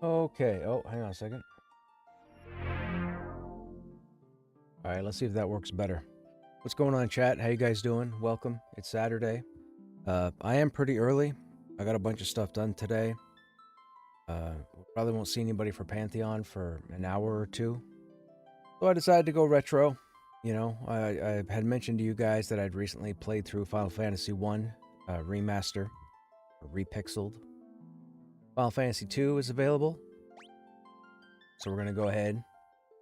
Okay. Oh, hang on a second. All right, let's see if that works better. What's going on, chat? How you guys doing? Welcome. It's Saturday. I am pretty early. I got a bunch of stuff done today. Probably won't see anybody for Pantheon for an hour or two. So I decided to go retro. You know, I had mentioned to you guys that I'd recently played through Final Fantasy 1 remaster, or repixeled. Final Fantasy 2 is available. So we're going to go ahead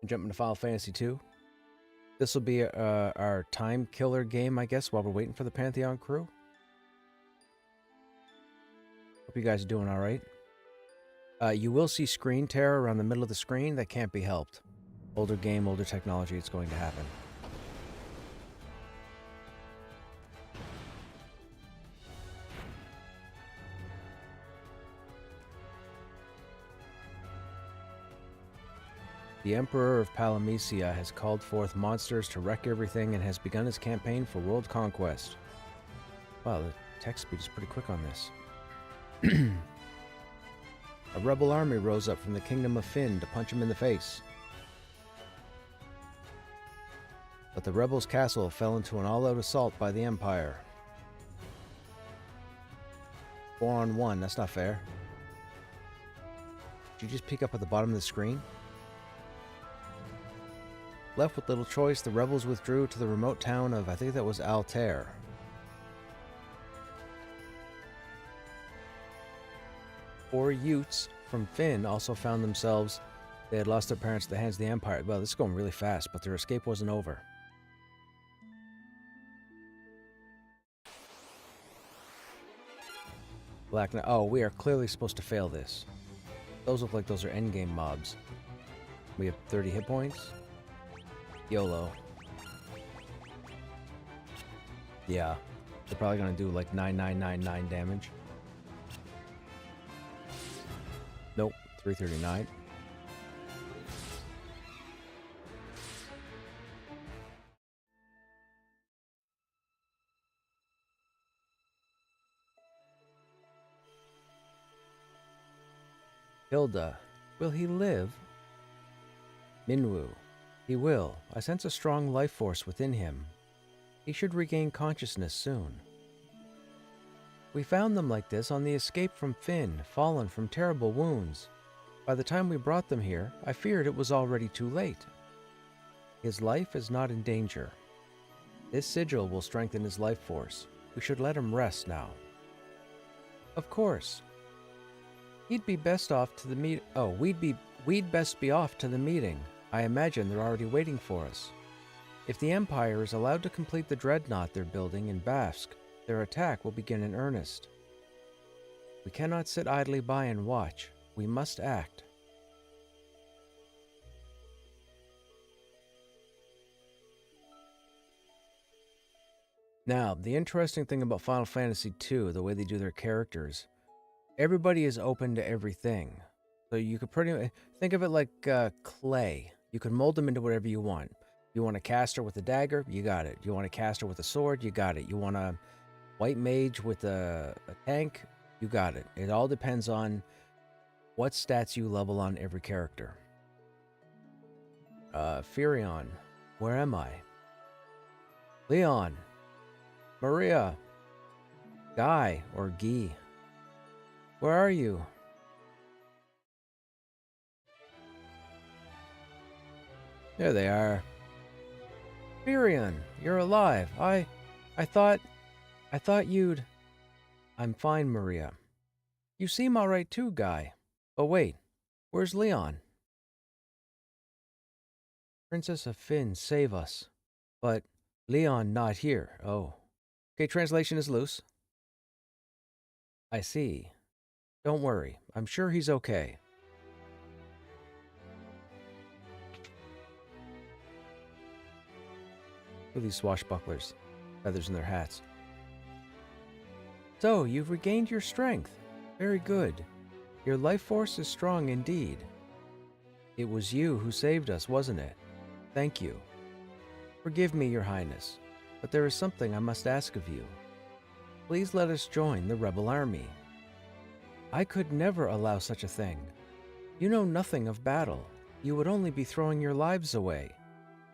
and jump into Final Fantasy 2. This will be our time killer game, I guess, while we're waiting for the Pantheon crew. Hope you guys are doing all right. You will see screen tear around the middle of the screen. That can't be helped. Older game, older technology, it's going to happen. The Emperor of Palamecia has called forth monsters to wreck everything and has begun his campaign for world conquest. Wow, the text speed is pretty quick on this. A rebel army rose up from the kingdom of Fynn to punch him in the face. But the rebels' castle fell into an all-out assault by the Empire. 4-on-1, that's not fair. Did you just peek up at the bottom of the screen? Left with little choice, the rebels withdrew to the remote town of, I think that was Altair. Four Utes from Fynn also found themselves, they had lost their parents at the hands of the Empire. Well, this is going really fast, but their escape wasn't over. Black Knight. Oh, we are clearly supposed to fail this. Those look like those are endgame mobs. We have 30 hit points. YOLO. Yeah, they're probably gonna do like 9999 damage. Nope, 339. Hilda, will he live? Minwu, he will. I sense a strong life force within him. He should regain consciousness soon. We found them like this on the escape from Fynn, fallen from terrible wounds. By the time we brought them here, I feared it was already too late. His life is not in danger. This sigil will strengthen his life force. We should let him rest now. Of course. He'd be best off to the we'd best be off to the meeting. I imagine they're already waiting for us. If the Empire is allowed to complete the dreadnought they're building in Bafsk, their attack will begin in earnest. We cannot sit idly by and watch. We must act. Now, the interesting thing about Final Fantasy II, the way they do their characters, everybody is open to everything. So you could pretty much think of it like clay. You can mold them into whatever you want. You want a caster with a dagger? You got it. You want a caster with a sword? You got it. You want a white mage with a tank? You got it. It all depends on what stats you level on every character. Firion, where am I? Leon, Maria, Guy or Guy, where are you? There they are. Firion, you're alive. I thought you'd... I'm fine, Maria. You seem all right too, Guy. Oh wait, where's Leon? Princess of Fynn, save us. But Leon not here. Oh. Okay, translation is loose. I see. Don't worry, I'm sure he's okay. Look at these swashbucklers, feathers in their hats. So, you've regained your strength. Very good. Your life force is strong indeed. It was you who saved us, wasn't it? Thank you. Forgive me, Your Highness, but there is something I must ask of you. Please let us join the rebel army. I could never allow such a thing. You know nothing of battle. You would only be throwing your lives away.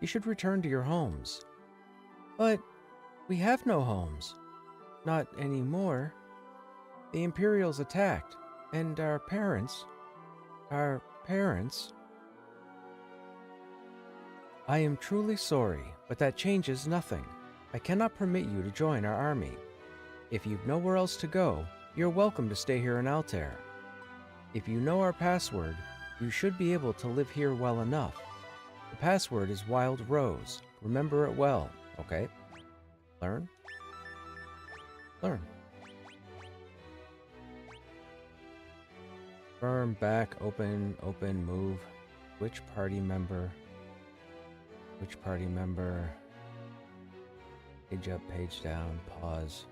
You should return to your homes. But we have no homes. Not anymore. The Imperials attacked, and our parents... I am truly sorry, but that changes nothing. I cannot permit you to join our army. If you've nowhere else to go, you're welcome to stay here in Altair. If you know our password, you should be able to live here well enough. The password is Wild Rose. Remember it well, okay? Learn. Learn. Firm, back, open, move. Which party member? Page up, page down, pause.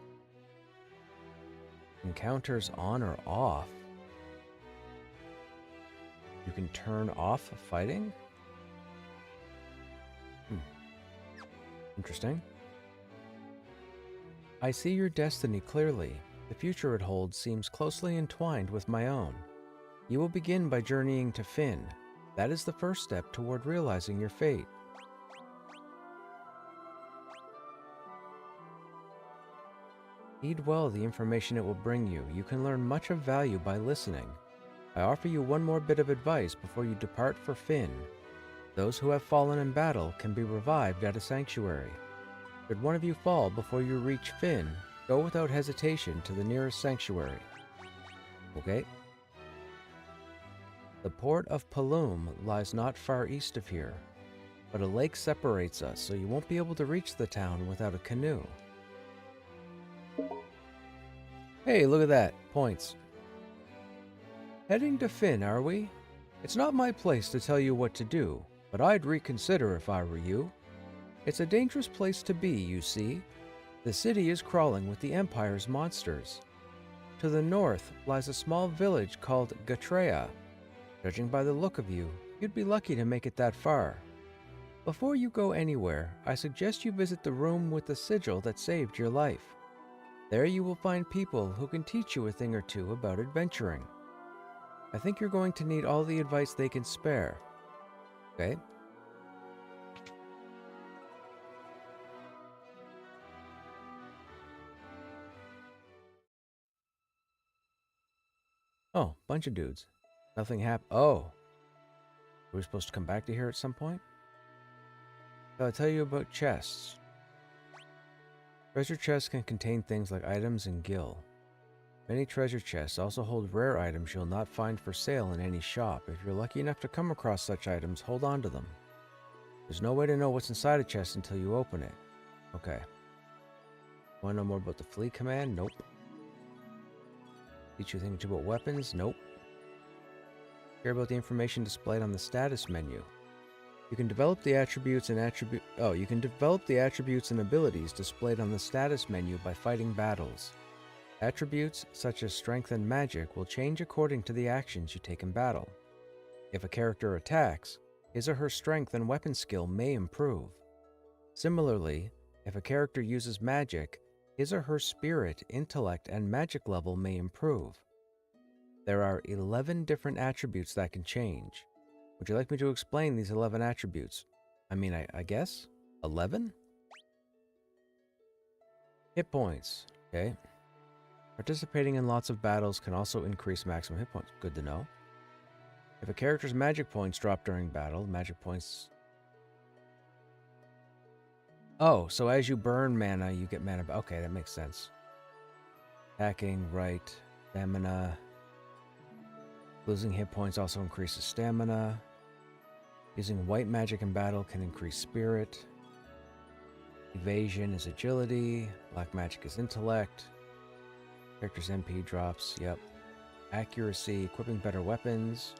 Encounters on or off? You can turn off fighting? Interesting. I see your destiny clearly. The future it holds seems closely entwined with my own. You will begin by journeying to Finn. That is the first step toward realizing your fate. Heed well the information it will bring you. You can learn much of value by listening. I offer you one more bit of advice before you depart for Finn. Those who have fallen in battle can be revived at a sanctuary. Should one of you fall before you reach Finn, go without hesitation to the nearest sanctuary. Okay? The port of Paloom lies not far east of here, but a lake separates us, so you won't be able to reach the town without a canoe. Hey, look at that. Points. Heading to Finn, are we? It's not my place to tell you what to do, but I'd reconsider if I were you. It's a dangerous place to be, you see. The city is crawling with the Empire's monsters. To the north lies a small village called Gatrea. Judging by the look of you, you'd be lucky to make it that far. Before you go anywhere, I suggest you visit the room with the sigil that saved your life. There you will find people who can teach you a thing or two about adventuring. I think you're going to need all the advice they can spare. Okay? Oh, bunch of dudes. Nothing happened. Oh. Were we supposed to come back to here at some point? I'll tell you about chests. Treasure chests can contain things like items and gil. Many treasure chests also hold rare items you'll not find for sale in any shop. If you're lucky enough to come across such items, hold on to them. There's no way to know what's inside a chest until you open it. Okay. Want to know more about the flee command? Nope. Teach you things about weapons? Nope. Care about the information displayed on the status menu? You can develop the attributes and abilities displayed on the status menu by fighting battles. Attributes such as strength and magic will change according to the actions you take in battle. If a character attacks, his or her strength and weapon skill may improve. Similarly, if a character uses magic, his or her spirit, intellect, and magic level may improve. There are 11 different attributes that can change. Would you like me to explain these 11 attributes? I guess? 11? Hit points. Okay. Participating in lots of battles can also increase maximum hit points. Good to know. If a character's magic points drop during battle, magic points... Oh, so as you burn mana, you get mana... Okay, that makes sense. Attacking, right. Stamina. Losing hit points also increases stamina. Using white magic in battle can increase spirit. Evasion is agility. Black magic is intellect. Character's MP drops, yep. Accuracy, equipping better weapons.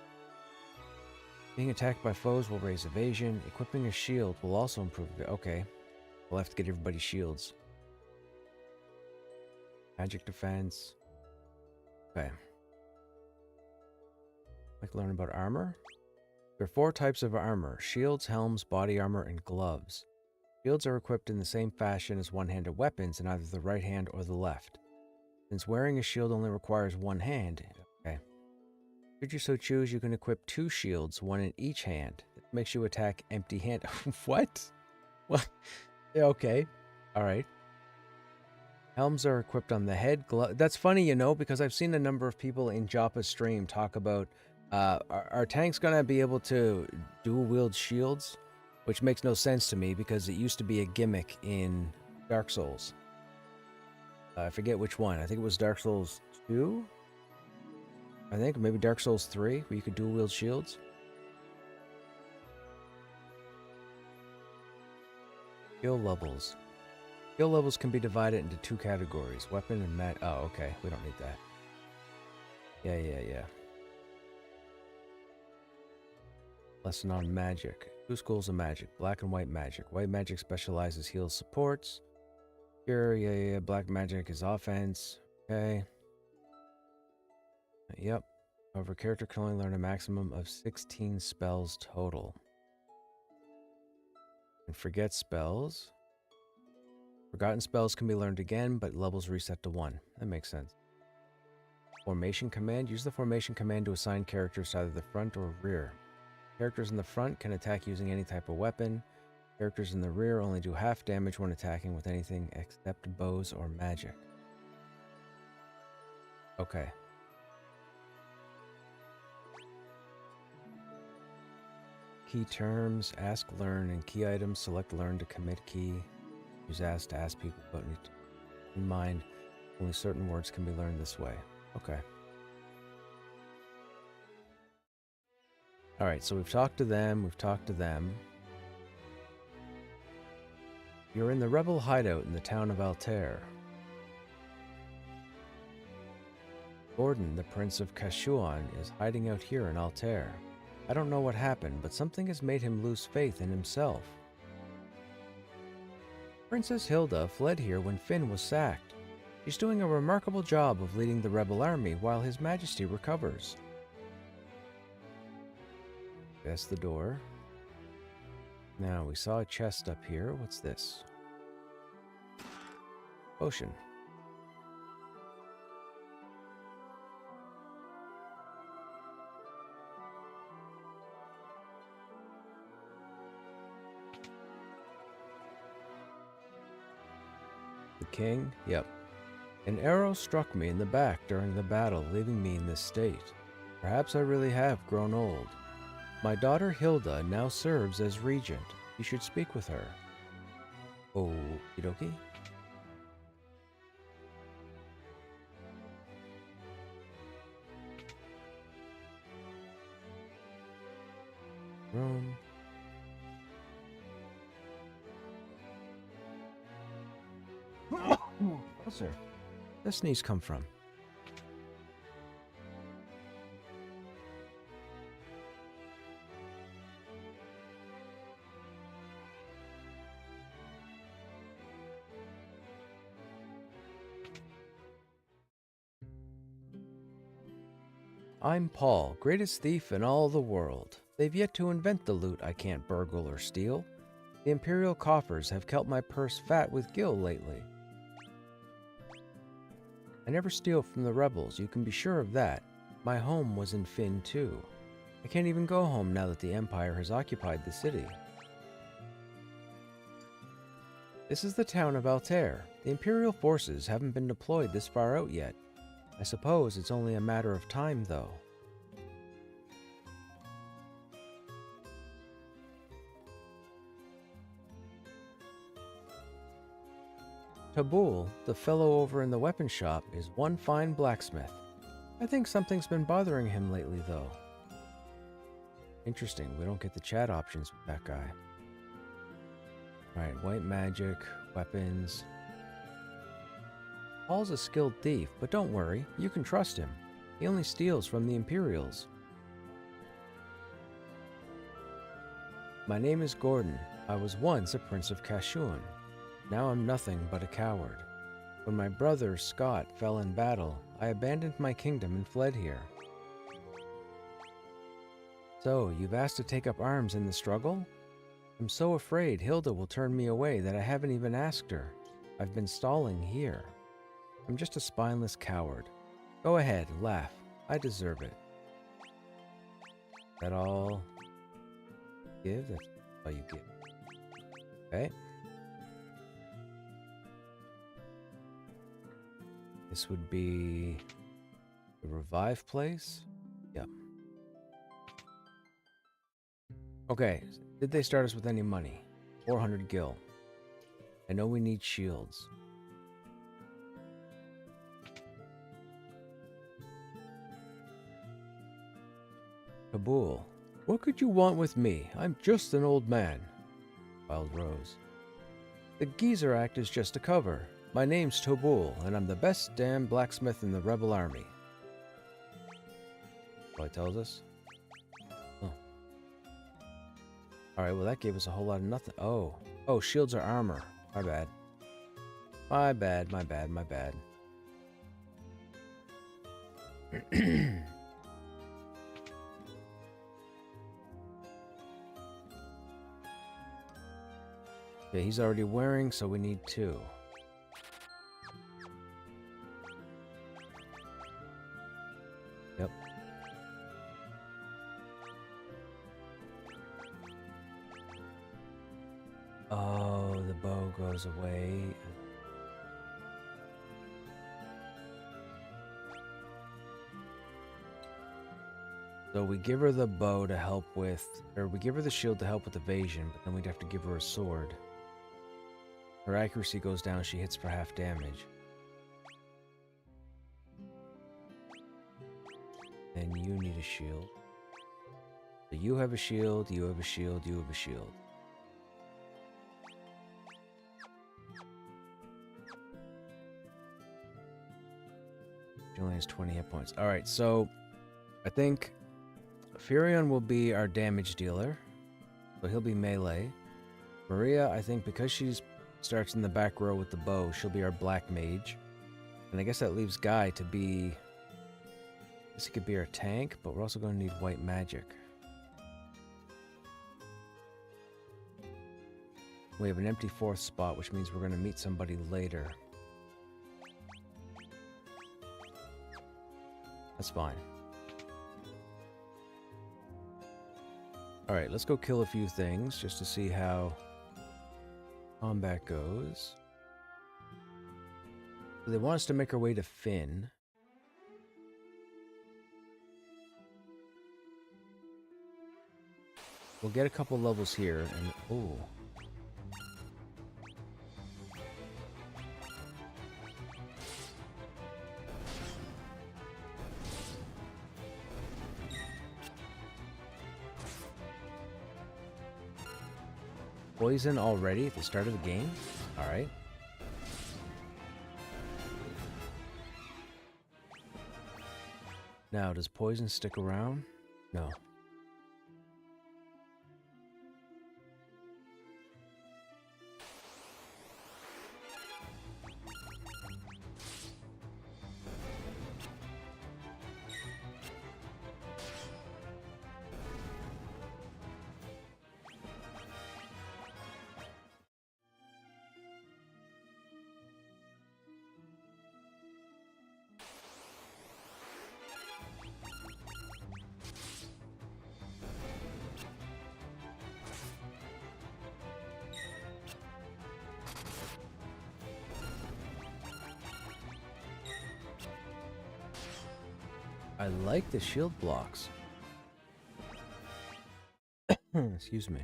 Being attacked by foes will raise evasion. Equipping a shield will also improve it. Okay. We'll have to get everybody shields. Magic defense. Okay. Like to learn about armor? There are 4 types of armor: shields, helms, body armor, and gloves. Shields are equipped in the same fashion as one-handed weapons in either the right hand or the left. Since wearing a shield only requires one hand, okay. Should you so choose, you can equip 2 shields, 1 in each hand. It makes you attack empty-handed. What? What? Yeah, okay. All right. Helms are equipped on the head. That's funny, you know, because I've seen a number of people in Joppa's stream talk about are tanks going to be able to dual-wield shields? Which makes no sense to me because it used to be a gimmick in Dark Souls. I forget which one. I think it was Dark Souls 2? I think maybe Dark Souls 3, where you could dual-wield shields. Skill levels. Skill levels can be divided into 2 categories. Weapon and mat. Oh, okay. We don't need that. Yeah. Lesson on magic. 2 schools of magic. Black and white magic. White magic specializes, heals, supports. Cure, yeah. Black magic is offense. Okay. Yep. However, character can only learn a maximum of 16 spells total. And forget spells. Forgotten spells can be learned again, but levels reset to 1. That makes sense. Formation command. Use the formation command to assign characters to either the front or rear. Characters in the front can attack using any type of weapon. Characters in the rear only do half damage when attacking with anything except bows or magic. Okay. Key terms, ask, learn, and key items. Select learn to commit key. Use ask to ask people, but in mind, only certain words can be learned this way. Okay. Alright, so we've talked to them, You're in the rebel hideout in the town of Altair. Gordon, the Prince of Kashuan, is hiding out here in Altair. I don't know what happened, but something has made him lose faith in himself. Princess Hilda fled here when Finn was sacked. She's doing a remarkable job of leading the rebel army while His Majesty recovers. That's the door. Now, we saw a chest up here. What's this? Potion. The king? Yep. An arrow struck me in the back during the battle, leaving me in this state. Perhaps I really have grown old. My daughter Hilda now serves as regent. You should speak with her. Okie dokie. Room. Oh, sir. Where does sneeze come from? I'm Paul, greatest thief in all the world. They've yet to invent the loot I can't burgle or steal. The Imperial coffers have kept my purse fat with gil lately. I never steal from the rebels, you can be sure of that. My home was in Finn too. I can't even go home now that the Empire has occupied the city. This is the town of Altair. The Imperial forces haven't been deployed this far out yet. I suppose it's only a matter of time, though. Tabul, the fellow over in the weapon shop, is one fine blacksmith. I think something's been bothering him lately, though. Interesting, we don't get the chat options with that guy. Alright, white magic, weapons. Paul's a skilled thief, but don't worry, you can trust him. He only steals from the Imperials. My name is Gordon. I was once a Prince of Kashuan. Now I'm nothing but a coward. When my brother, Scott, fell in battle, I abandoned my kingdom and fled here. So, you've asked to take up arms in the struggle? I'm so afraid Hilda will turn me away that I haven't even asked her. I've been stalling here. I'm just a spineless coward. Go ahead, laugh. I deserve it. That all give? That's all you give. Okay. This would be the revive place. Yep. Okay. Did they start us with any money? 400 gil. I know we need shields. Kabul. What could you want with me? I'm just an old man. Wild Rose. The Geezer Act is just a cover. My name's Tobul, and I'm the best damn blacksmith in the rebel army. What it tells us? Oh. Alright, well that gave us a whole lot of nothing. Oh. Oh, shields are armor. My bad. My bad, my bad, my bad. Okay, he's already wearing, so we need 2. Yep. Oh, the bow goes away. So we give her the bow to help with, or we give her the shield to help with evasion, but then we'd have to give her a sword. Her accuracy goes down, she hits for half damage. And you need a shield. So you have a shield, you have a shield, you have a shield. She only has 20 hit points. Alright, so I think Furion will be our damage dealer. So he'll be melee. Maria, I think because she's starts in the back row with the bow, she'll be our black mage. And I guess that leaves Guy to be... I guess he could be our tank, but we're also going to need white magic. We have an empty 4th spot, which means we're going to meet somebody later. That's fine. Alright, let's go kill a few things just to see how combat goes. So they want us to make our way to Finn. We'll get a couple levels here and... Oh. Poison already at the start of the game? Alright. Now, does poison stick around? No. I like the shield blocks. Excuse me.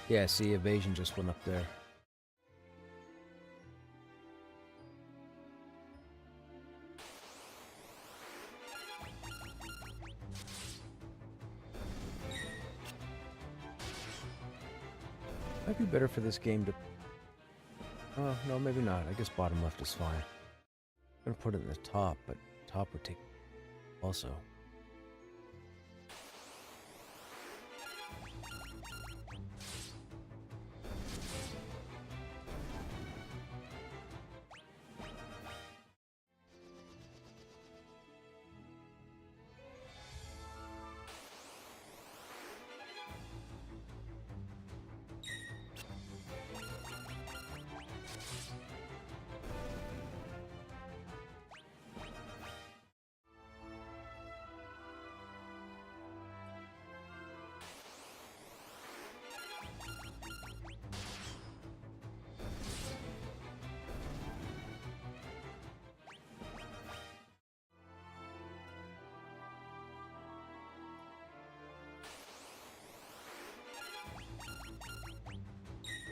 Yeah, see, evasion just went up there. Might be better for this game to... Oh, no, maybe not. I guess bottom left is fine. I'm gonna put it in the top, but top would take... also.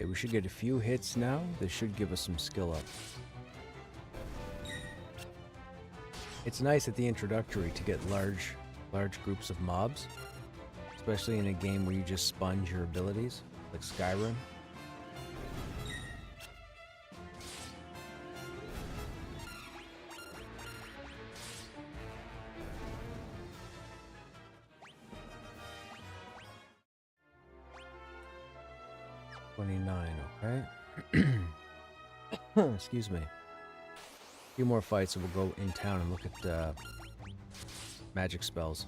Okay, we should get a few hits now. This should give us some skill up. It's nice at the introductory to get large groups of mobs, especially in a game where you just sponge your abilities, like Skyrim. Okay. Excuse me. A few more fights and we'll go in town and look at magic spells.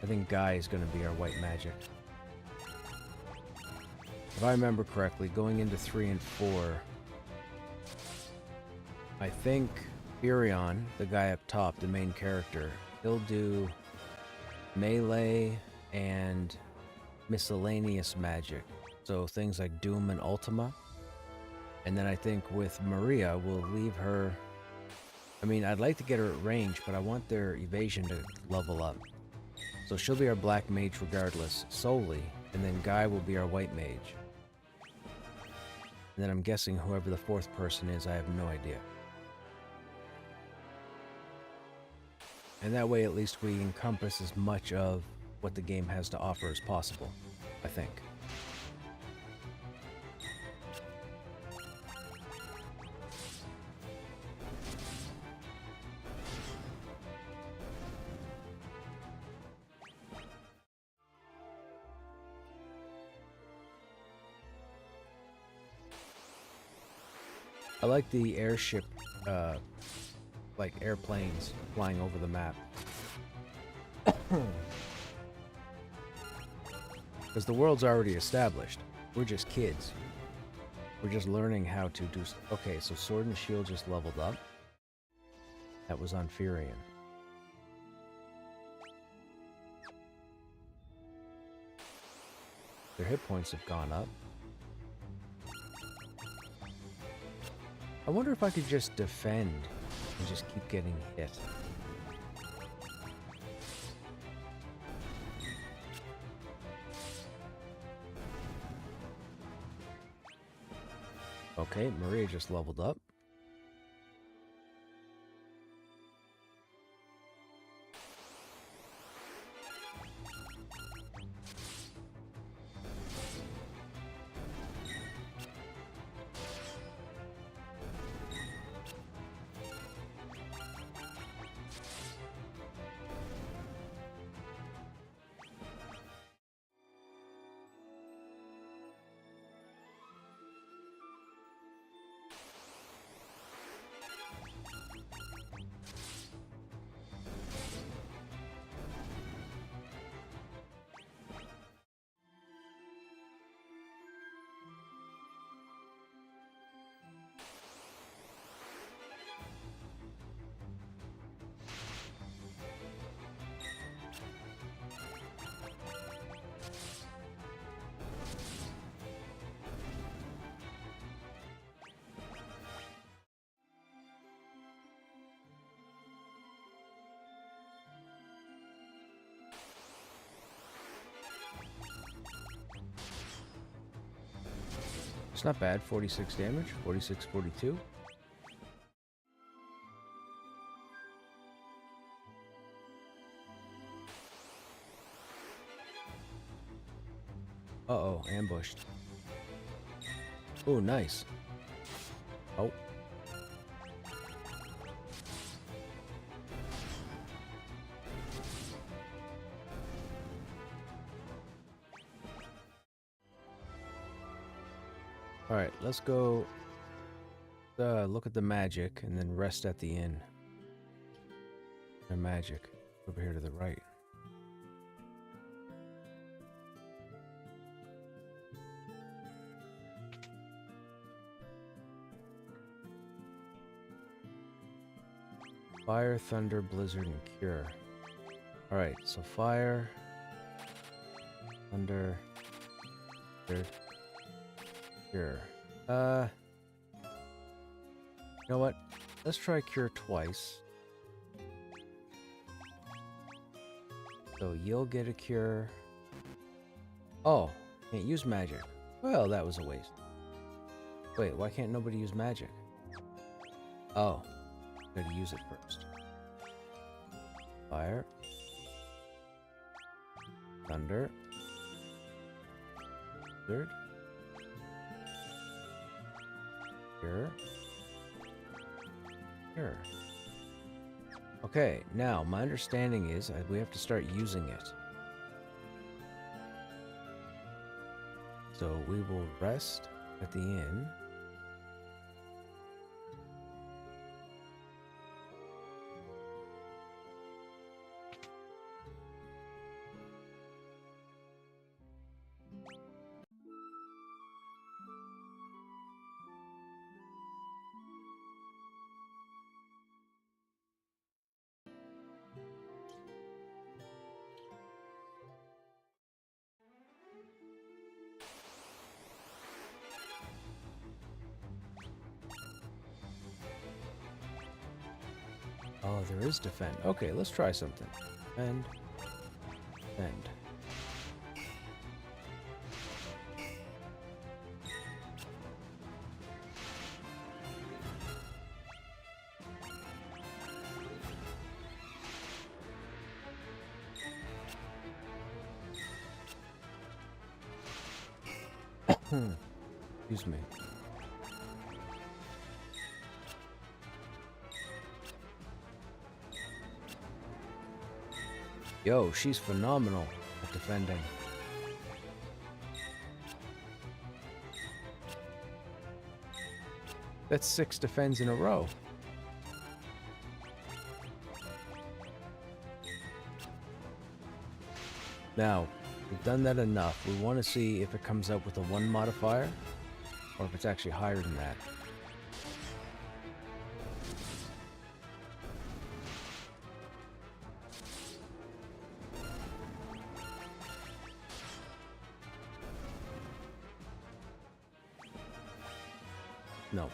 I think Guy is going to be our white magic. If I remember correctly, going into 3 and 4, I think Furion, the guy up top, the main character, he'll do melee and miscellaneous magic. So things like Doom and Ultima. And then I think with Maria, we'll leave her... I mean, I'd like to get her at range, but I want their evasion to level up. So she'll be our black mage regardless, solely, and then Guy will be our white mage. And then I'm guessing whoever the fourth person is, I have no idea. And that way at least we encompass as much of what the game has to offer as possible, I think. I like the airship, like airplanes flying over the map. Because the world's already established. We're just kids. We're just learning how to do... Okay, so Sword and Shield just leveled up. That was on Furion. Their hit points have gone up. I wonder if I could just defend and just keep getting hit. Okay, Maria just leveled up. It's not bad, 46 damage, 46, 42. Uh-oh, ambushed. Oh, nice. Oh. Alright, let's go look at the magic and then rest at the inn. The magic over here to the right. Fire, thunder, blizzard, and cure. Alright, so fire, thunder, blizzard, cure. You know what? Let's try cure twice. So you'll get a cure. Oh, Can't use magic. Well, that was a waste. Wait, why can't nobody use magic? Oh, gotta use it first. Fire. Thunder. Third. Here. Here. Okay, now my understanding is we have to start using it. So we will rest at the inn. Oh, there is defend. Okay, let's try something. Defend. Defend. Excuse me. Yo, she's phenomenal at defending. That's 6 defends in a row. Now, we've done that enough. We want to see if it comes up with a 1 modifier, or if it's actually higher than that. No.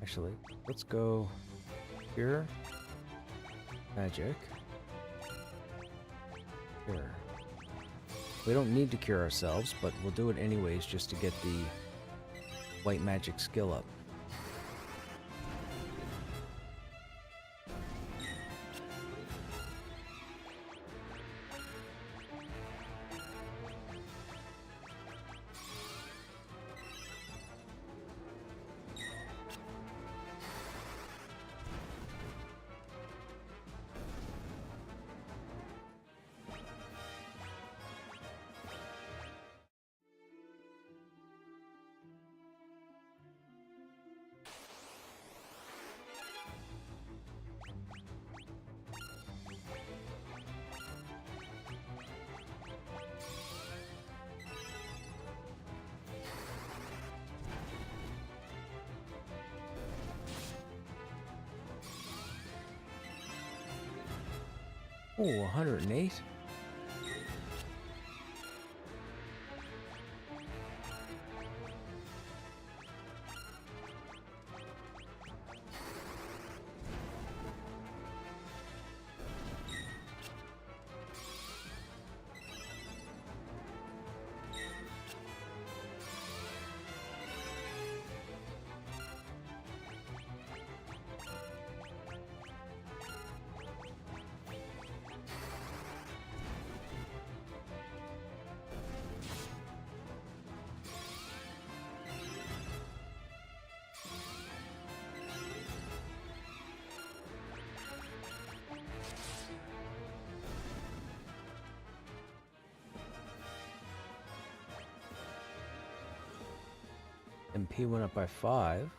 Actually, let's go here. Magic. Here. We don't need to cure ourselves, but we'll do it anyways just to get the white magic skill up. Oh, 108? MP went up by 5.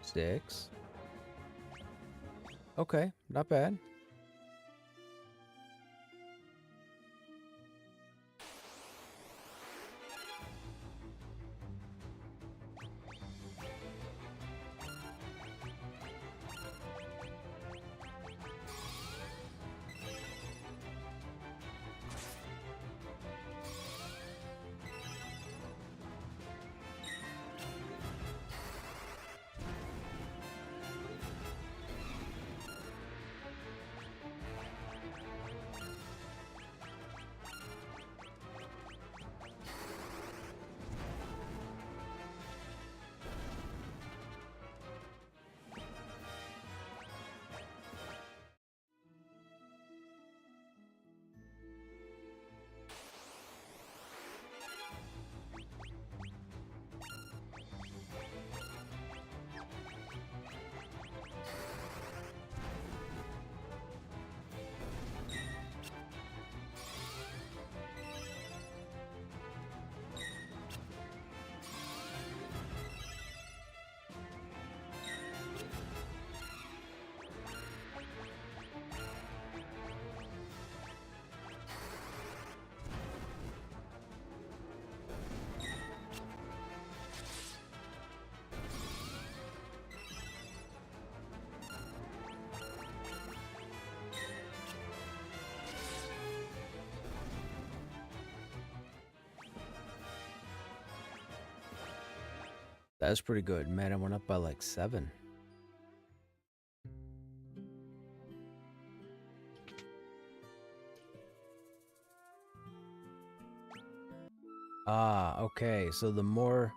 6. Okay, not bad. that's pretty good. Man, I went up by like 7. Ah, okay. So the more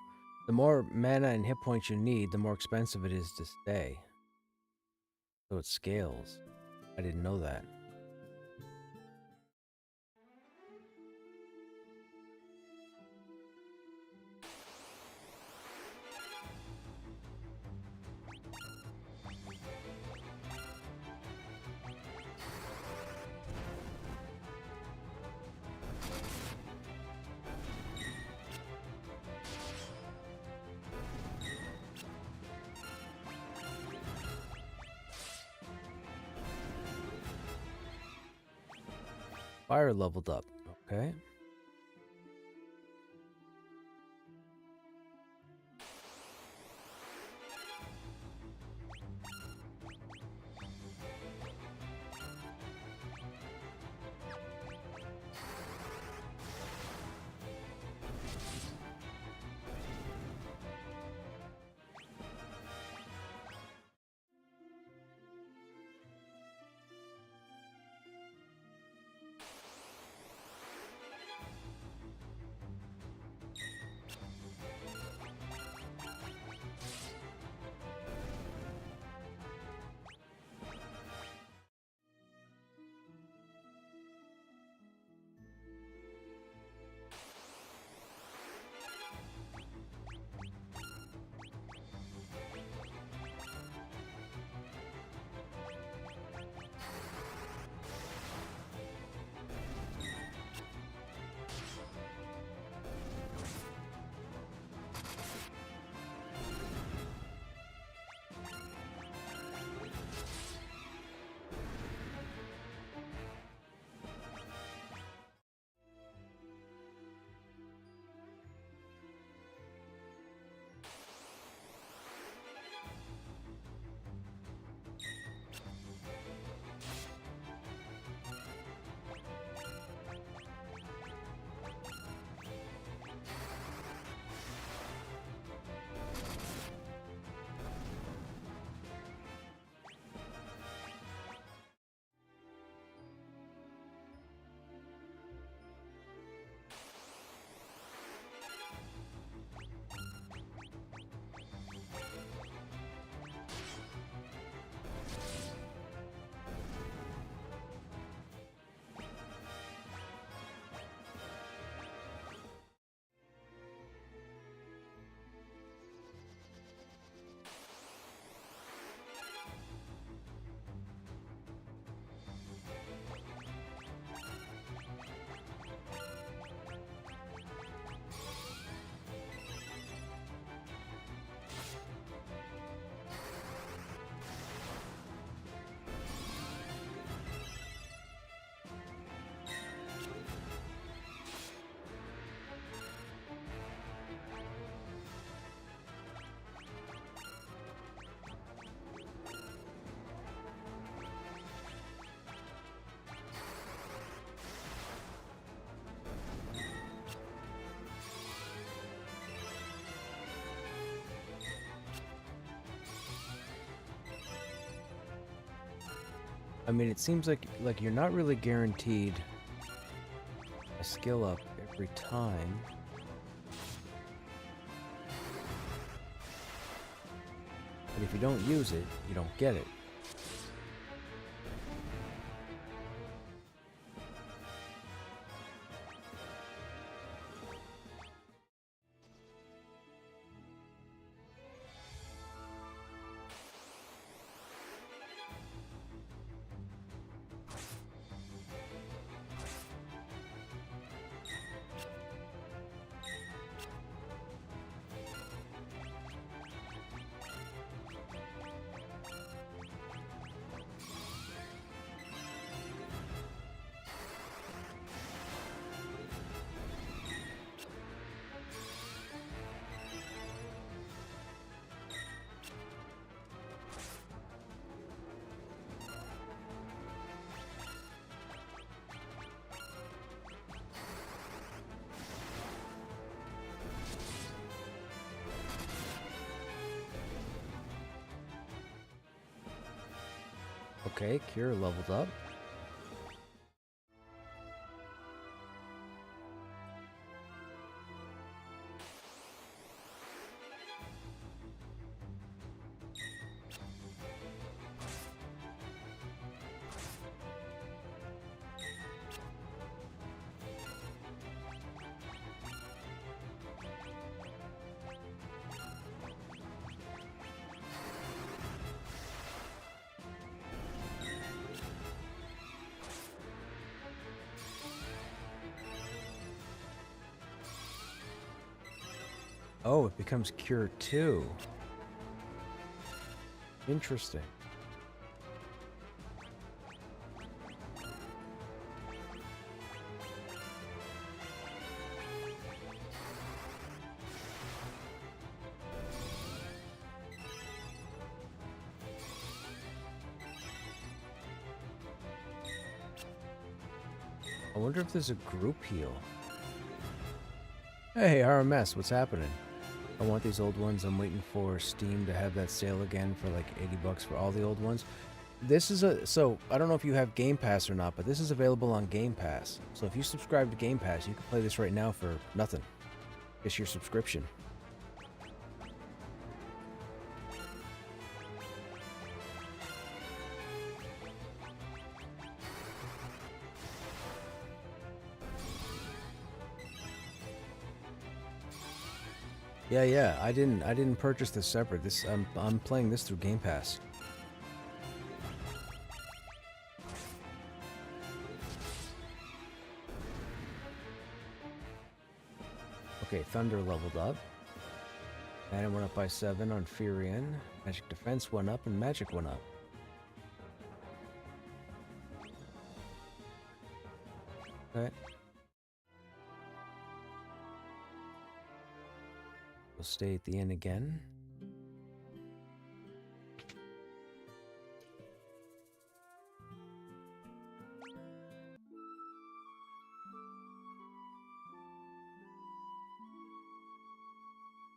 mana and hit points you need, the more expensive it is to stay. So it scales. I didn't know that. Fire leveled up. Okay. I mean, it seems like you're not really guaranteed a skill up every time. But if you don't use it, you don't get it. Okay, Cure leveled up. Oh, it becomes Cure 2. Interesting. I wonder if there's a group heal. Hey, RMS, what's happening? I want these old ones. I'm waiting for Steam to have that sale again for like 80 bucks for all the old ones. This is so I don't know if you have Game Pass or not, but this is available on Game Pass. So if you subscribe to Game Pass, you can play this right now for nothing. It's your subscription. Yeah. I didn't purchase this separate. I'm playing this through Game Pass. Okay, Thunder leveled up. Mana went up by 7 on Furion. Magic Defense went up and Magic went up. Okay. We'll stay at the inn again.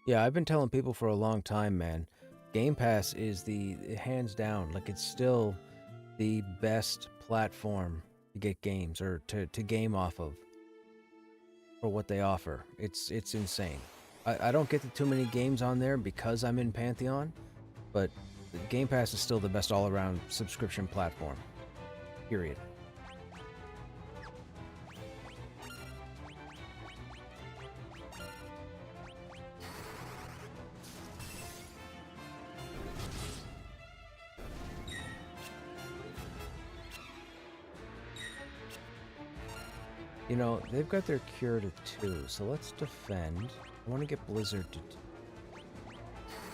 Yeah, I've been telling people for a long time, man. Game Pass is hands down, like it's still the best platform to get games or to game off of for what they offer. It's insane. I don't get too many games on there because I'm in Pantheon, but Game Pass is still the best all-around subscription platform. Period. You know, they've got their cure to 2, so let's defend. I want to get Blizzard to 2.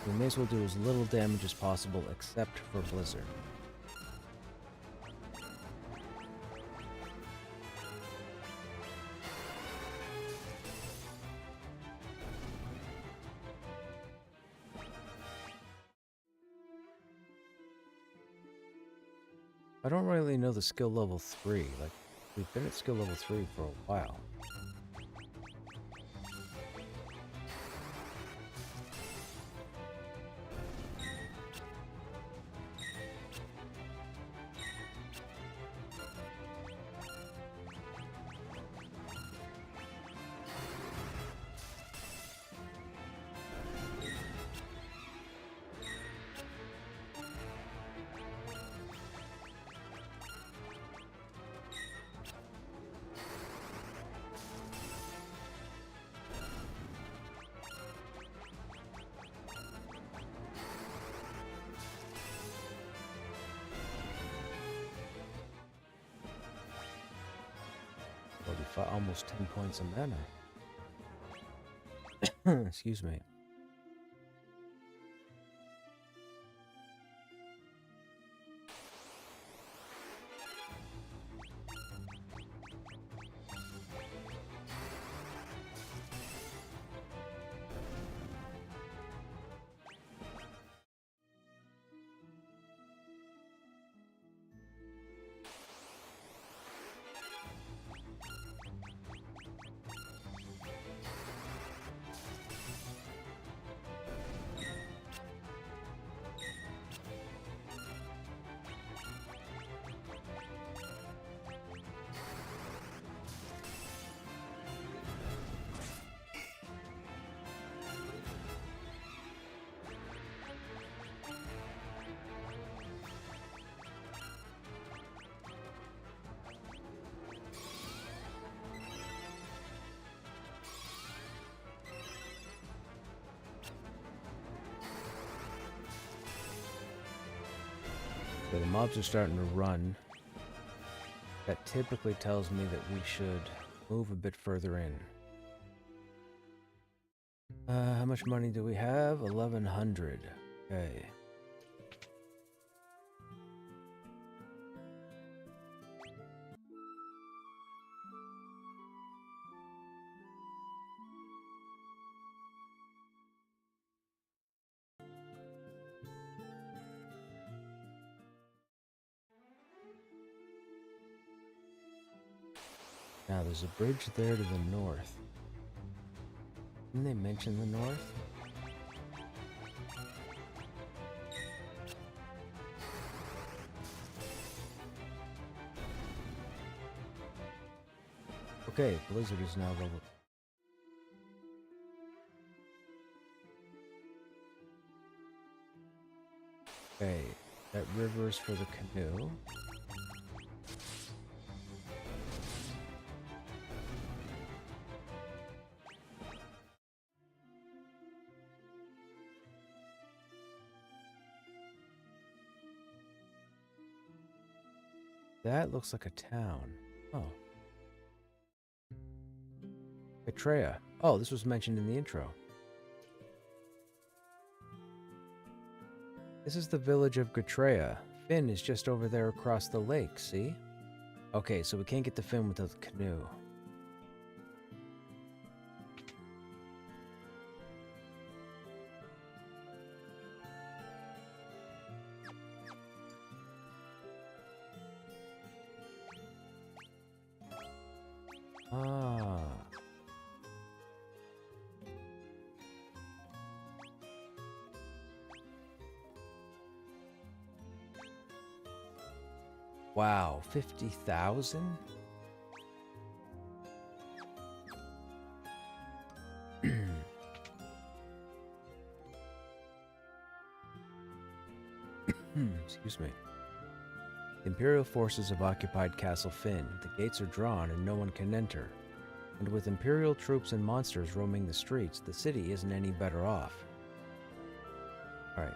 We may as well do as little damage as possible, except for Blizzard. I don't really know the skill level 3. Like, we've been at skill level 3 for a while. Almost 10 points of mana. Excuse me. Okay, the mobs are starting to run. That typically tells me that we should move a bit further in. How much money do we have? 1,100. Okay. Now there's a bridge there to the north. Didn't they mention the north? Okay, Blizzard is now level. Okay, that river is for the canoe. That looks like a town. Oh. Petrea. Oh, this was mentioned in the intro. This is the village of Petrea. Finn is just over there across the lake, see? Okay, so we can't get to Finn without the canoe. Ah. Wow, 50,000? Excuse me. The Imperial forces have occupied Castle Finn. The gates are drawn and no one can enter. And with Imperial troops and monsters roaming the streets, the city isn't any better off. Alright,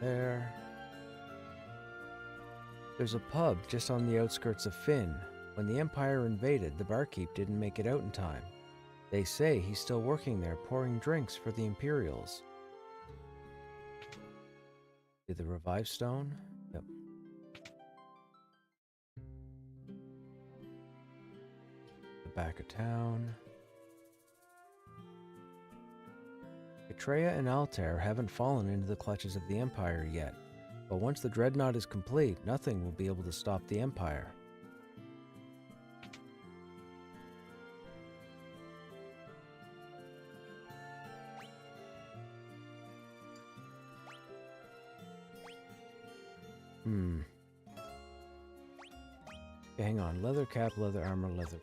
there. There's a pub just on the outskirts of Finn. When the Empire invaded, the barkeep didn't make it out in time. They say he's still working there, pouring drinks for the Imperials. Did the revive stone? Yep. The back of town. Petrea and Altair haven't fallen into the clutches of the Empire yet. But once the Dreadnought is complete, nothing will be able to stop the Empire. Okay, hang on. Leather cap, leather armor, leather.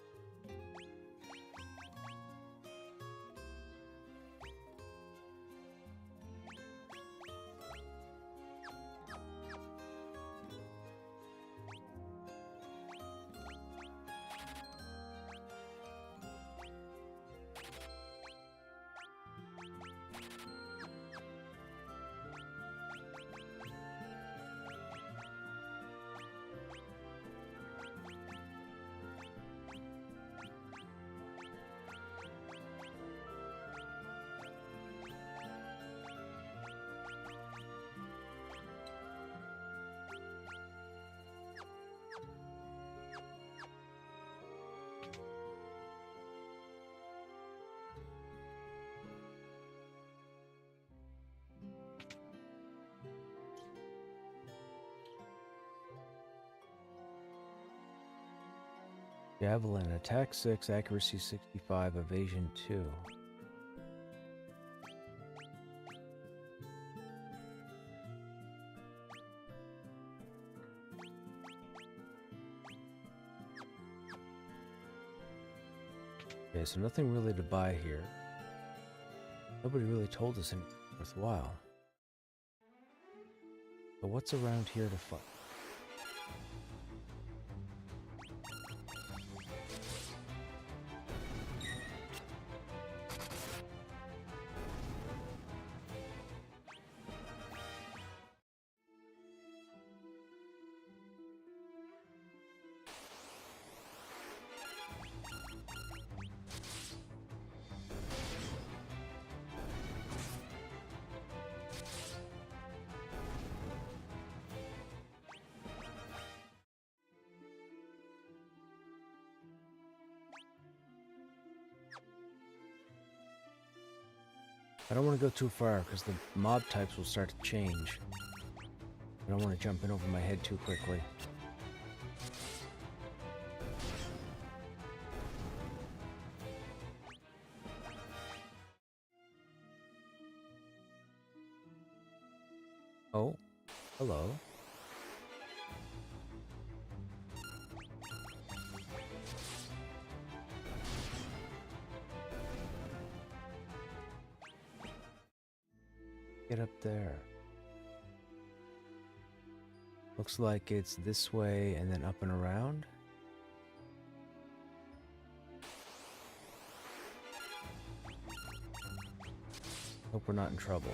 Javelin, attack 6, accuracy 65, evasion 2. Okay, so nothing really to buy here. Nobody really told us anything worthwhile. But what's around here to fight? I don't want to go too far because the mob types will start to change. I don't want to jump in over my head too quickly. Oh, hello. Get up there. Looks like it's this way and then up and around. Hope we're not in trouble.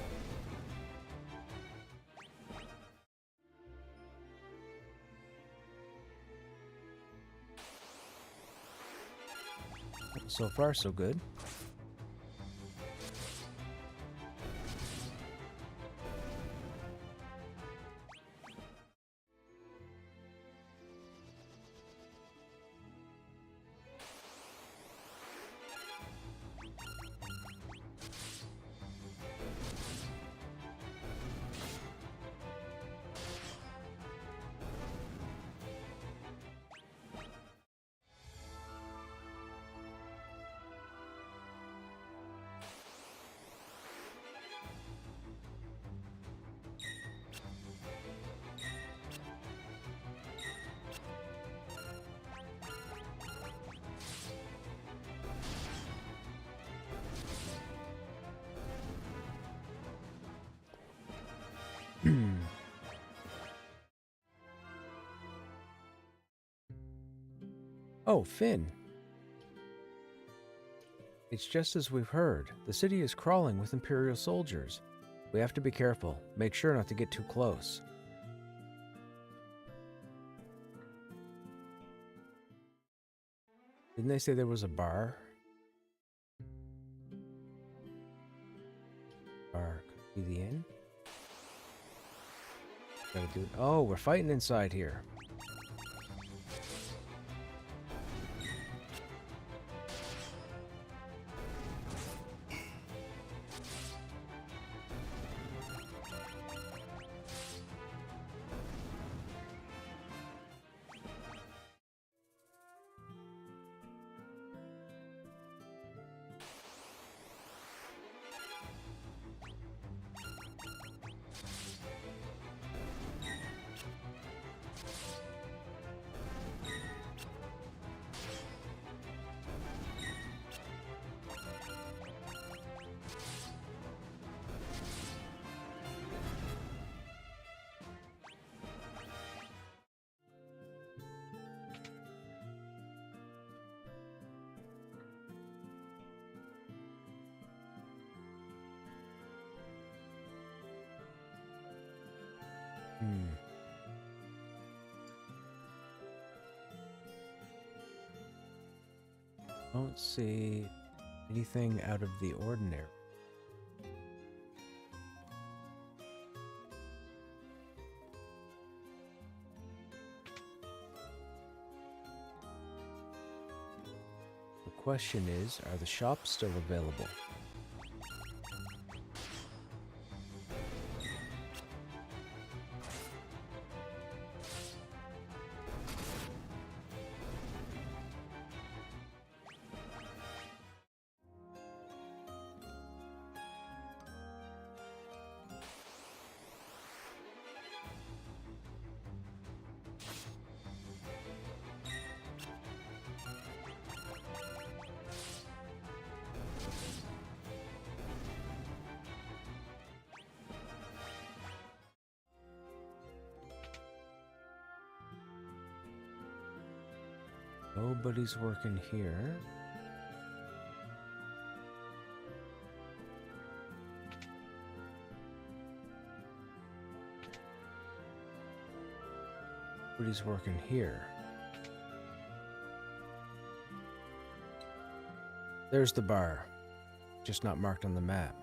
So far, so good. Oh, Finn. It's just as we've heard. The city is crawling with Imperial soldiers. We have to be careful. Make sure not to get too close. Didn't they say there was a bar? Bar could be the inn? Gotta do it. Oh, we're fighting inside here. Don't see anything out of the ordinary. The question is, are the shops still available? Nobody's working here. Nobody's working here. There's the bar, just not marked on the map.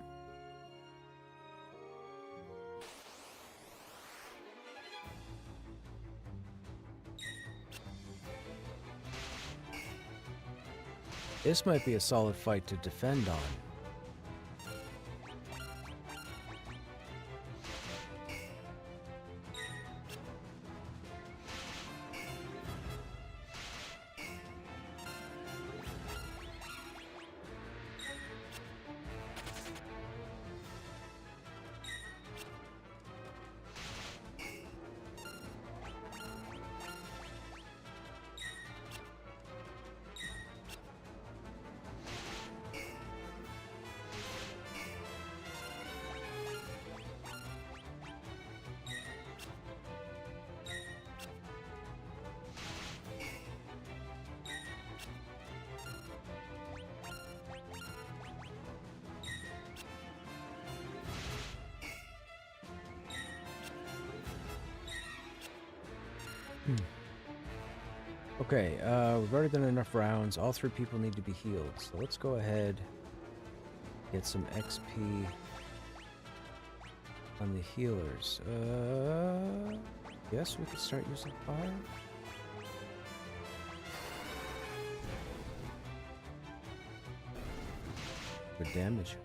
This might be a solid fight to defend on. Okay, we've already done enough rounds. All 3 people need to be healed. So let's go ahead, get some XP on the healers. Yes, we could start using fire. Good damage.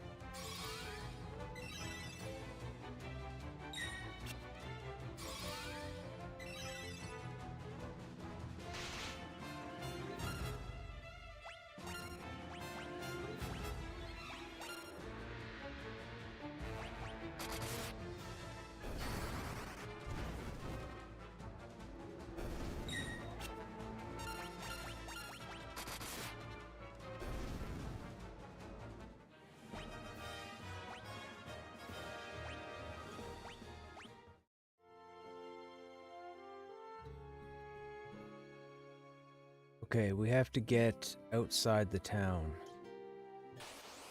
Okay, we have to get outside the town.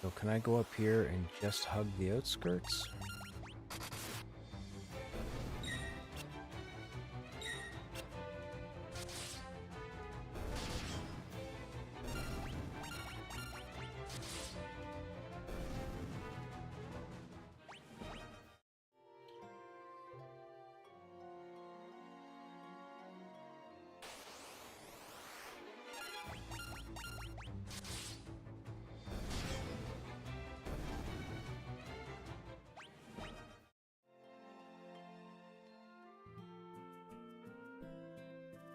So can I go up here and just hug the outskirts?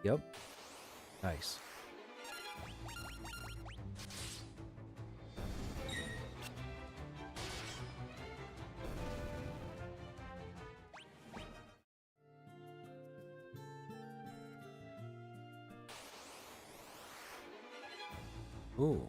Yep. Nice. Ooh.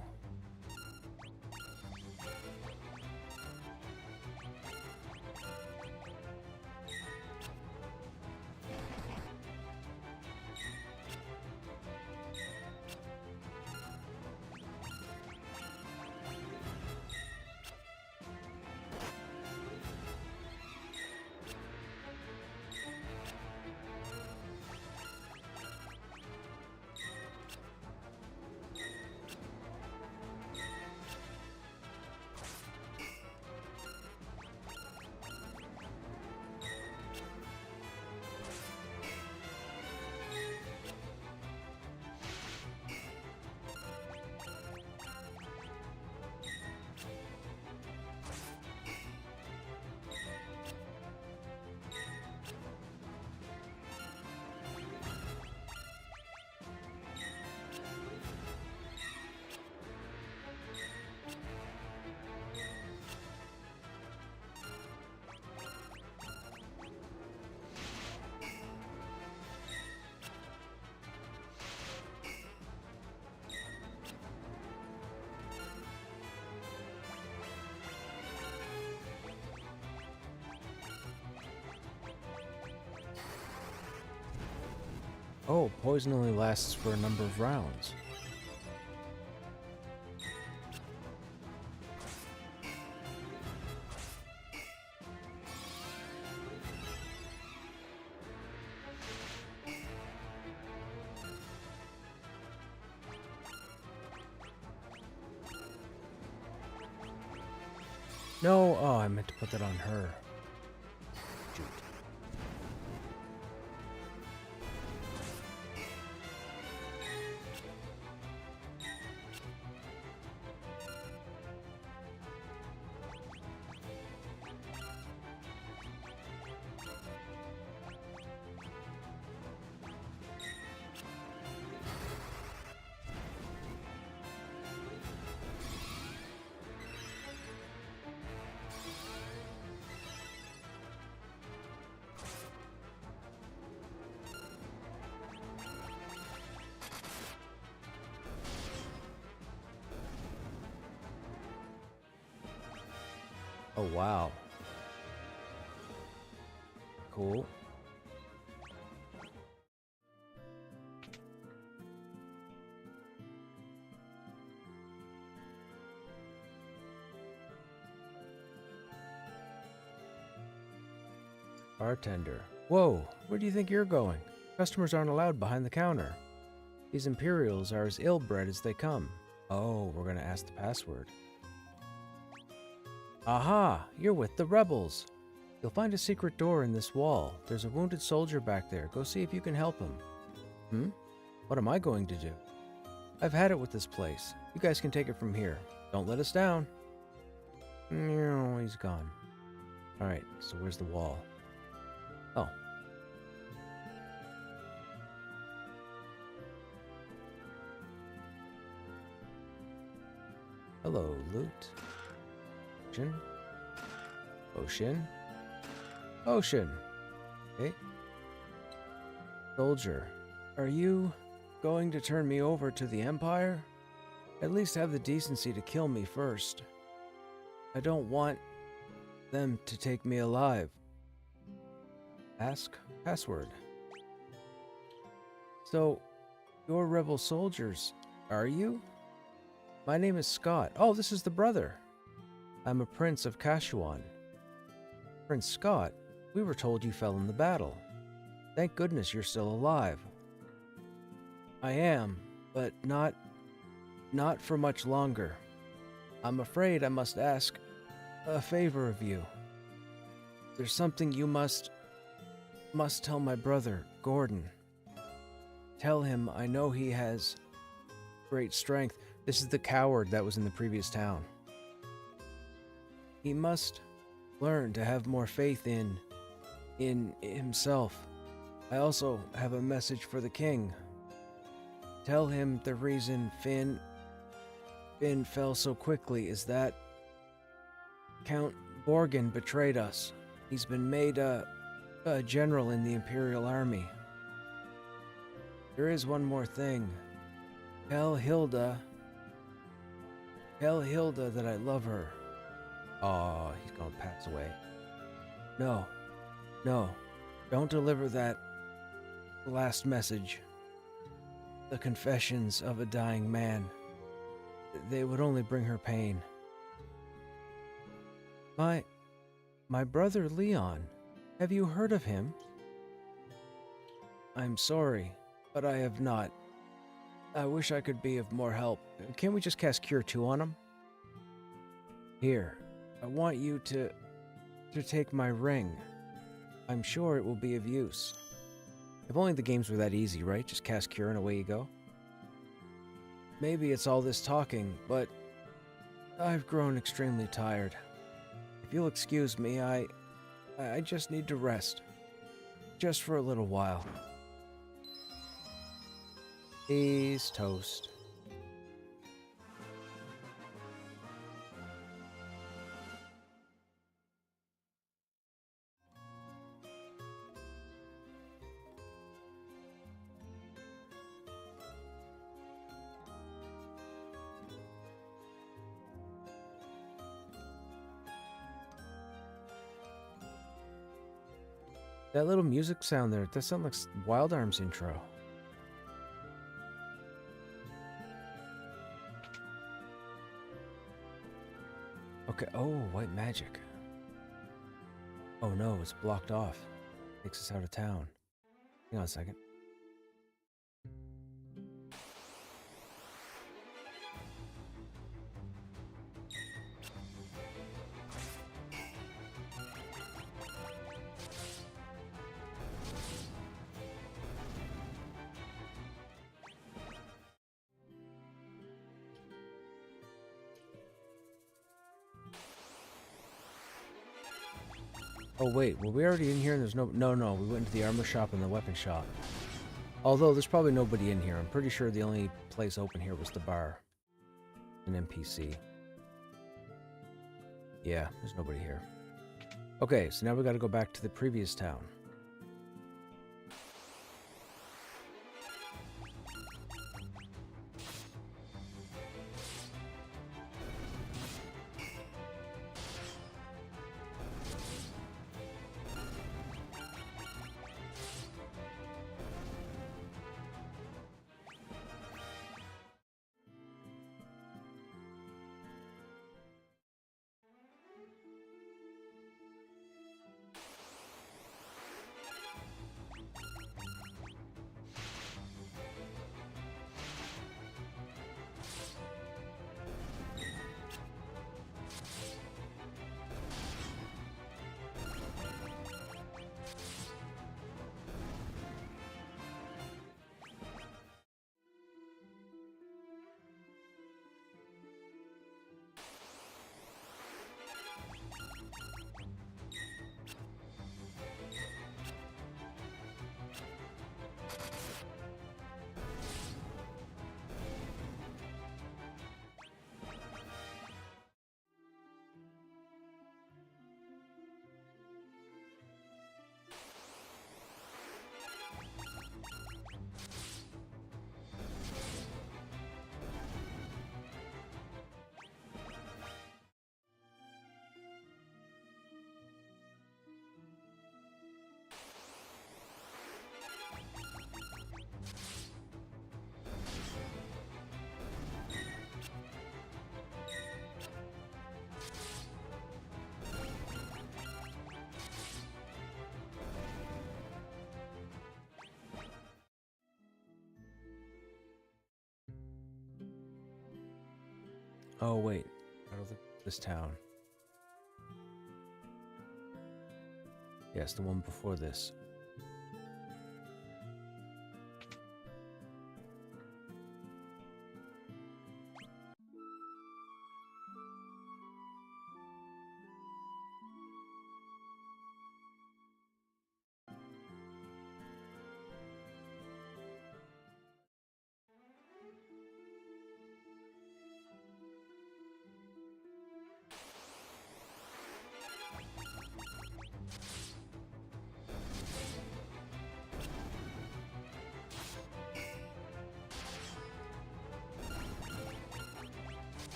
Oh, poison only lasts for a number of rounds. No, oh, I meant to put that on her. Shoot. Oh, wow. Cool. Bartender. Whoa, where do you think you're going? Customers aren't allowed behind the counter. These Imperials are as ill-bred as they come. Oh, we're gonna ask the password. Aha! You're with the rebels! You'll find a secret door in this wall. There's a wounded soldier back there. Go see if you can help him. Hmm? What am I going to do? I've had it with this place. You guys can take it from here. Don't let us down. No, he's gone. Alright, so where's the wall? Oh. Hello, loot. Ocean. Ocean. Ocean. Okay. Soldier, are you going to turn me over to the Empire? At least have the decency to kill me first. I don't want them to take me alive. Ask password. So, you're rebel soldiers, are you? My name is Scott. Oh, this is the brother. I'm a prince of Kashuan. Prince Scott, we were told you fell in the battle. Thank goodness you're still alive. I am, but not for much longer. I'm afraid I must ask a favor of you. There's something you must tell my brother, Gordon. Tell him I know he has great strength. This is the coward that was in the previous town. He must learn to have more faith in himself. I also have a message for the king. Tell him the reason Finn fell so quickly is that Count Borgin betrayed us. He's been made a general in the Imperial Army. There is one more thing. Tell Hilda that I love her. Oh, he's gonna pass away. No, don't deliver that last message. The confessions of a dying man. They would only bring her pain. My brother Leon, have you heard of him? I'm sorry, but I have not. I wish I could be of more help. Can't we just cast Cure 2 on him? Here, I want you to take my ring. I'm sure it will be of use. If only the games were that easy, right? Just cast Cure and away you go. Maybe it's all this talking, but I've grown extremely tired. If you'll excuse me, I just need to rest. Just for a little while. He's toast. That little music sound there, that sounds like Wild Arms intro. Okay, oh, white magic. Oh no, it's blocked off. Takes us out of town. Hang on a second. Oh wait, were we already in here and there's no... No, we went to the armor shop and the weapon shop. Although there's probably nobody in here. I'm pretty sure the only place open here was the bar. An NPC. Yeah, there's nobody here. Okay, so now we gotta go back to the previous town. Oh, wait. Out of this town. Yes, the one before this.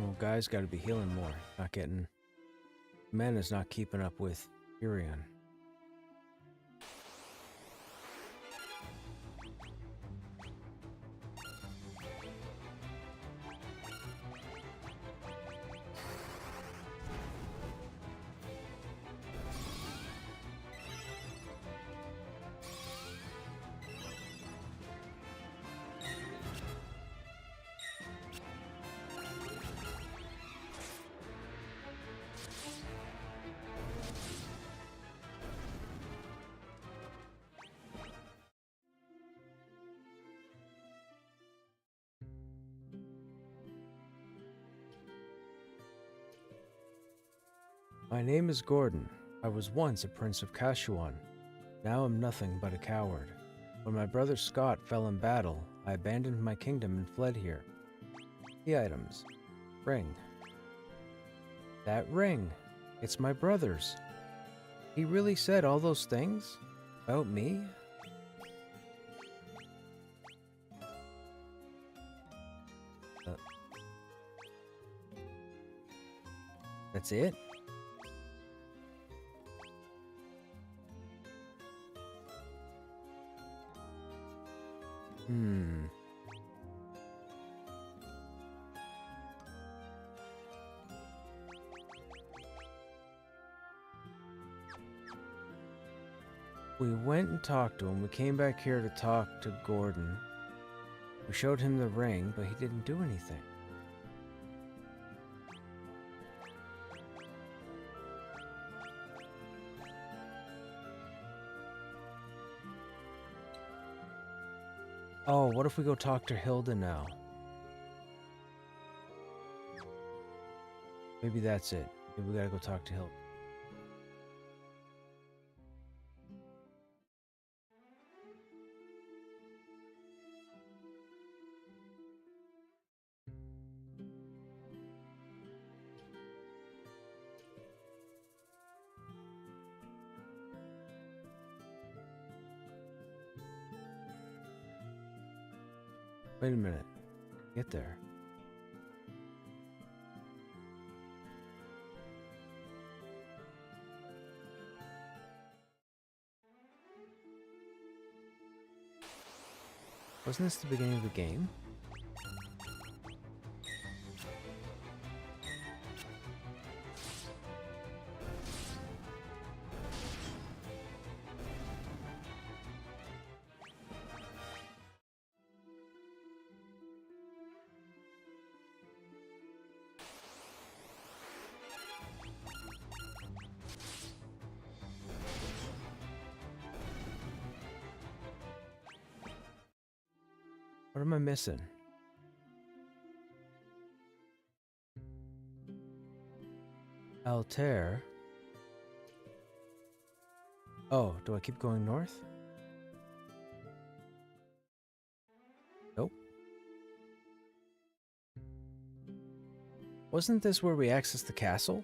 Well, guys gotta be healing more. Not getting... Mana's not keeping up with Furion. My name is Gordon. I was once a prince of Kashuan. Now I'm nothing but a coward. When my brother Scott fell in battle, I abandoned my kingdom and fled here. The items. Ring. That ring. It's my brother's. He really said all those things? About me? That's it? We went and talked to him. We came back here to talk to Gordon. We showed him the ring, but he didn't do anything. Oh, what if we go talk to Hilda now? Maybe that's it. Maybe we gotta go talk to Hilda. Wait a minute. Get there. Wasn't this the beginning of the game? What am I missing? Altair. Oh, do I keep going north? Nope. Wasn't this where we access the castle?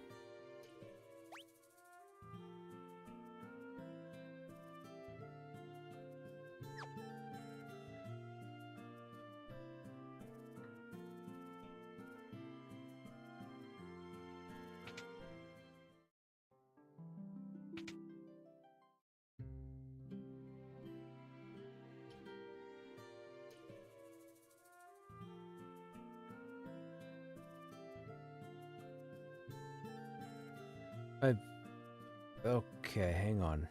Okay, hang on.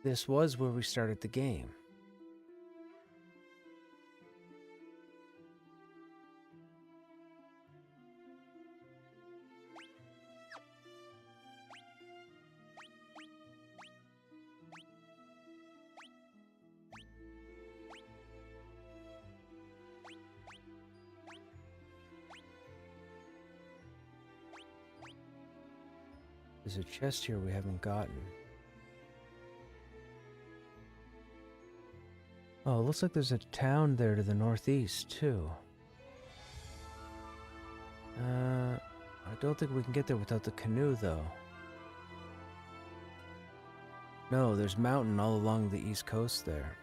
This was where we started the game. There's a chest here we haven't gotten. Oh, it looks like there's a town there to the northeast, too. I don't think we can get there without the canoe, though. No, there's mountain all along the east coast there.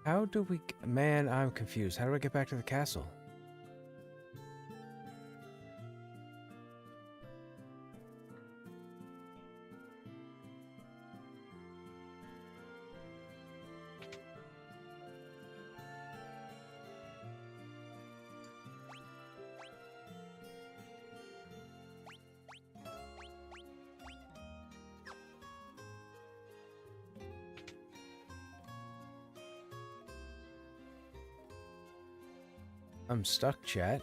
How do we... Man, I'm confused. How do I get back to the castle? I'm stuck, chat.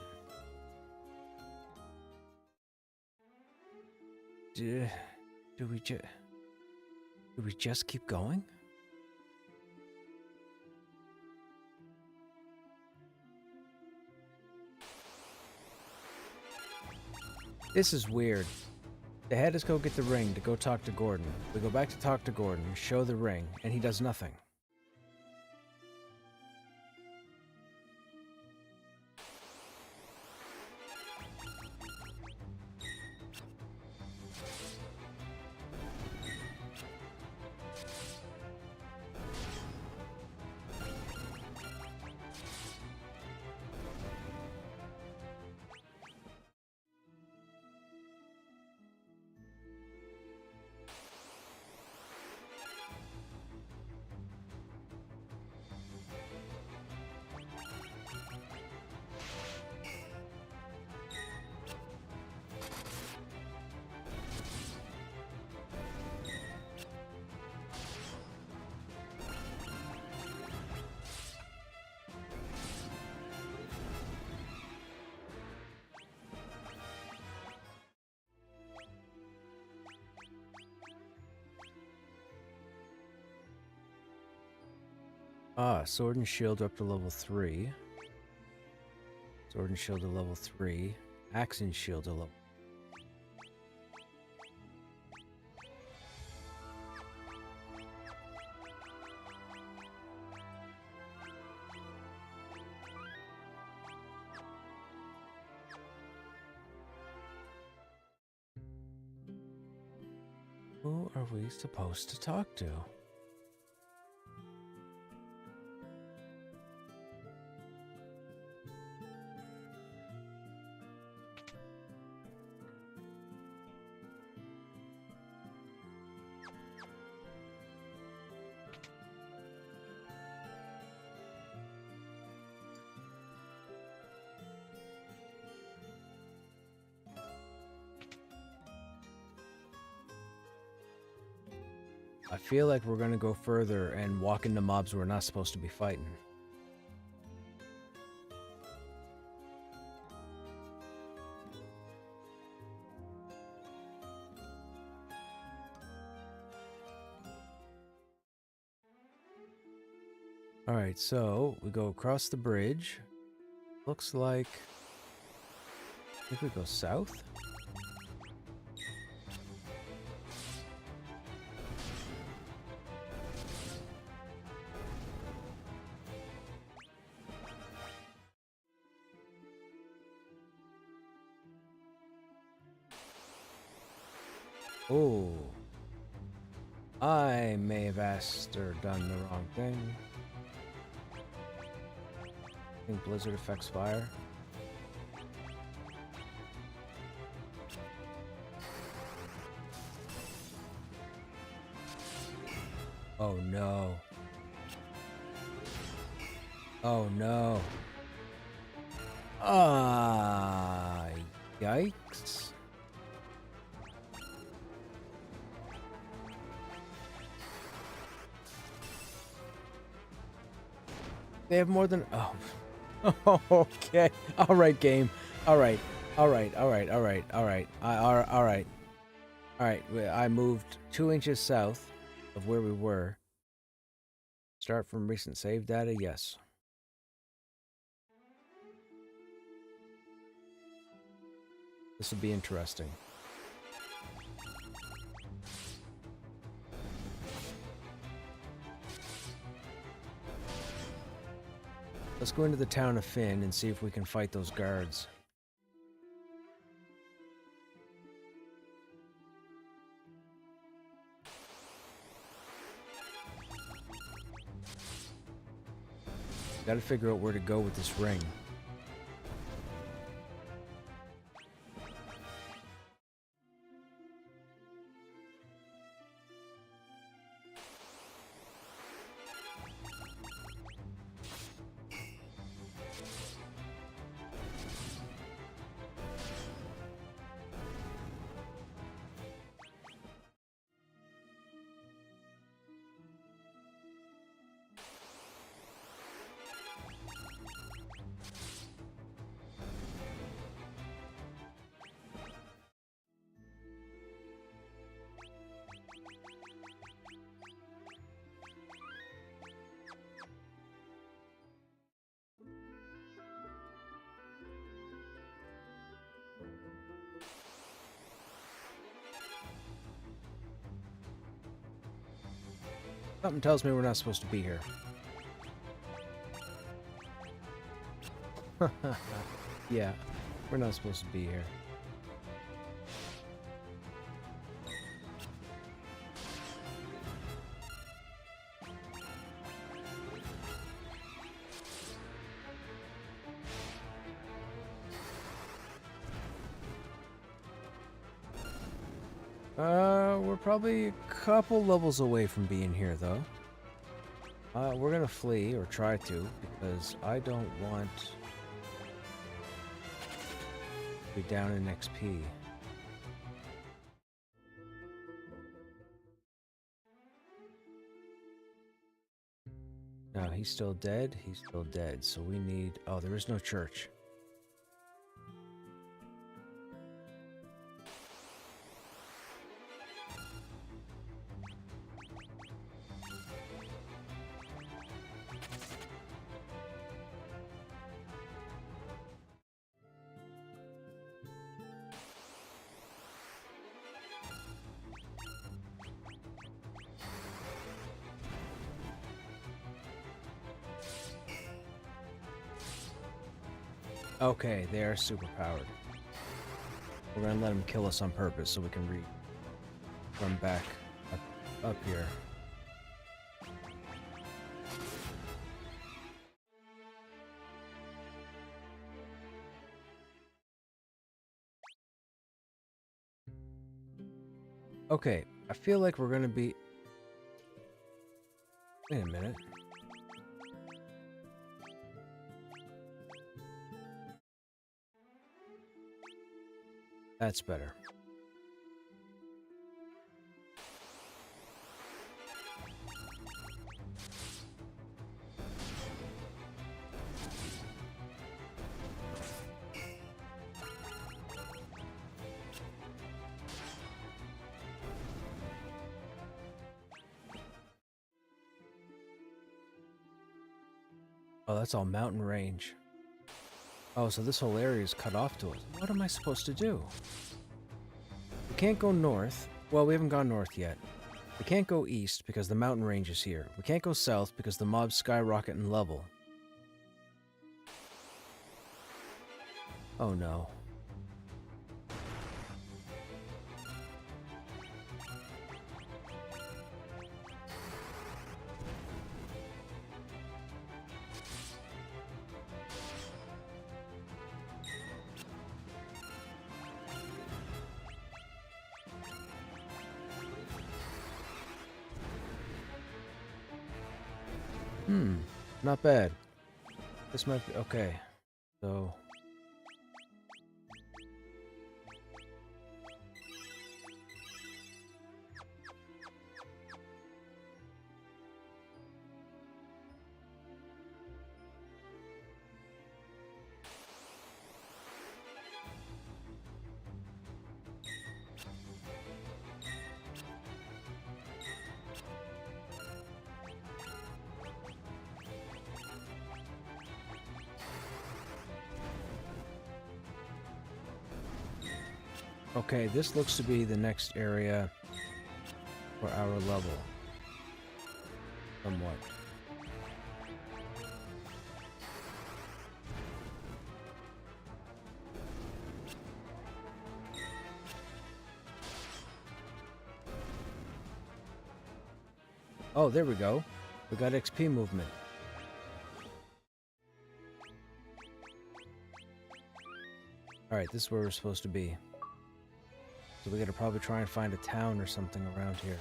Do we just keep going? This is weird. They had us go get the ring to go talk to Gordon. We go back to talk to Gordon, show the ring, and he does nothing. Ah, sword and shield up to level 3. Sword and shield to level 3. Axe and shield to level... Who are we supposed to talk to? I feel like we're gonna go further and walk into mobs we're not supposed to be fighting. Alright, so we go across the bridge. Looks like... I think we go south? Oh, I may have asked or done the wrong thing. I think blizzard affects fire. Oh no. Oh no. Ah, yikes. They have more than... Oh. Okay. All right, game. All right. All right. All right. All right. All right. All right. All right. I moved 2 inches south of where we were. Start from recent save data. Yes. This will be interesting. Let's go into the town of Finn and see if we can fight those guards. Gotta figure out where to go with this ring. Something tells me we're not supposed to be here. Yeah, we're not supposed to be here. We're probably a couple levels away from being here, though. We're gonna flee, or try to, because I don't want to be down in XP. No, he's still dead. He's still dead. So we need... Oh, there is no church. Okay, they are superpowered. We're gonna let them kill us on purpose so we can run back up here. Okay, I feel like we're gonna be... Wait a minute. That's better. Oh, that's all mountain range. Oh, so this whole area is cut off to us. What am I supposed to do? We can't go north. Well, we haven't gone north yet. We can't go east because the mountain range is here. We can't go south because the mobs skyrocket in level. Oh no. Not bad. This might be... Okay. So... Okay, this looks to be the next area for our level. Somewhat. Oh, there we go. We got XP movement. Alright, this is where we're supposed to be. So we gotta probably try and find a town or something around here.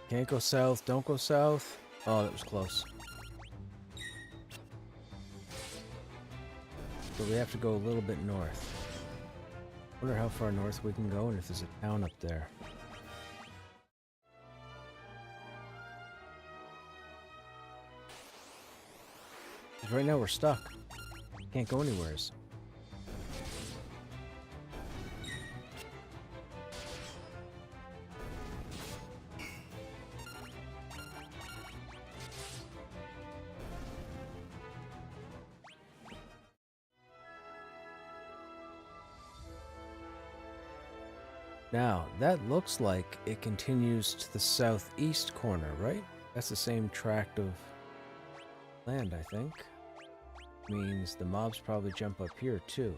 Can't go south, don't go south. Oh, that was close. So we have to go a little bit north. Wonder how far north we can go and if there's a town up there. 'Cause right now we're stuck. Can't go anywheres. Now, that looks like it continues to the southeast corner, right? That's the same tract of land, I think. Means the mobs probably jump up here, too.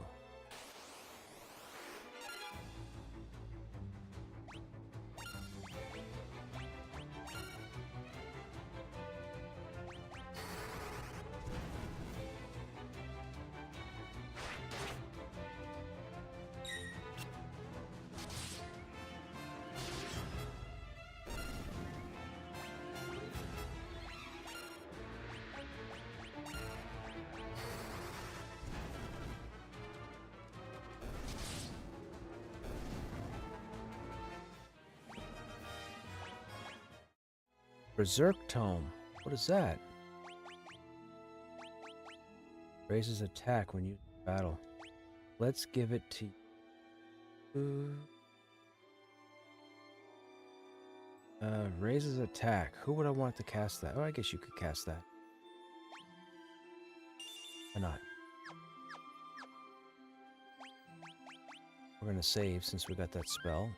Berserk Tome. What is that? Raises attack when you battle. Let's give it to you. Raises attack. Who would I want to cast that? Oh, I guess you could cast that. Why not? We're gonna save since we got that spell.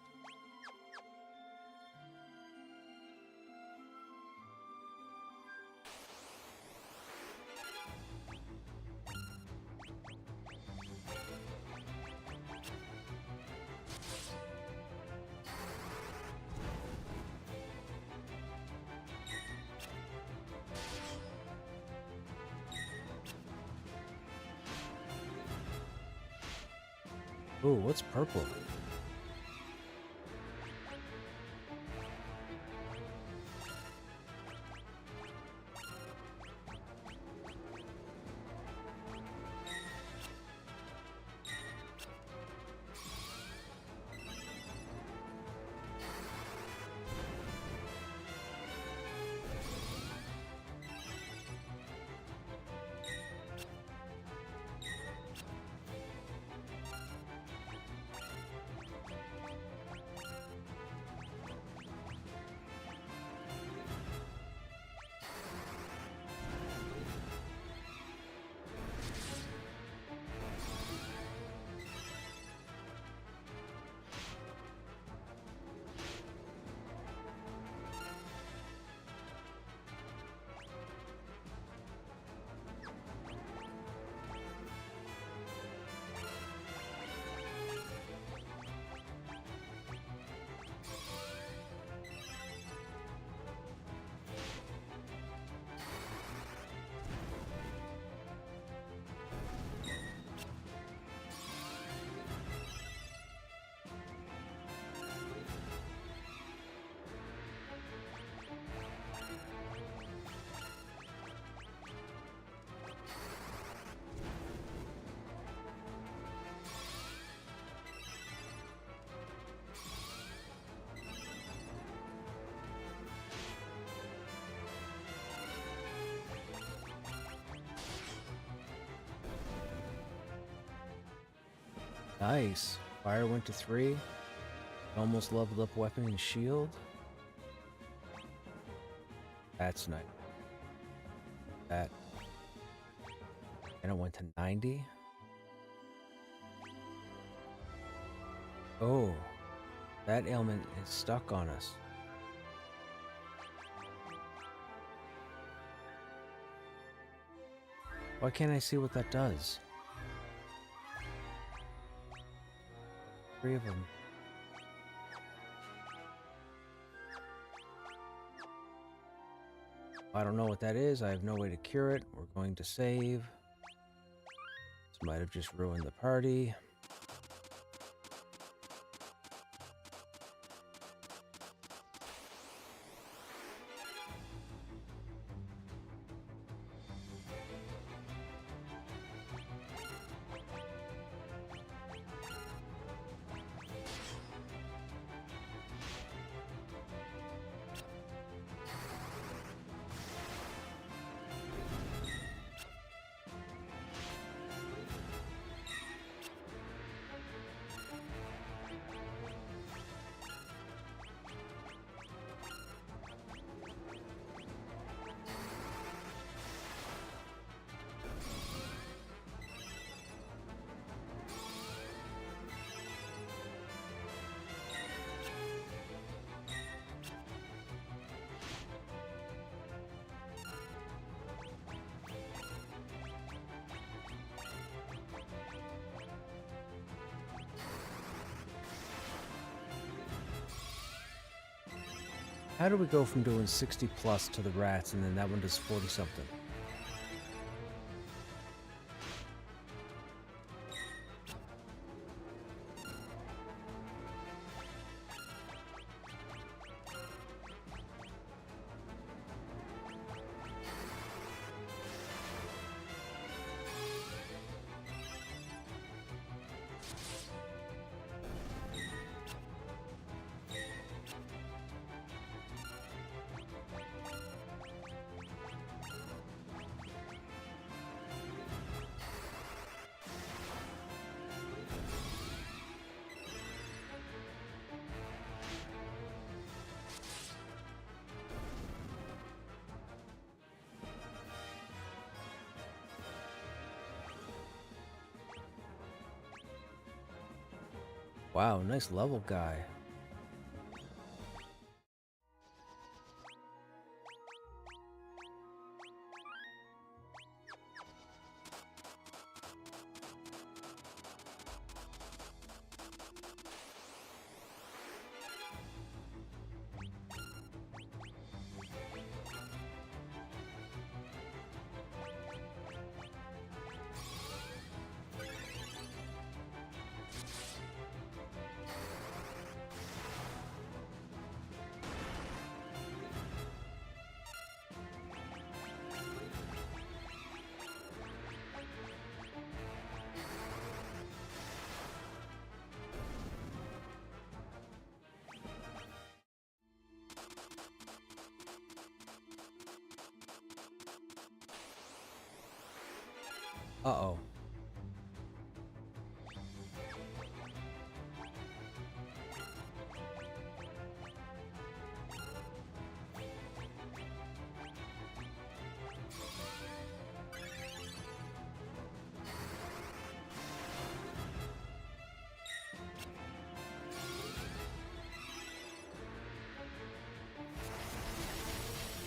Ooh, what's purple? Nice. Fire went to 3. Almost leveled up weapon and shield. That's nice. That. And it went to 90. Oh, that ailment is stuck on us. Why can't I see what that does? 3 of them. I don't know what that is. I have no way to cure it. We're going to save. This might have just ruined the party. How do we go from doing 60 plus to the rats and then that one does 40 something? Wow, nice level guy. Uh-oh.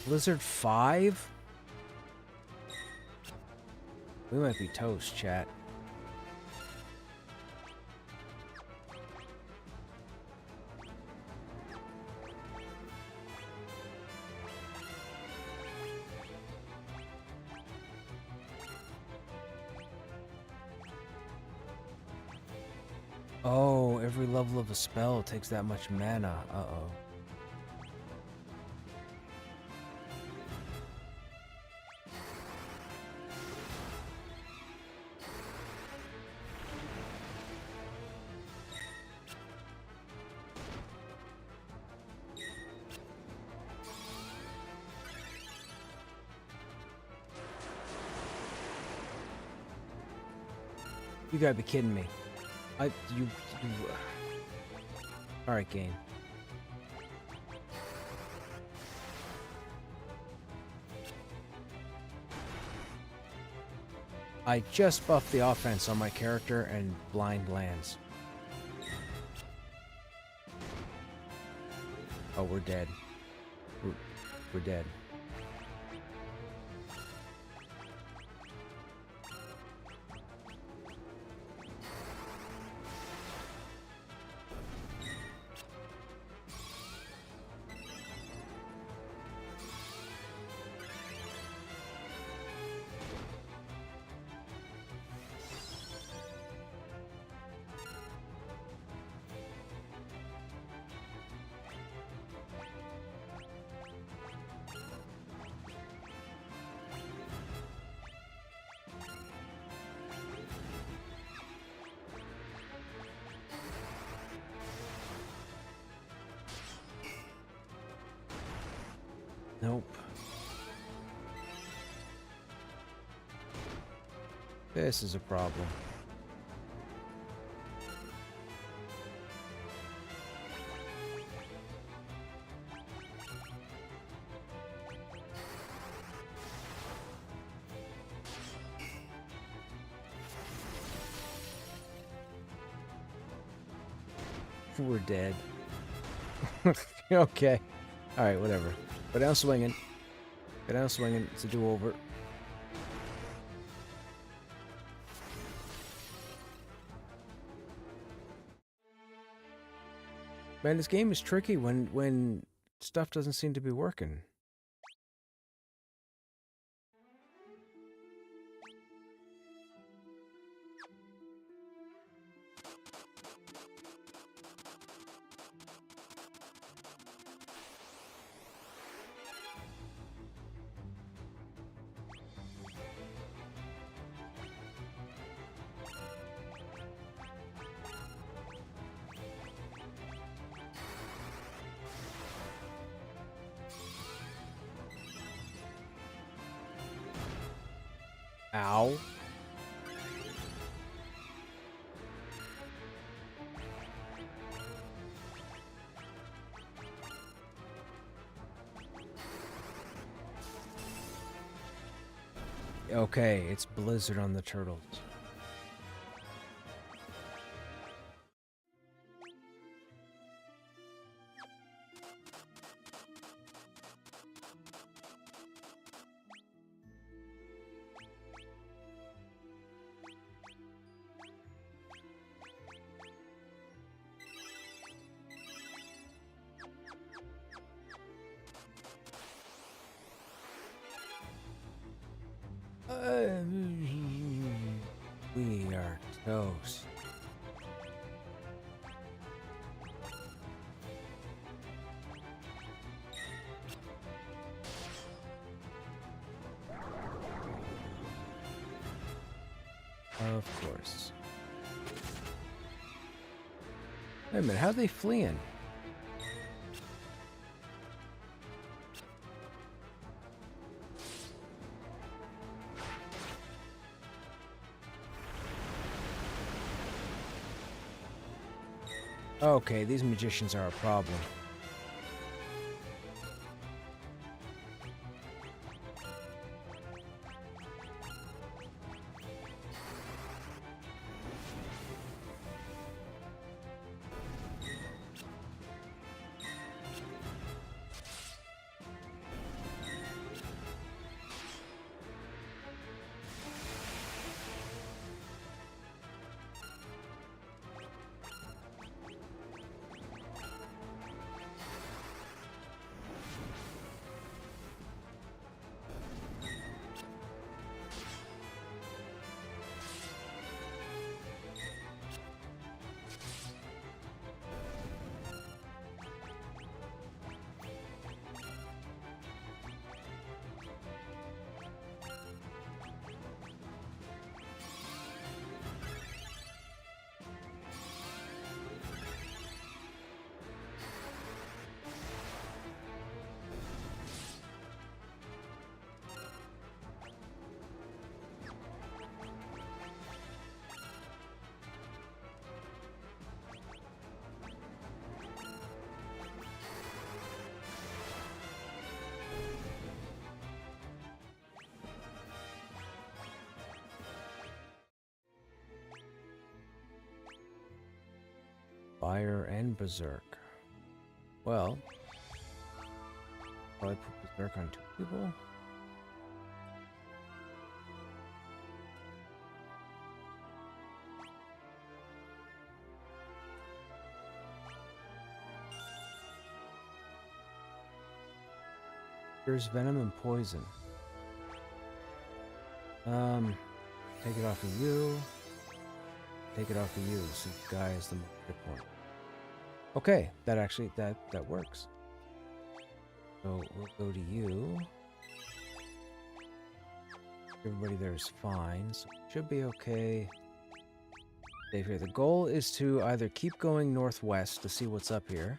Blizzard 5? We might be toast, chat. Oh, every level of a spell takes that much mana. Uh-oh. You gotta be kidding me. You. All right, game. I just buffed the offense on my character and blind lands. Oh, we're dead. We're dead. Nope. This is a problem. We're dead. Okay. Alright, whatever. Go down swinging. Go down swinging. It's a do-over. Man, this game is tricky when stuff doesn't seem to be working. Ow. Okay, it's Blizzard on the turtles. We are toast. Of course. Wait a minute, how are they fleeing? Okay, these magicians are a problem. Fire and Berserk. Well, probably put Berserk on 2 people. There's venom and poison. Take it off of you. Take it off of you. So the guy has the most hit point. Okay, that actually that works. So we'll go to you. Everybody there is fine, so it should be okay. Save here. The goal is to either keep going northwest to see what's up here,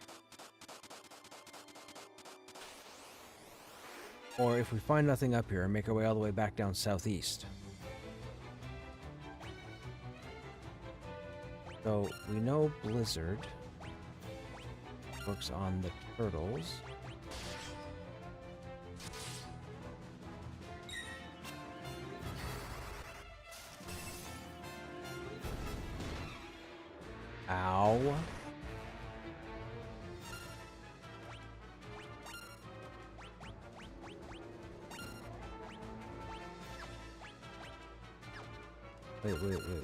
or if we find nothing up here, make our way all the way back down southeast. So we know Blizzard works on the turtles. Ow. Wait.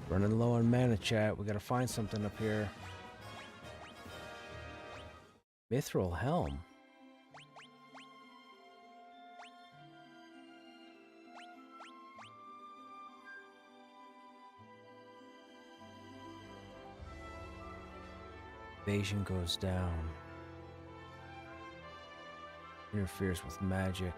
Running low on mana, chat. We gotta find something up here. Mithril Helm. Evasion goes down. Interferes with magic.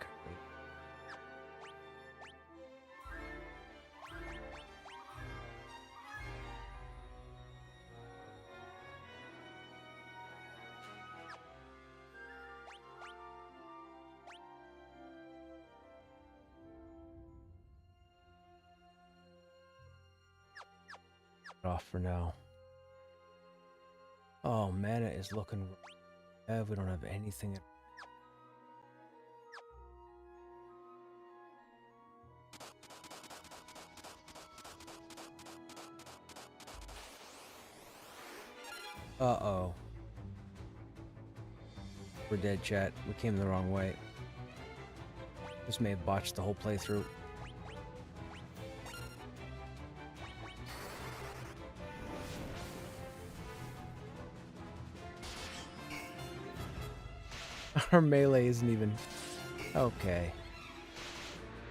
Off for now. Oh, mana is looking rough. We don't have anything. Uh-oh. We're dead, chat. We came the wrong way. This may have botched the whole playthrough. Our melee isn't even... Okay.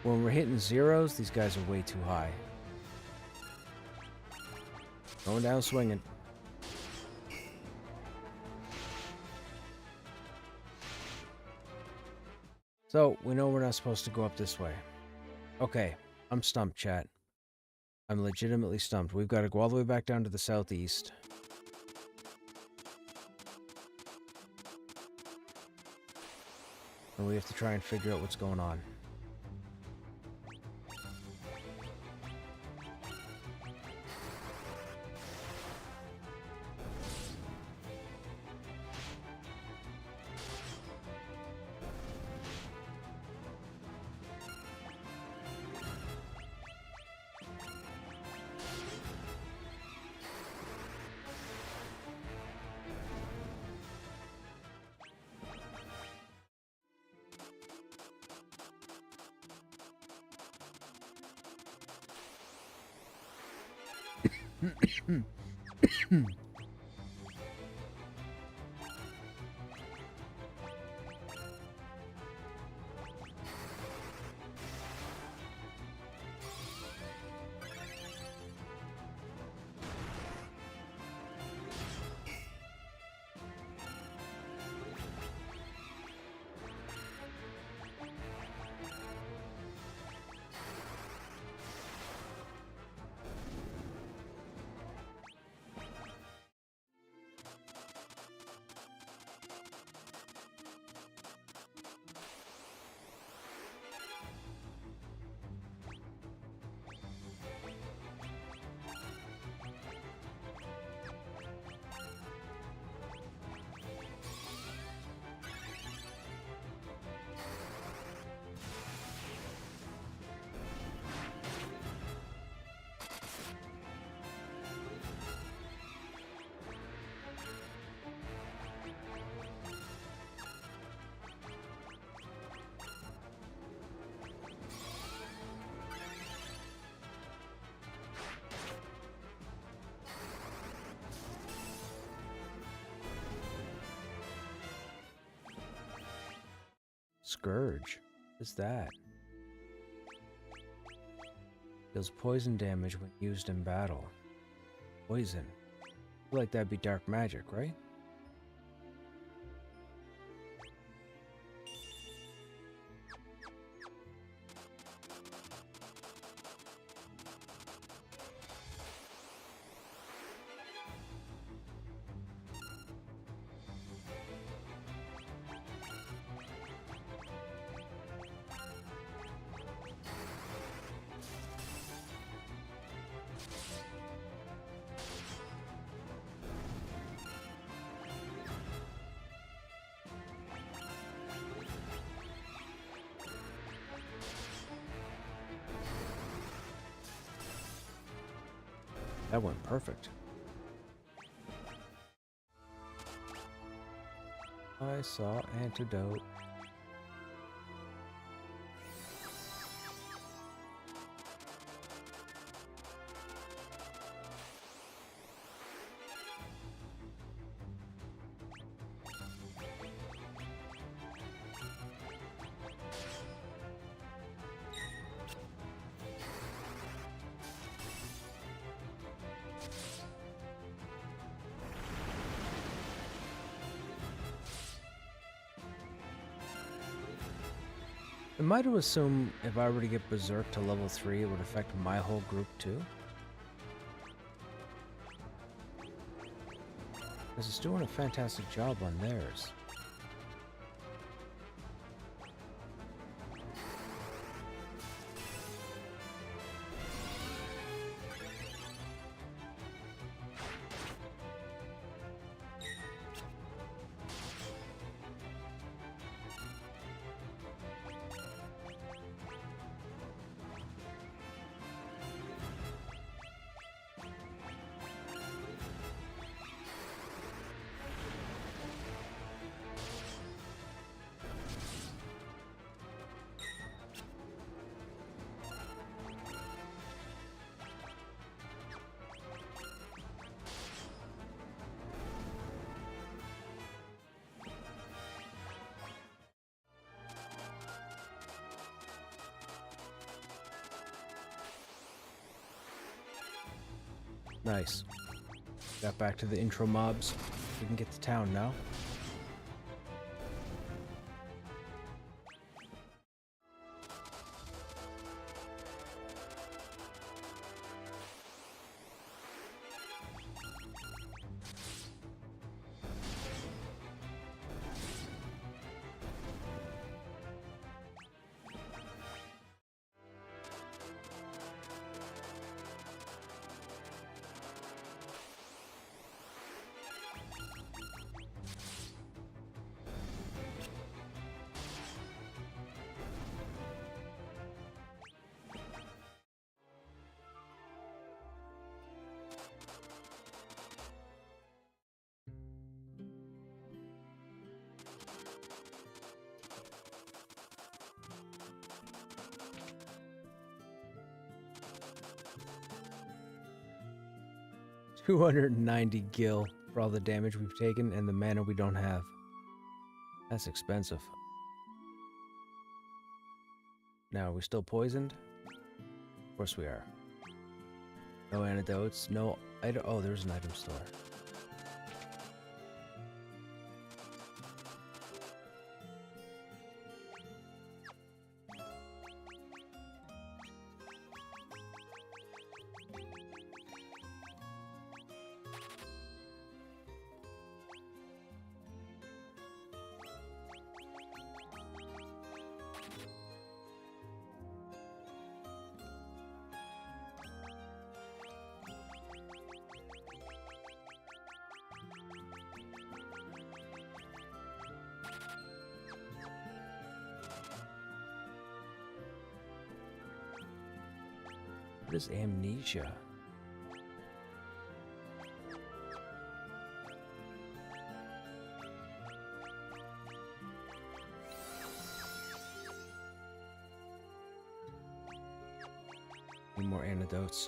When we're hitting zeros, these guys are way too high. Going down swinging. So, we know we're not supposed to go up this way. Okay, I'm stumped, chat. I'm legitimately stumped. We've got to go all the way back down to the southeast. And we have to try and figure out what's going on. Scourge. What is that? Deals poison damage when used in battle. Poison. I feel like that'd be dark magic, right? That went perfect. I saw antidote. Am I to assume if I were to get Berserk to level 3, it would affect my whole group too? Because it's doing a fantastic job on theirs. Nice. Got back to the intro mobs. We can get to town now. $290 gil for all the damage we've taken and the mana we don't have. That's expensive. Now, are we still poisoned? Of course we are. No antidotes, no item. Oh, there's an item store. What is amnesia? Need more antidotes.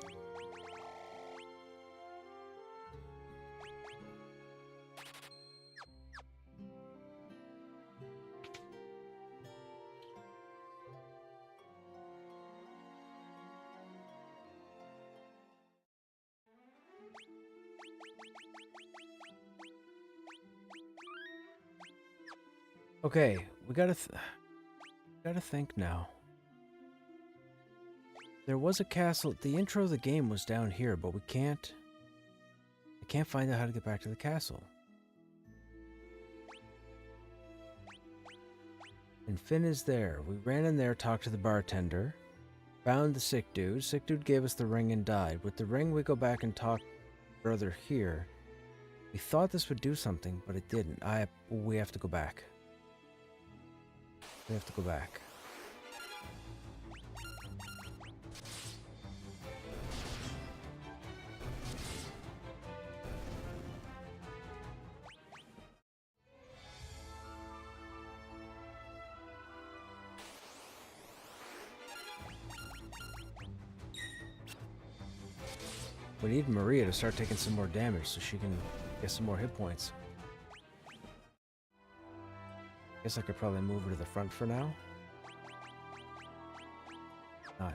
Okay, we gotta think now. There was a castle. The intro of the game was down here, but I can't find out how to get back to the castle. And Finn is there. We ran in there, talked to the bartender, found the sick dude. Sick dude gave us the ring and died. With the ring, we go back and talk further here. We thought this would do something, but it didn't. We have to go back. We have to go back. We need Maria to start taking some more damage so she can get some more hit points. Guess I could probably move her to the front for now. Not.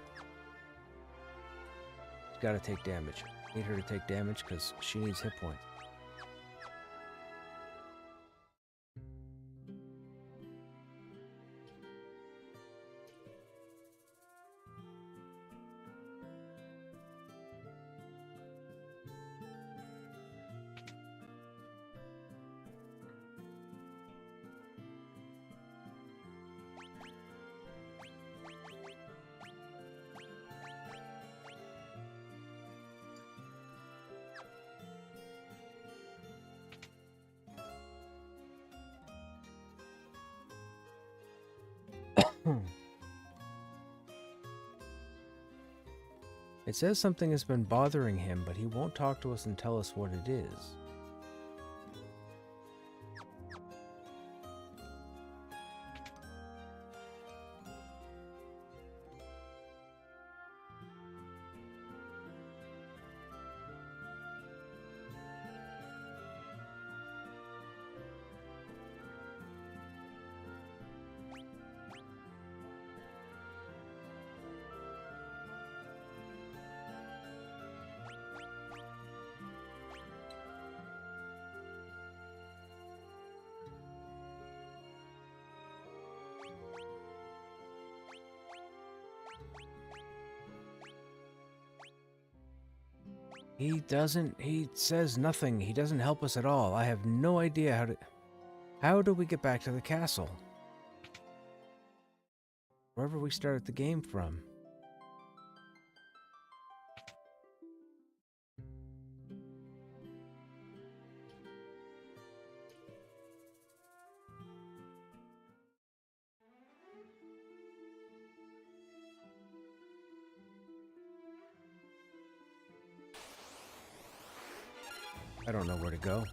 She's gotta take damage. Need her to take damage because she needs hit points. It says something has been bothering him, but he won't talk to us and tell us what it is. He says nothing. He doesn't help us at all. I have no idea how do we get back to the castle? Wherever we started the game from. I don't know where to go.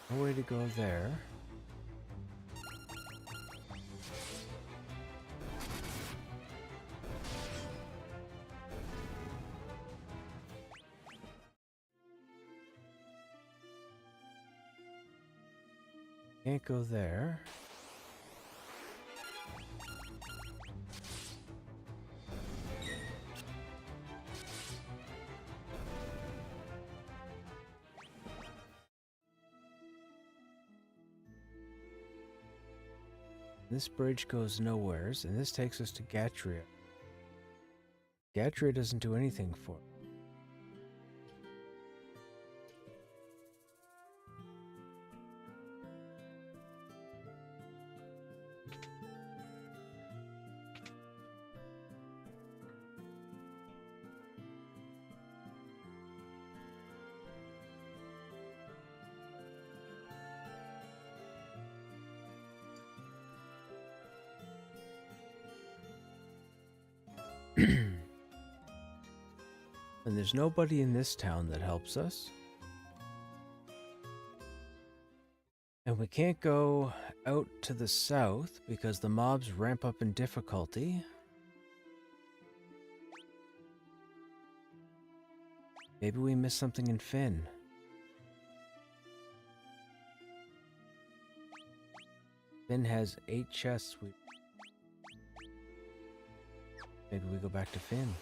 No way to go there. Can't go there. This bridge goes nowheres, and this takes us to Gatria. Gatria doesn't do anything for it. And there's nobody in this town that helps us. And we can't go out to the south because the mobs ramp up in difficulty. Maybe we missed something in Finn. Finn has 8 chests. Maybe we go back to Finn.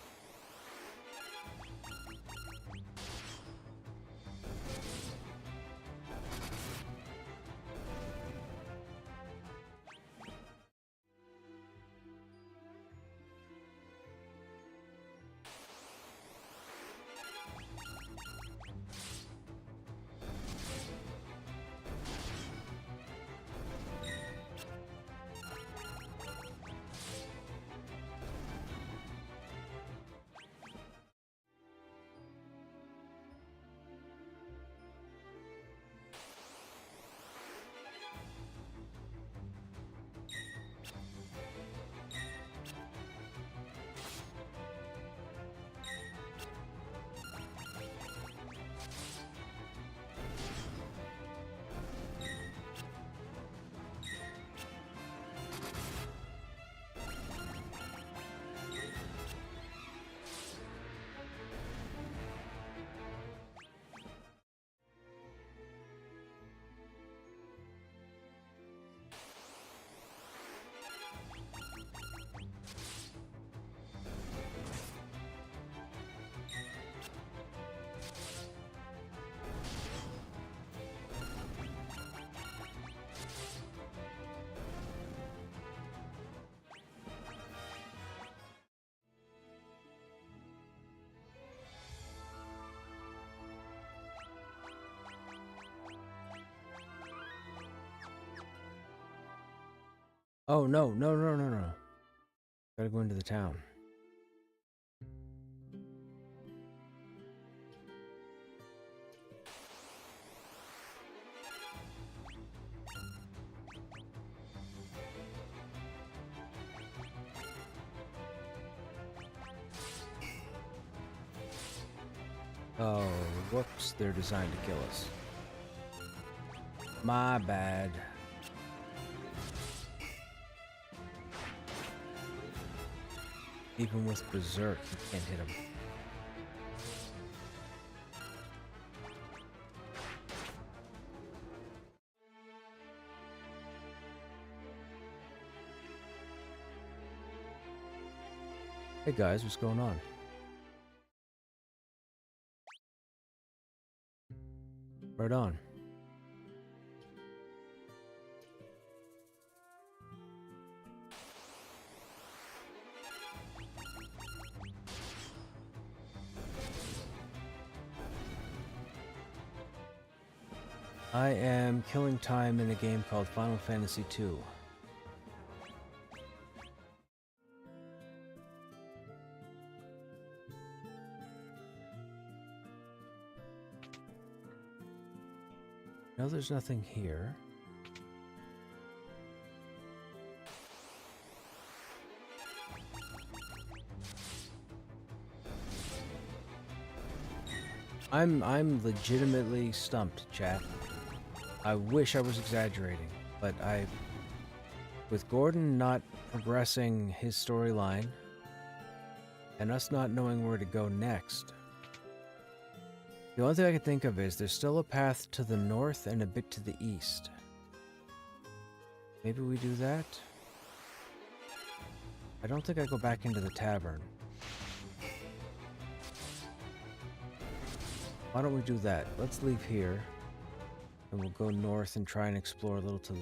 Oh, no. Gotta go into the town. Oh, whoops, they're designed to kill us. My bad. Even with Berserk, you can't hit him. Hey guys, what's going on? Right on. I am killing time in a game called Final Fantasy II. No, there's nothing here. I'm legitimately stumped, chat. I wish I was exaggerating, but with Gordon not progressing his storyline and us not knowing where to go next, the only thing I can think of is there's still a path to the north and a bit to the east. Maybe we do that? I don't think I go back into the tavern. Why don't we do that? Let's leave here, and we'll go north and try and explore a little to the...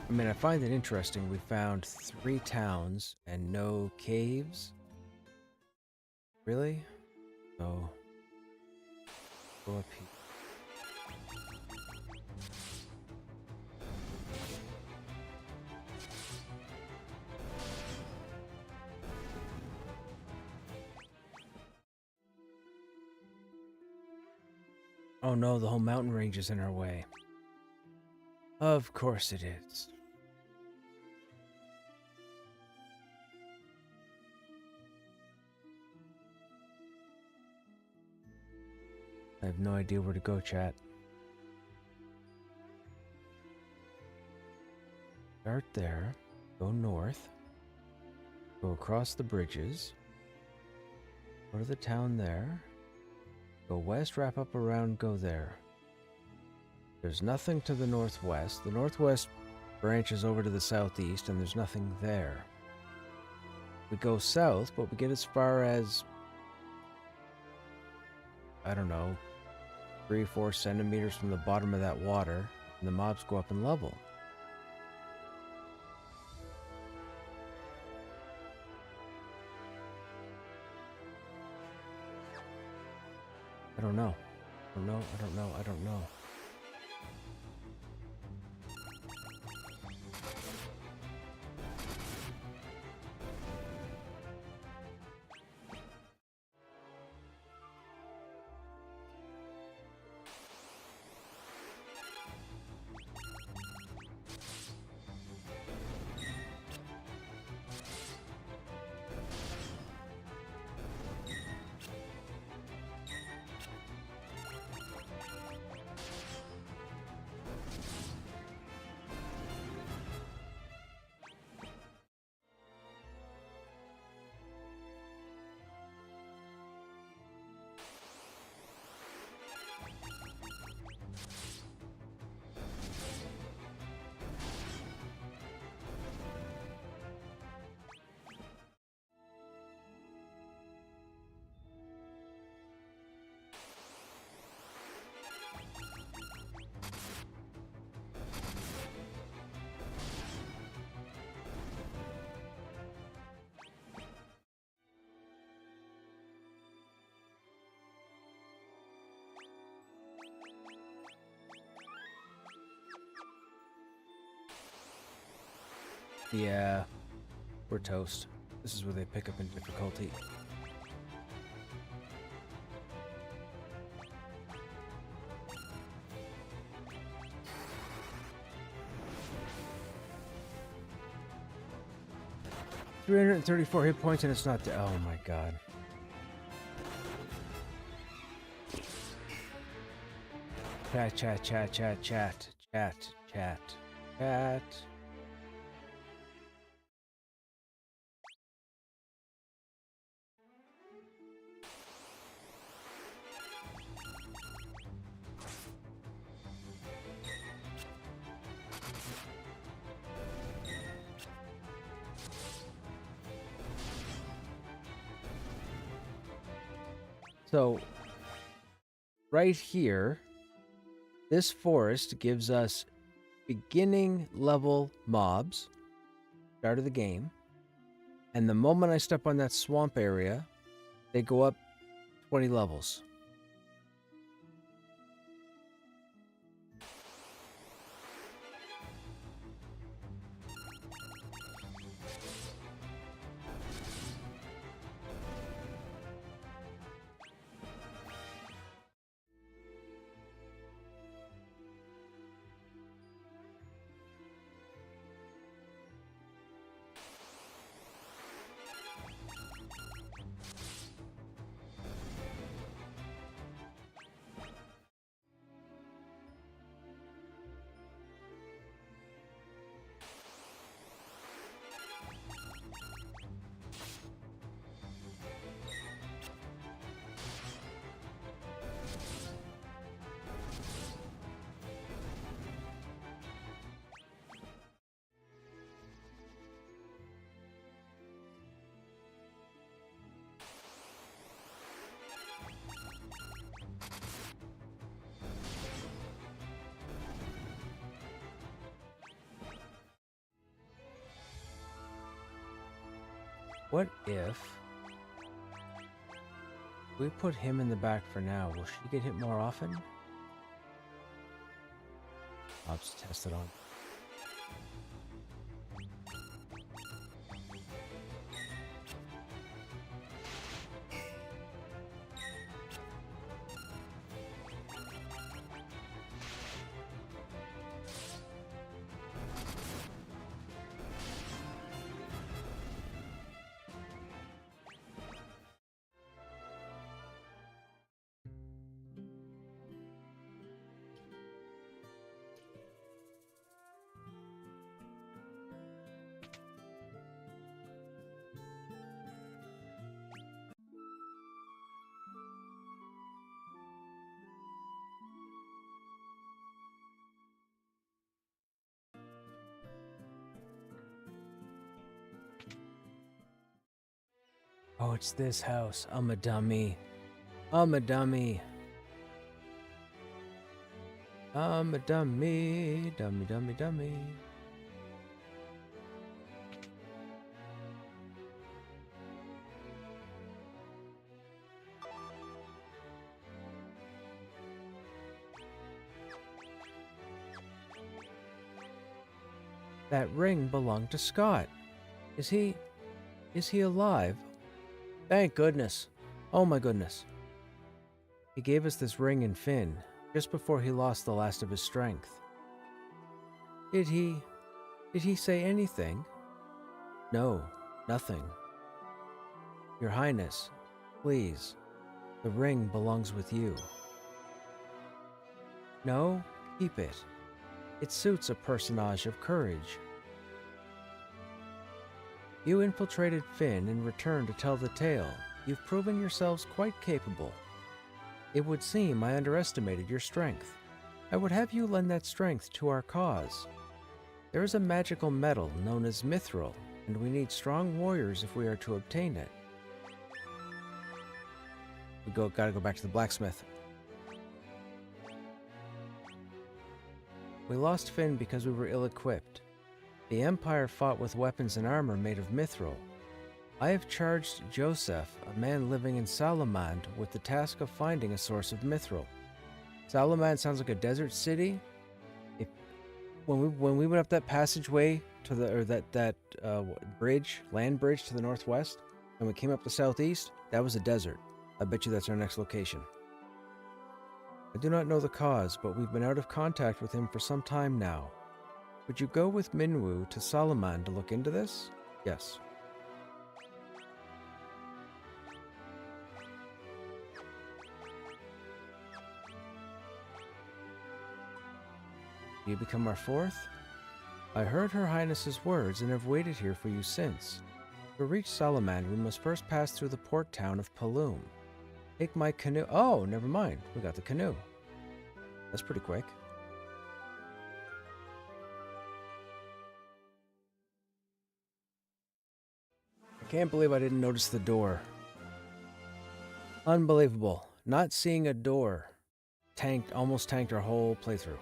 I mean, I find it interesting we found 3 towns and no caves. Really? So, go up here. Oh no, the whole mountain range is in our way. Of course it is. I have no idea where to go, chat. Start there, go north, go across the bridges, go to the town there, go west, wrap up around, go there. There's nothing to the northwest. The northwest branches over to the southeast, and there's nothing there. We go south, but we get as far as, I don't know, 3 or 4 centimeters from the bottom of that water, and the mobs go up in level. I don't know. I don't know. I don't know. I don't know. Yeah, we're toast. This is where they pick up in difficulty. $334 hit points and it's not oh my god. Chat, chat, chat, chat, chat, chat, chat, chat. So, right here, this forest gives us beginning level mobs, start of the game. And the moment I step on that swamp area, they go up 20 levels. What if we put him in the back for now? Will she get hit more often? I'll just test it on. Oh, it's this house. I'm a dummy. I'm a dummy. I'm a dummy. Dummy, dummy, dummy. That ring belonged to Scott. Is he alive? Thank goodness. Oh my goodness. He gave us this ring in Finn, just before he lost the last of his strength. Did he say anything? No, nothing. Your Highness, please, the ring belongs with you. No, keep it. It suits a personage of courage. You infiltrated Finn and returned to tell the tale. You've proven yourselves quite capable. It would seem I underestimated your strength. I would have you lend that strength to our cause. There is a magical metal known as mithril, and we need strong warriors if we are to obtain it. Gotta go back to the blacksmith. We lost Finn because we were ill-equipped. The Empire fought with weapons and armor made of mithril. I have charged Joseph, a man living in Salamand, with the task of finding a source of mithril. Salamand sounds like a desert city. When we went up that passageway to the bridge, land bridge to the northwest, and we came up the southeast, that was a desert. I bet you that's our next location. I do not know the cause, but we've been out of contact with him for some time now. Would you go with Minwu to Salamand to look into this? Yes. You become our fourth? I heard Her Highness's words and have waited here for you since. To reach Salamand, we must first pass through the port town of Paloom. Take my canoe. Oh, never mind. We got the canoe. That's pretty quick. I can't believe I didn't notice the door. Unbelievable. Not seeing a door. Almost tanked our whole playthrough.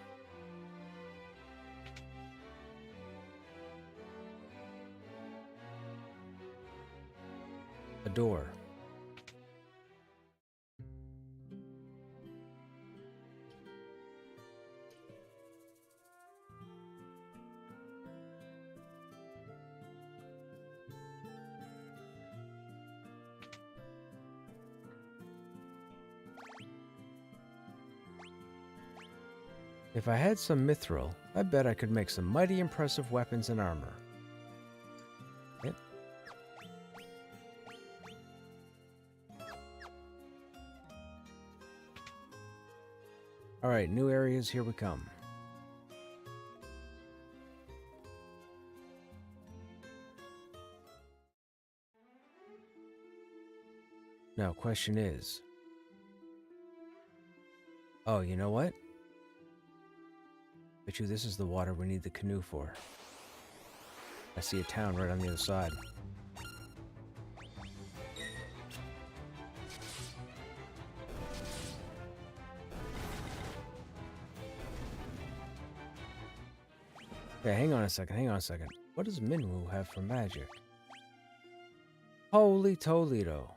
A door. If I had some mithril, I bet I could make some mighty impressive weapons and armor. Yep. Alright, new areas, here we come. Now, question is... Oh, you know what? Bet you this is the water we need the canoe for. I see a town right on the other side. Okay, hang on a second. What does Minwu have for magic? Holy Toledo.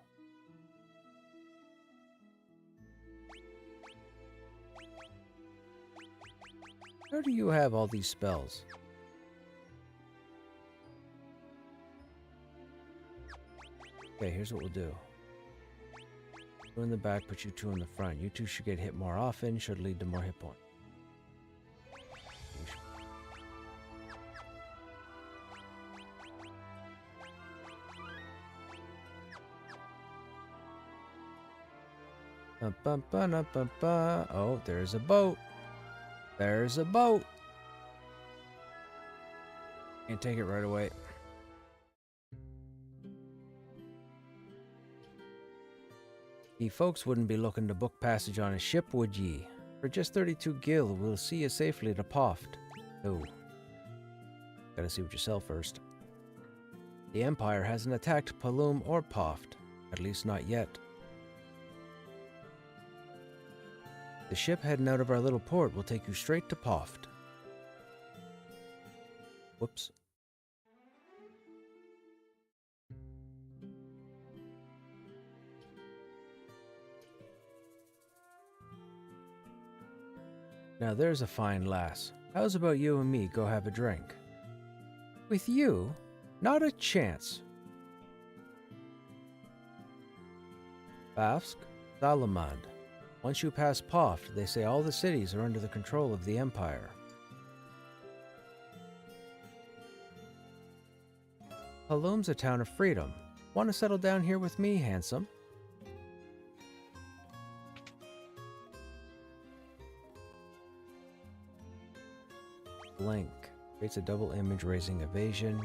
How do you have all these spells? Okay, here's what we'll do. Two in the back, put you two in the front. You two should get hit more often, should lead to more hit points. Oh, there's a boat. There's a boat. Can't take it right away. Ye folks wouldn't be looking to book passage on a ship, would ye? For just 32 gil, we'll see you safely to Poft. Oh. Gotta see what you sell first. The Empire hasn't attacked Palum or Poft. At least not yet. The ship heading out of our little port will take you straight to Poft. Whoops. Now there's a fine lass. How's about you and me go have a drink? With you? Not a chance. Bafsk, Salamand. Once you pass Poft, they say all the cities are under the control of the Empire. Palum's a town of freedom. Want to settle down here with me, handsome? Blink. Creates a double image, raising evasion.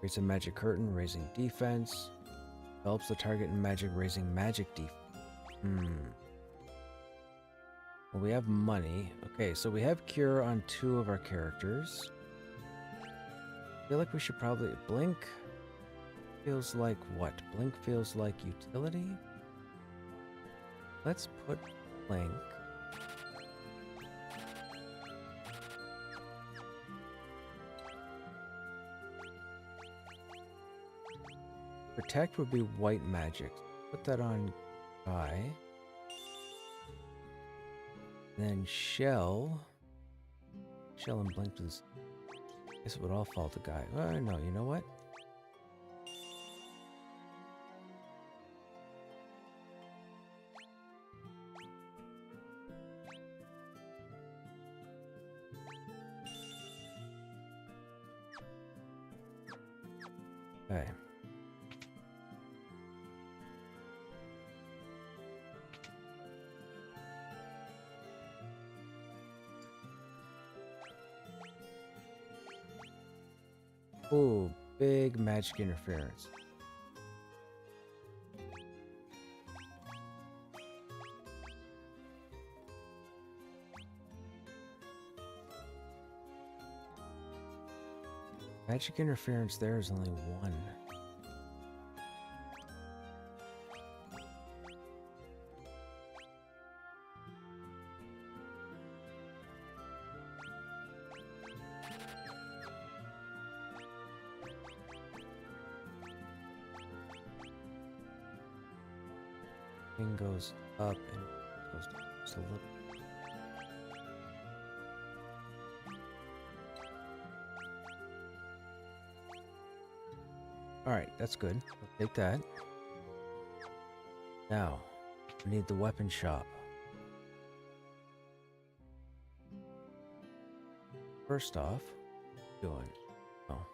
Creates a magic curtain, raising defense. Helps the target in magic, raising magic defense. Well, we have money. Okay, so we have cure on 2 of our characters. I feel like we should probably... Blink feels like what? Blink feels like utility? Let's put Blink. Protect would be white magic. Put that on Guy. Then Shell and Blink was... I guess it would all fall to Guy. Oh, no, you know what? Okay. Ooh, big magic interference. Magic interference there is only 1. Thing goes up and it goes down just a little. Alright, that's good. I'll take that. Now, we need the weapon shop. First off, what are you doing? Oh.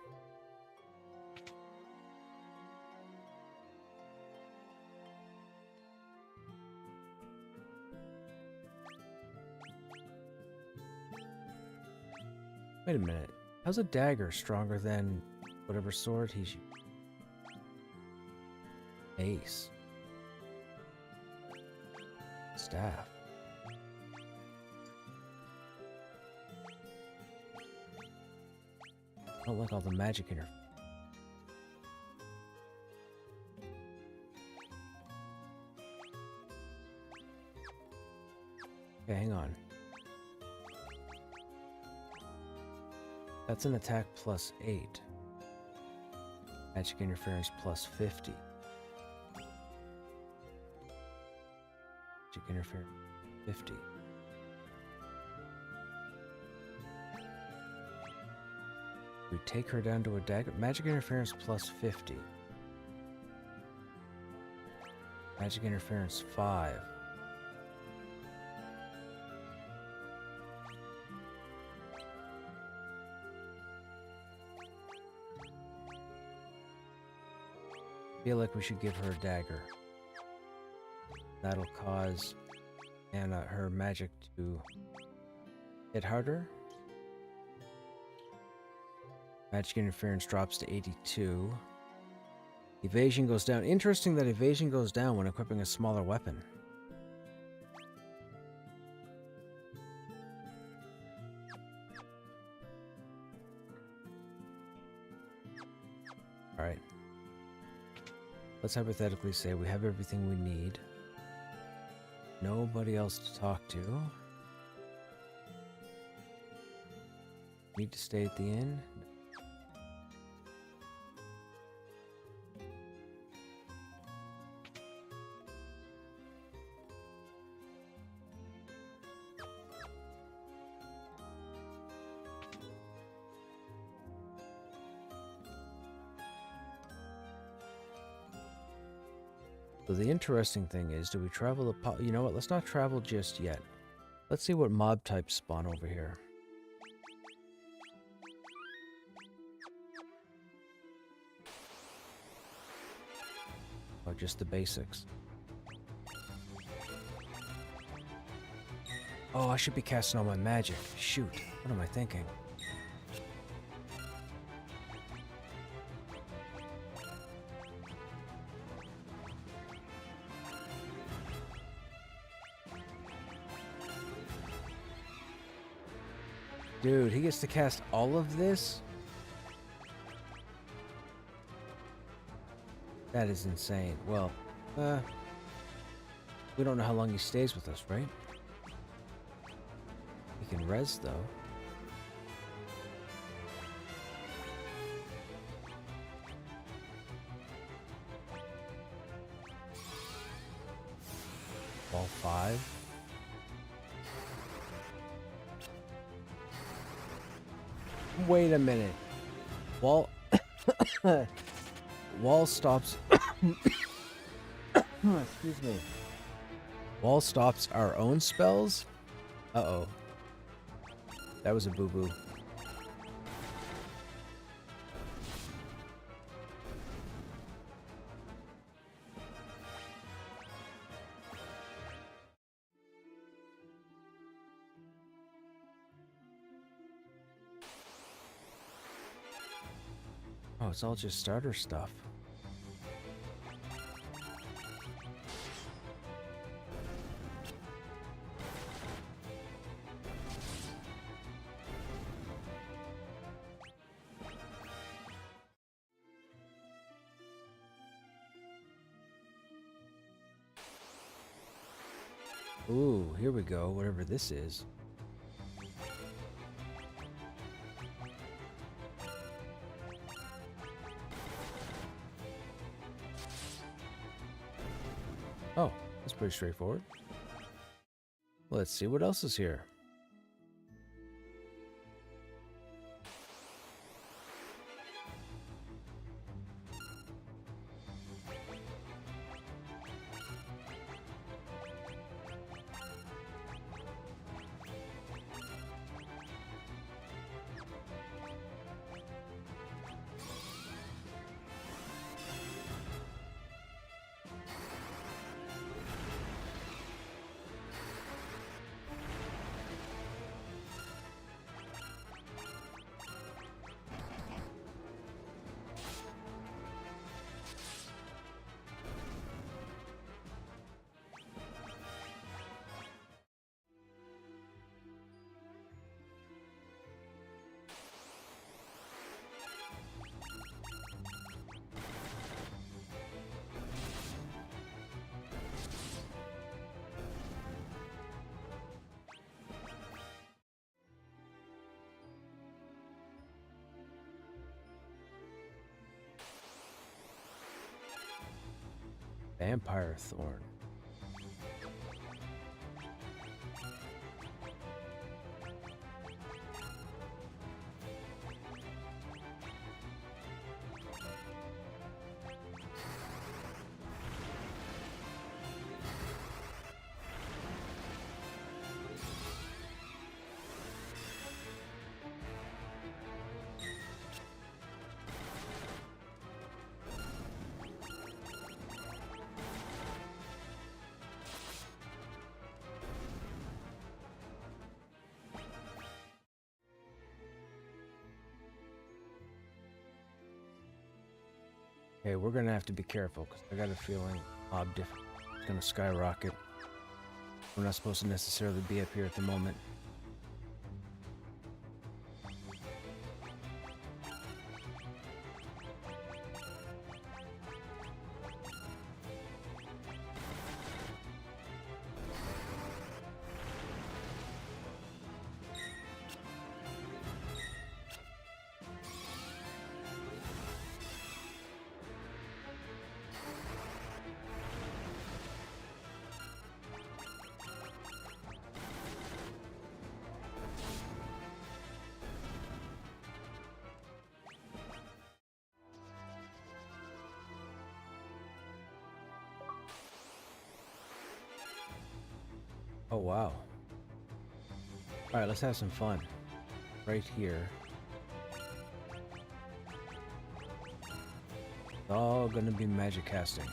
Wait a minute. How's a dagger stronger than whatever sword he's using? Ace. Staff. I don't like all the magic in her. Okay, hang on. That's an attack plus 8. Magic interference plus 50. Magic interference 50. We take her down to a dagger. Magic interference plus 50. Magic interference 5. Feel like we should give her a dagger. That'll cause her magic to hit harder. Magic interference drops to 82. Evasion goes down. Interesting that evasion goes down when equipping a smaller weapon. Alright. Let's hypothetically say we have everything we need. Nobody else to talk to. Need to stay at the inn? So the interesting thing is, do we travel the you know what, let's not travel just yet. Let's see what mob types spawn over here. Oh, just the basics. Oh, I should be casting all my magic. Shoot, what am I thinking? Dude, he gets to cast all of this? That is insane. Well, we don't know how long he stays with us, right? He can res, though. All 5. Wait a minute. Wall stops. Excuse me. Wall stops our own spells? Uh-oh. That was a boo-boo. Oh, it's all just starter stuff. Ooh, here we go, whatever this is. Oh, That's pretty straightforward. Let's see what else is here. Vampire Thorn. Okay, we're gonna have to be careful because I got a feeling it's gonna skyrocket. We're not supposed to necessarily be up here at the moment. Oh, wow. Alright, let's have some fun. Right here. It's all gonna be magic casting.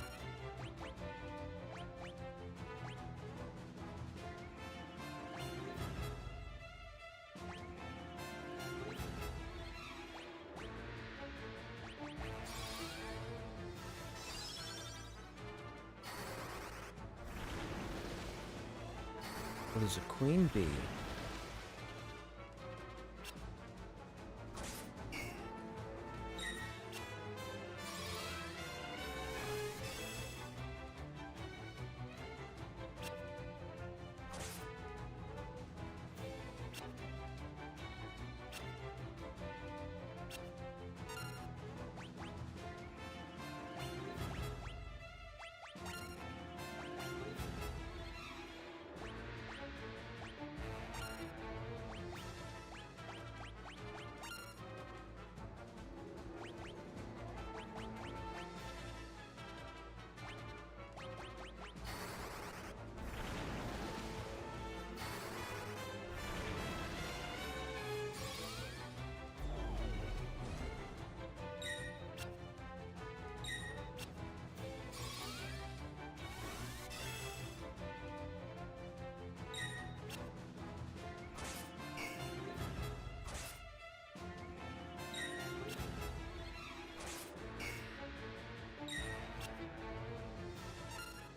What is a queen bee?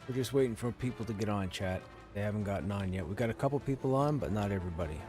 We're just waiting for people to get on, chat. They haven't gotten on yet. We got a couple people on, but not everybody.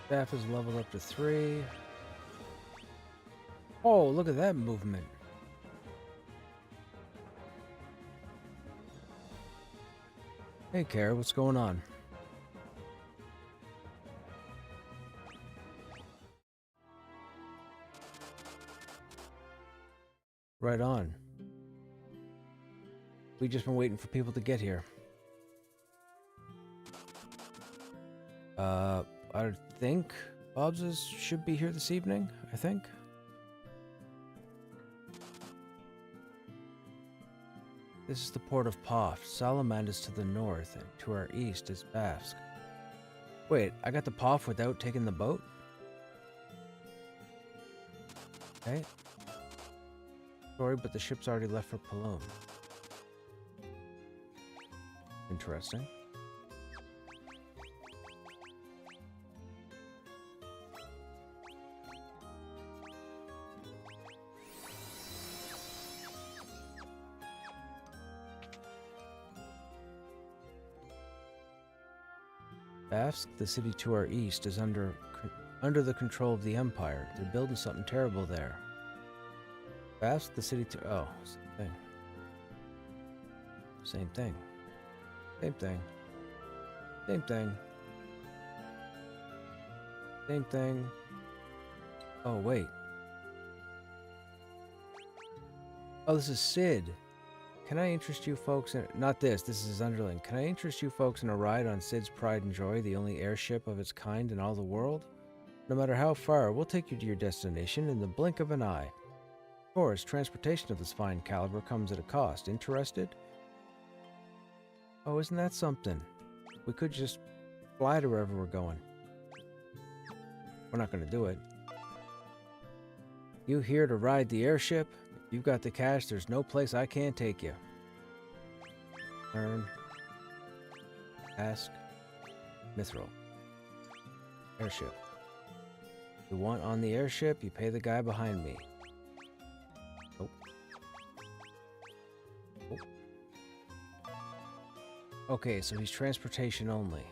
Staff is leveled up to 3. Oh, look at that movement. Hey, Kara, what's going on? Right on. We've just been waiting for people to get here. I think Bob's should be here this evening, I think. This is the port of Poft. Salamand is to the north, and to our east is Bavsk. Wait, I got to Poft without taking the boat? Okay. Sorry, but the ship's already left for Palom. Interesting. Bavsk, the city to our east, is under the control of the Empire. They're building something terrible there. Bavsk, the city to... Oh, same thing. Same thing. Same thing. Same thing. Same thing. Oh, wait. Oh, this is Sid. Can I interest you folks in... Not this, this is Underling. Can I interest you folks in a ride on Sid's Pride and Joy, the only airship of its kind in all the world? No matter how far, we'll take you to your destination in the blink of an eye. Of course, transportation of this fine caliber comes at a cost. Interested? Oh, isn't that something? We could just fly to wherever we're going. We're not going to do it. You here to ride the airship? If you've got the cash, there's no place I can't take you. Learn. Ask. Mithril. Airship. You want on the airship, you pay the guy behind me. Nope. Nope. Okay, so he's transportation only.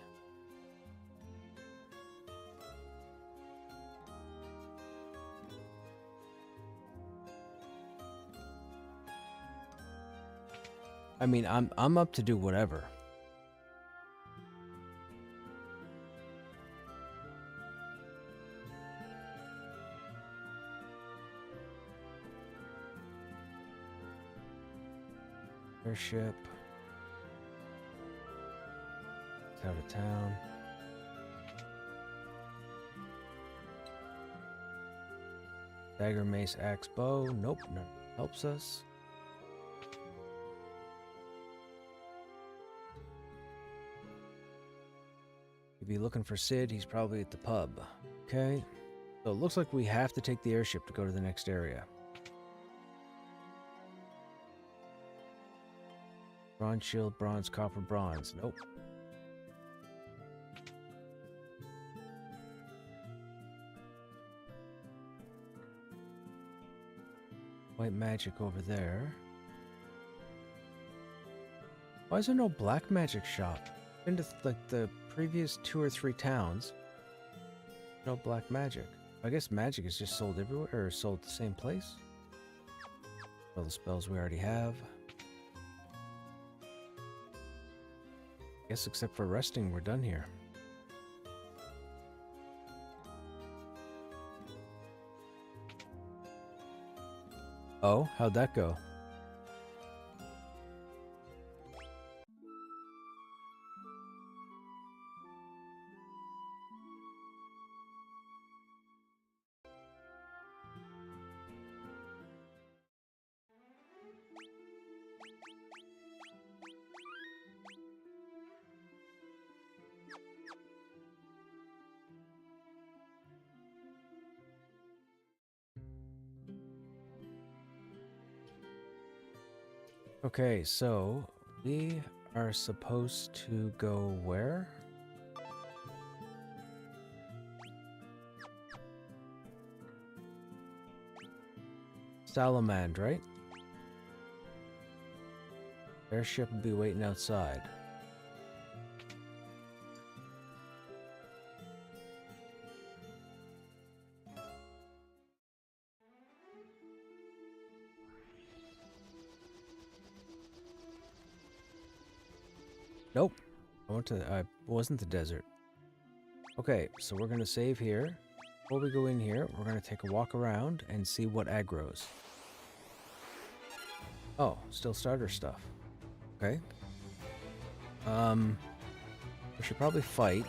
I mean, I'm up to do whatever. Airship. It's out of town. Dagger, mace, axe, bow. Nope, none helps us. If you're looking for Sid, he's probably at the pub. Okay. So it looks like we have to take the airship to go to the next area. Bronze shield, bronze, copper, bronze. Nope. White magic over there. Why is there no black magic shop? Been to like the previous 2 or 3 towns. No black magic. I guess magic is just sold everywhere, or sold at the same place. All the spells we already have. Guess except for resting, we're done here. Oh, how'd that go? Okay, so we are supposed to go where? Salamand, right? Airship will be waiting outside. Nope. I wasn't the desert. Okay, so we're gonna save here. Before we go in here, we're gonna take a walk around and see what aggroes. Oh, still starter stuff. Okay. We should probably fight.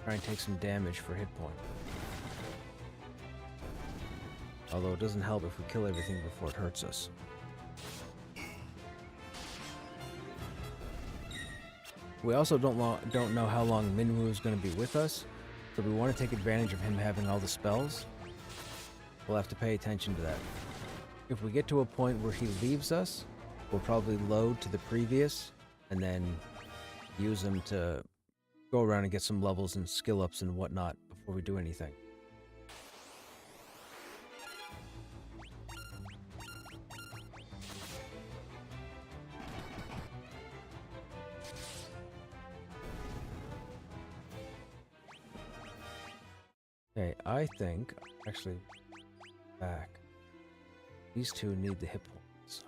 Try and take some damage for hit point. Although it doesn't help if we kill everything before it hurts us. We also don't know how long Minwoo is going to be with us, so we want to take advantage of him having all the spells. We'll have to pay attention to that. If we get to a point where he leaves us, we'll probably load to the previous, and then use him to go around and get some levels and skill ups and whatnot before we do anything. Okay, I think, actually, back. These two need the hit points.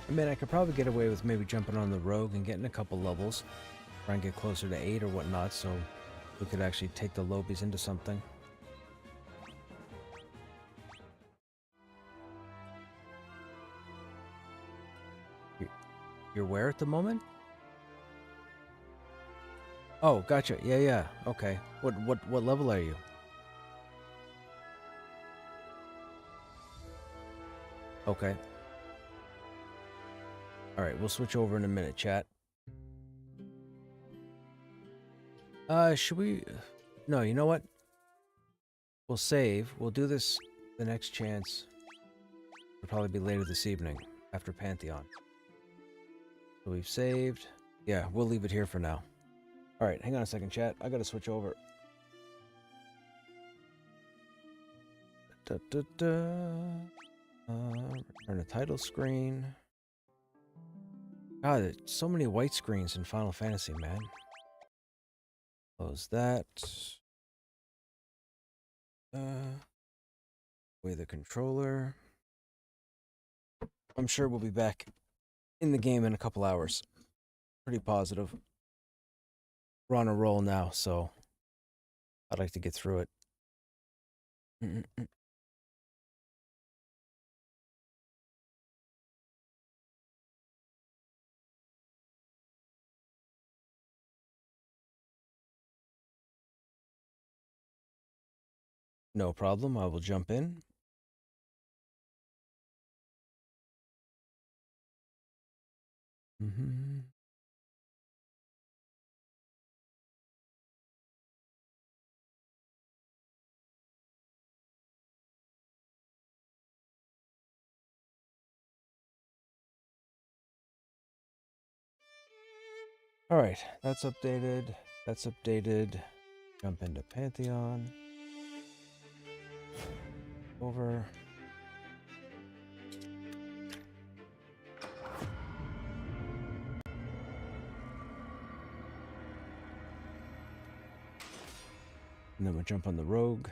I mean, I could probably get away with maybe jumping on the rogue and getting a couple levels. Try and get closer to 8 or whatnot, so we could actually take the lobies into something. You're where at the moment? Oh, gotcha. Yeah. Okay. What level are you? Okay. Alright, we'll switch over in a minute, chat. Should we... No, you know what? We'll save. We'll do this the next chance. It'll probably be later this evening, after Pantheon. So we've saved. Yeah, we'll leave it here for now. Alright, hang on a second, chat. I gotta switch over. Return to title screen. God, there's so many white screens in Final Fantasy, man. Close that. Away the controller. I'm sure we'll be back in the game in a couple hours. Pretty positive. We're on a roll now, so I'd like to get through it. No problem. I will jump in. Mm-hmm. All right, that's updated. That's updated. Jump into Pantheon. Over. And then we'll jump on the rogue.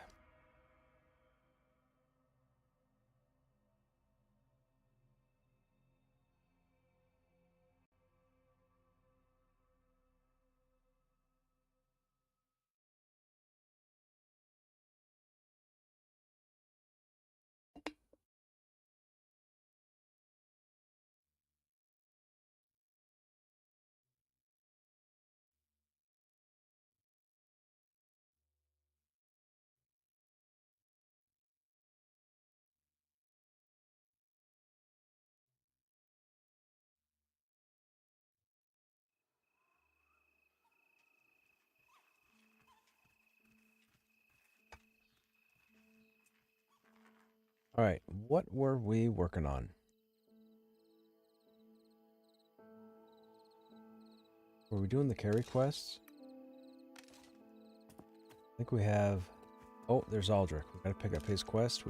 All right, what were we working on? Were we doing the carry quests? I think we have... Oh, there's Aldrich. We gotta pick up his quest.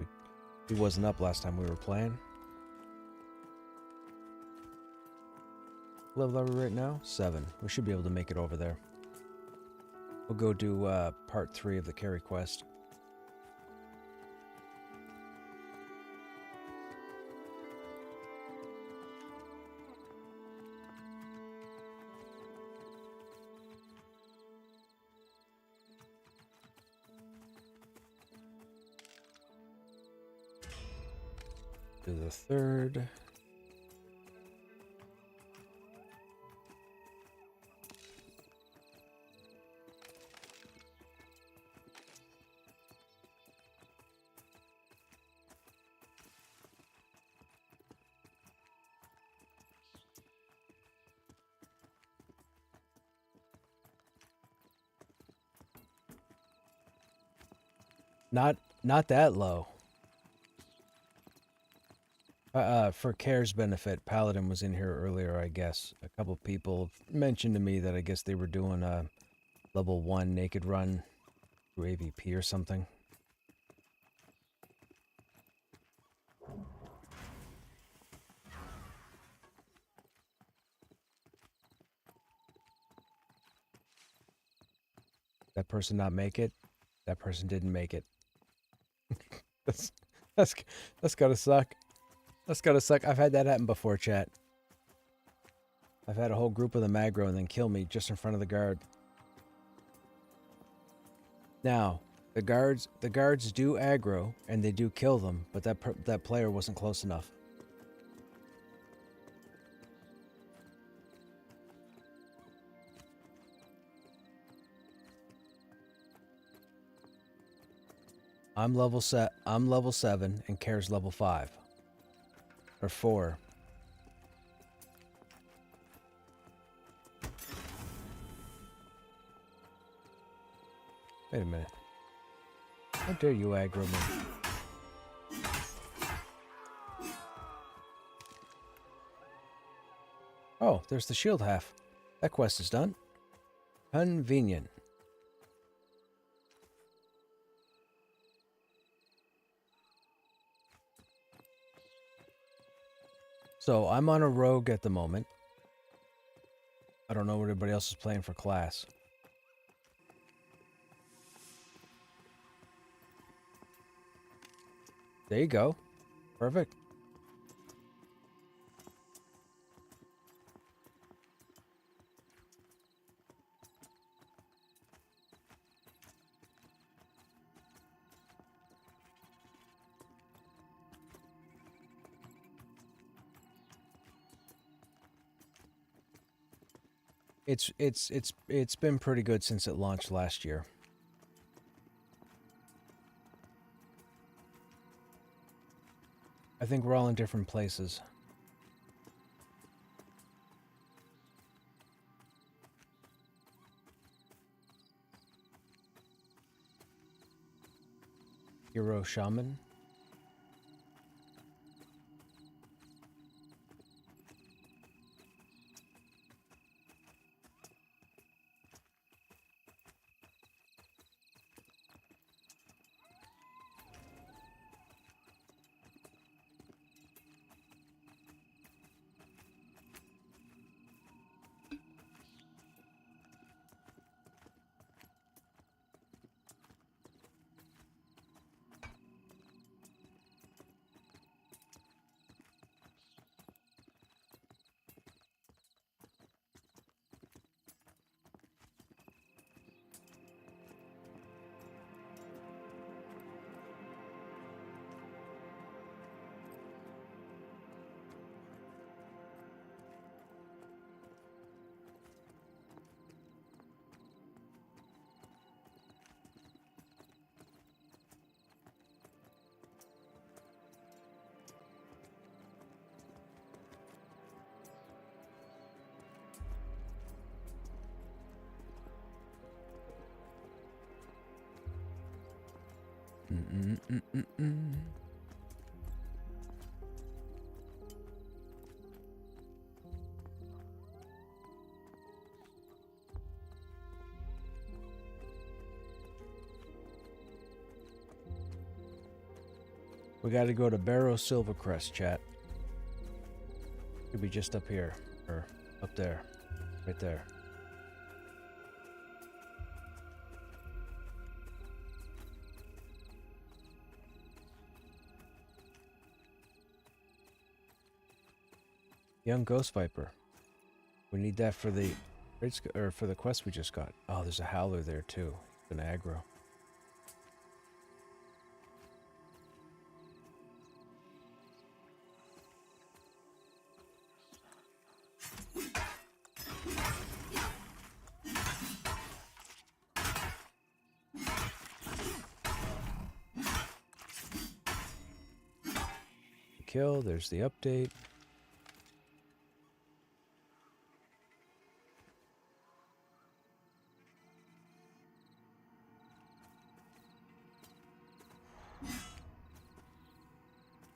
He wasn't up last time we were playing. Level are we right now? 7. We should be able to make it over there. We'll go do part 3 of the carry quest. Do the 3rd. Not that low. For Care's benefit, Paladin was in here earlier, I guess. A couple people mentioned to me that I guess they were doing a level 1 naked run through AVP or something. That person not make it. That person didn't make it. that's gotta suck. That's gotta suck. I've had that happen before, chat. I've had a whole group of them aggro and then kill me just in front of the guard. Now, the guards do aggro and they do kill them, but that player wasn't close enough. I'm level 7 and Care's level 5 or 4. Wait a minute. How dare you aggro me? Oh, there's the shield half. That quest is done. Convenient. So I'm on a rogue at the moment. I don't know what everybody else is playing for class. There you go. Perfect. It's been pretty good since it launched last year. I think we're all in different places. Hero Shaman. We gotta go to Barrow Silvercrest, chat. Could be just up here. Or up there. Right there. Young Ghost Viper. We need that for the for the quest we just got. Oh, there's a howler there too. It's an aggro. Kill, there's the update.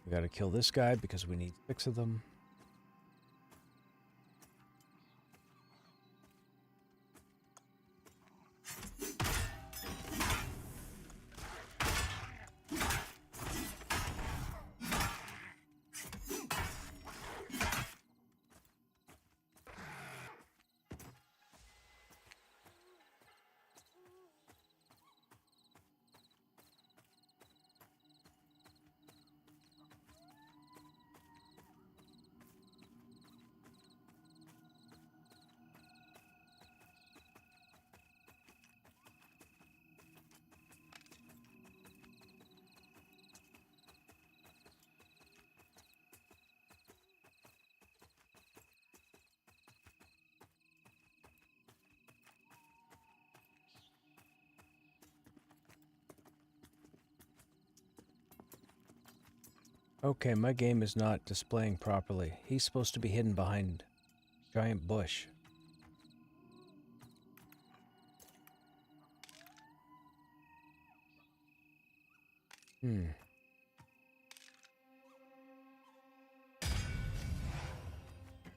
We gotta kill this guy because we need 6 of them. Okay, my game is not displaying properly. He's supposed to be hidden behind a giant bush.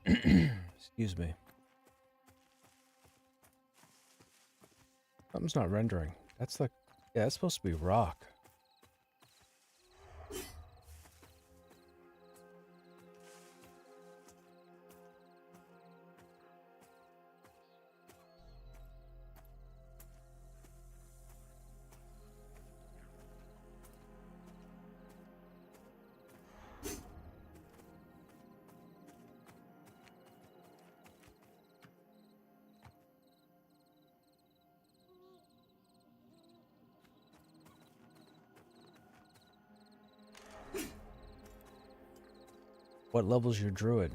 Excuse me. Something's not rendering. That's like, yeah, that's supposed to be rock. What level's your druid?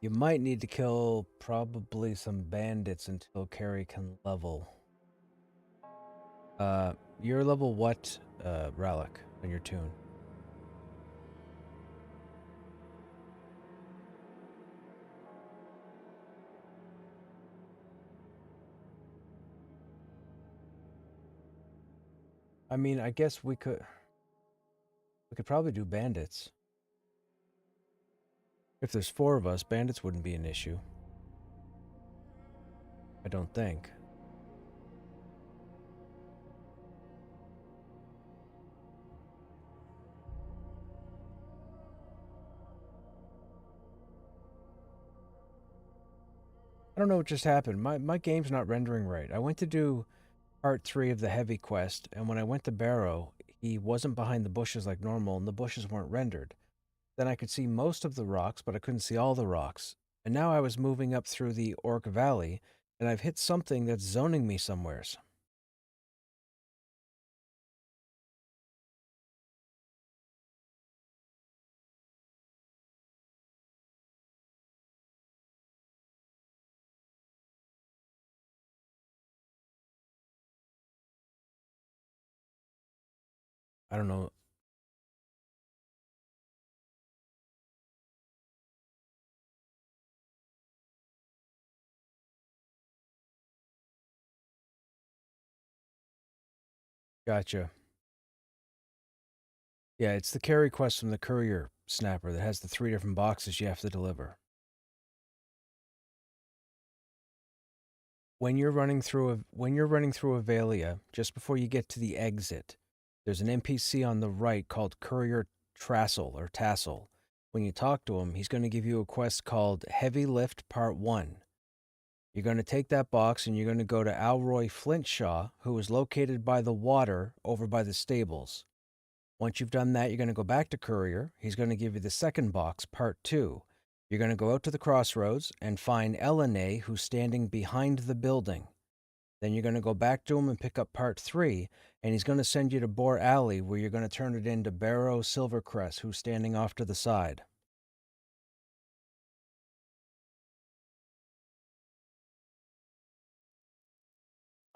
You might need to kill probably some bandits until Carrie can level. You're level what, Relic, on your tune? I mean, I guess we could probably do bandits. If there's 4 of us, bandits wouldn't be an issue. I don't think. I don't know what just happened. My game's not rendering right. I went to do part 3 of the heavy quest, and when I went to Barrow, he wasn't behind the bushes like normal, and the bushes weren't rendered. Then I could see most of the rocks, but I couldn't see all the rocks. And now I was moving up through the Orc Valley, and I've hit something that's zoning me somewheres. I don't know. Gotcha. Yeah, it's the carry quest from the courier snapper that has the 3 different boxes you have to deliver. When you're running through Avalia, just before you get to the exit, there's an NPC on the right called Courier Tassel. When you talk to him, he's going to give you a quest called Heavy Lift Part 1. You're going to take that box and you're going to go to Alroy Flintshaw, who is located by the water over by the stables. Once you've done that, you're going to go back to Courier. He's going to give you the second box, Part 2. You're going to go out to the crossroads and find Elinay, who's standing behind the building. Then you're going to go back to him and pick up Part 3, and he's going to send you to Boar Alley, where you're going to turn it into Barrow Silvercrest, who's standing off to the side.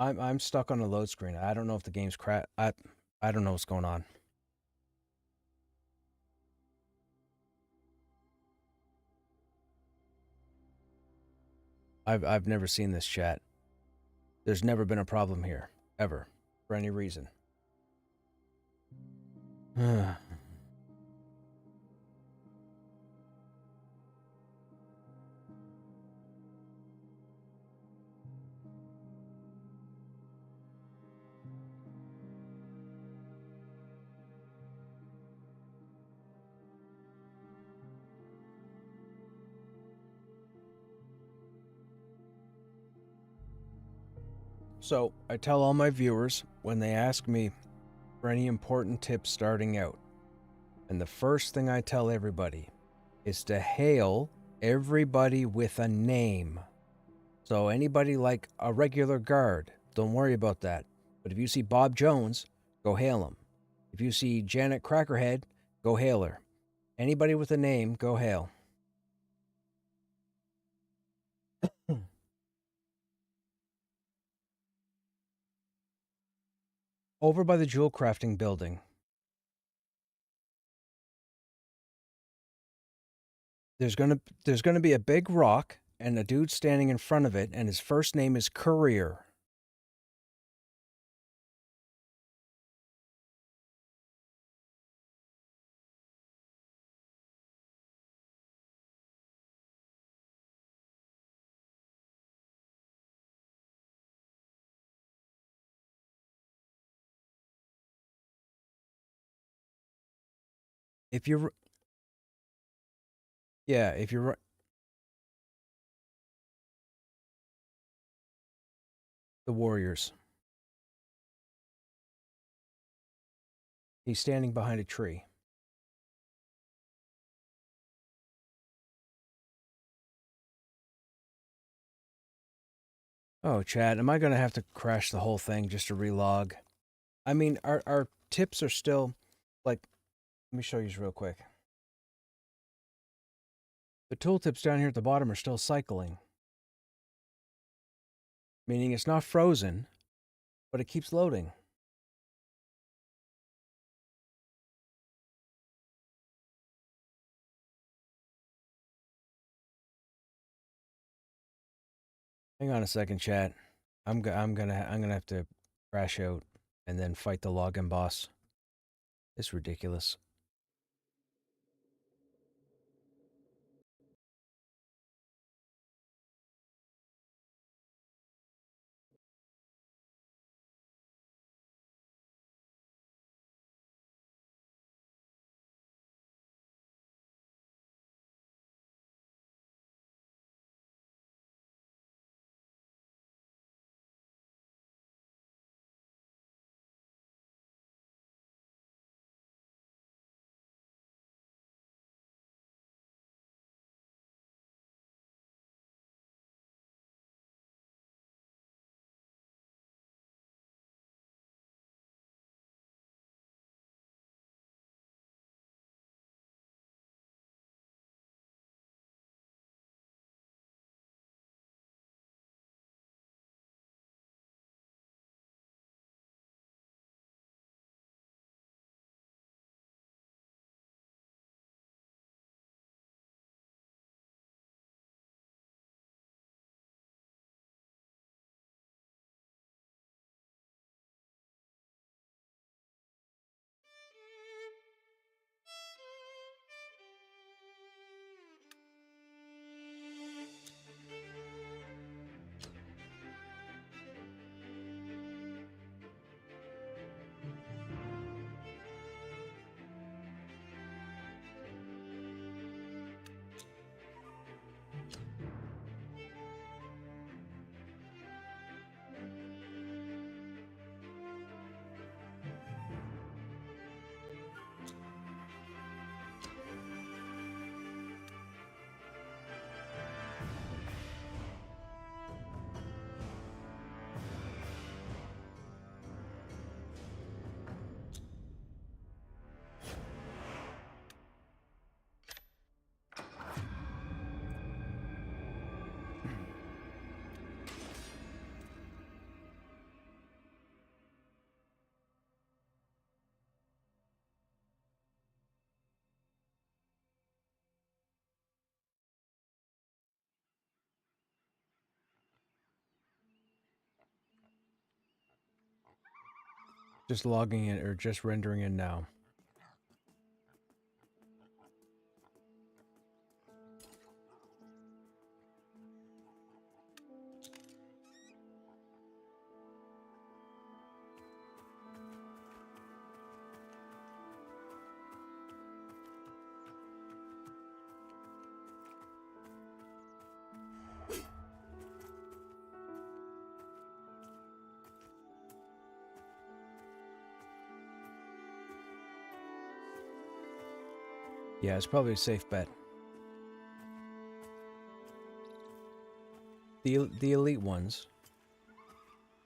I'm stuck on a load screen. I don't know if the game's I don't know what's going on. I've never seen this chat. There's never been a problem here, ever, for any reason. So, I tell all my viewers when they ask me for any important tips starting out, and the first thing I tell everybody is to hail everybody with a name. So, anybody like a regular guard, don't worry about that. But if you see Bob Jones, go hail him. If you see Janet Crackerhead, go hail her. Anybody with a name, go hail. Over by the jewel crafting building, there's gonna be a big rock and a dude standing in front of it, and his first name is Courier. If you're Yeah, if you're the Warriors, he's standing behind a tree. Oh, Chad, am I gonna have to crash the whole thing just to relog? I mean, our tips are still like. Let me show you real quick. The tooltips down here at the bottom are still cycling, meaning it's not frozen, but it keeps loading. Hang on a second, chat. I'm gonna have to crash out and then fight the login boss. It's ridiculous. Just logging in or just rendering in now. Yeah, it's probably a safe bet. The elite ones,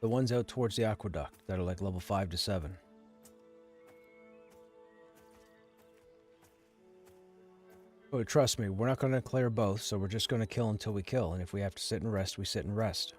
the ones out towards the aqueduct that are like level 5 to 7. Oh, trust me, we're not going to clear both, so we're just going to kill until we kill, and if we have to sit and rest, we sit and rest.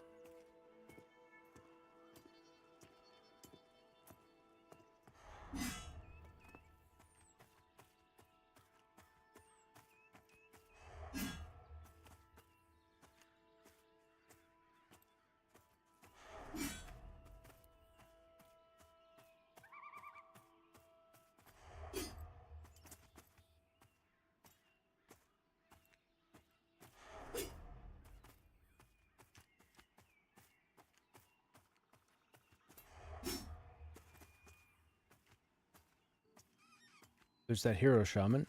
There's that hero shaman.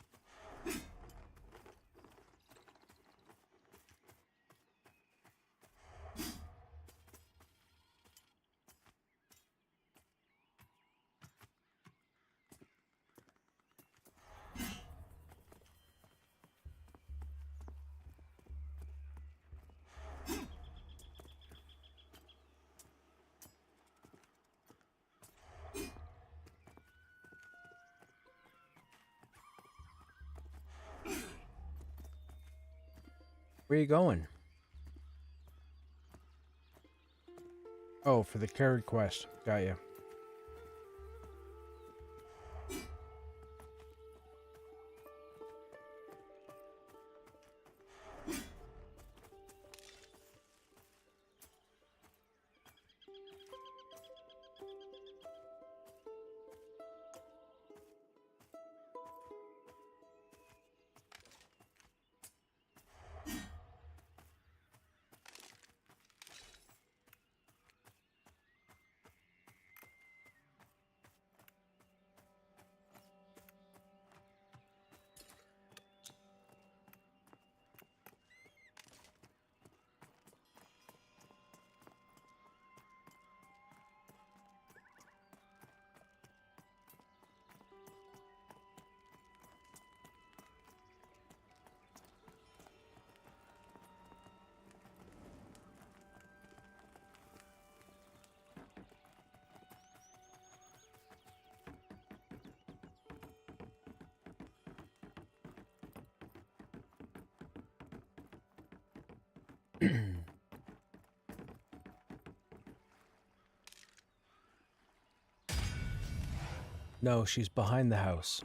Where are you going? Oh, for the carried quest. Got you. No, she's behind the house.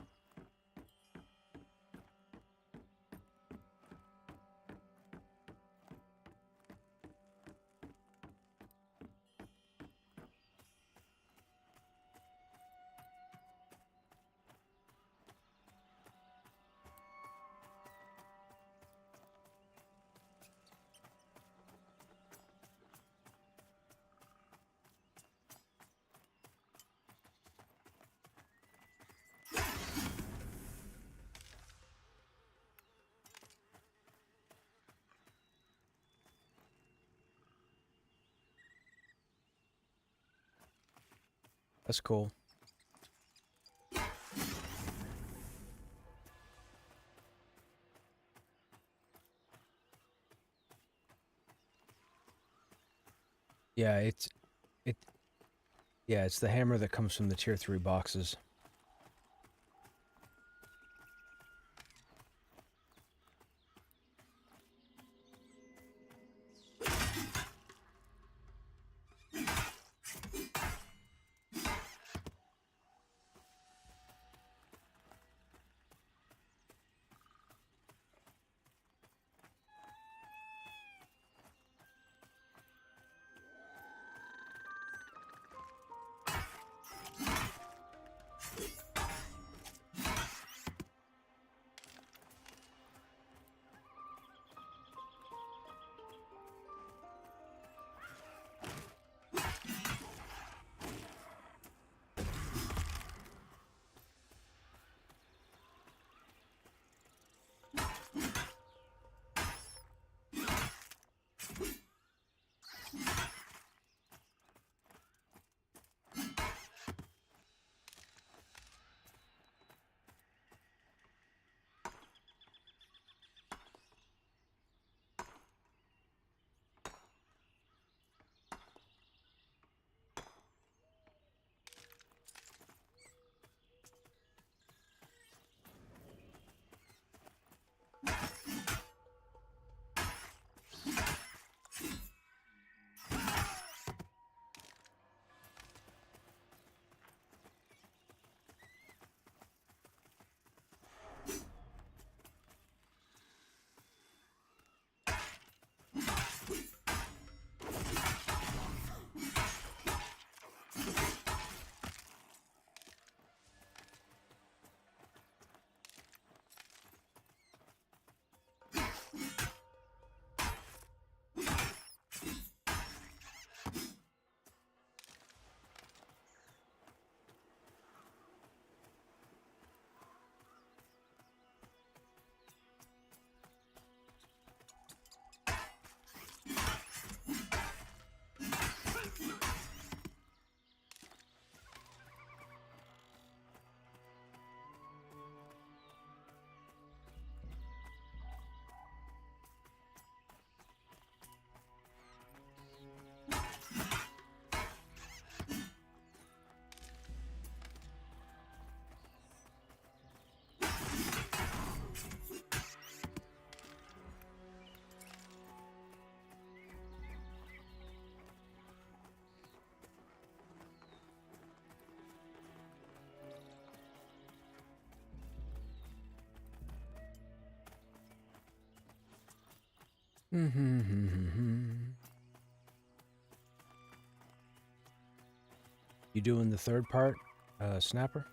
That's cool. Yeah, it's the hammer that comes from the tier 3 boxes. You doing the third part, Snapper?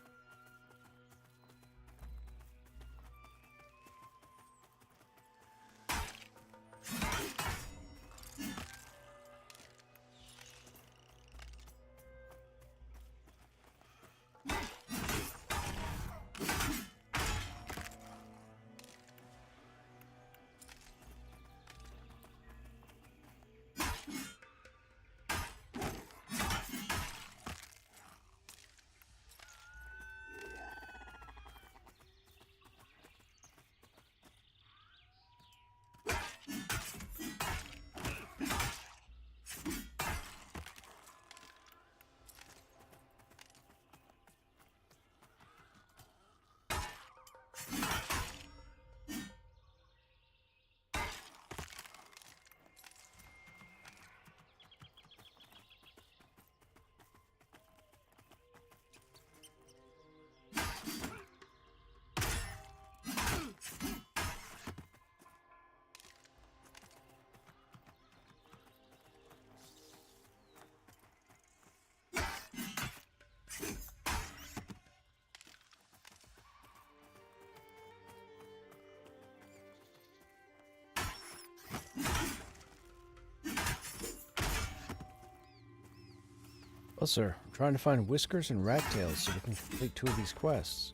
Well, sir, I'm trying to find Whiskers and Rat Tails so we can complete 2 of these quests.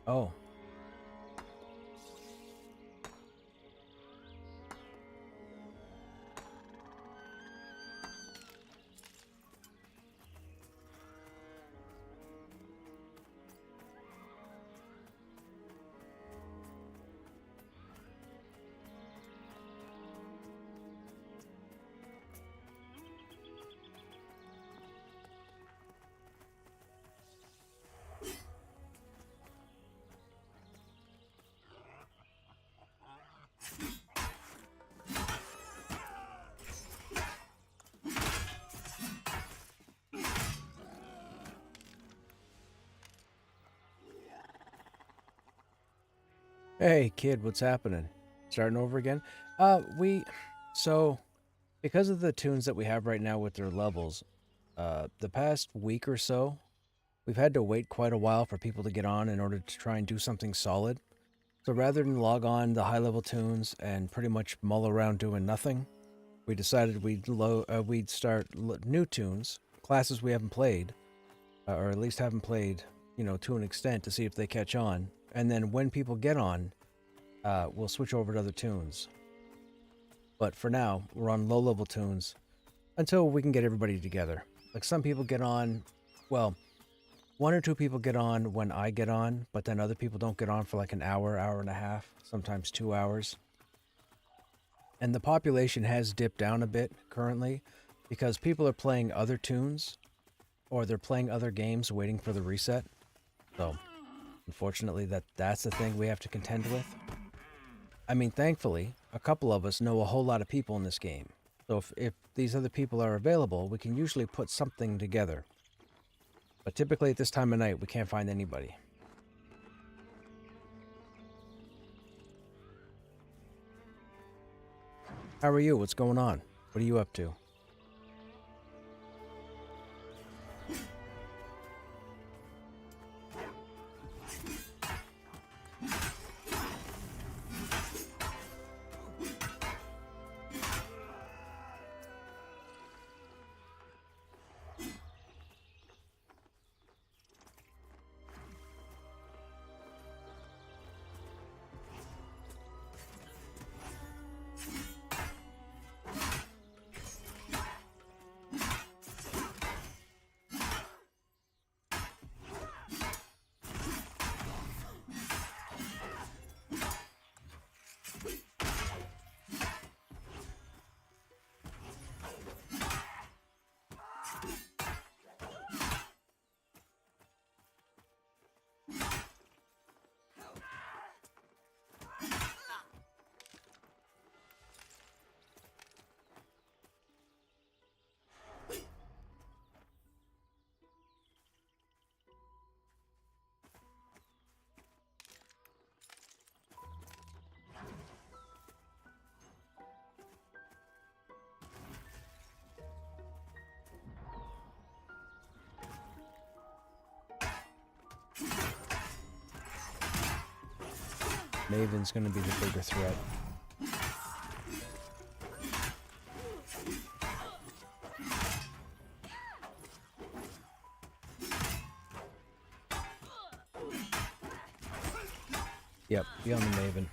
Oh. Hey, kid, what's happening? Starting over again? So, because of the tunes that we have right now with their levels, the past week or so, we've had to wait quite a while for people to get on in order to try and do something solid. So rather than log on the high-level tunes and pretty much mull around doing nothing, we decided we'd start new tunes, classes we haven't played, or at least haven't played, to an extent to see if they catch on. And then when people get on, we'll switch over to other tunes. But for now, we're on low-level tunes until we can get everybody together. Like some people get on, well, 1 or 2 people get on when I get on, but then other people don't get on for like an hour, hour and a half, sometimes 2 hours. And the population has dipped down a bit currently because people are playing other tunes or they're playing other games waiting for the reset. So, unfortunately, that's the thing we have to contend with. I mean, thankfully, a couple of us know a whole lot of people in this game. So if these other people are available, we can usually put something together. But typically at this time of night, we can't find anybody. How are you? What's going on? What are you up to? Maven's gonna be the bigger threat. Yep, be on the Maven.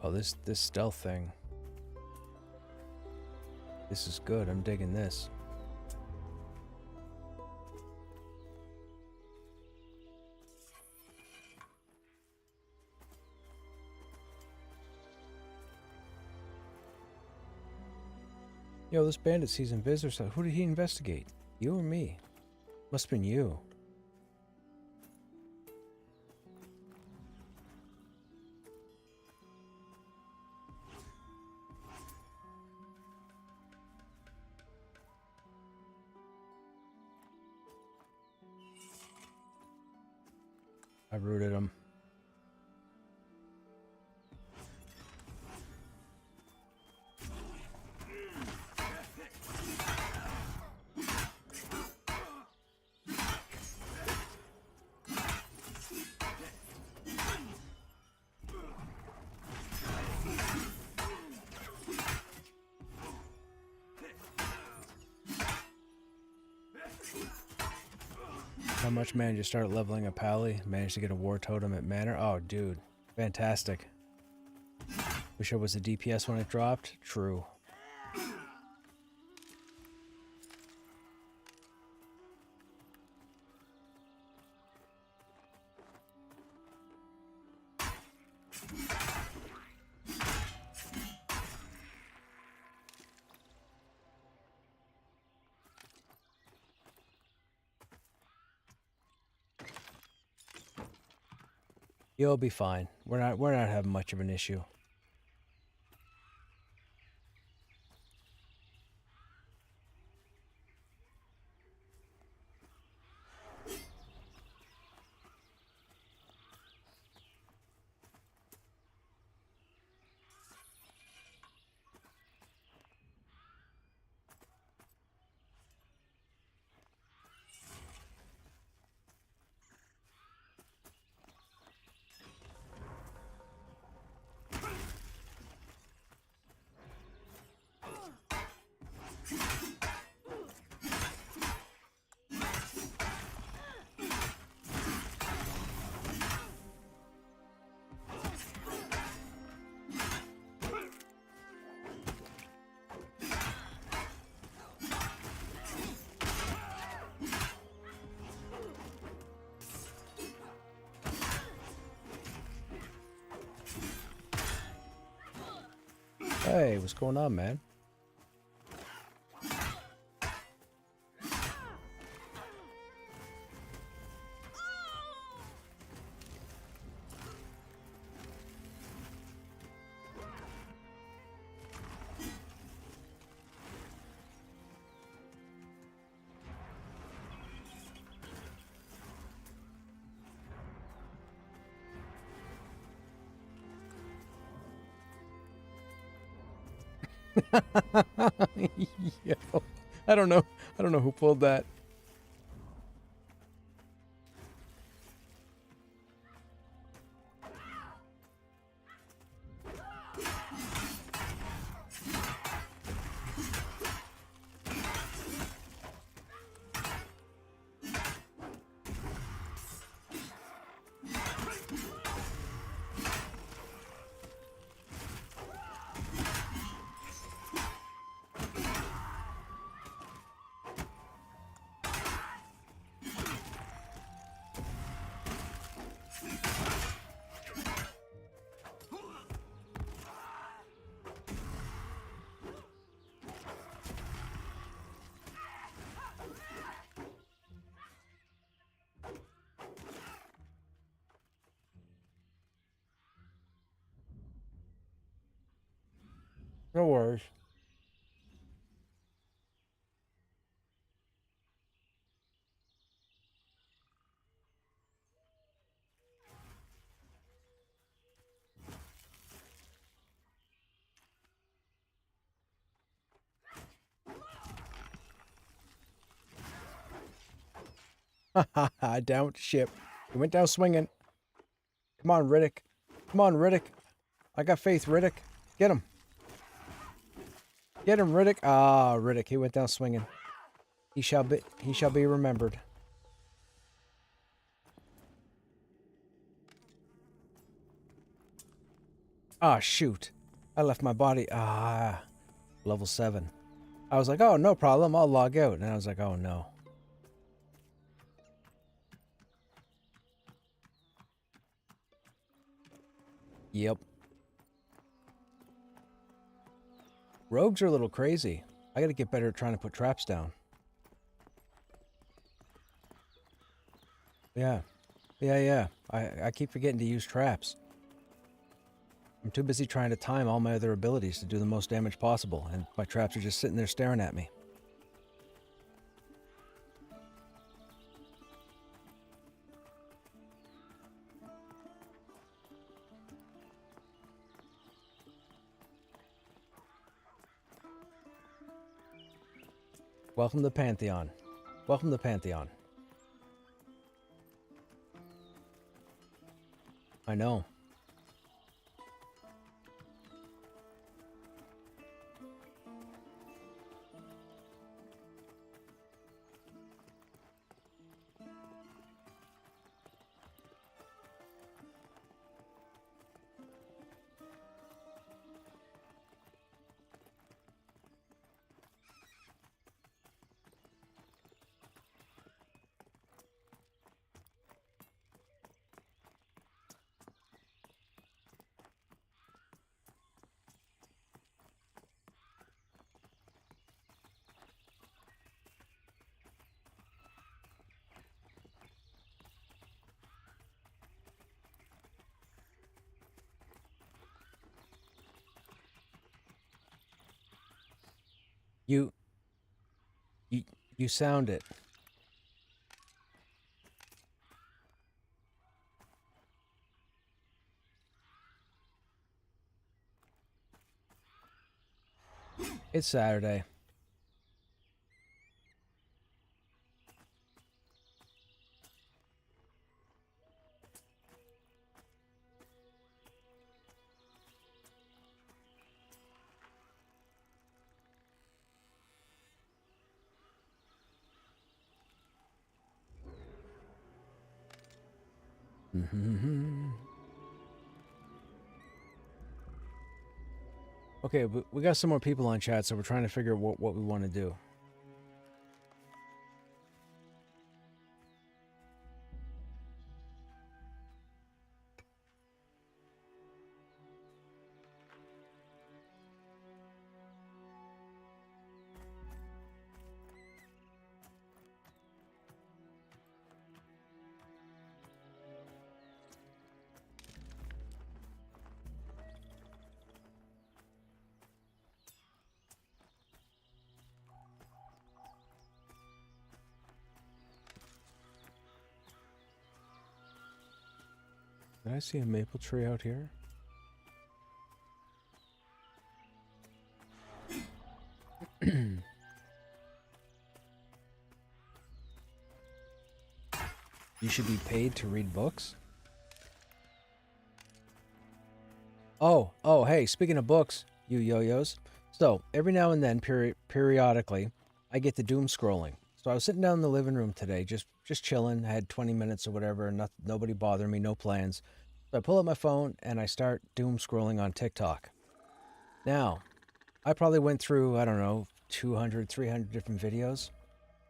Oh, this stealth thing. This is good. I'm digging this. Yo, this bandit sees visitors. Who did he investigate? You or me? Must have been you. I rooted him. How much mana did you start leveling a pally? Managed to get a war totem at Manor? Oh, dude. Fantastic. Wish I was a DPS when it dropped? True. You'll be fine. We're not having much of an issue. Hey, what's going on, man? Yo, I don't know. I don't know who pulled that. No worries. Down with the ship. He went down swinging. Come on, Riddick. Come on, Riddick. I got faith, Riddick. Get him. Get him, Riddick. Ah, Riddick. He went down swinging. He shall be remembered. Ah, shoot. I left my body. Ah, level 7. I was like, oh, no problem. I'll log out. And I was like, oh, no. Yep. Rogues are a little crazy. I gotta get better at trying to put traps down. Yeah. Yeah. I keep forgetting to use traps. I'm too busy trying to time all my other abilities to do the most damage possible, and my traps are just sitting there staring at me. Welcome to Pantheon. Welcome to Pantheon. I know. You sound it. It's Saturday. Okay, we got some more people on chat, so we're trying to figure out what we want to do. Did I see a maple tree out here? You should be paid to read books? Oh, hey, speaking of books, you yo-yos. So, every now and then, periodically, I get to doom scrolling. So I was sitting down in the living room today, just chilling. I had 20 minutes or whatever, nobody bothering me, no plans. So I pull up my phone and I start doom scrolling on TikTok. Now, I probably went through, I don't know, 200, 300 different videos.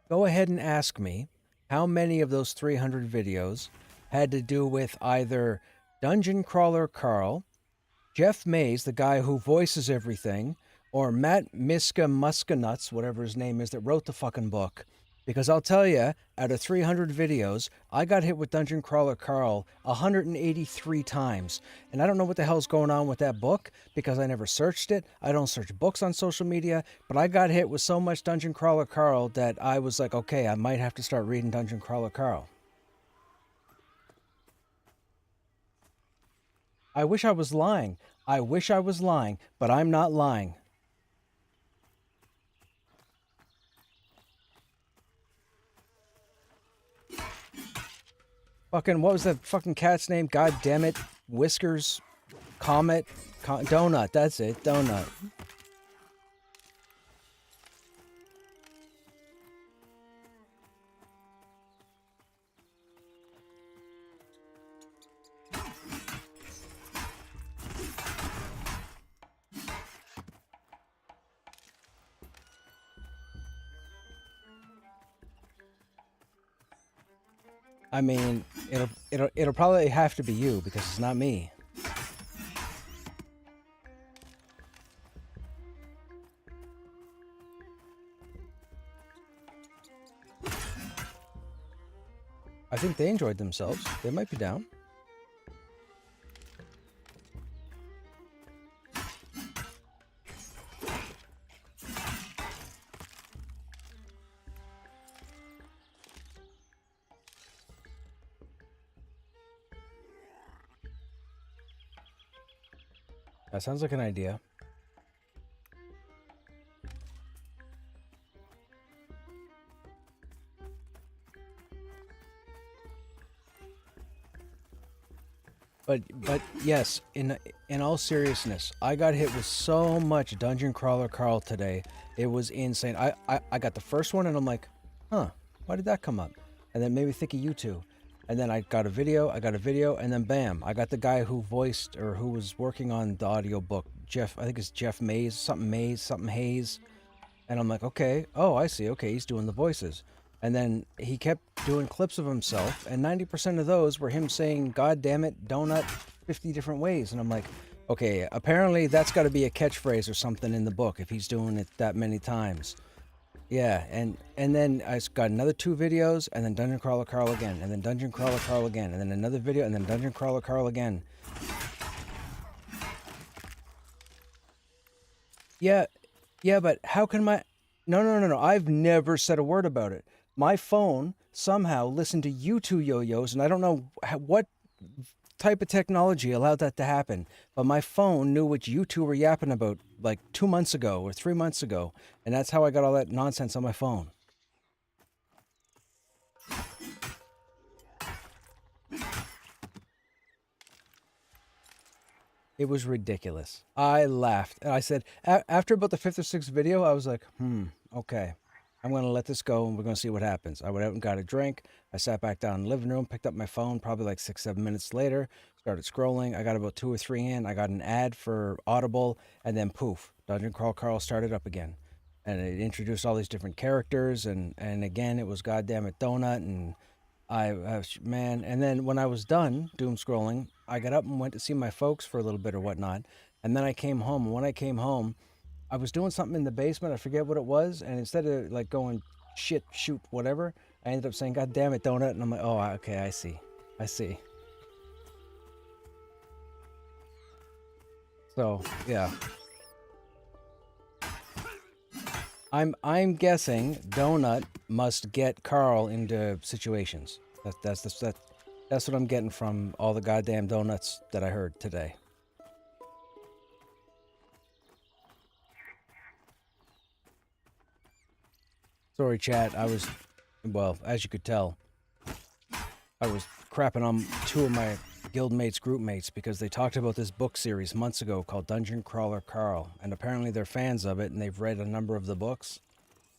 Go ahead and ask me how many of those 300 videos had to do with either Dungeon Crawler Carl, Jeff Mays, the guy who voices everything, or Matt Muscanuts, whatever his name is, that wrote the fucking book. Because I'll tell you, out of 300 videos, I got hit with Dungeon Crawler Carl 183 times. And I don't know what the hell's going on with that book, because I never searched it. I don't search books on social media, but I got hit with so much Dungeon Crawler Carl that I was like, okay, I might have to start reading Dungeon Crawler Carl. I wish I was lying. I wish I was lying, but I'm not lying. Fucking, what was that fucking cat's name? God damn it. Whiskers, Comet, Donut. That's it, Donut. I mean, it'll probably have to be you because it's not me. I think they enjoyed themselves. They might be down. That sounds like an idea. But yes, in all seriousness, I got hit with so much Dungeon Crawler Carl today. It was insane. I got the first one and I'm like, huh, why did that come up? And then made me think of you two. And then I got a video, and then bam, I got the guy who voiced or who was working on the audiobook, Jeff, I think it's Jeff Mays, something Hayes. And I'm like, okay, oh, I see, okay, he's doing the voices. And then he kept doing clips of himself, and 90% of those were him saying, God damn it, donut, 50 different ways. And I'm like, okay, apparently that's got to be a catchphrase or something in the book if he's doing it that many times. Yeah, and then I got another 2 videos, and then Dungeon Crawler Carl again, and then Dungeon Crawler Carl again, and then another video, and then Dungeon Crawler Carl again. Yeah, but how can my... No, I've never said a word about it. My phone somehow listened to you two yo-yos, and I don't know what type of technology allowed that to happen, but my phone knew what you two were yapping about like 2 months ago or 3 months ago, and that's how I got all that nonsense on my phone. It was ridiculous. I laughed, and I said, after about the 5th or 6th video, I was like, okay, I'm going to let this go, and we're going to see what happens. I went out and got a drink. I sat back down in the living room, picked up my phone, probably like 6-7 minutes later, started scrolling. I got about 2 or 3 in. I got an ad for Audible, and then poof, Dungeon Crawl Carl started up again. And it introduced all these different characters, and again, it was goddamn it Donut, and man, and then when I was done doom scrolling, I got up and went to see my folks for a little bit or whatnot, and then I came home. And when I came home, I was doing something in the basement. I forget what it was, and instead of like going shit, shoot, whatever, I ended up saying, "God damn it, Donut," and I'm like, "Oh, okay, I see." So yeah, I'm guessing Donut must get Carl into situations. That's what I'm getting from all the goddamn donuts that I heard today. Sorry, chat. I was, well, as you could tell, I was crapping on two of my guild mates, group mates, because they talked about this book series months ago called Dungeon Crawler Carl, and apparently they're fans of it, and they've read a number of the books.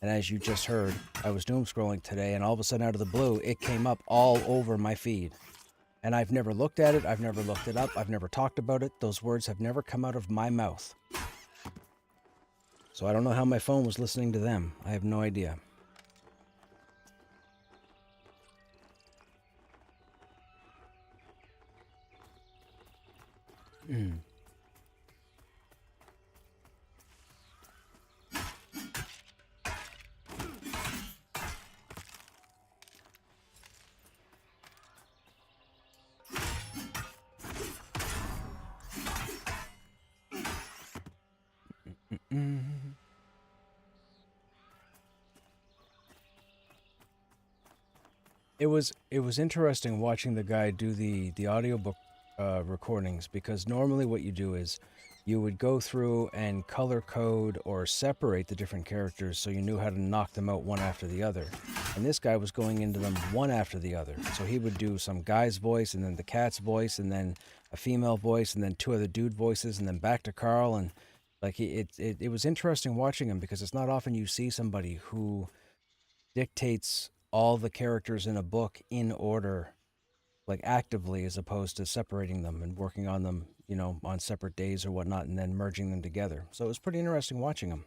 And as you just heard, I was doom scrolling today, and all of a sudden, out of the blue, it came up all over my feed. And I've never looked at it, I've never looked it up, I've never talked about it. Those words have never come out of my mouth. So I don't know how my phone was listening to them. I have no idea. It was interesting watching the guy do the audiobook recordings, because normally what you do is you would go through and color code or separate the different characters so you knew how to knock them out one after the other. And this guy was going into them one after the other. So he would do some guy's voice, and then the cat's voice, and then a female voice, and then two other dude voices, and then back to Carl. And like it was interesting watching him, because it's not often you see somebody who dictates all the characters in a book in order, like actively, as opposed to separating them and working on them, you know, on separate days or whatnot, and then merging them together. So it was pretty interesting watching them.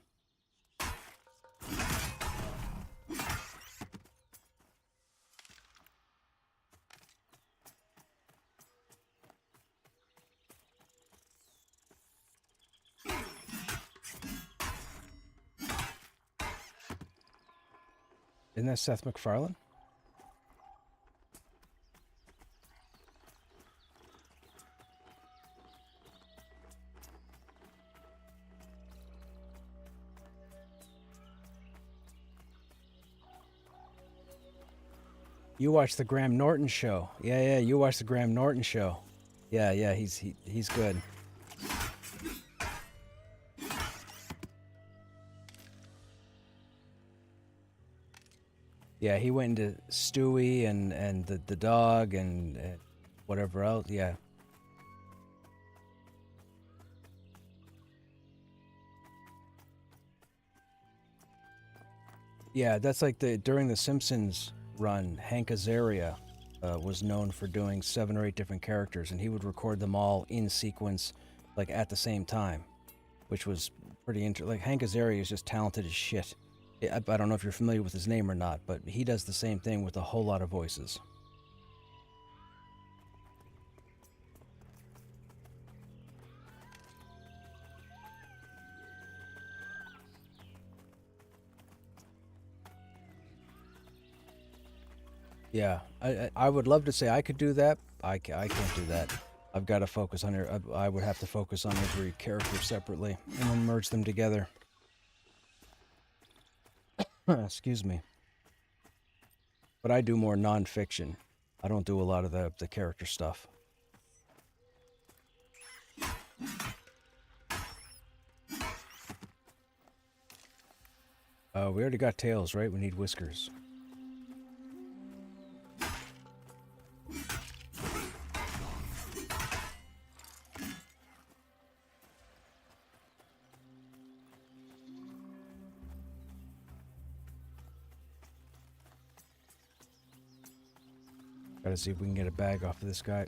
Isn't that Seth MacFarlane? You watch the Graham Norton show. Yeah, you watch the Graham Norton show. Yeah, he's good. Yeah, he went into Stewie and the dog and whatever else. Yeah. Yeah, that's like during the Simpsons run, Hank Azaria was known for doing 7 or 8 different characters, and he would record them all in sequence, like at the same time, which was pretty interesting. Like, Hank Azaria is just talented as shit. I don't know if you're familiar with his name or not, but he does the same thing with a whole lot of voices. Yeah, I would love to say I could do that. I can't do that. I've got to focus on I would have to focus on every character separately and then merge them together. Excuse me. But I do more non-fiction. I don't do a lot of the character stuff. We already got tails, right? We need whiskers. Gotta see if we can get a bag off of this guy.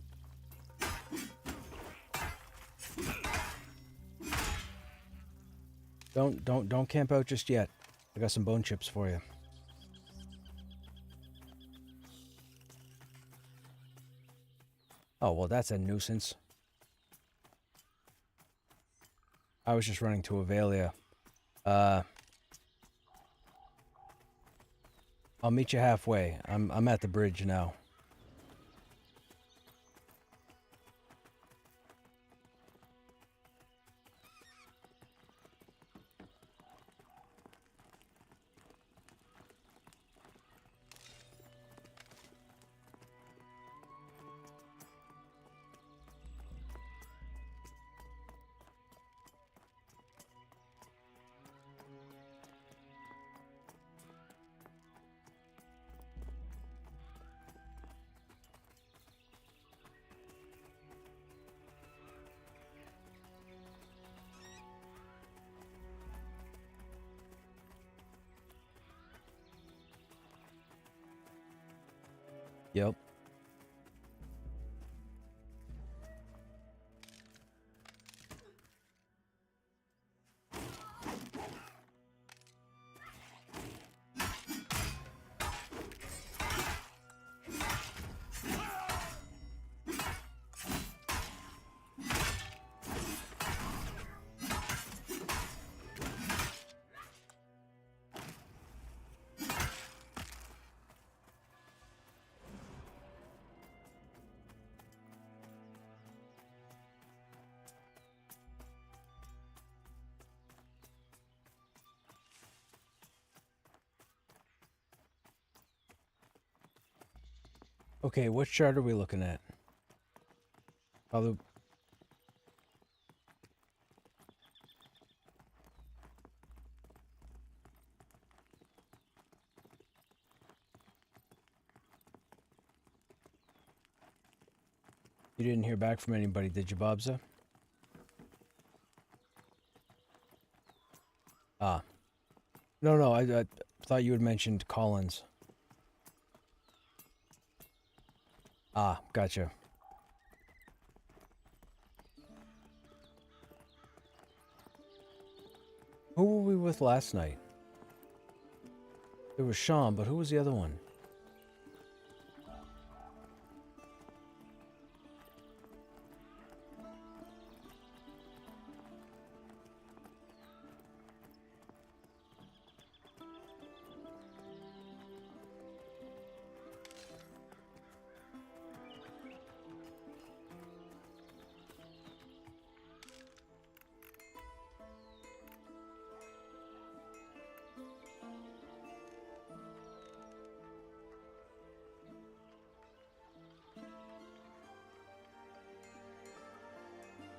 Don't camp out just yet. I got some bone chips for you. Oh, well, that's a nuisance. I was just running to Avalia. I'll meet you halfway. I'm at the bridge now. Yep. Okay, which chart are we looking at? Probably. You didn't hear back from anybody, did you, Bobza? Ah. No, I thought you had mentioned Collins. Ah, gotcha. Who were we with last night? There was Sean, but who was the other one?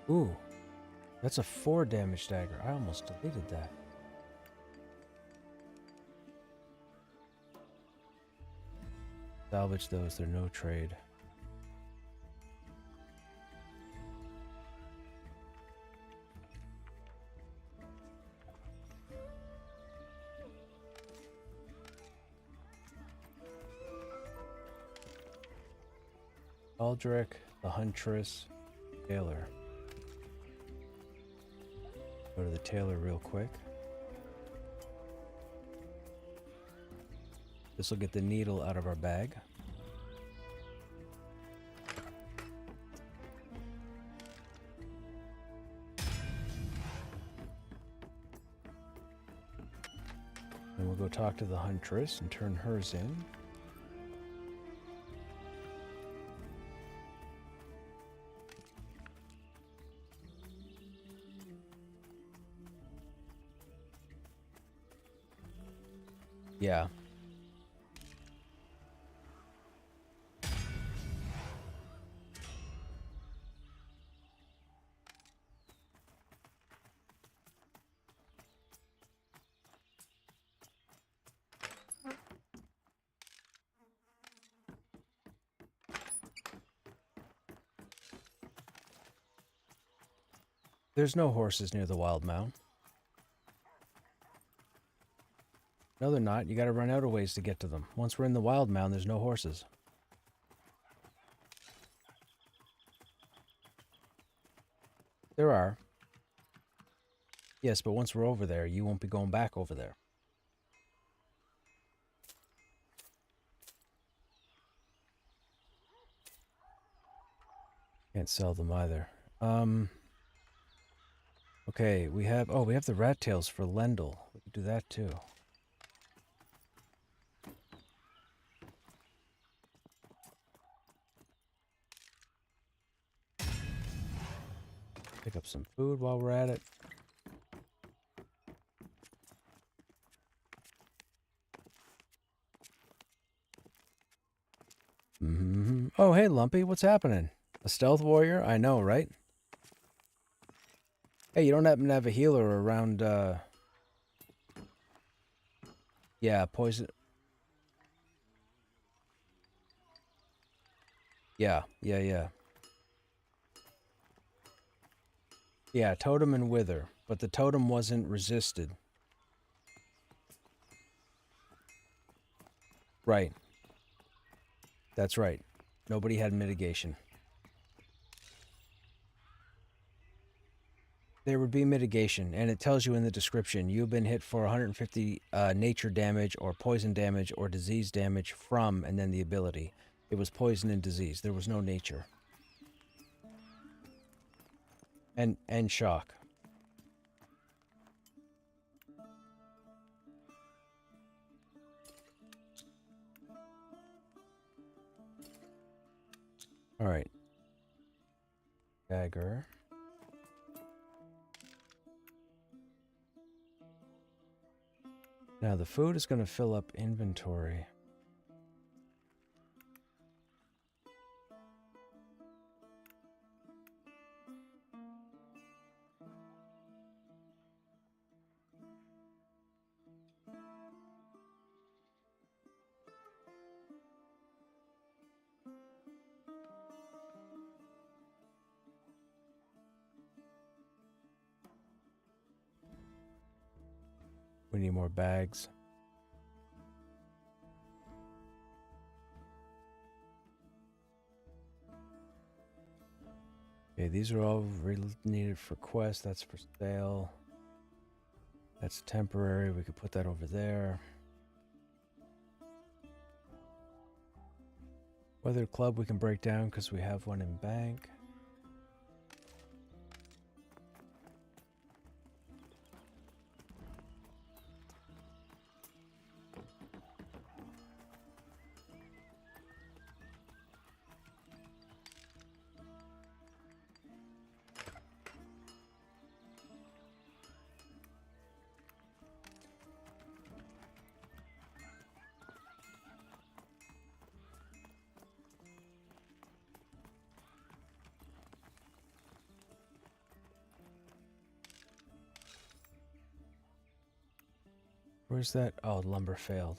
Ooh, that's a 4 damage dagger. I almost deleted that. Salvage those, they're no trade. Aldrich, the Huntress, Taylor. Go to the tailor real quick. This will get the needle out of our bag. And we'll go talk to the Huntress and turn hers in. Yeah. There's no horses near the Wild Mound. No, they're not. You gotta run out a ways to get to them. Once we're in the Wild Mound, there's no horses. There are. Yes, but once we're over there, you won't be going back over there. Can't sell them either. Okay, we have the rat tails for Lendl. We can do that too. Pick up some food while we're at it. Oh, hey, Lumpy, what's happening? A stealth warrior? I know, right? Hey, you don't happen to have a healer around, Yeah, poison... Yeah. Yeah, totem and wither, but the totem wasn't resisted. Right. That's right. Nobody had mitigation. There would be mitigation, and it tells you in the description, you've been hit for 150 nature damage or poison damage or disease damage from, and then the ability. It was poison and disease. There was no nature. And shock. All right. Dagger. Now the food is going to fill up inventory. We need more bags. Okay, these are all needed for quests. That's for sale. That's temporary. We could put that over there. Weather Club we can break down because we have one in bank. Where's that? Oh, lumber failed.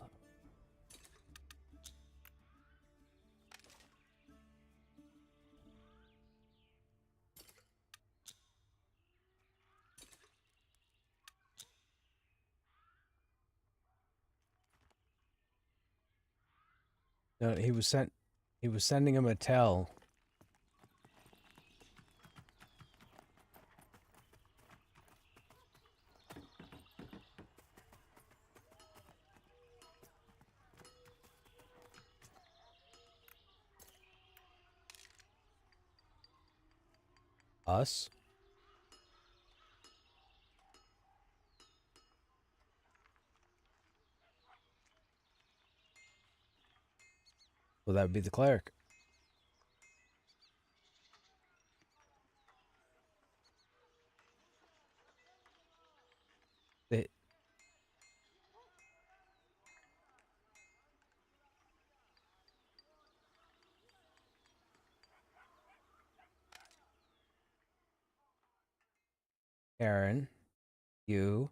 No, he was sending him a tell. Us? Well, that would be the cleric. They, Aaron, you,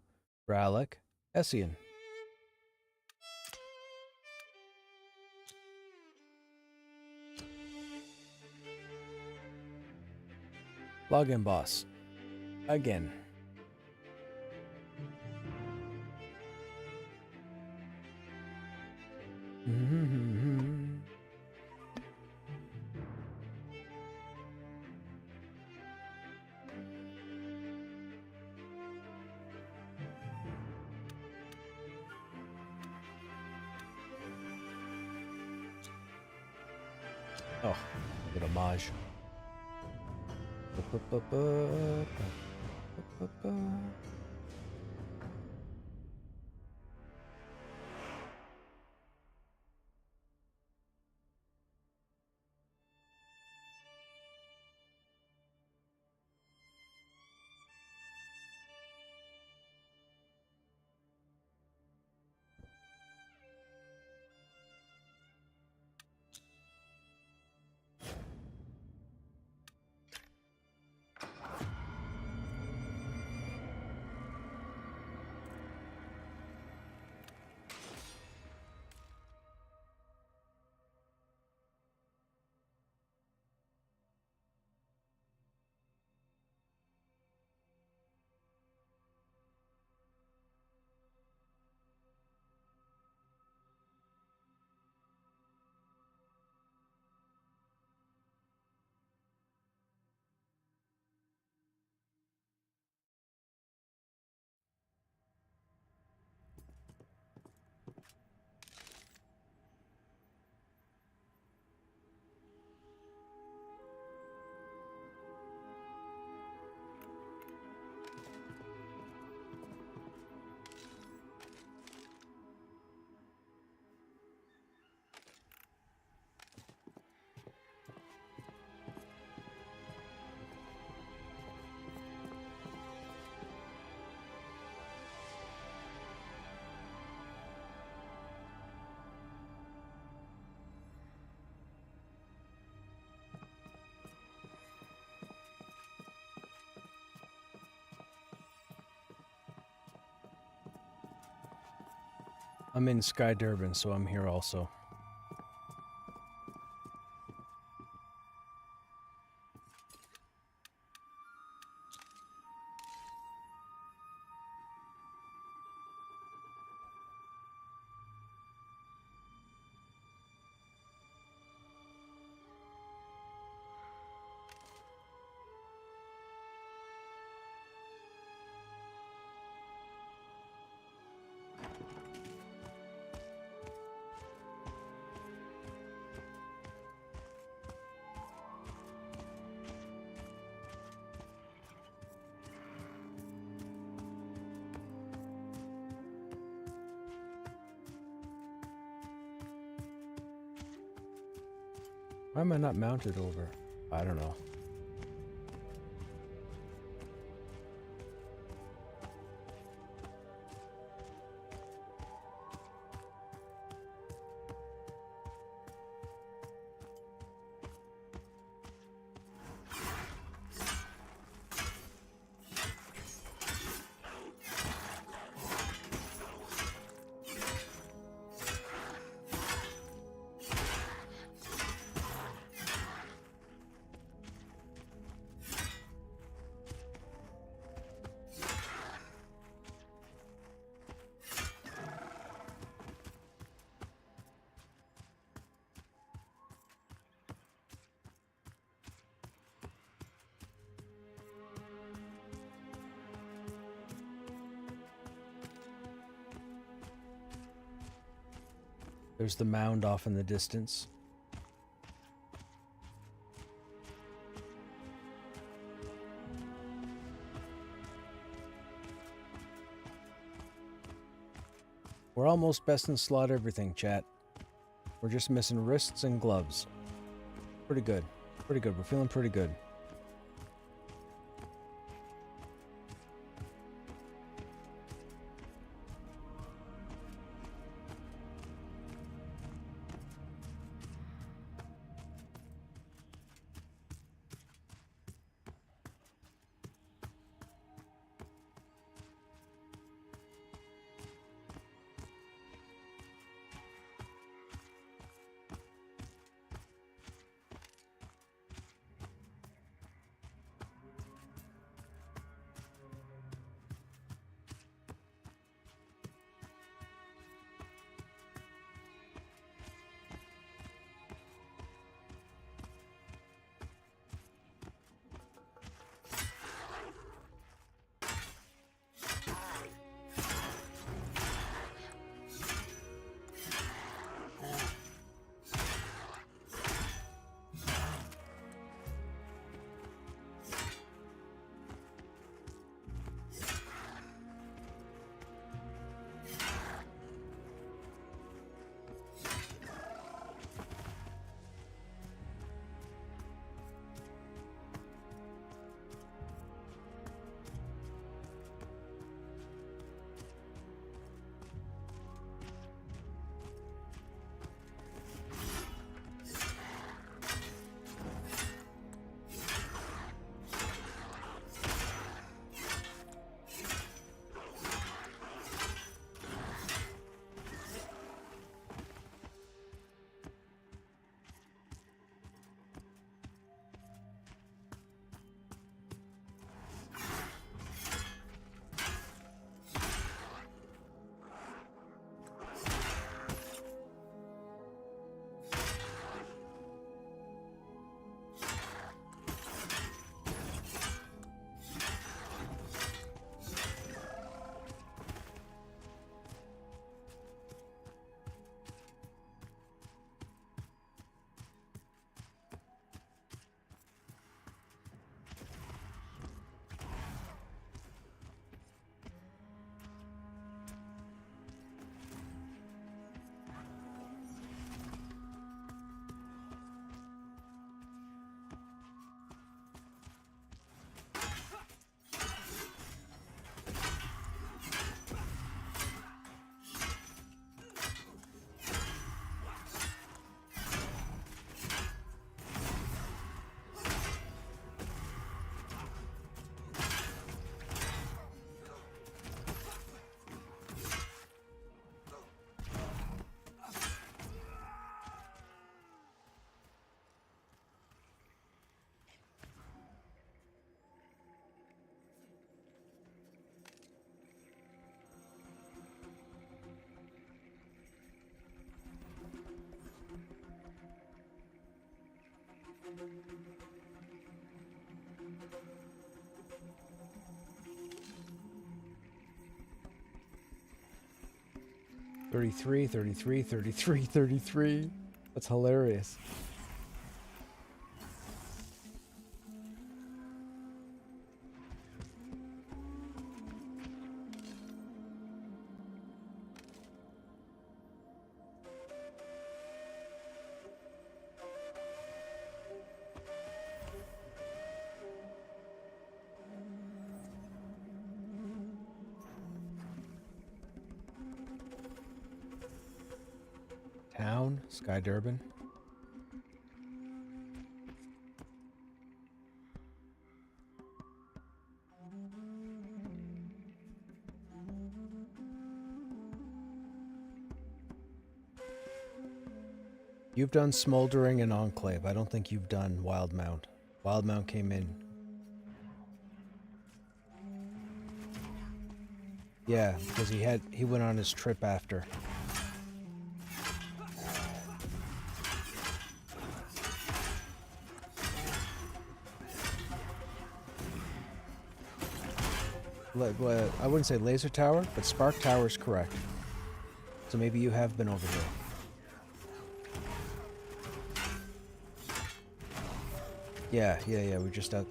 Rallick, Essian. Login boss. Again. Oh, good homage. I'm in Sky Durban, so I'm here also. Why am I not mounted over? I don't know. There's the mound off in the distance. We're almost best in slot everything, chat. We're just missing wrists and gloves. Pretty good. Pretty good. We're feeling pretty good. $33, $33, $33, $33. That's hilarious. Town, Sky Durban. You've done Smoldering and Enclave. I don't think you've done Wildmount. Wildmount came in. Yeah, because he went on his trip after. I wouldn't say Laser Tower, but Spark Tower is correct. So maybe you have been over there. Yeah, we're just out.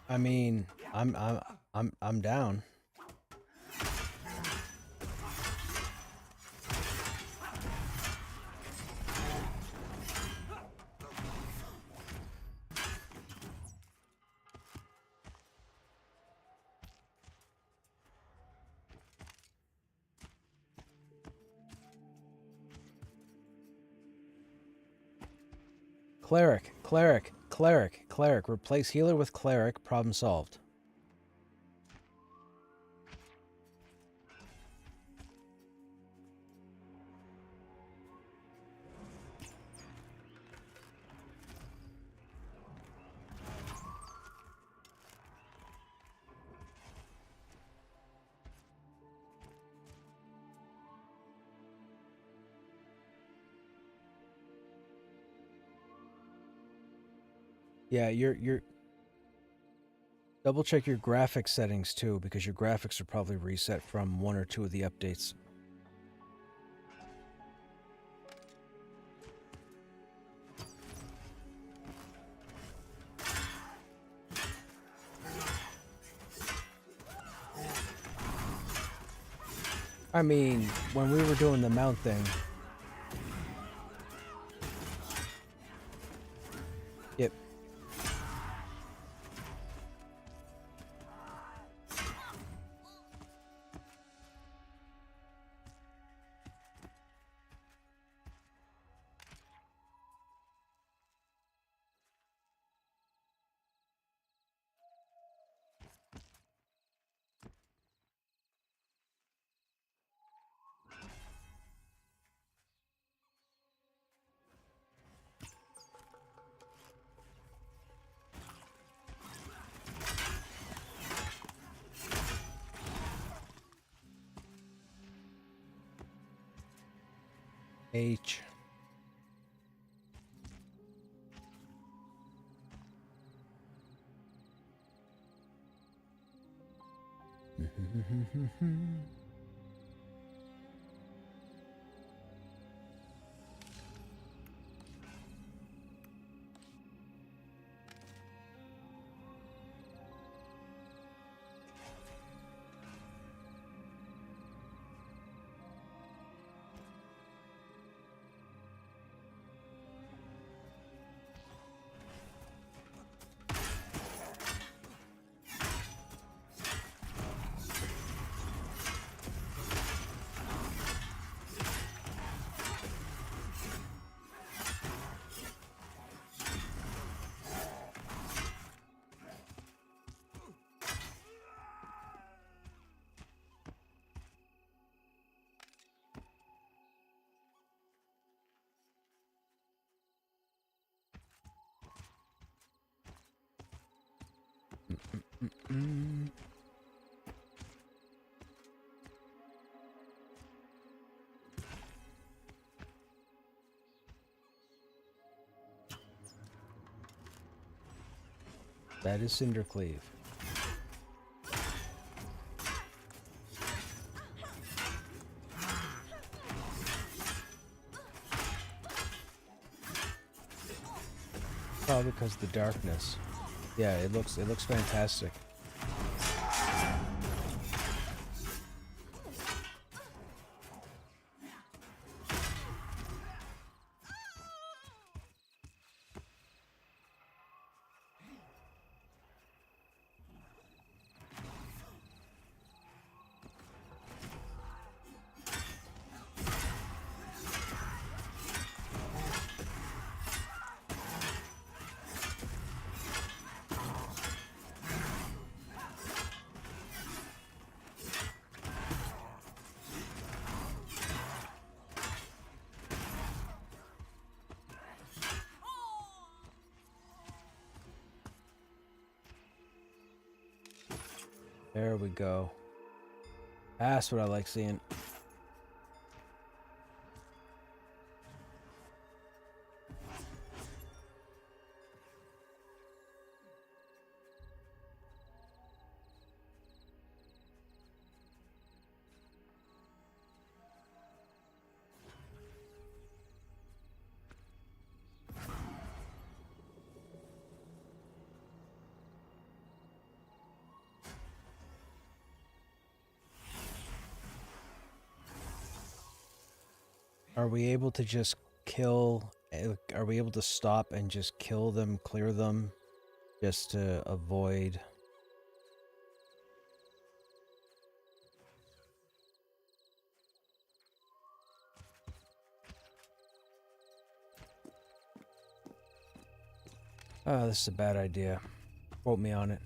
I mean, I'm down. Cleric. Replace healer with cleric. Problem solved. Yeah, you're double check your graphics settings too, because your graphics are probably reset from one or two of the updates. I mean, when we were doing the mount thing. Yep. H. Mm-mm. That is Cindercleave. Probably because of the darkness. Yeah, it looks fantastic. There we go. That's what I like seeing. Are we able to just kill? Are we able to stop and just kill them, clear them, just to avoid? Oh, this is a bad idea. Quote me on it.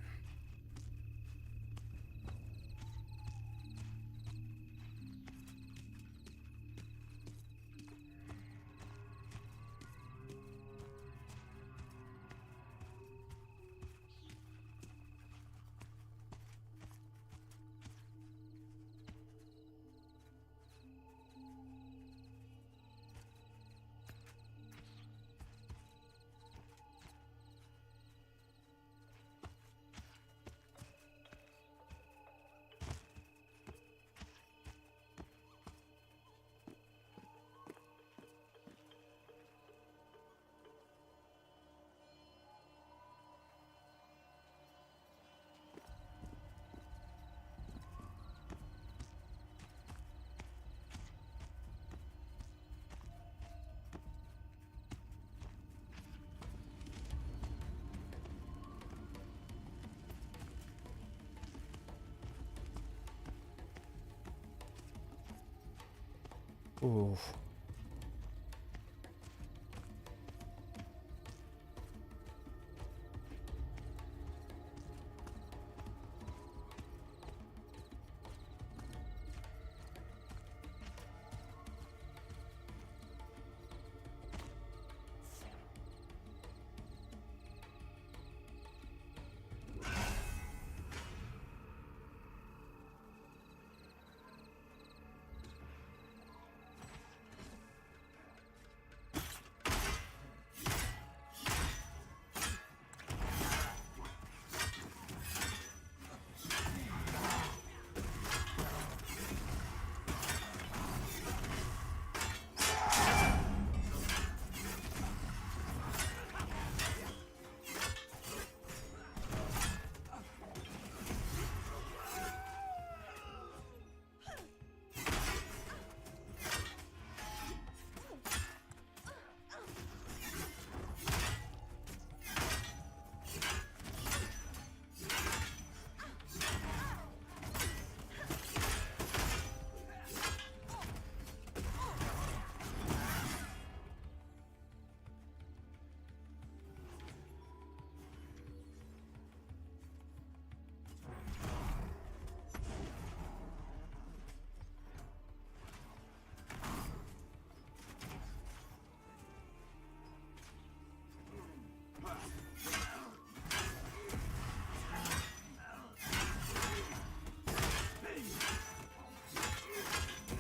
Oof.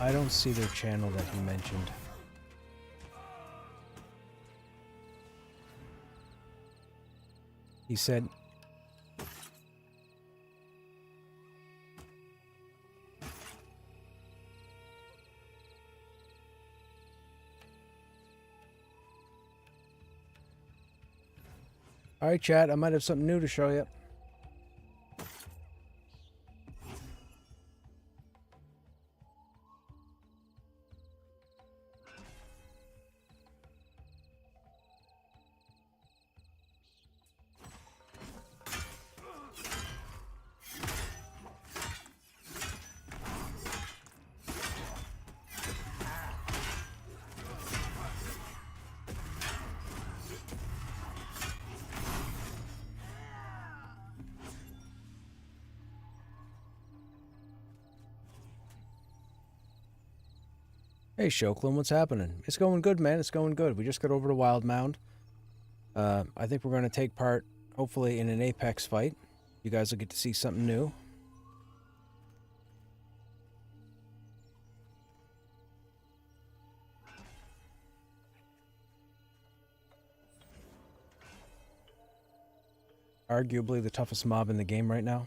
I don't see their channel that he mentioned. He said... Alright, chat, I might have something new to show you. Hey, Shoklin, what's happening? It's going good, man. It's going good. We just got over to Wild Mound. I think we're going to take part, hopefully, in an Apex fight. You guys will get to see something new. Arguably the toughest mob in the game right now.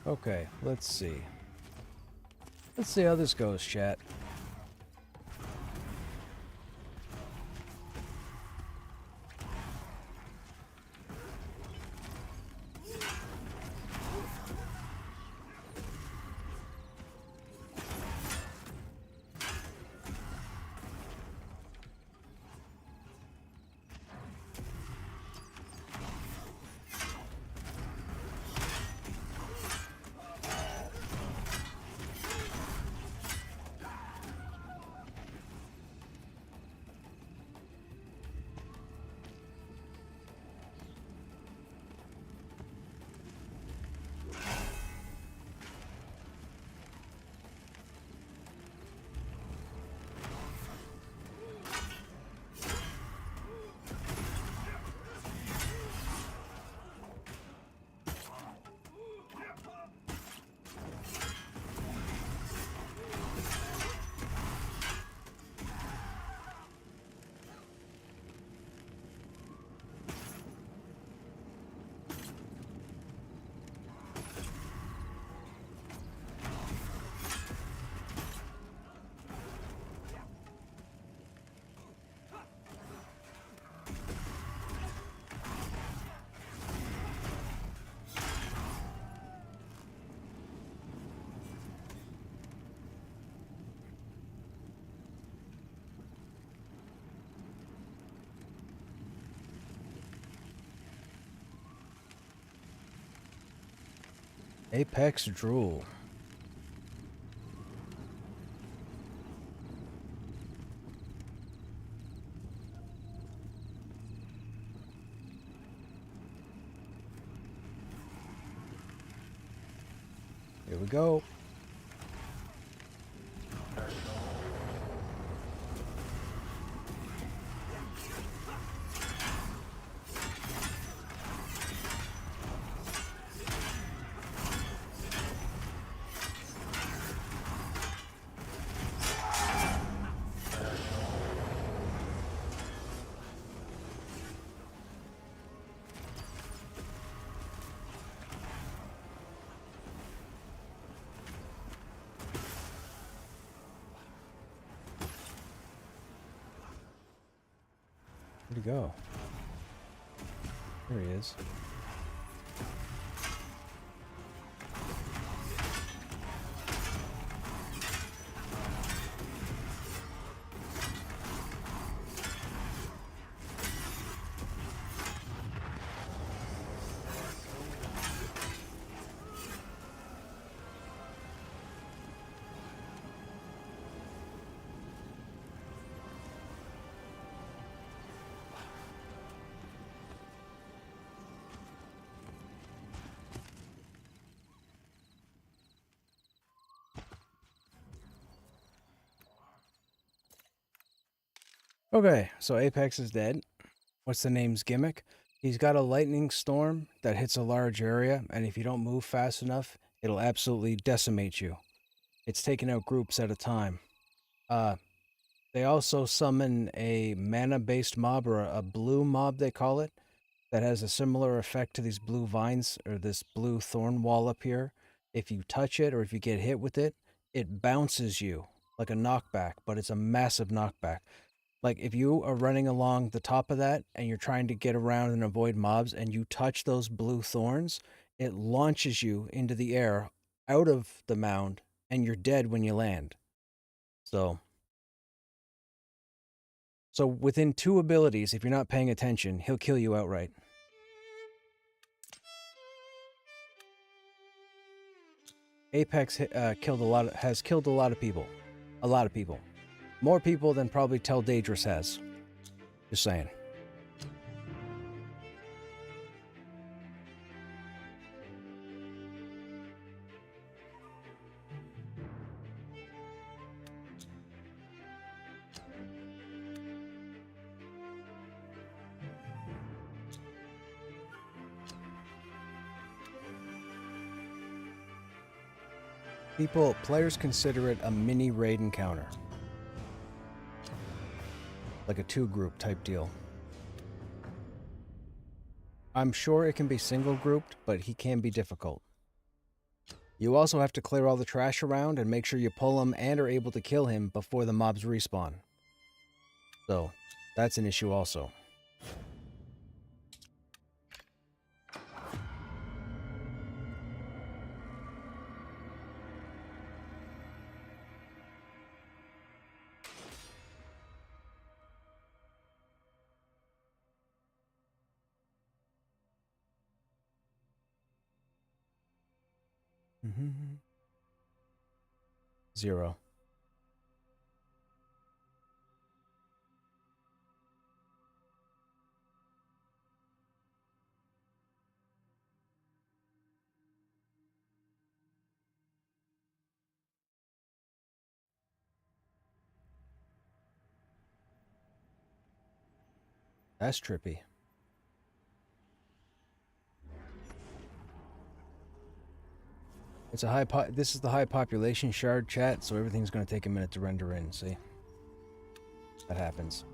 Okay, let's see. Let's see how this goes, chat. Apex Drool. Here we go. Where'd he go? There he is. Okay, so Apex is dead. What's the name's gimmick? He's got a lightning storm that hits a large area, and if you don't move fast enough, it'll absolutely decimate you. It's taking out groups at a time. They also summon a mana-based mob, or a blue mob they call it, that has a similar effect to these blue vines, or this blue thorn wall up here. If you touch it, or if you get hit with it, it bounces you like a knockback, but it's a massive knockback. Like, if you are running along the top of that and you're trying to get around and avoid mobs and you touch those blue thorns, it launches you into the air out of the mound and you're dead when you land. So within 2 abilities, if you're not paying attention, he'll kill you outright. Apex has killed a lot of people. A lot of people. More people than probably Tell Daedrus has. Just saying. Players consider it a mini raid encounter. Like a 2-group type deal. I'm sure it can be single grouped, but he can be difficult. You also have to clear all the trash around and make sure you pull him and are able to kill him before the mobs respawn. So, that's an issue also. Mm-hmm. 0. That's trippy. It's a this is the high population shard chat, so everything's going to take a minute to render in, see? That happens.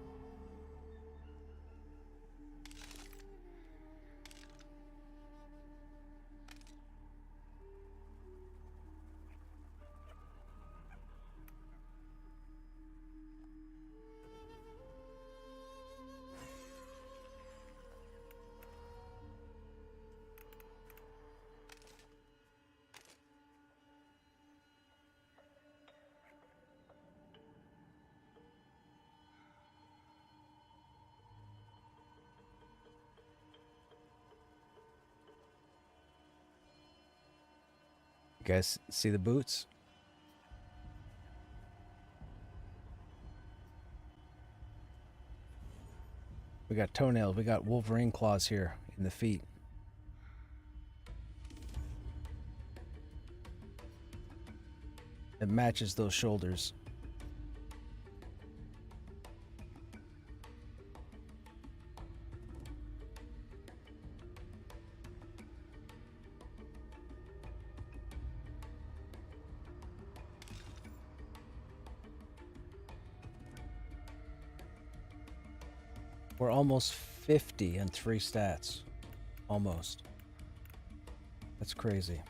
guys see the boots? We got toenails. We got Wolverine claws here in the feet. It matches those shoulders. We're almost 50 in 3 stats. Almost. That's crazy.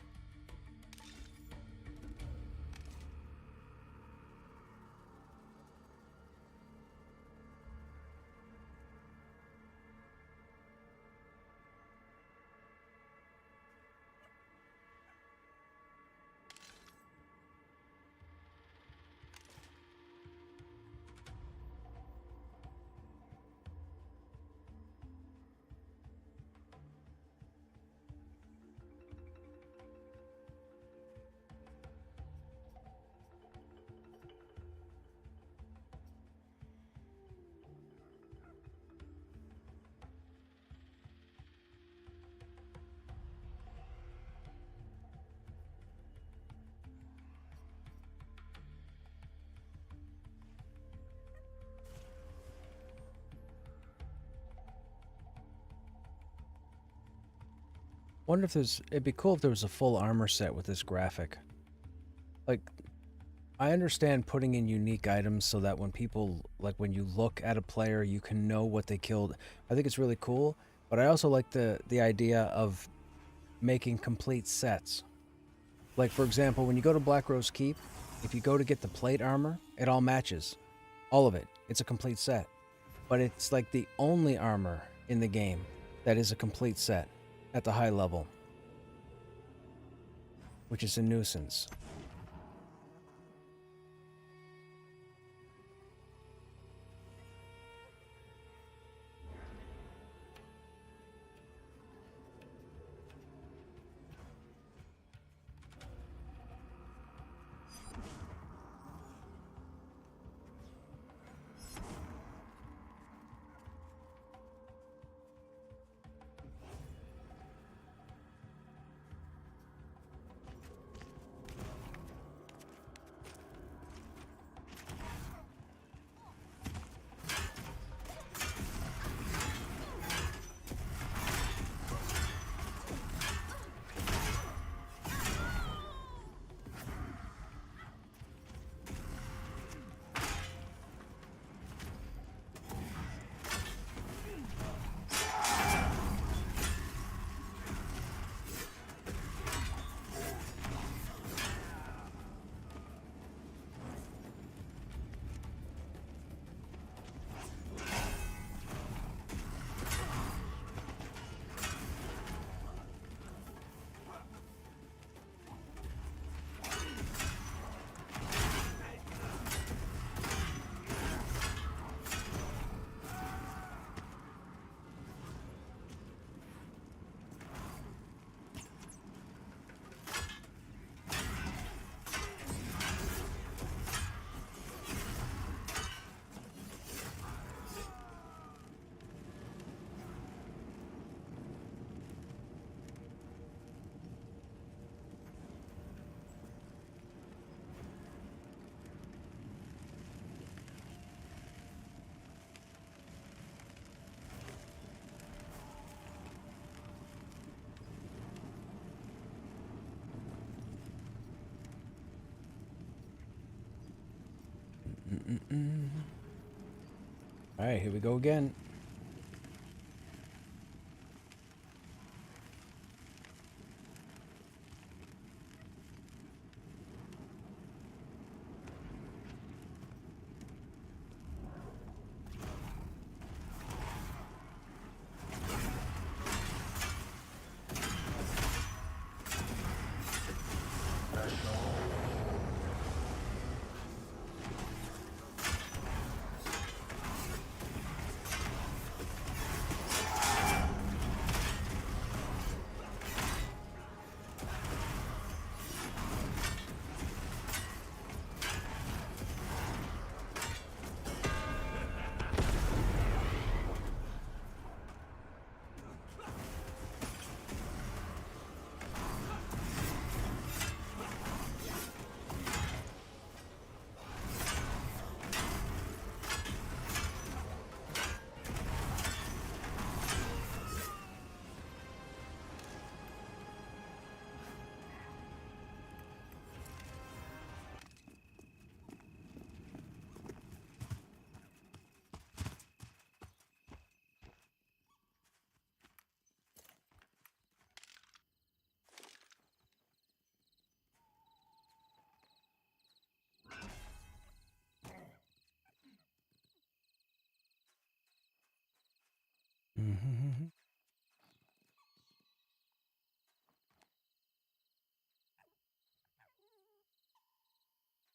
Wonder if it'd be cool if there was a full armor set with this graphic. Like, I understand putting in unique items so that when people, like when you look at a player, you can know what they killed. I think it's really cool, but I also like the idea of making complete sets. Like, for example, when you go to Black Rose Keep, if you go to get the plate armor, it all matches. All of it. It's a complete set. But it's like the only armor in the game that is a complete set at the high level, which is a nuisance. All right, here we go again.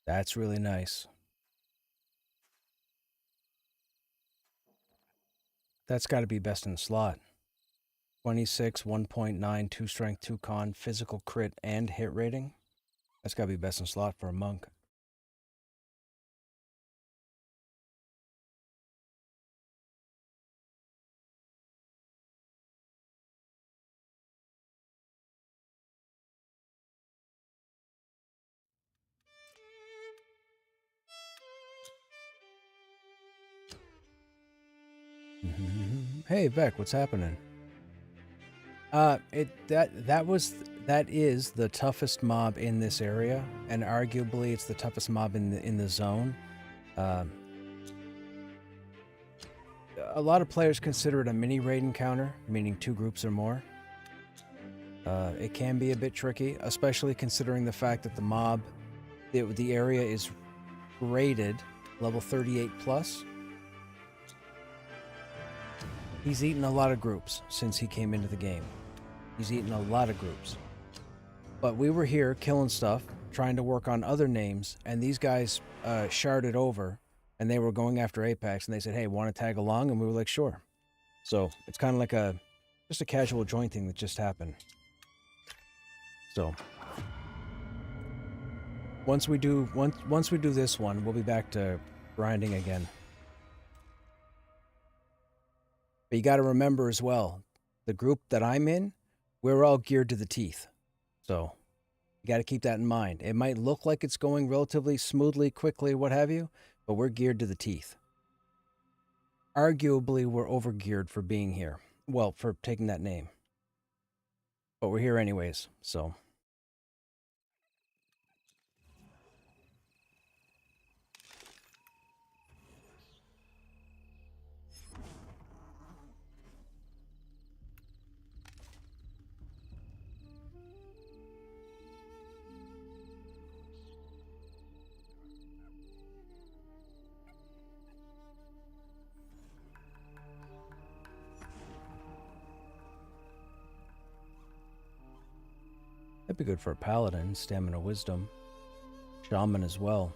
That's really nice. That's got to be best in the slot. 26, 1.9, 2 strength, 2 con, physical crit, and hit rating. That's got to be best in slot for a monk. Hey, Vec, what's happening? That is the toughest mob in this area, and arguably it's the toughest mob in the zone. A lot of players consider it a mini raid encounter, meaning 2 groups or more. It can be a bit tricky, especially considering the fact that the mob, the area is rated level 38 plus. He's eaten a lot of groups since he came into the game. He's eaten a lot of groups. But we were here killing stuff, trying to work on other names, and these guys sharded over, and they were going after Apex, and they said, hey, want to tag along? And we were like, sure. So it's kind of like just a casual joint thing that just happened. So once we do this one, we'll be back to grinding again. But you got to remember as well, the group that I'm in, we're all geared to the teeth. So you got to keep that in mind. It might look like it's going relatively smoothly, quickly, what have you, but we're geared to the teeth. Arguably, we're over-geared for being here. Well, for taking that name. But we're here anyways, so... That'd be good for a paladin, stamina, wisdom. Shaman as well.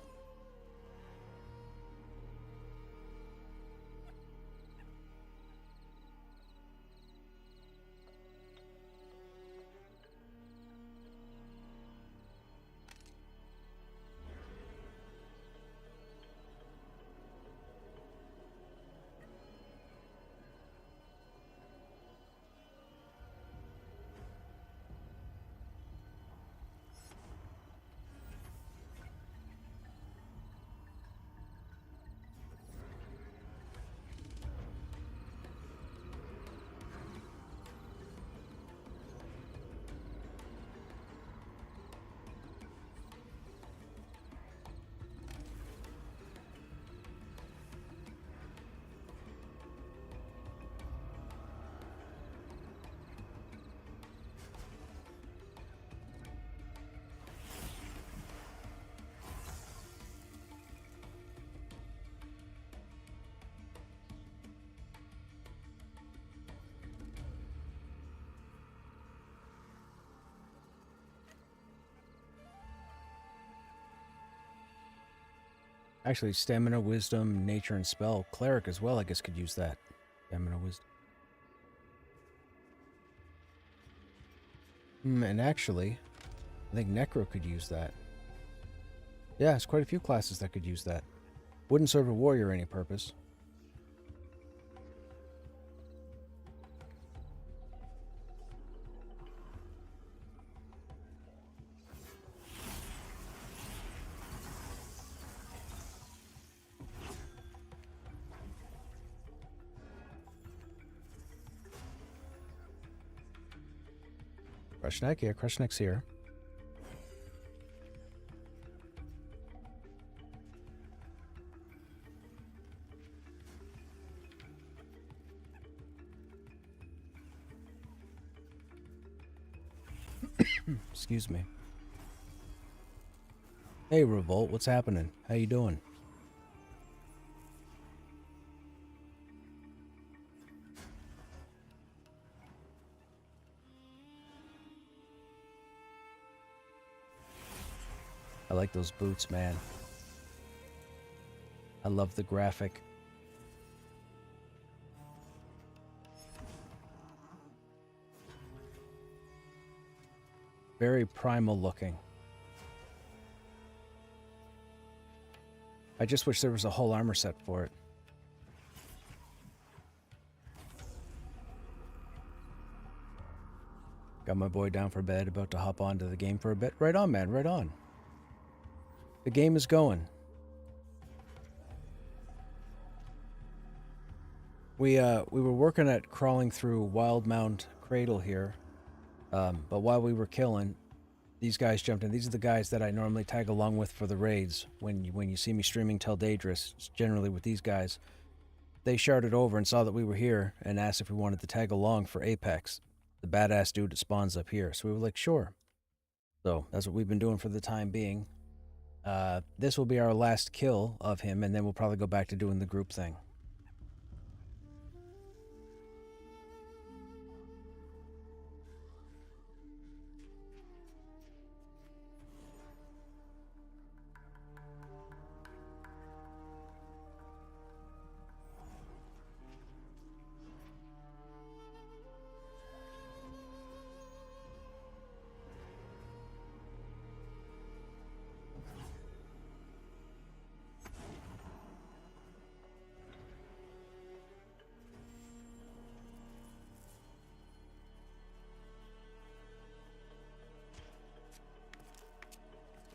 Actually, stamina, wisdom, nature, and spell. Cleric as well, I guess, could use that. Stamina, wisdom. And actually, I think Necro could use that. Yeah, there's quite a few classes that could use that. Wouldn't serve a warrior any purpose. Krushnek, yeah, Krushnek's here. Excuse me. Hey, Revolt, what's happening? How you doing? I like those boots, man. I love the graphic. Very primal looking. I just wish there was a whole armor set for it. Got my boy down for bed, about to hop onto the game for a bit. Right on, man, right on. The game is going. We were working at crawling through Wildmount Cradle here, but while we were killing, these guys jumped in. These are the guys that I normally tag along with for the raids. When you see me streaming Tell Daedrus, it's generally with these guys. They sharded over and saw that we were here and asked if we wanted to tag along for Apex, the badass dude that spawns up here. So we were like, sure. So that's what we've been doing for the time being. This will be our last kill of him, and then we'll probably go back to doing the group thing.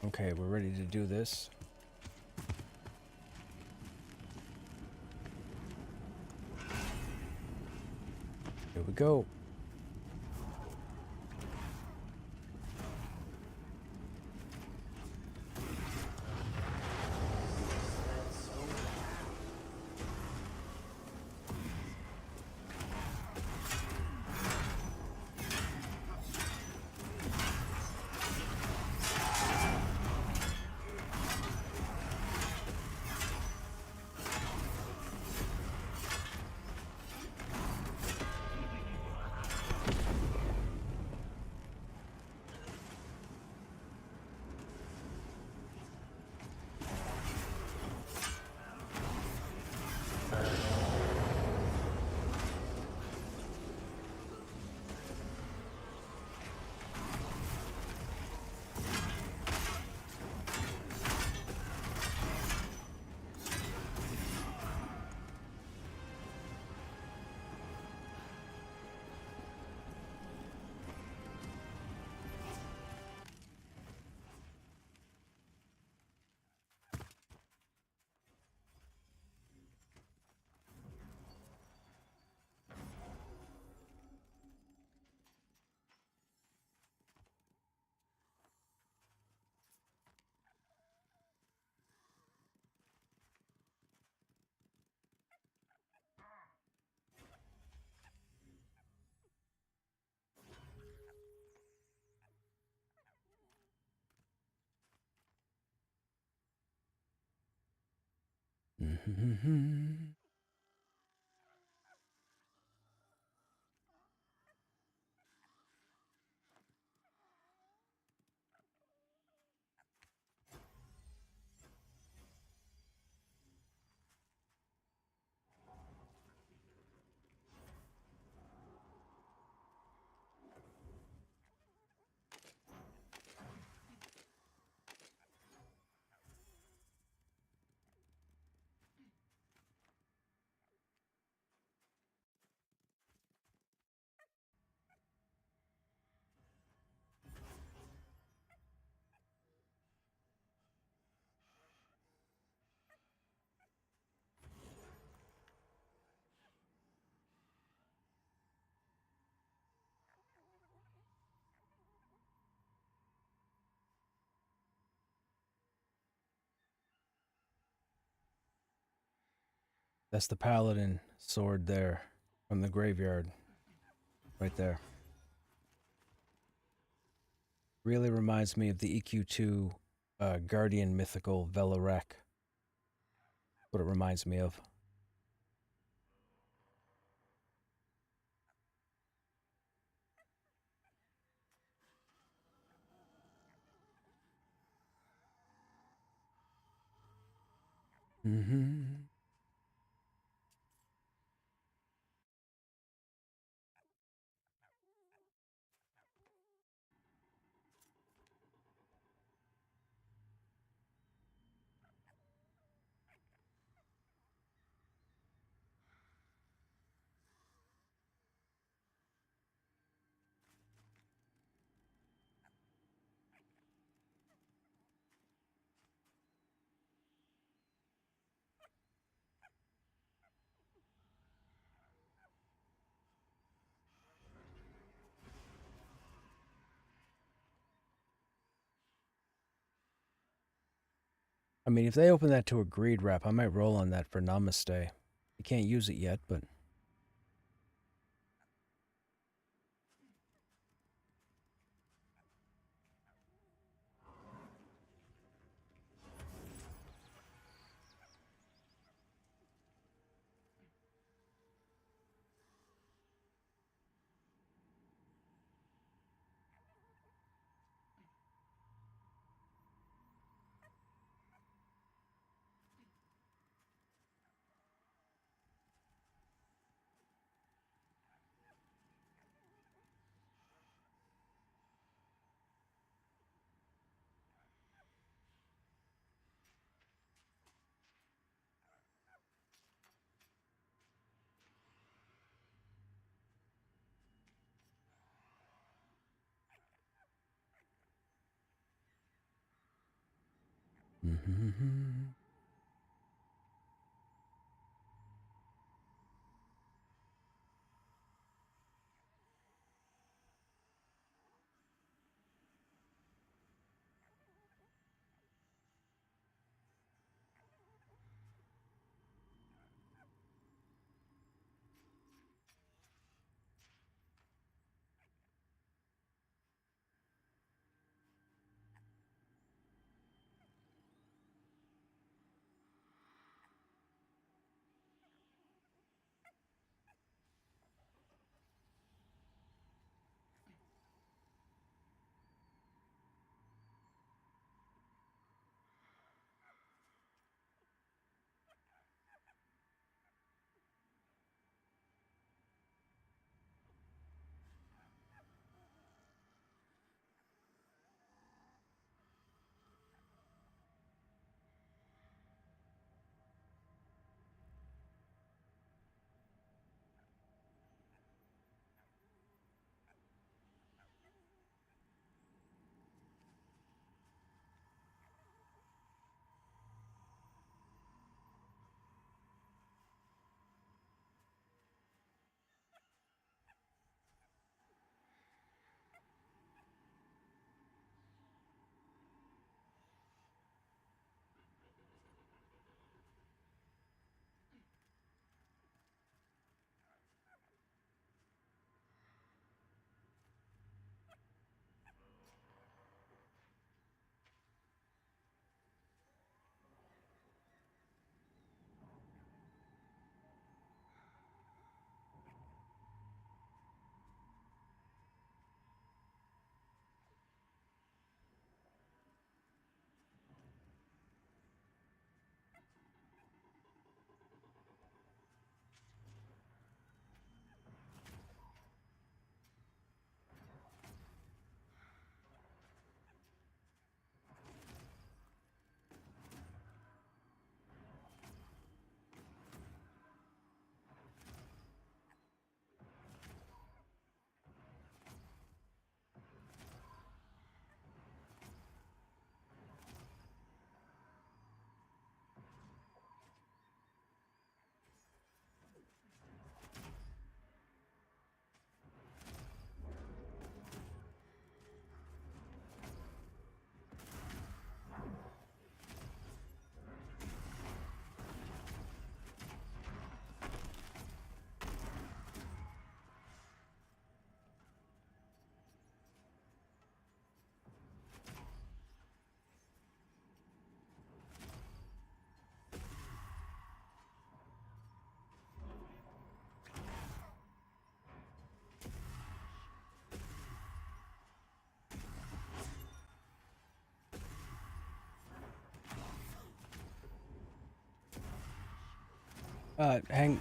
Okay, we're ready to do this. Here we go. That's the paladin sword there from the graveyard. Right there. Really reminds me of the EQ2 Guardian Mythical Velarek. What it reminds me of. Mm-hmm. I mean, if they open that to a greed rep, I might roll on that for Namaste. You can't use it yet, but... Mm-hmm.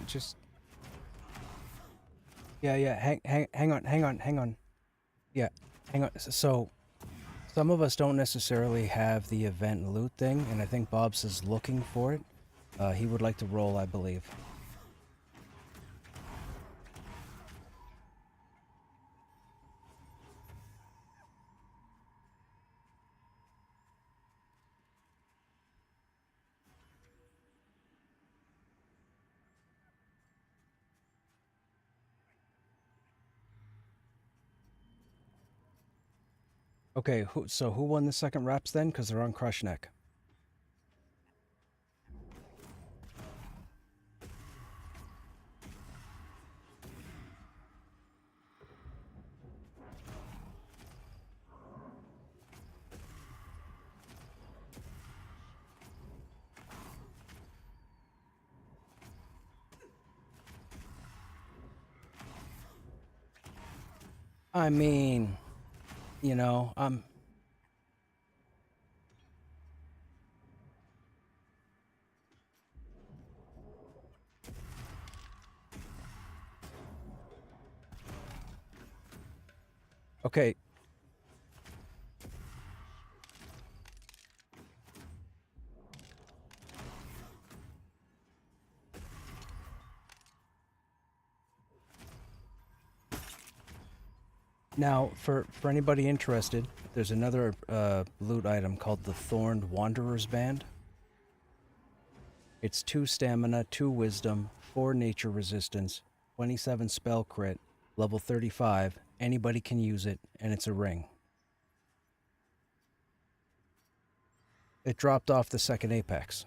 Just... Yeah, hang on. Yeah, hang on. So, some of us don't necessarily have the event loot thing, and I think Bob's is looking for it. He would like to roll, I believe. Okay, so who won the second reps then? Because they're on Krushnek. I mean, you know, okay. Now, for anybody interested, there's another loot item called the Thorned Wanderer's Band. It's 2 stamina, 2 wisdom, 4 nature resistance, 27 spell crit, level 35. Anybody can use it, and it's a ring. It dropped off the second Apex.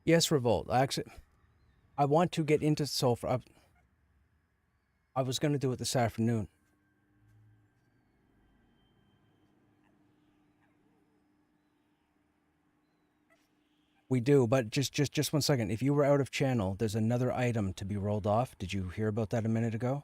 Yes, Revolt. I want to get into Sulfur. I was going to do it this afternoon. We do, but just 1 second. If you were out of channel, there's another item to be rolled off. Did you hear about that a minute ago?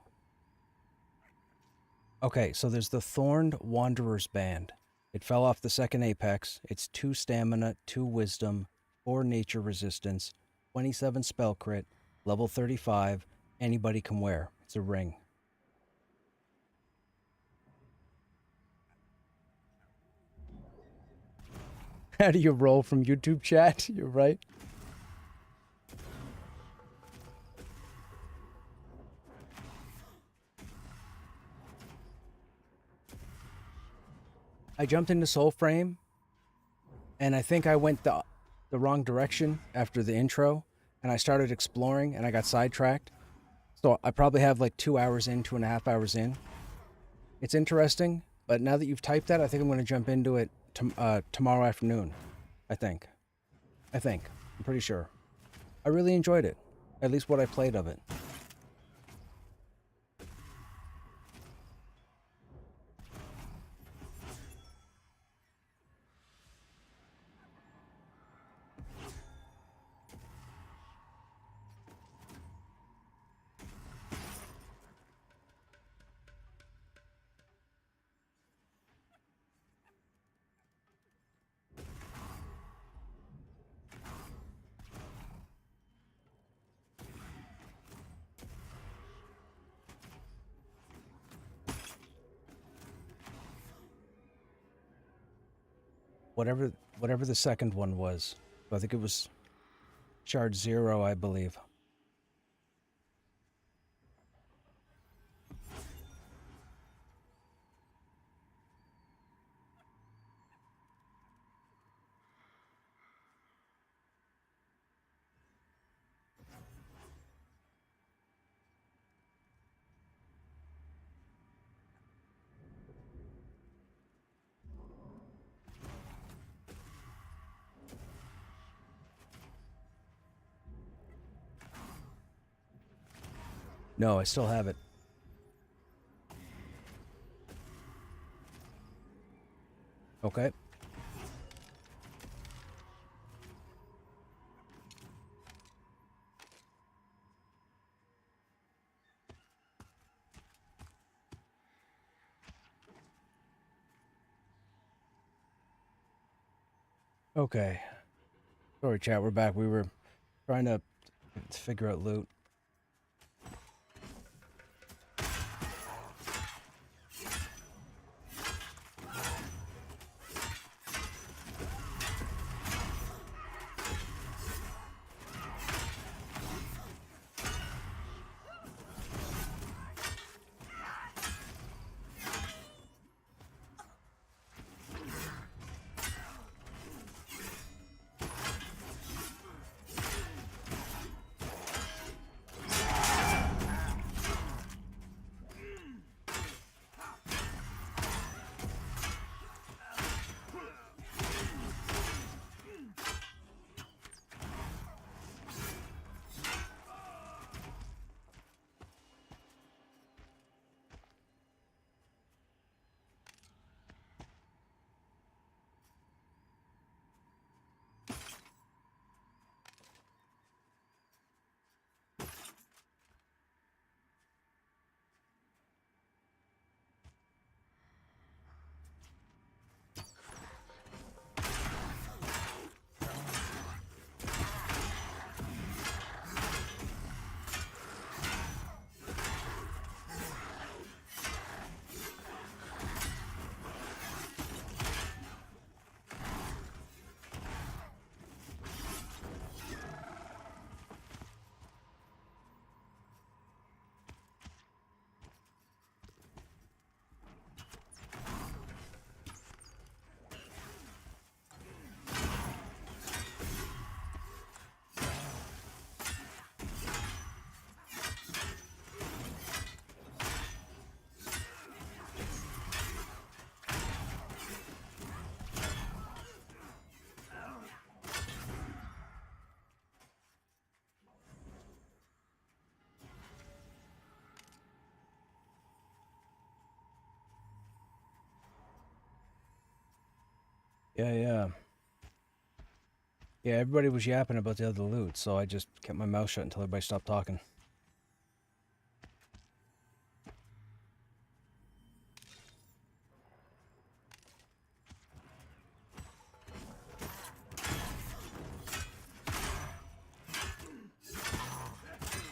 Okay, so there's the Thorned Wanderer's Band. It fell off the second Apex. It's 2 stamina, 2 wisdom, 4 nature resistance, 27 spell crit, level 35. Anybody can wear. It's a ring. How do you roll from YouTube chat? You're right. I jumped into Soulframe, and I think I went the wrong direction after the intro, and I started exploring, and I got sidetracked. So I probably have like 2 hours in, 2.5 hours in. It's interesting, but now that you've typed that, I think I'm going to jump into it tomorrow afternoon. I think. I'm pretty sure. I really enjoyed it, at least what I played of it. Whatever the second one was. I think it was Shard 0, I believe. No, I still have it. Okay. Okay. Sorry, chat. We're back. We were trying to figure out loot. Yeah. Yeah, everybody was yapping about the other loot, so I just kept my mouth shut until everybody stopped talking.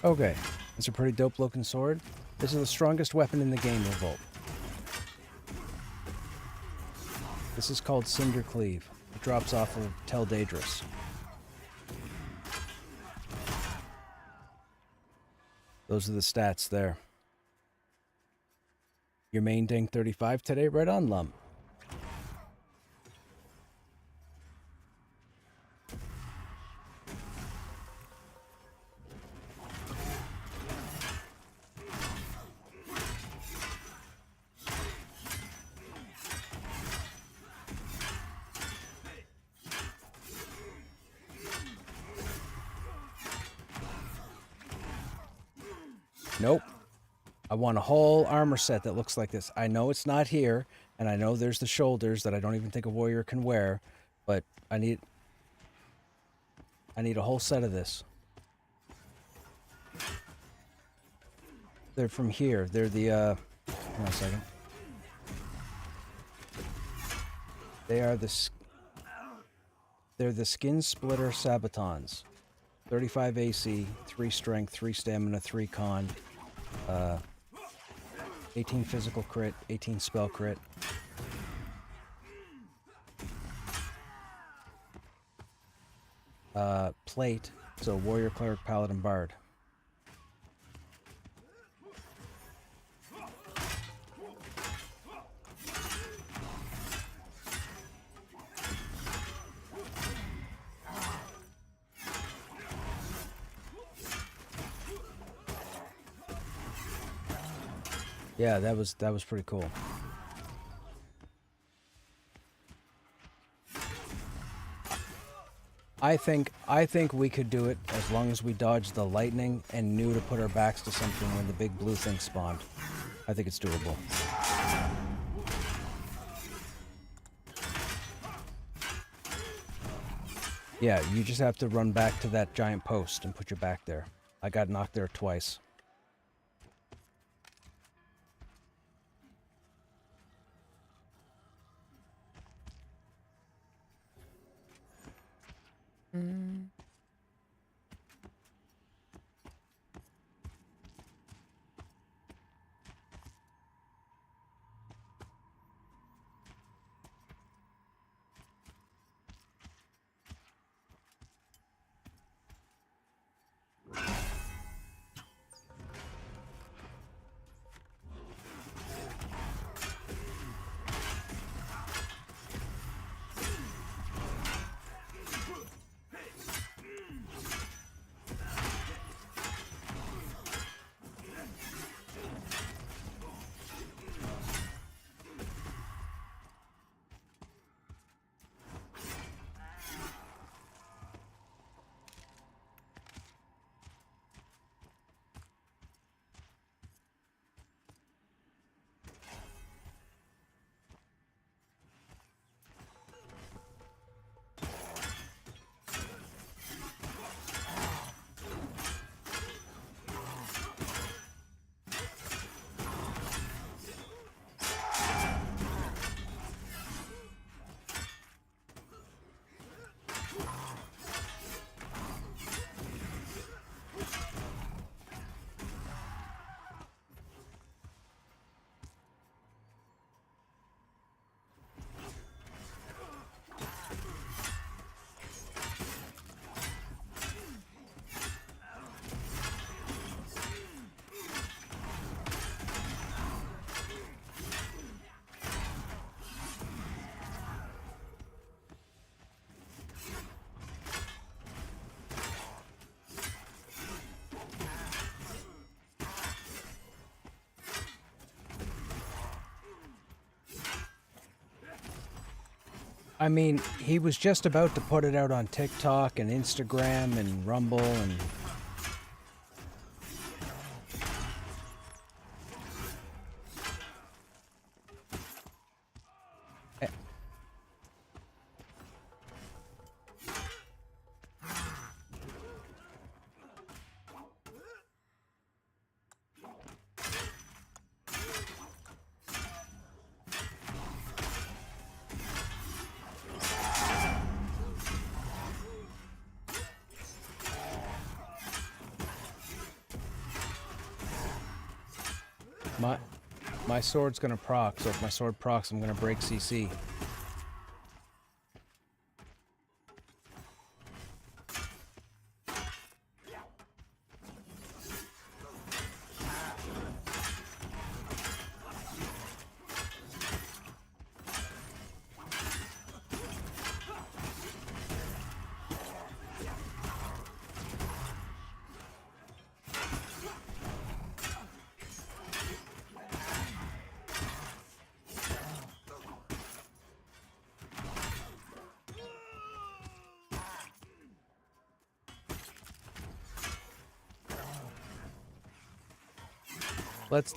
Okay, it's a pretty dope looking sword. This is the strongest weapon in the game, Revolt. This is called Cinder Cleave. It drops off of Tel Daedrus. Those are the stats there. Your main ding 35 today? Right on, Lump. Nope. I want a whole armor set that looks like this. I know it's not here, and I know there's the shoulders that I don't even think a warrior can wear, but I need a whole set of this. They're from here. They're the, hold on a second. They're the Skin Splitter Sabatons. 35 AC, 3 strength, 3 stamina, 3 con, 18 physical crit, 18 spell crit. Plate, so warrior, cleric, paladin, bard. Yeah, that was pretty cool. I think we could do it as long as we dodged the lightning and knew to put our backs to something when the big blue thing spawned. I think it's doable. Yeah, you just have to run back to that giant post and put your back there. I got knocked there twice. I mean, he was just about to put it out on TikTok and Instagram and Rumble and... My sword's gonna proc, so if my sword procs, I'm gonna break CC.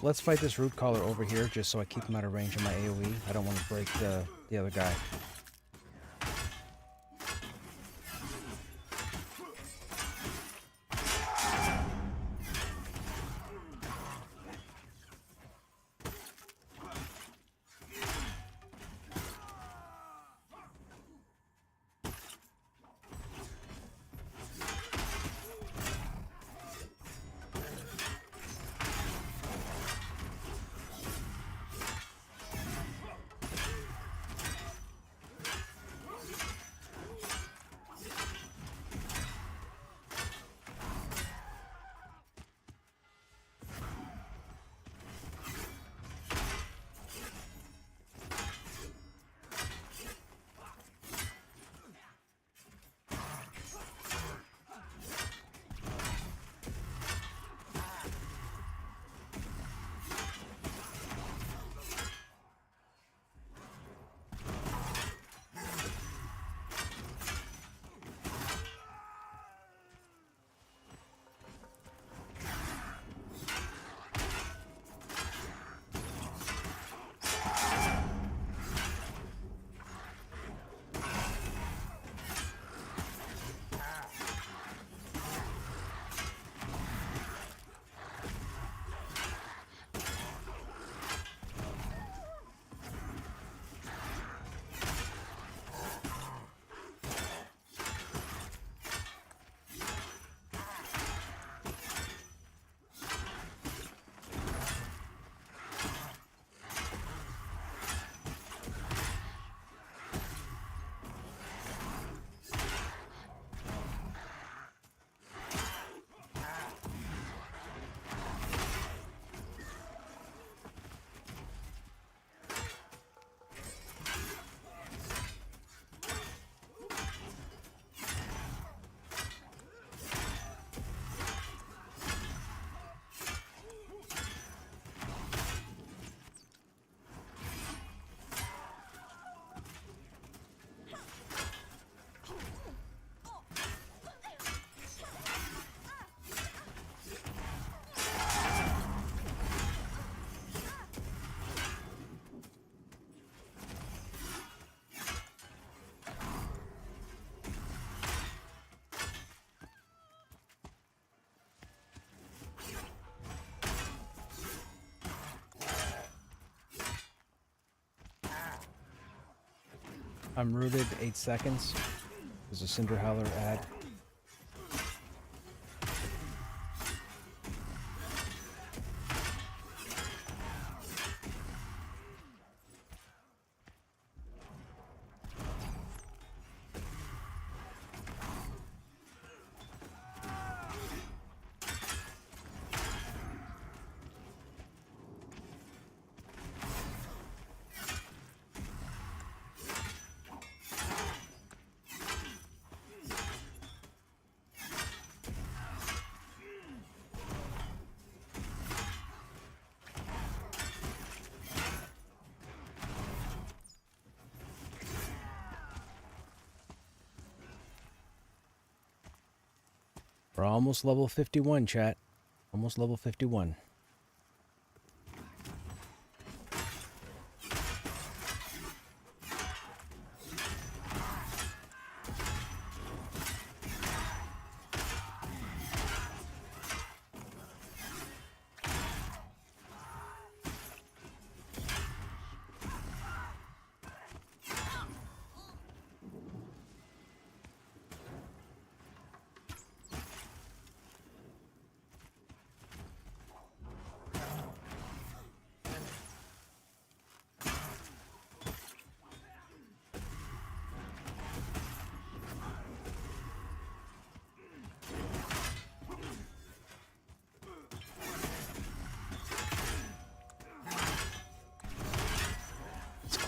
Let's fight this root caller over here, just so I keep him out of range of my AoE. I don't want to break the other guy. I'm rooted 8 seconds. There's a Cinder Howler ad. We're almost level 51, chat. Almost level 51.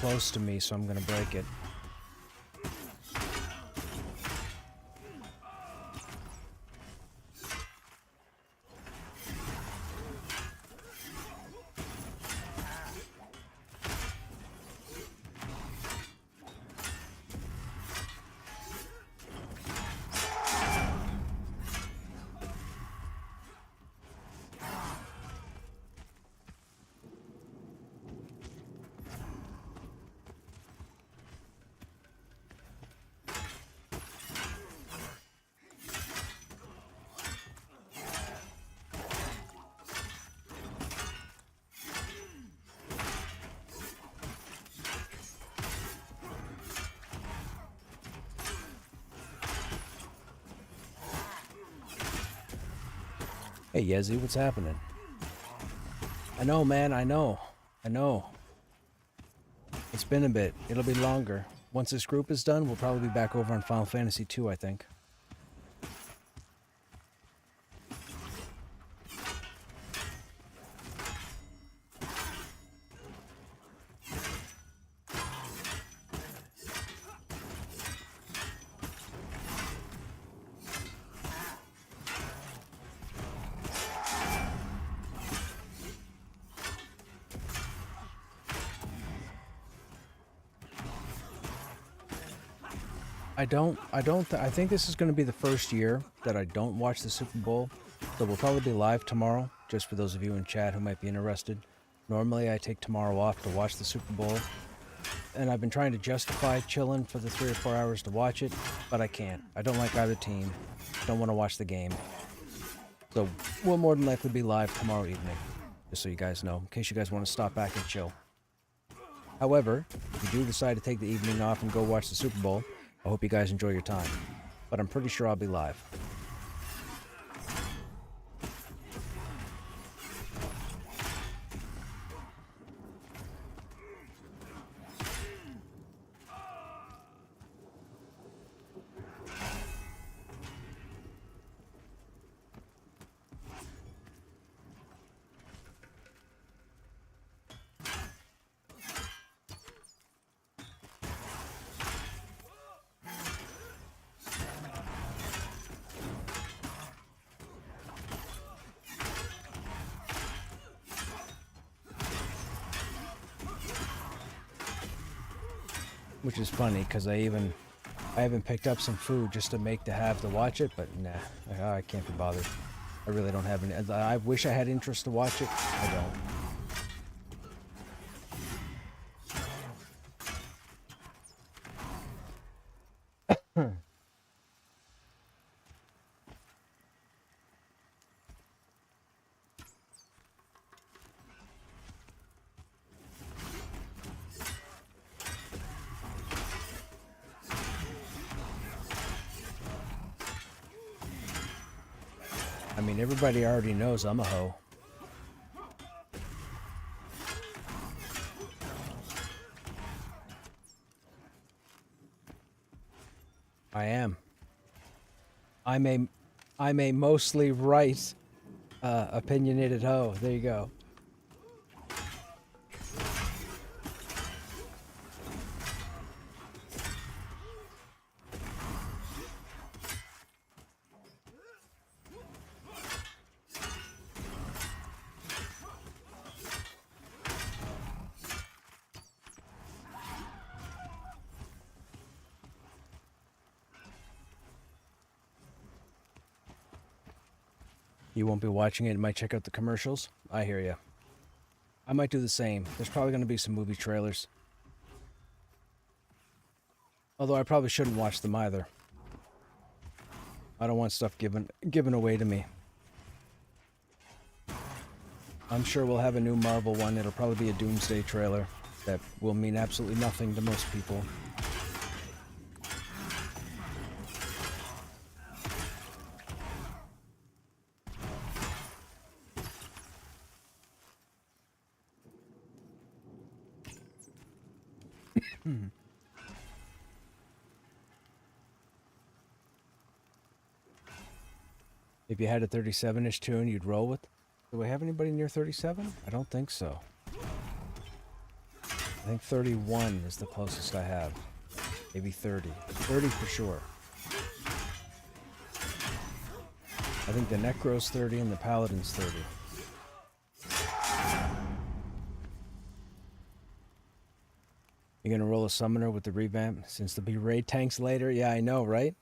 Close to me, so I'm gonna break it. Hey Yezi, what's happening? I know, man, I know. It's been a bit. It'll be longer. Once this group is done, we'll probably be back over on Final Fantasy 2, I think. I think this is going to be the first year that I don't watch the Super Bowl, so we'll probably be live tomorrow, just for those of you in chat who might be interested. Normally I take tomorrow off to watch the Super Bowl, and I've been trying to justify chilling for the 3 or 4 hours to watch it, but I can't. I don't like either team, don't want to watch the game. So we'll more than likely be live tomorrow evening, just so you guys know, in case you guys want to stop back and chill. However, if you do decide to take the evening off and go watch the Super Bowl, I hope you guys enjoy your time, but I'm pretty sure I'll be live. Which is funny, because I haven't picked up some food just to make to have to watch it, but nah, I can't be bothered. I really don't have any. I wish I had interest to watch it. I don't. I mean, everybody already knows I'm a hoe. I am. I'm a mostly right, opinionated hoe. There you go. You won't be watching it. You might check out the commercials. I hear you. I might do the same. There's probably going to be some movie trailers. Although I probably shouldn't watch them either. I don't want stuff given away to me. I'm sure we'll have a new Marvel one. It'll probably be a Doomsday trailer that will mean absolutely nothing to most people. If you had a 37-inch tune, you'd roll with. Do we have anybody near 37? I don't think so. I think 31 is the closest I have. Maybe 30. 30 for sure. I think the Necro's 30 and the Paladin's 30. You're gonna roll a summoner with the revamp since there'll be raid tanks later? Yeah, I know, right?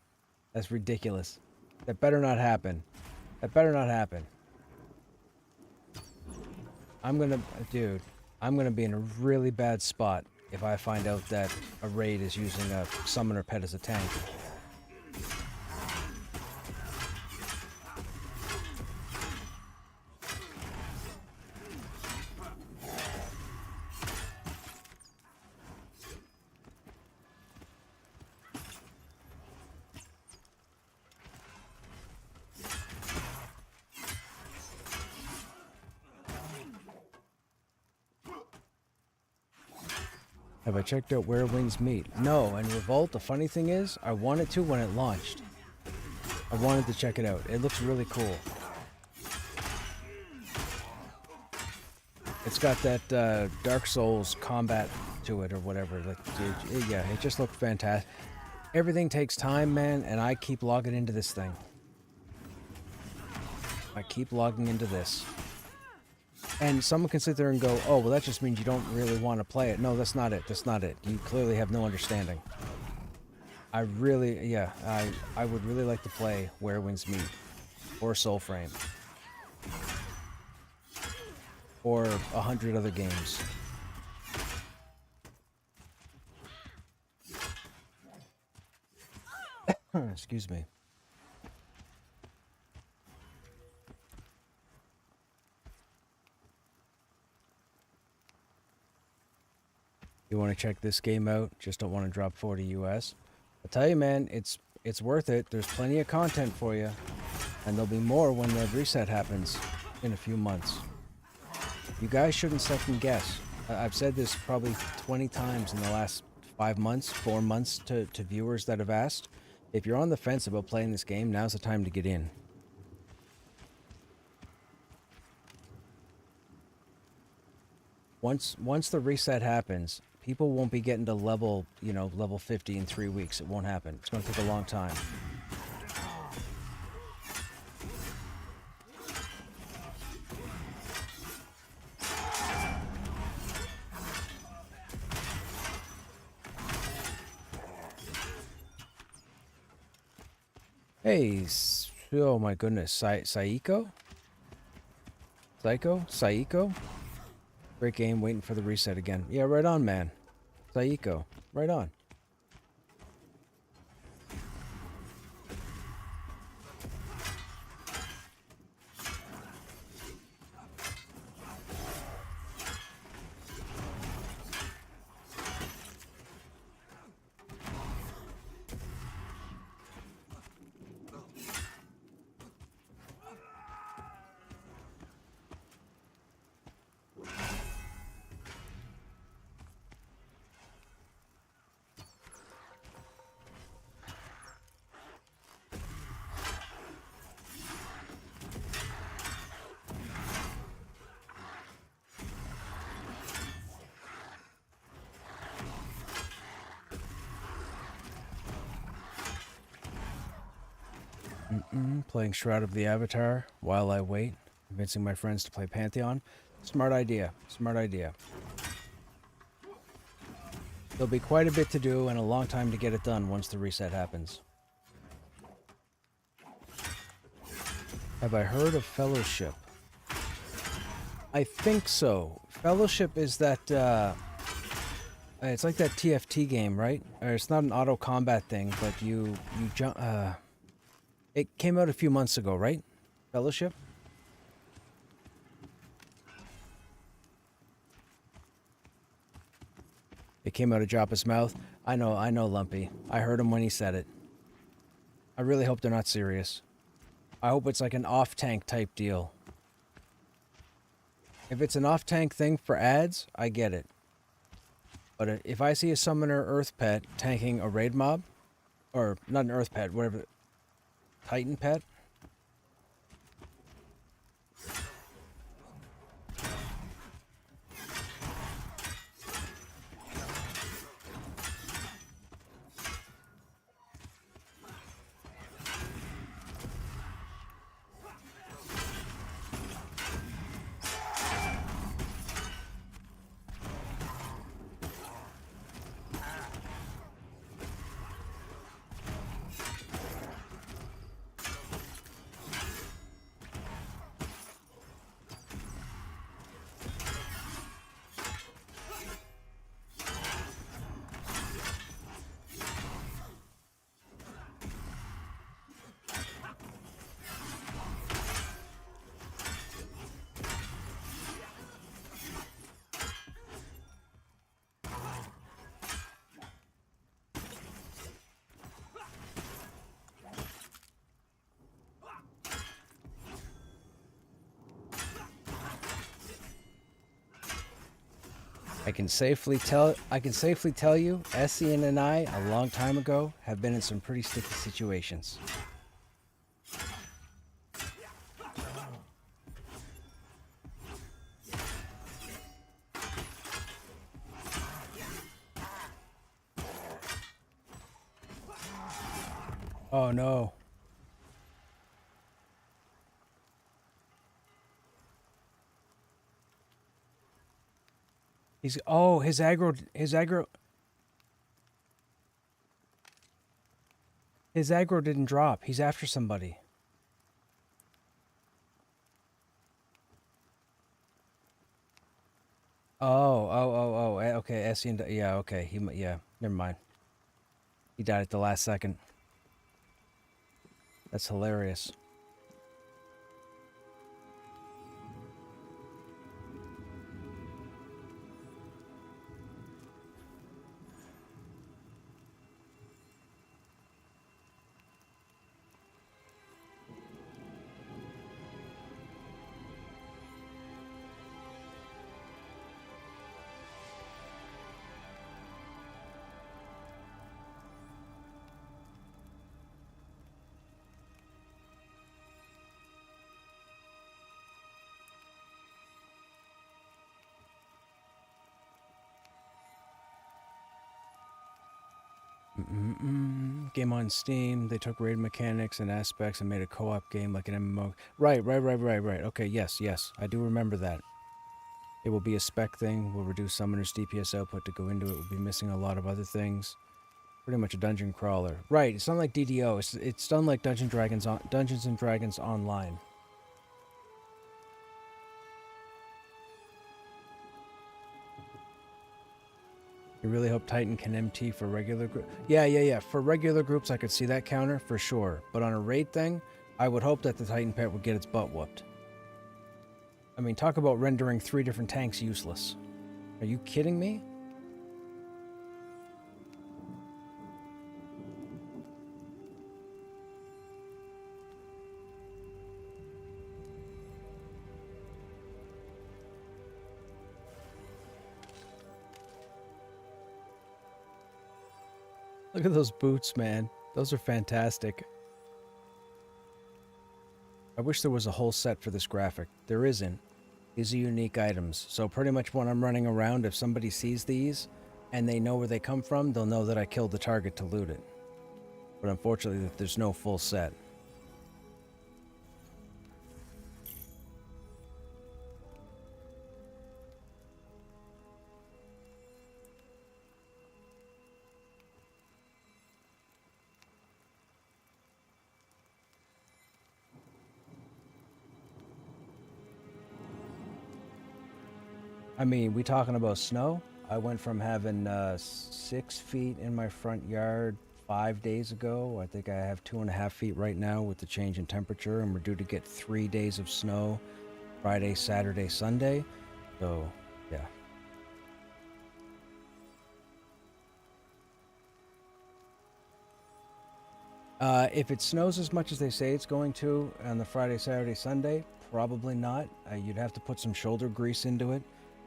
That's ridiculous. That better not happen. That better not happen. I'm gonna be in a really bad spot if I find out that a raid is using a summoner pet as a tank. Have I checked out Where Wings Meet? No, and Revolt, the funny thing is, I wanted to when it launched. I wanted to check it out. It looks really cool. It's got that Dark Souls combat to it or whatever. Like, yeah, it just looked fantastic. Everything takes time, man, and I keep logging into this thing. I keep logging into this. And someone can sit there and go, oh, well, that just means you don't really want to play it. No, that's not it. That's not it. You clearly have no understanding. I really, yeah, I would really like to play Where Wings Meet. Or Soulframe. Or 100 other games. Excuse me. You want to check this game out? Just don't want to drop 40 US. I'll tell you, man, it's worth it. There's plenty of content for you. And there'll be more when the reset happens in a few months. You guys shouldn't second guess. I've said this probably 20 times in the last 4 months to viewers that have asked. If you're on the fence about playing this game, now's the time to get in. Once the reset happens, people won't be getting to level 50 in 3 weeks. It won't happen. It's going to take a long time. Hey, oh my goodness, Saiko? Great game, waiting for the reset again. Yeah, right on, man. Saiko, right on. Playing Shroud of the Avatar while I wait, convincing my friends to play Pantheon. Smart idea. Smart idea. There'll be quite a bit to do and a long time to get it done once the reset happens. Have I heard of Fellowship? I think so. Fellowship is that, it's like that TFT game, right? Or it's not an auto combat thing, but you jump, it came out a few months ago, right? Fellowship? It came out of Joppa's mouth. I know, Lumpy. I heard him when he said it. I really hope they're not serious. I hope it's like an off-tank type deal. If it's an off-tank thing for ads, I get it. But if I see a summoner Earth Pet tanking a raid mob, or not an Earth Pet, whatever, Titan Pet, I can safely tell you, Essien and I, a long time ago, have been in some pretty sticky situations. Oh no. His aggro didn't drop. He's after somebody. Okay, Essien, yeah, okay, never mind. He died at the last second. That's hilarious. Game on Steam. They took raid mechanics and aspects and made a co-op game like an MMO. Right. Okay, yes. I do remember that. It will be a spec thing. Will reduce summoner's DPS output to go into it. Will be missing a lot of other things. Pretty much a dungeon crawler. Right. It's not like DDO. It's done like Dungeons and Dragons Online. You really hope Titan can MT for regular group? Yeah. For regular groups, I could see that counter for sure. But on a raid thing, I would hope that the Titan pet would get its butt whooped. I mean, talk about rendering 3 different tanks useless. Are you kidding me? Look at those boots, man. Those are fantastic. I wish there was a whole set for this graphic. There isn't. These are unique items. So pretty much when I'm running around, if somebody sees these and they know where they come from, they'll know that I killed the target to loot it. But unfortunately, there's no full set. I mean, we talking about snow? I went from having 6 feet in my front yard 5 days ago. I think I have 2.5 feet right now with the change in temperature, and we're due to get 3 days of snow Friday, Saturday, Sunday. So, yeah. If it snows as much as they say it's going to on the Friday, Saturday, Sunday, probably not. You'd have to put some shoulder grease into it,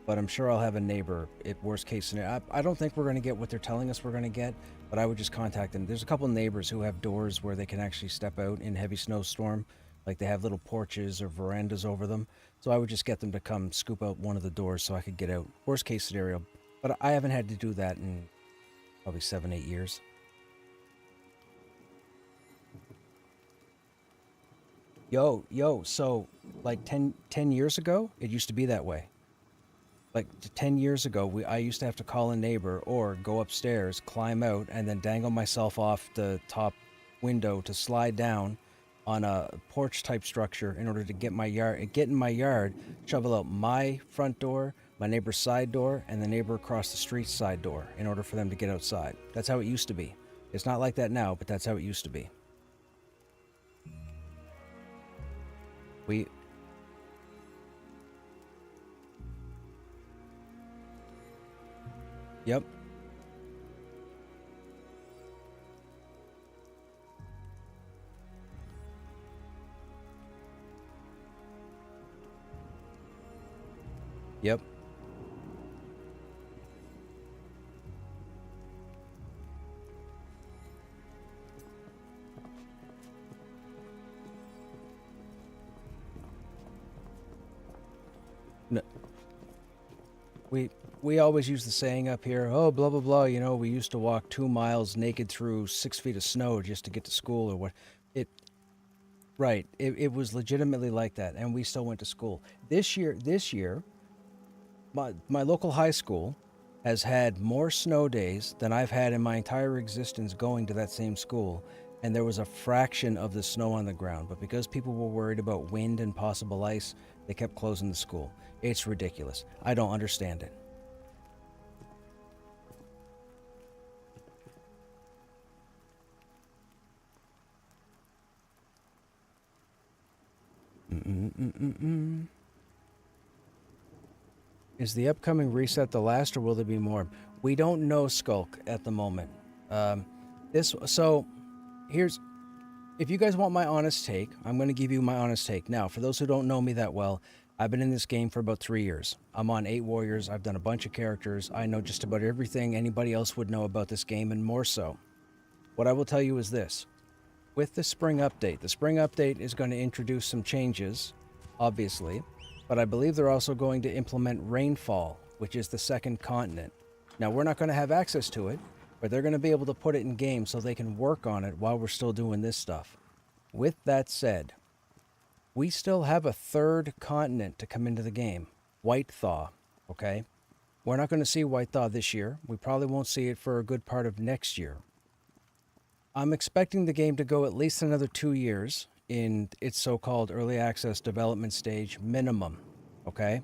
but I'm sure I'll have a neighbor. If worst case scenario, I don't think we're going to get what they're telling us we're going to get, but I would just contact them. There's a couple neighbors who have doors where they can actually step out in heavy snowstorm, like they have little porches or verandas over them. So I would just get them to come scoop out one of the doors so I could get out. Worst case scenario, but I haven't had to do that in probably 7, 8 years. Yo, so like 10 years ago, it used to be that way. Like 10 years ago, I used to have to call a neighbor or go upstairs, climb out, and then dangle myself off the top window to slide down on a porch type structure in order to get in my yard, shovel out my front door, my neighbor's side door, and the neighbor across the street's side door in order for them to get outside. That's how it used to be. It's not like that now, but that's how it used to be. We Yep. Yep. No, we always use the saying up here, oh, blah blah blah, we used to walk 2 miles naked through 6 feet of snow just to get to school or what. It Right. It was legitimately like that, and we still went to school. This year, my local high school has had more snow days than I've had in my entire existence going to that same school, and there was a fraction of the snow on the ground. But because people were worried about wind and possible ice, they kept closing the school. It's ridiculous. I don't understand it. Mm-mm-mm-mm-mm. Is the upcoming reset the last, or will there be more? We don't know, Skulk, at the moment. Um, so here's if you guys want my honest take, I'm going to give you my honest take. Now, for those who don't know me that well, I've been in this game for about 3 years. I'm on 8 warriors. I've done a bunch of characters. I know just about everything anybody else would know about this game, and more so. What I will tell you is this. With the spring update is going to introduce some changes, obviously, but I believe they're also going to implement rainfall, which is the second continent. Now, we're not going to have access to it, but they're going to be able to put it in game so they can work on it while we're still doing this stuff. With that said, we still have a third continent to come into the game, White Thaw, okay? We're not going to see White Thaw this year. We probably won't see it for a good part of next year. I'm expecting the game to go at least another 2 years in its so-called early access development stage minimum, okay?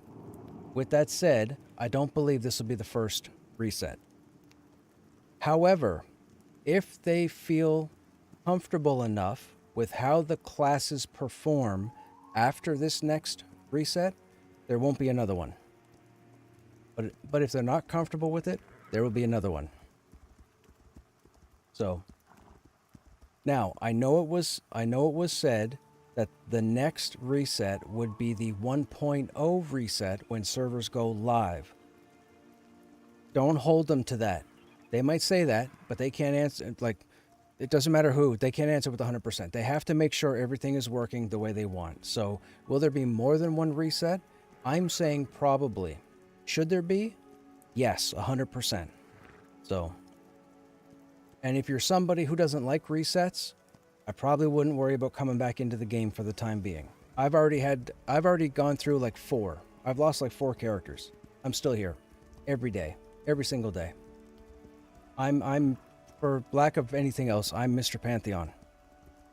With that said, I don't believe this will be the first reset. However, if they feel comfortable enough with how the classes perform after this next reset, there won't be another one. But if they're not comfortable with it, there will be another one. So now, I know it was said that the next reset would be the 1.0 reset when servers go live. Don't hold them to that. They might say that, but they can't answer. Like, it doesn't matter who. They can't answer with 100%. They have to make sure everything is working the way they want. So, will there be more than one reset? I'm saying probably. Should there be? Yes, 100%. So, and if you're somebody who doesn't like resets, I probably wouldn't worry about coming back into the game for the time being. I've already gone through like 4. I've lost like 4 characters. I'm still here. Every day. Every single day. I'm for lack of anything else, I'm Mr. Pantheon.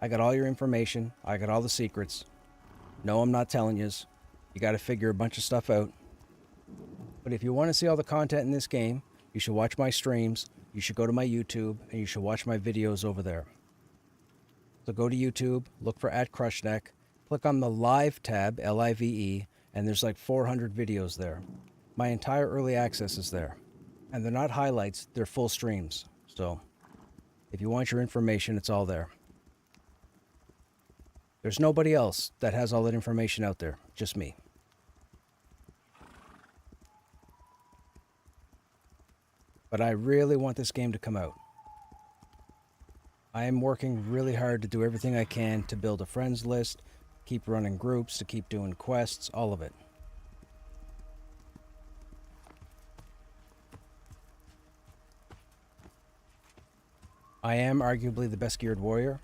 I got all your information. I got all the secrets. No, I'm not telling yous. You got to figure a bunch of stuff out. But if you want to see all the content in this game, you should watch my streams, you should go to my YouTube, and you should watch my videos over there. So go to YouTube, look for @Krushnek, click on the Live tab, Live, and there's like 400 videos there. My entire early access is there. And they're not highlights, they're full streams. So if you want your information, it's all there. There's nobody else that has all that information out there, just me. But I really want this game to come out. I am working really hard to do everything I can to build a friends list, keep running groups, to keep doing quests, all of it. I am arguably the best geared warrior.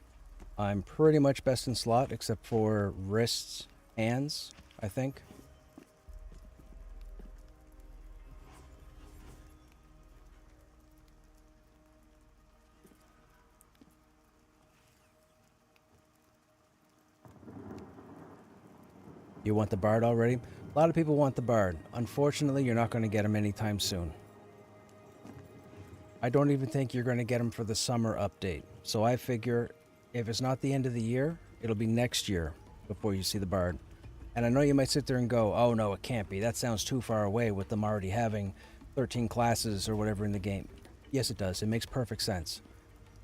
I'm pretty much best in slot, except for wrists, hands, I think. You want the Bard already? A lot of people want the Bard. Unfortunately, you're not going to get him anytime soon. I don't even think you're going to get him for the summer update. So I figure if it's not the end of the year, it'll be next year before you see the Bard. And I know you might sit there and go, oh no, it can't be. That sounds too far away with them already having 13 classes or whatever in the game. Yes, it does. It makes perfect sense.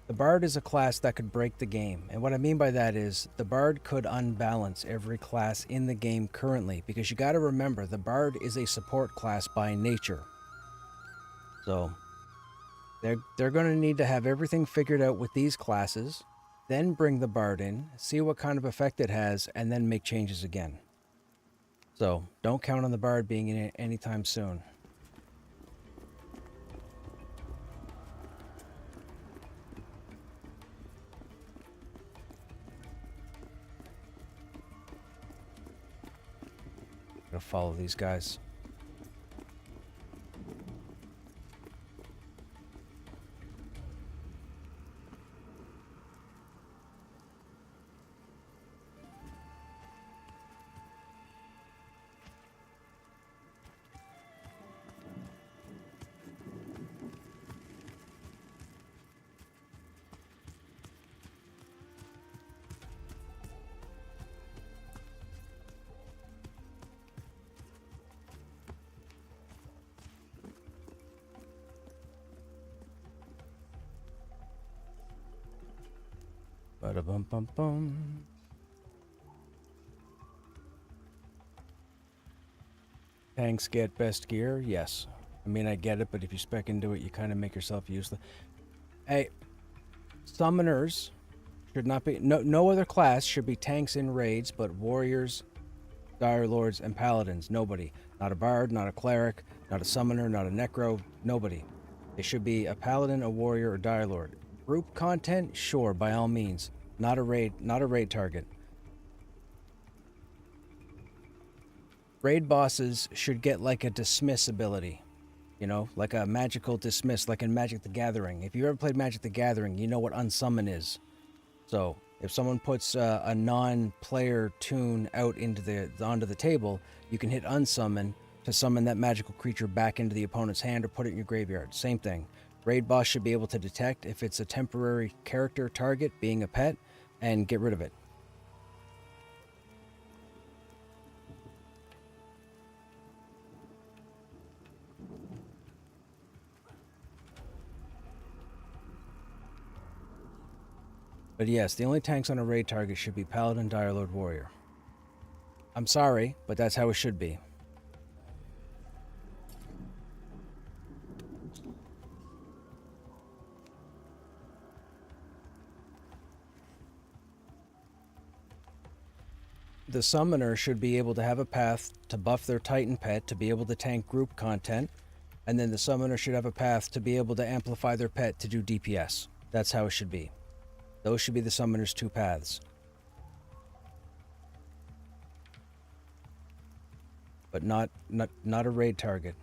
The Bard is a class that could break the game. And what I mean by that is the Bard could unbalance every class in the game currently, because you got to remember the Bard is a support class by nature. So they're going to need to have everything figured out with these classes, then bring the Bard in, see what kind of effect it has, and then make changes again. So don't count on the Bard being in it anytime soon. Gotta follow these guys. Ba-da-bum-bum-bum. Tanks get best gear? Yes. I mean, I get it, but if you spec into it, you kind of make yourself useless. Hey, summoners should not be... No other class should be tanks in raids, but warriors, dire lords, and paladins. Nobody. Not a bard, not a cleric, not a summoner, not a necro. Nobody. It should be a paladin, a warrior, or dire lord. Group content? Sure, by all means. Not a raid target. Raid bosses should get like a dismiss ability. You know, like a magical dismiss, like in Magic the Gathering. If you ever played Magic the Gathering, you know what unsummon is. So, if someone puts a non-player tune out onto the table, you can hit unsummon to summon that magical creature back into the opponent's hand or put it in your graveyard. Same thing. Raid boss should be able to detect if it's a temporary character target, being a pet, and get rid of it. But yes, the only tanks on a raid target should be Paladin, Dire Lord, Warrior. I'm sorry, but that's how it should be. The summoner should be able to have a path to buff their Titan pet to be able to tank group content, and then the summoner should have a path to be able to amplify their pet to do DPS. That's how it should be. Those should be the summoner's two paths. But not a raid target.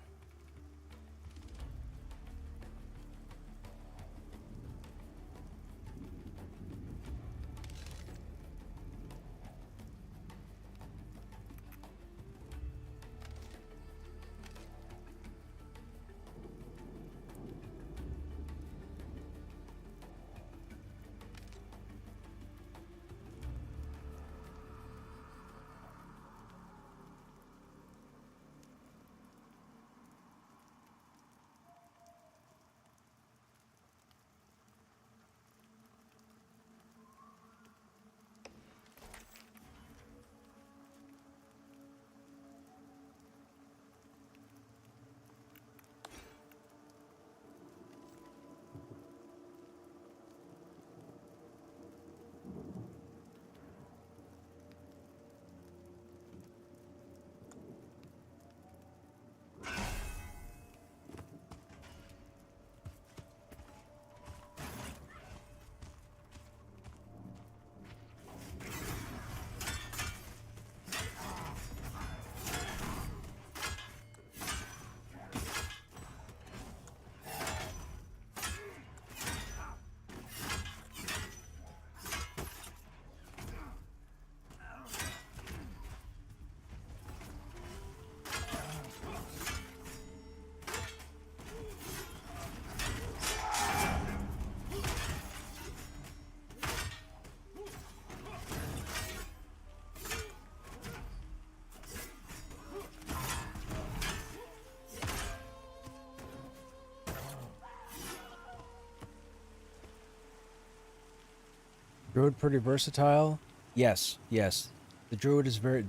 Druid pretty versatile? Yes, yes. The Druid is very...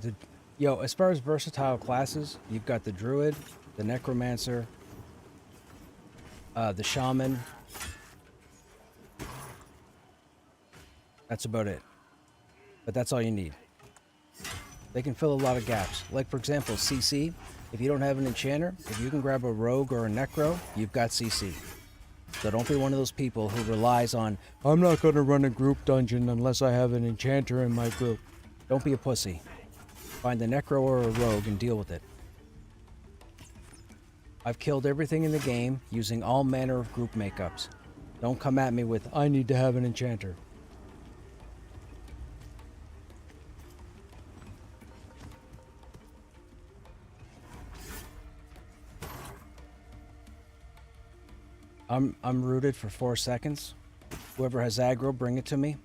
Yo, as far as versatile classes, you've got the Druid, the Necromancer, the Shaman. That's about it. But that's all you need. They can fill a lot of gaps. Like, for example, CC. If you don't have an Enchanter, if you can grab a Rogue or a Necro, you've got CC. So don't be one of those people who relies on, I'm not going to run a group dungeon unless I have an Enchanter in my group. Don't be a pussy. Find a Necro or a Rogue and deal with it. I've killed everything in the game using all manner of group makeups. Don't come at me with, I need to have an Enchanter. I'm rooted for 4 seconds. Whoever has aggro, bring it to me.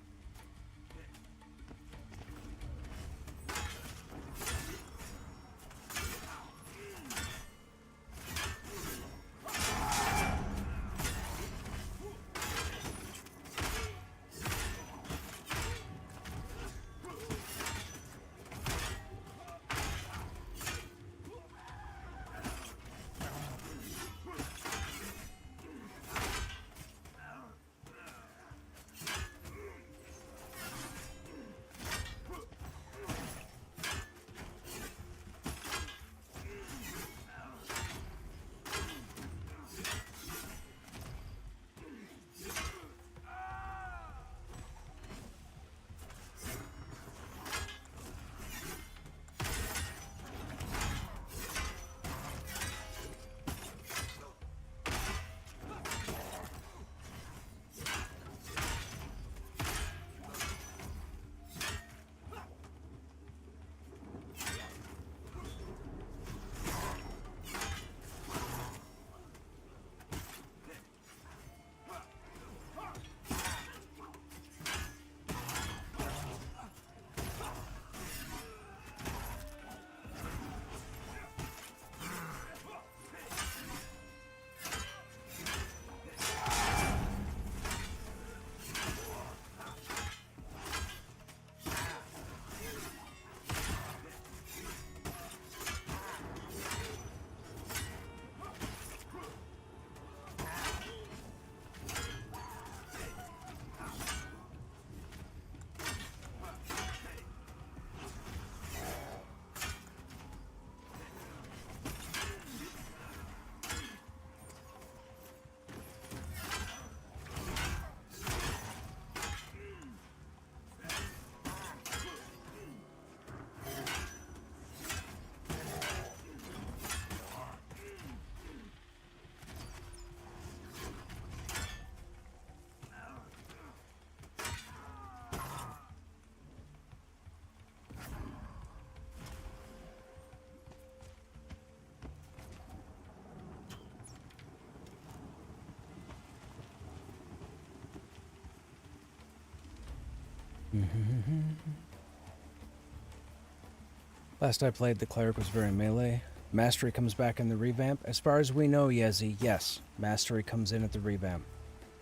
Last I played, the Cleric was very melee. Mastery comes back in the revamp. As far as we know, Yezi, yes, Mastery comes in at the revamp.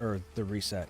Or the reset.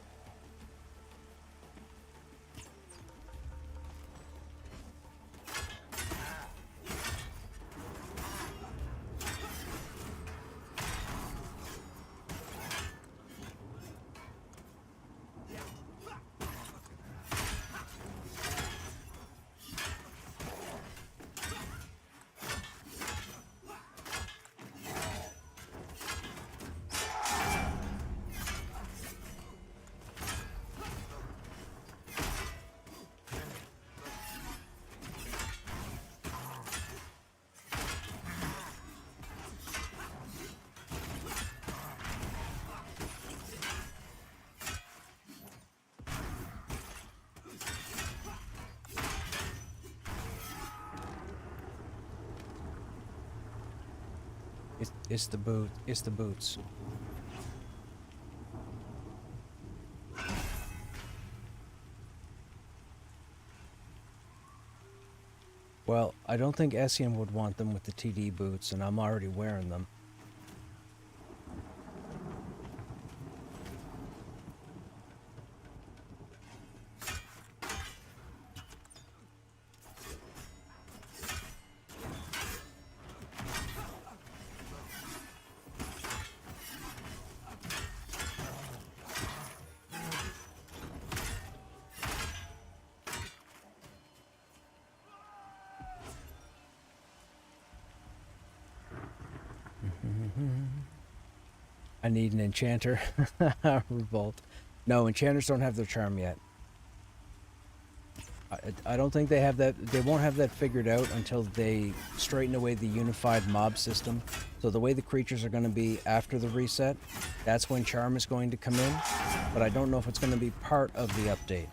It's the boots. Well, I don't think Essien would want them with the TD boots, and I'm already wearing them. I need an enchanter. Revolt. No, enchanters don't have their charm yet. I don't think they have that. They won't have that figured out until they straighten away the unified mob system. So the way the creatures are going to be after the reset, that's when charm is going to come in. But I don't know if it's going to be part of the update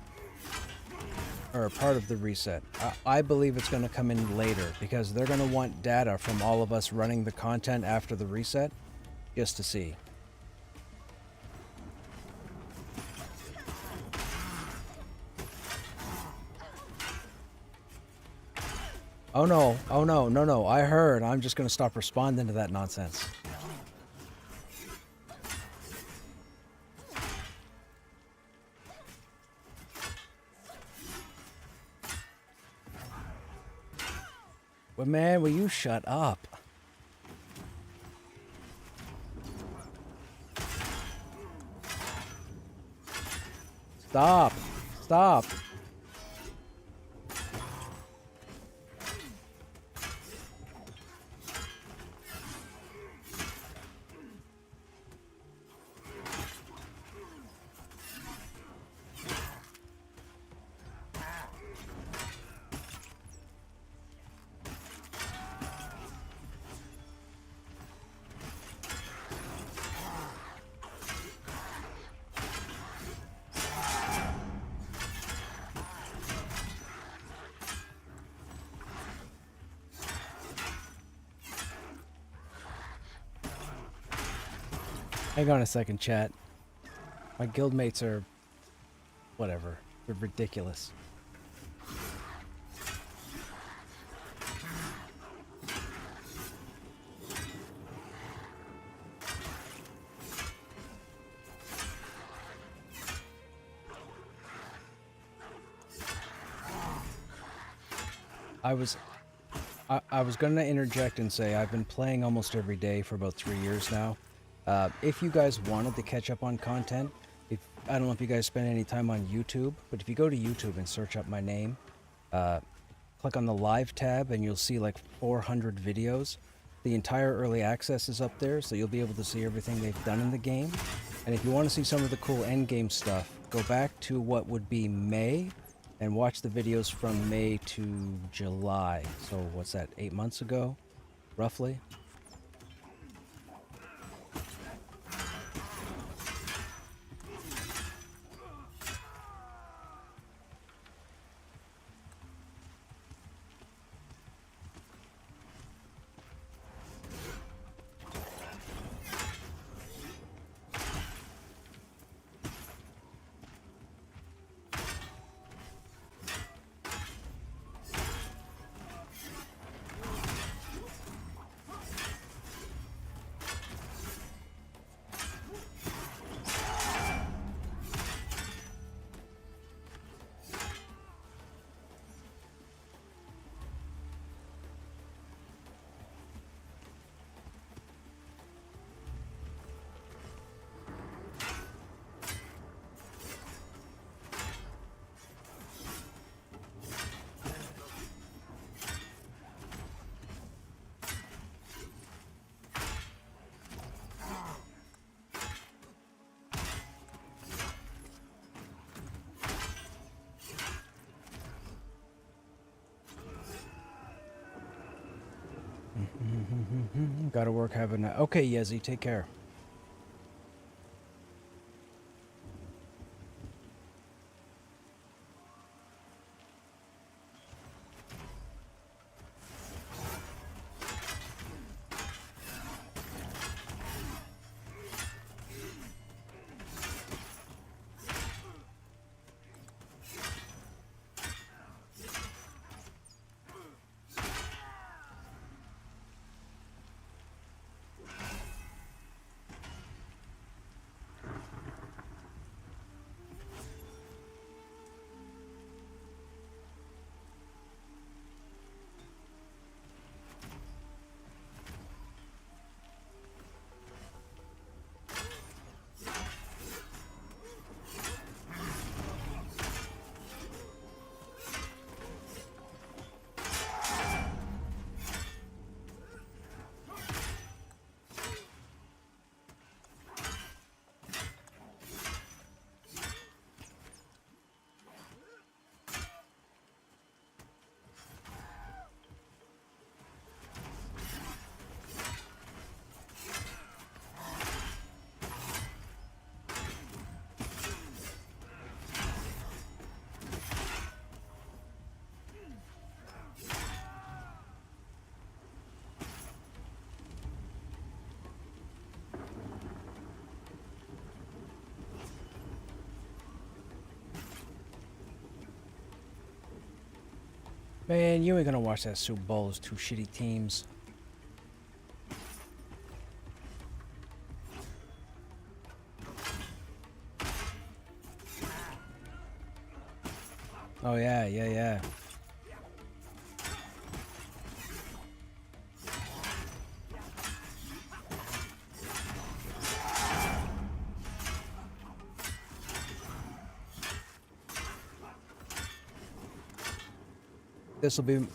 or part of the reset. I believe it's going to come in later because they're going to want data from all of us running the content after the reset just to see. Oh no, oh no, no, I heard. I'm just gonna stop responding to that nonsense. Well, man, will you shut up? Stop. Stop. Hang on a second, chat. My guildmates are... whatever. They're ridiculous. I was going to interject and say I've been playing almost every day for about 3 years now. If you guys wanted to catch up on content, I don't know if you guys spend any time on YouTube, but if you go to YouTube and search up my name, click on the live tab and you'll see like 400 videos. The entire early access is up there, so you'll be able to see everything they've done in the game. And if you want to see some of the cool endgame stuff, go back to what would be May and watch the videos from May to July. So what's that, 8 months ago, roughly? Gotta work, have a night. Okay, Yezi, take care. Man, you ain't gonna watch that Super Bowl. It's two shitty teams. Oh yeah, yeah. This'll be...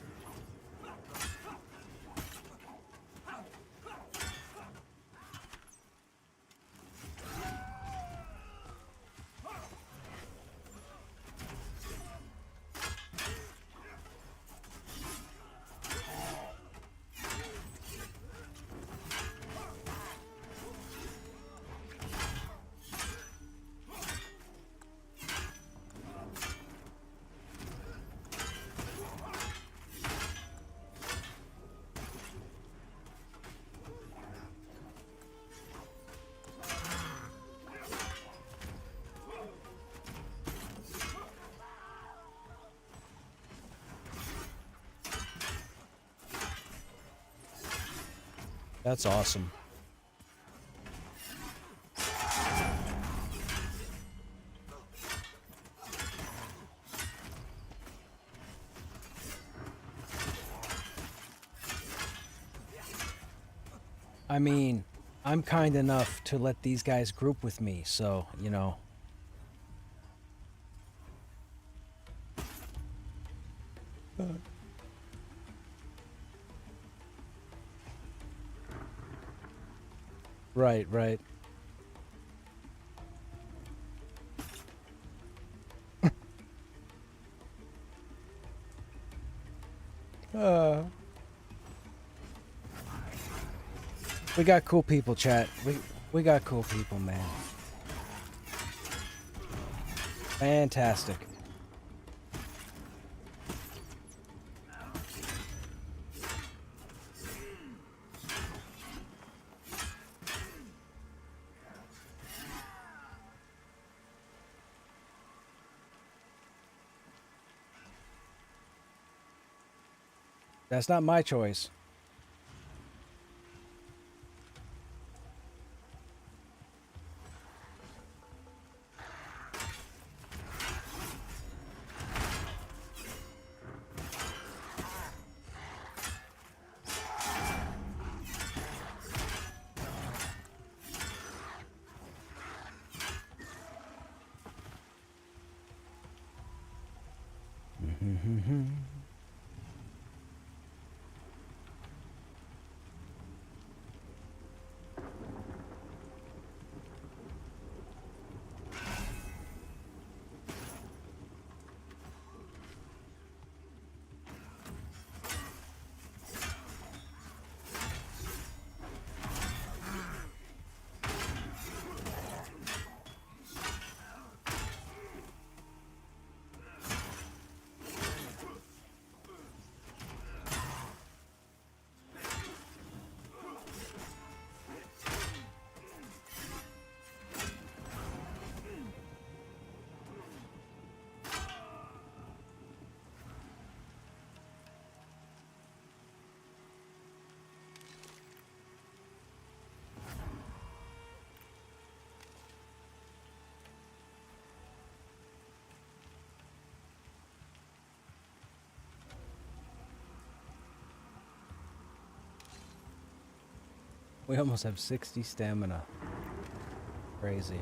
That's awesome. I mean, I'm kind enough to let these guys group with me, so, you know. Right, right. We got cool people, chat. We got cool people, man. Fantastic. That's not my choice. We almost have 60 stamina. Crazy.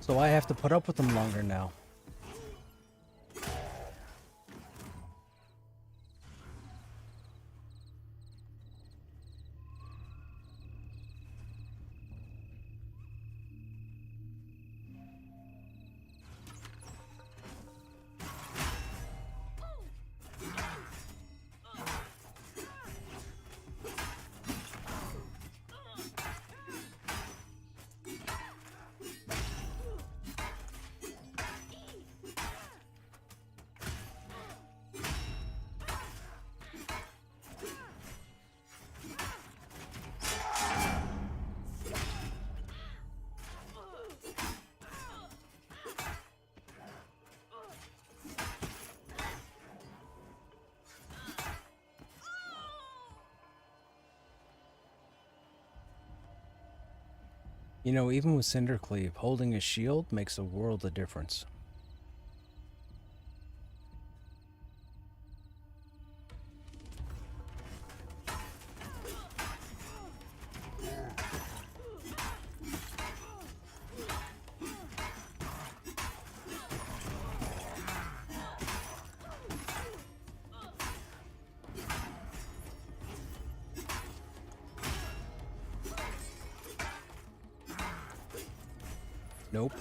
So I have to put up with them longer now. You know, even with Cindercleave, holding a shield makes a world of difference. Nope.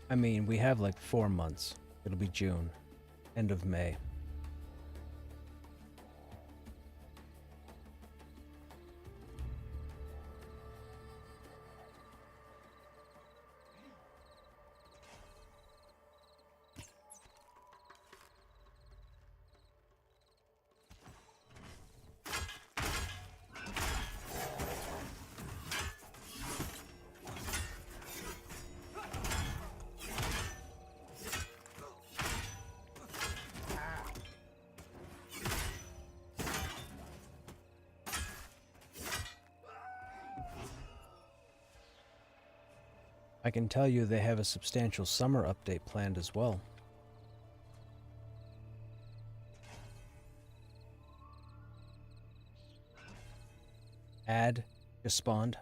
I mean, we have like 4 months. It'll be June, end of May. I can tell you they have a substantial summer update planned as well. Ad just spawned.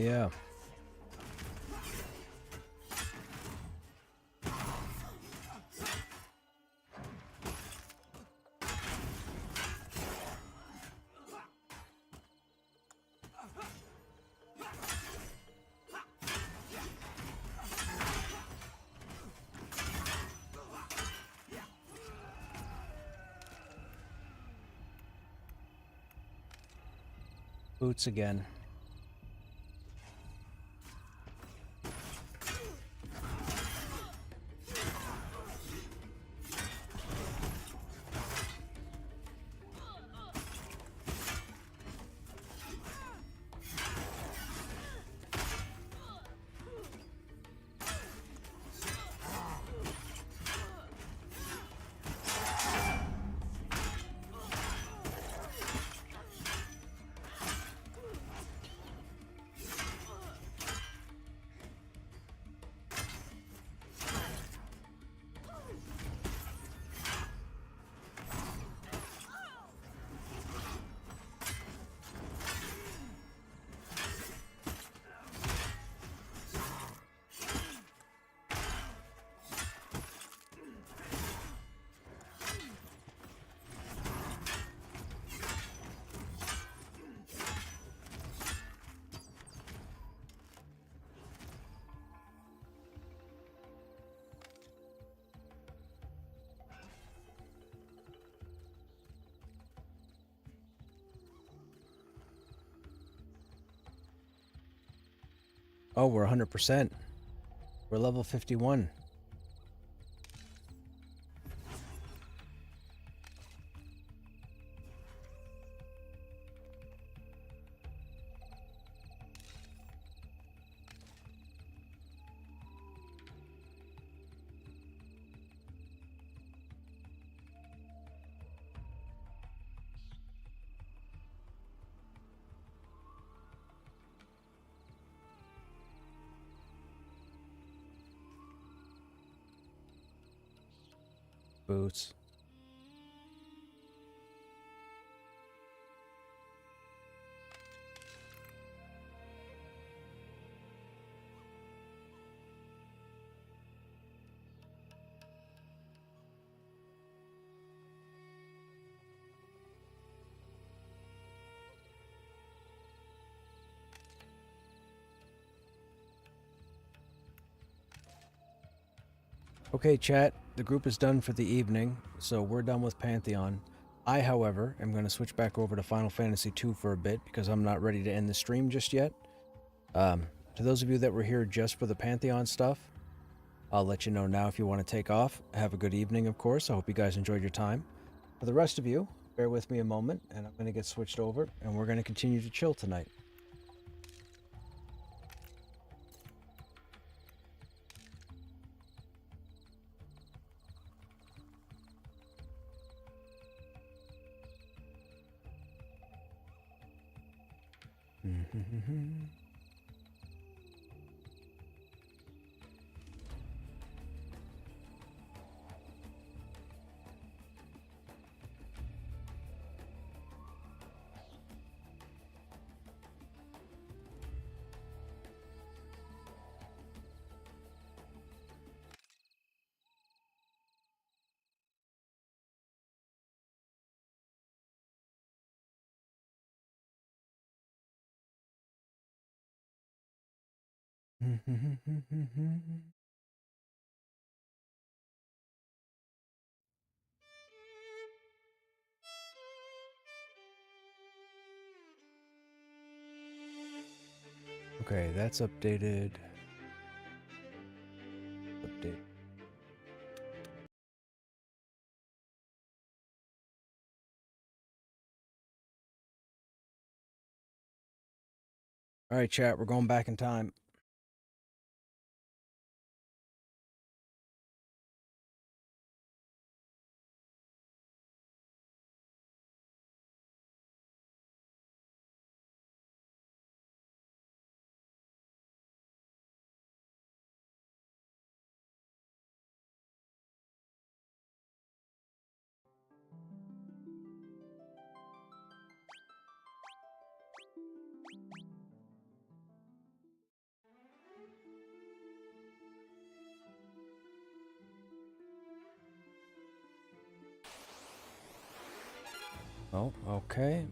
Yeah. Boots again. Oh, we're 100%. We're level 51. Boots. Okay, chat, the group is done for the evening, so we're done with Pantheon. I, however, am going to switch back over to Final Fantasy II for a bit because I'm not ready to end the stream just yet. To those of you that were here just for the Pantheon stuff, I'll let you know now if you want to take off. Have a good evening, of course. I hope you guys enjoyed your time. For the rest of you, bear with me a moment, and I'm going to get switched over, and we're going to continue to chill tonight. Okay, that's updated. Update. All right, chat, we're going back in time. Oh, okay.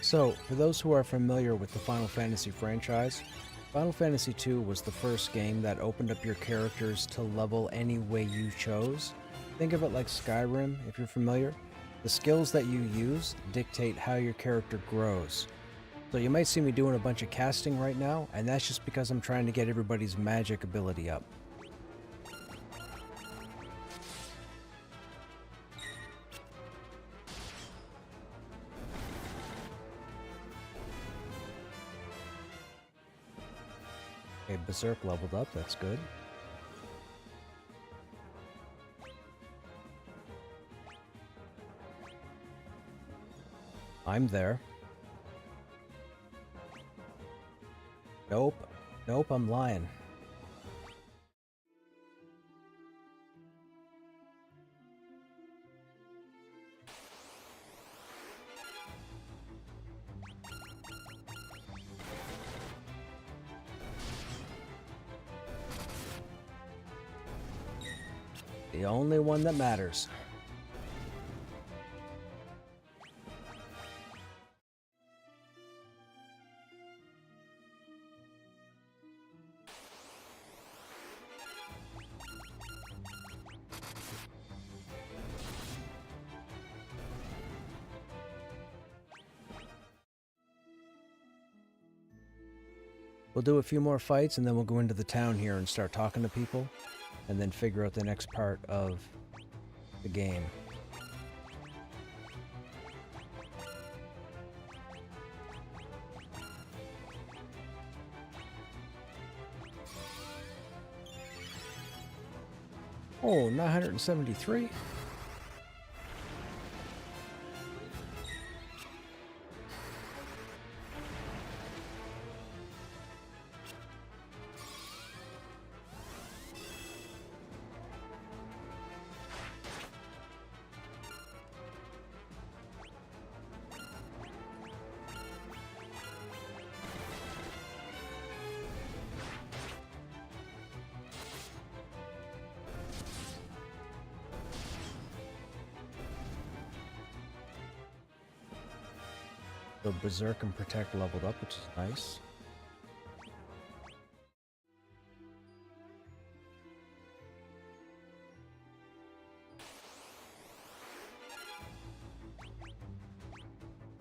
So, for those who are familiar with the Final Fantasy franchise, Final Fantasy II was the first game that opened up your characters to level any way you chose. Think of it like Skyrim, if you're familiar. The skills that you use dictate how your character grows. So you might see me doing a bunch of casting right now, and that's just because I'm trying to get everybody's magic ability up. Okay, Berserk leveled up, that's good. I'm there. Nope. Nope, I'm lying. The only one that matters. We'll do a few more fights and then we'll go into the town here and start talking to people and then figure out the next part of the game. Oh, 973? So Berserk and Protect leveled up, which is nice.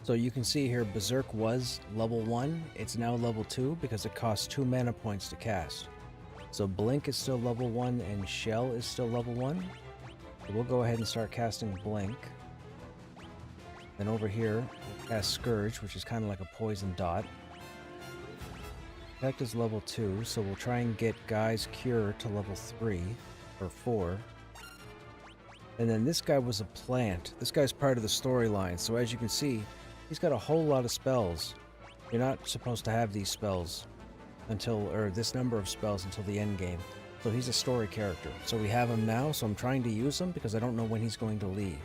So you can see here, Berserk was level 1. It's now level 2 because it costs 2 mana points to cast. So Blink is still level 1 and Shell is still level 1. So we'll go ahead and start casting Blink. Then over here, we'll cast Scourge, which is kind of like a poison dot. Protect is level 2, so we'll try and get Guy's Cure to level 3 or 4. And then this guy was a plant. This guy's part of the storyline, so as you can see, he's got a whole lot of spells. You're not supposed to have these spells until, or this number of spells until the end game. So he's a story character. So we have him now, so I'm trying to use him because I don't know when he's going to leave.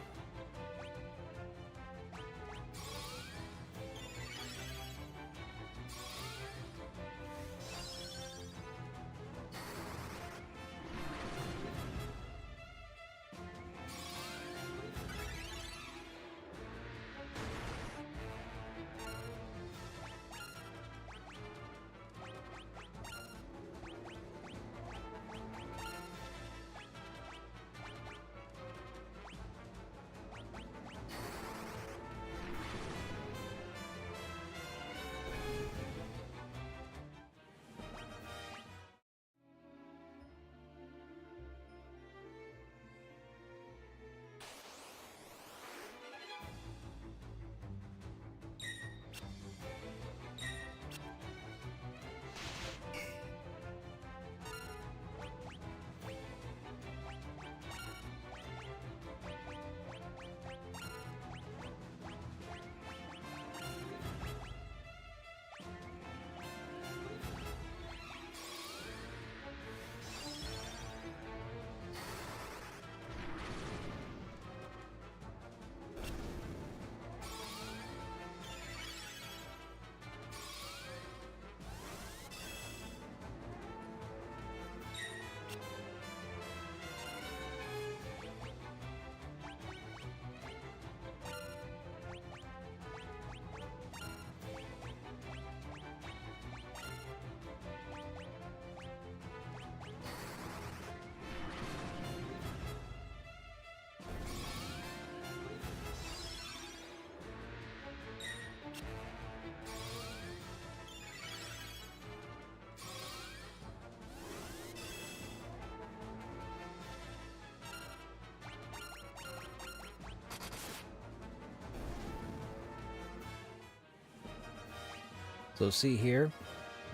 So see here,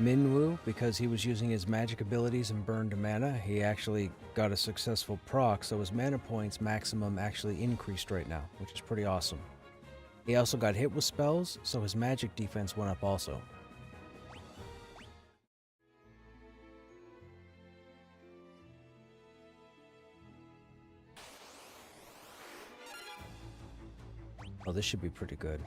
Minwoo, because he was using his magic abilities and burned mana, he actually got a successful proc, so his mana points maximum actually increased right now, which is pretty awesome. He also got hit with spells, so his magic defense went up also. Oh, this should be pretty good.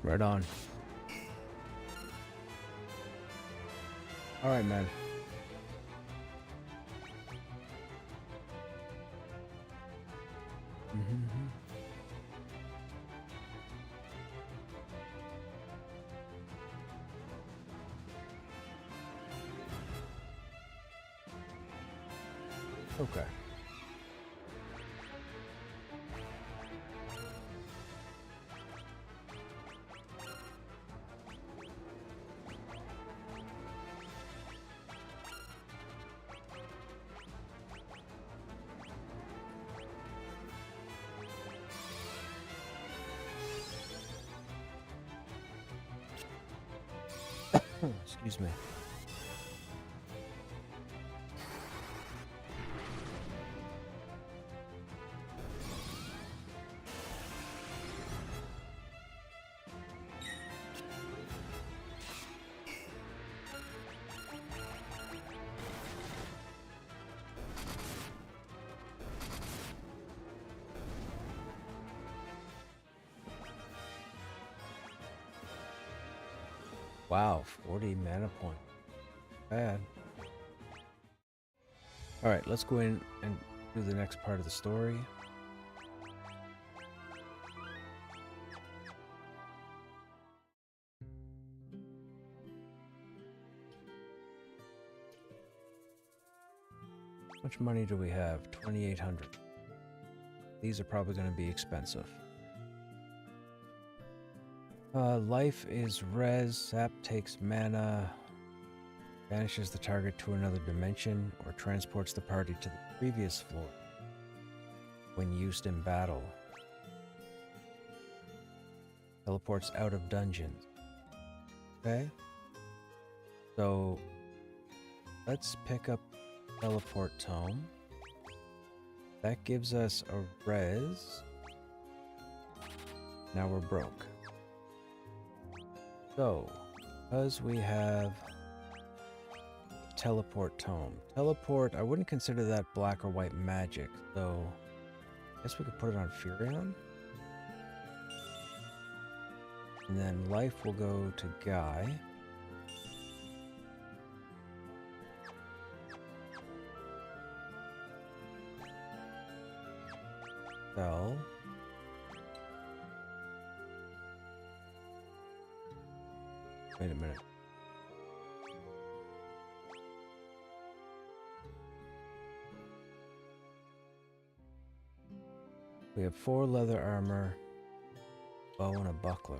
Right on. All right, man. Mm-hmm. Okay. Excuse me. Wow, 40 mana point. Bad. Alright, let's go in and do the next part of the story. How much money do we have? 2,800. These are probably going to be expensive. Life is res, sap takes mana, banishes the target to another dimension, or transports the party to the previous floor when used in battle. Teleports out of dungeons. Okay. So, let's pick up Teleport Tome. That gives us a res. Now we're broke. So, because we have Teleport Tome. Teleport, I wouldn't consider that black or white magic, so I guess we could put it on Furion. And then life will go to Guy. Spell. Wait a minute. We have 4 leather armor, bow, and a buckler.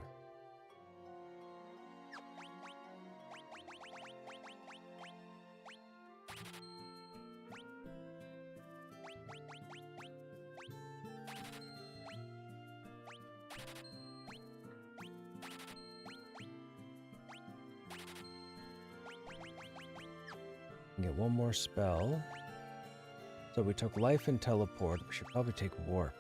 Get one more spell. So we took life and teleport. We should probably take warp.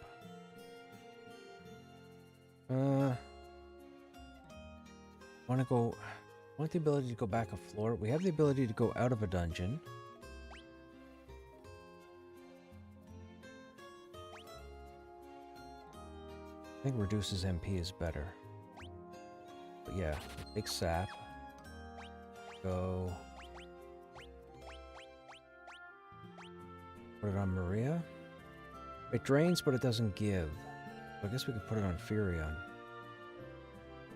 Want the ability to go back a floor. We have the ability to go out of a dungeon. I think reduces MP is better. But yeah, big sap. Go. Put it on Maria. It drains, but it doesn't give. So I guess we could put it on Furion.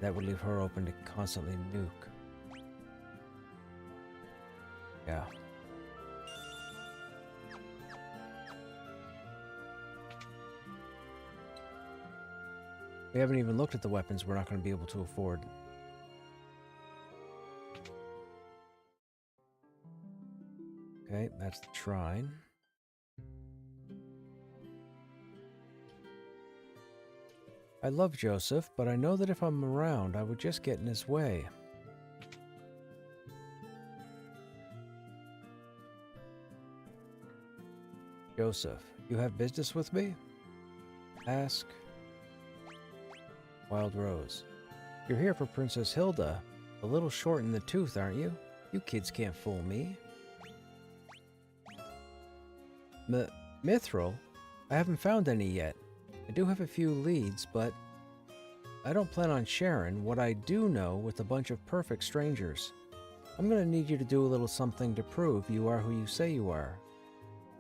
That would leave her open to constantly nuke. Yeah. We haven't even looked at the weapons we're not going to be able to afford. Okay, that's the shrine. I love Joseph, but I know that if I'm around, I would just get in his way. Joseph, you have business with me? Ask. Wild Rose. You're here for Princess Hilda. A little short in the tooth, aren't you? You kids can't fool me. Mithril? I haven't found any yet. I do have a few leads, but I don't plan on sharing what I do know with a bunch of perfect strangers. I'm gonna need you to do a little something to prove you are who you say you are.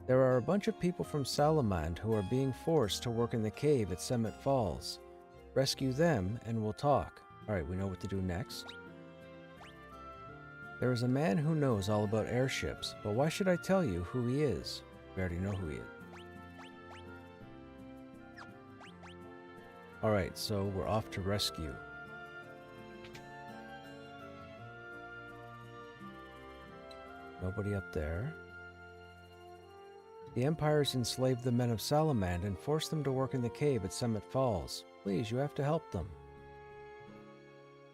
There are a bunch of people from Salamand who are being forced to work in the cave at Summit Falls. Rescue them and we'll talk. Alright, we know what to do next. There is a man who knows all about airships, but why should I tell you who he is? We already know who he is. Alright, so we're off to rescue. Nobody up there. The Empire's enslaved the men of Salamand and forced them to work in the cave at Summit Falls. Please, you have to help them.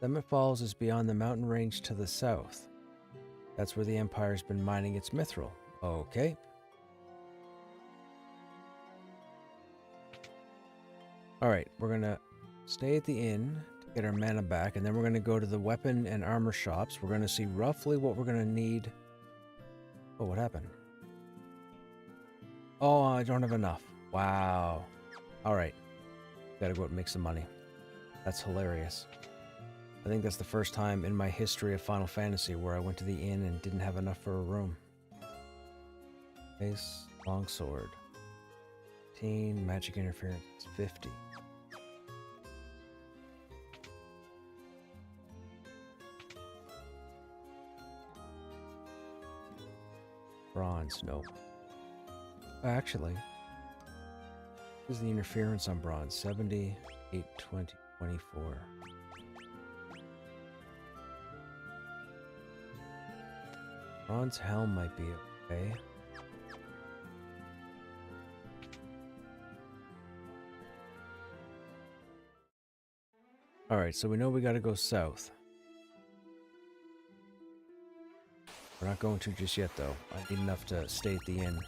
Summit Falls is beyond the mountain range to the south. That's where the Empire's been mining its mithril. Okay. Alright, we're gonna stay at the inn to get our mana back, and then we're gonna go to the weapon and armor shops. We're gonna see roughly what we're gonna need. Oh, what happened? Oh, I don't have enough. Wow. Alright. Gotta go out and make some money. That's hilarious. I think that's the first time in my history of Final Fantasy where I went to the inn and didn't have enough for a room. Ace, longsword. 15, magic interference, 50. Bronze, nope. Actually, this is the interference on bronze. 70, 8, 20, 24. Bronze helm might be okay. Alright, so we know we gotta go south. We're not going to just yet, though. I need enough to stay at the inn.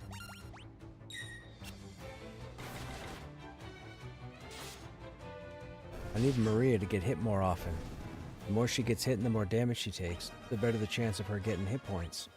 I need Maria to get hit more often. The more she gets hit and the more damage she takes, the better the chance of her getting hit points.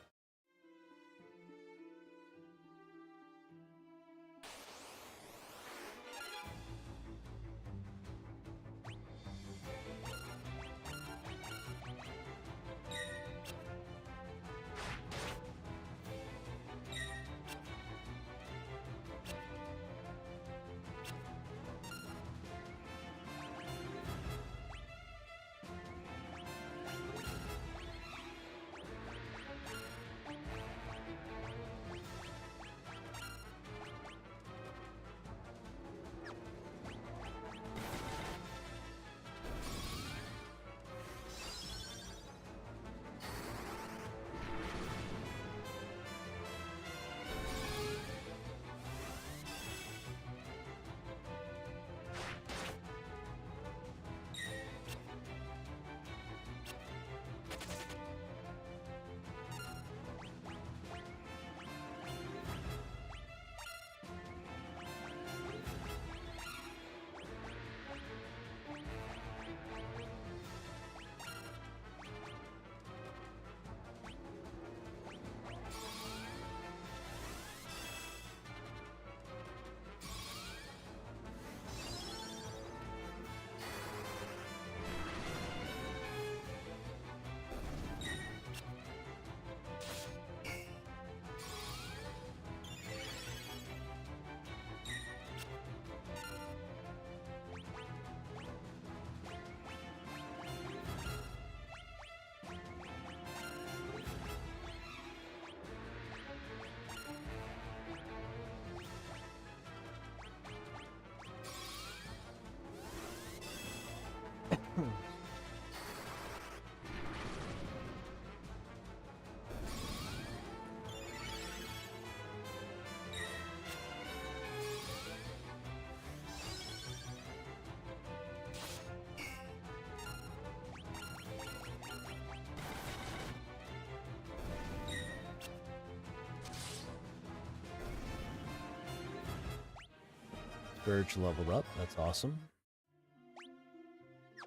Scourge leveled up, that's awesome.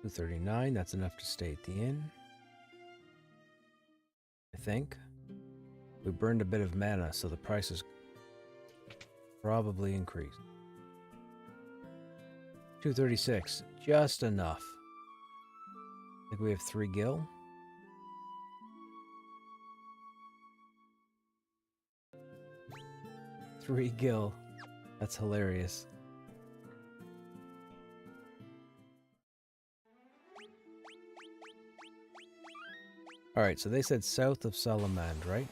239, that's enough to stay at the inn. I think. We burned a bit of mana, so the price is probably increased. 236. Just enough. I think we have 3 gil. Three gil. That's hilarious. Alright, so they said south of Salamand, right?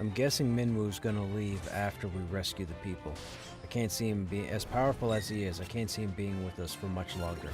I'm guessing Minwu's gonna leave after we rescue the people. I can't see him being as powerful as he is. I can't see him being with us for much longer.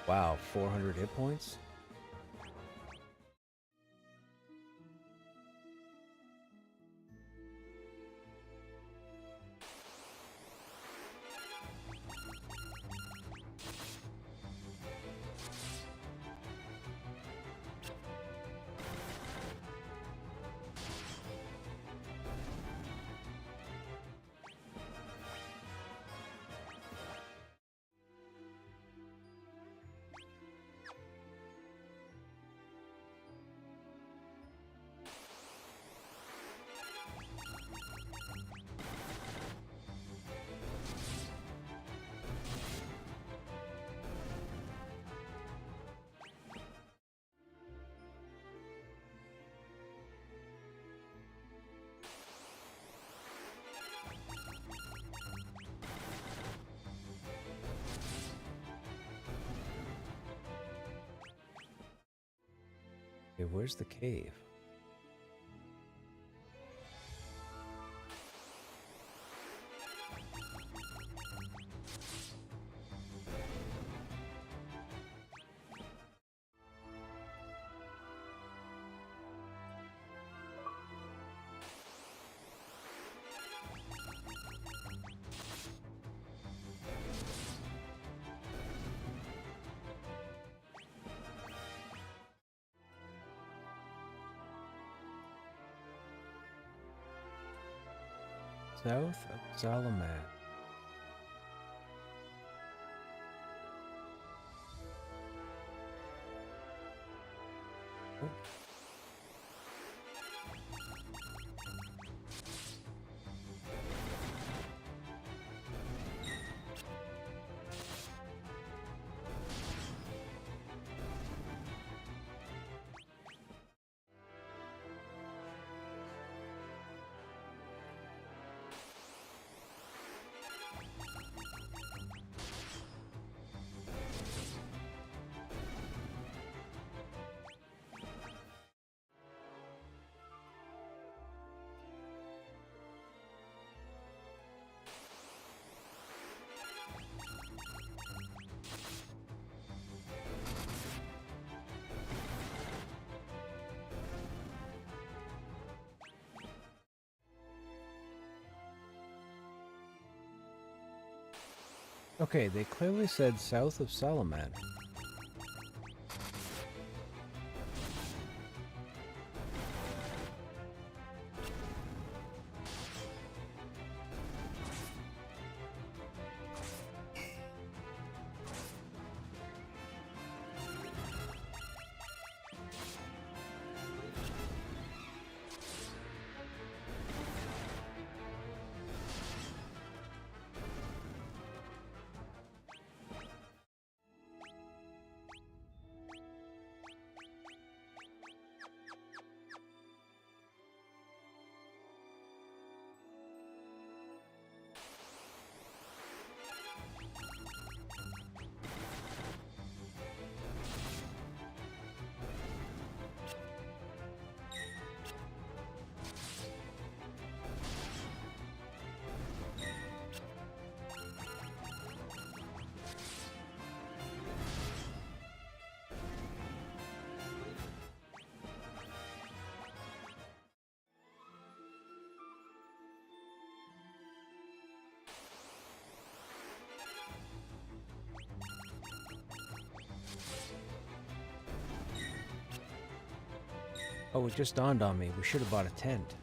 Wow, 400 hit points? Okay, where's the cave? South of Salamand. Oh. Okay, they clearly said south of Salamand. Oh, it just dawned on me. We should have bought a tent.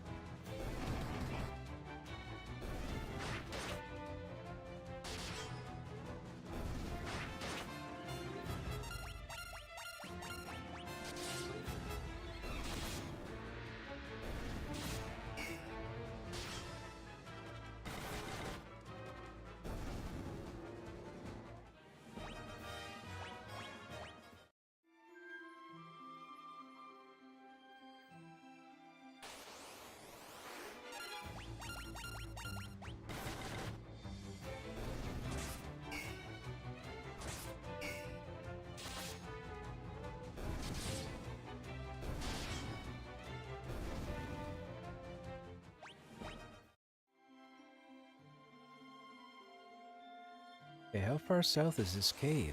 Okay, how far south is this cave?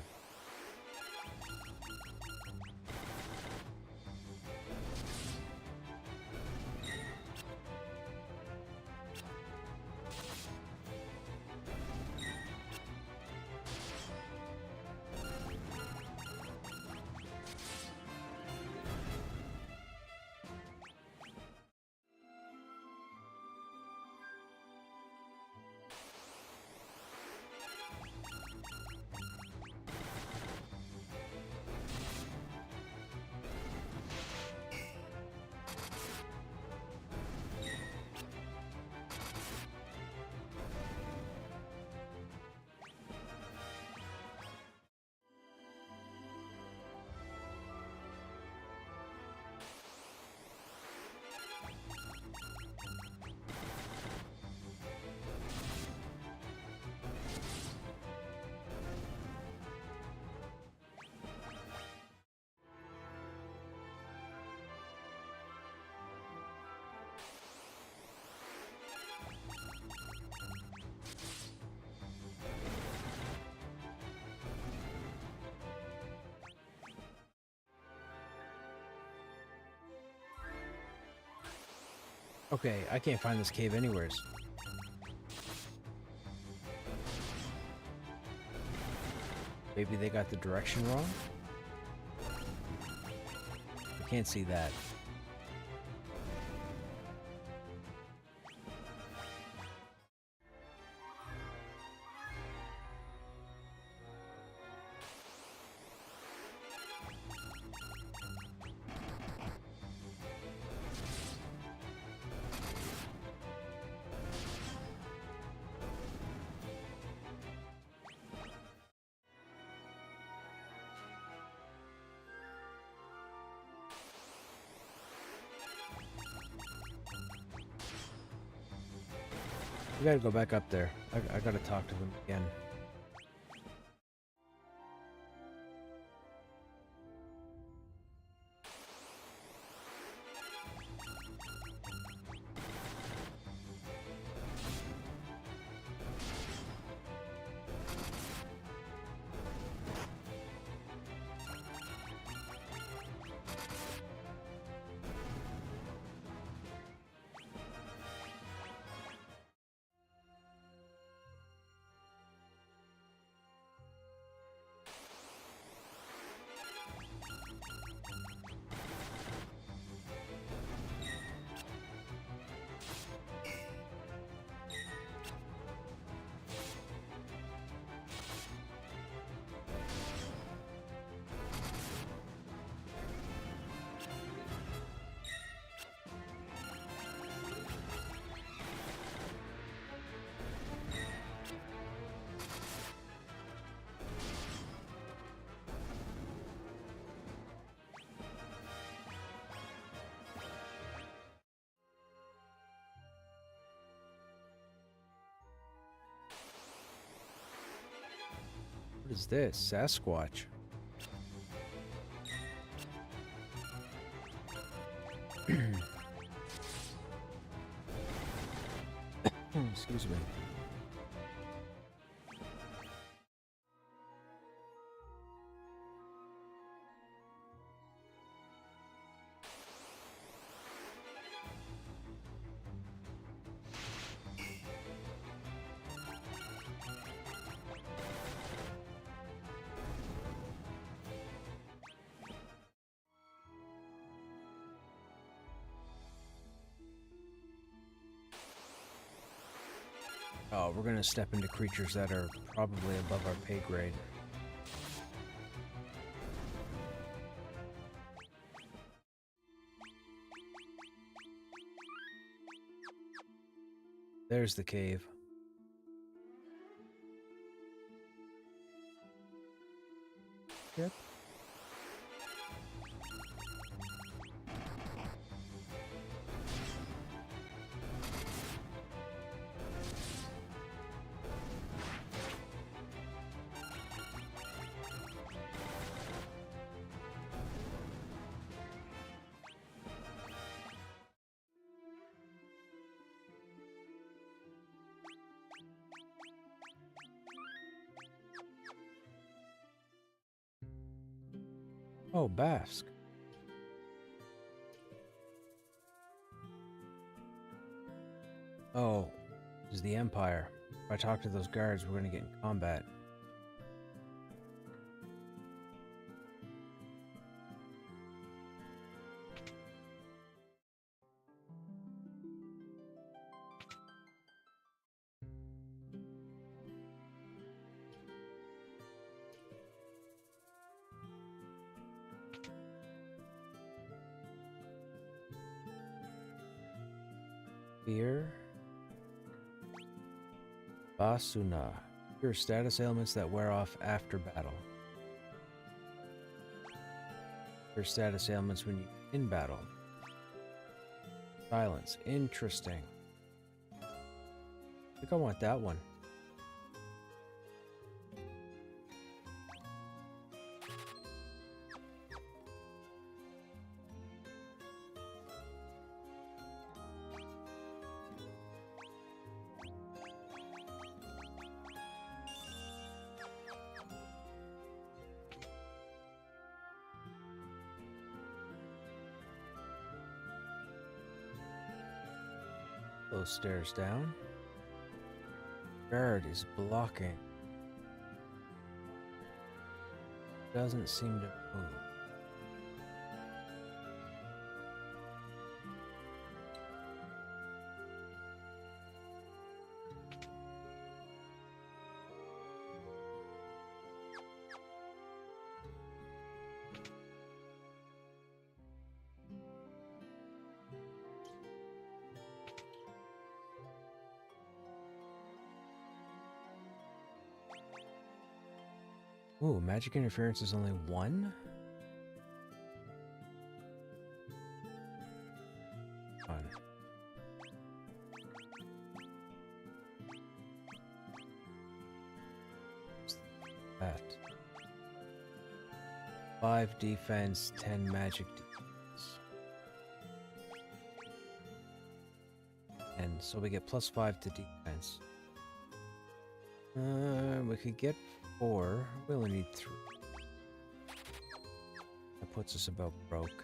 Okay, I can't find this cave anywheres. Maybe they got the direction wrong? I can't see that. We gotta go back up there. I gotta talk to them again. What is this? Sasquatch. Excuse me. Oh, we're gonna step into creatures that are probably above our pay grade. There's the cave. Yep. Oh, Basque. Oh, this is the Empire. If I talk to those guards, we're gonna get in combat. Fear. Basuna. Your status ailments that wear off after battle. Your status ailments when you in battle. Silence. Interesting. I think I want that one. Those stairs down. Guard is blocking. Doesn't seem to move. Ooh, magic interference is only 1? Fun. What's that? 5 defense, 10 magic defense. And so we get +5 to defense. We could get 4. We only need 3. That puts us about broke.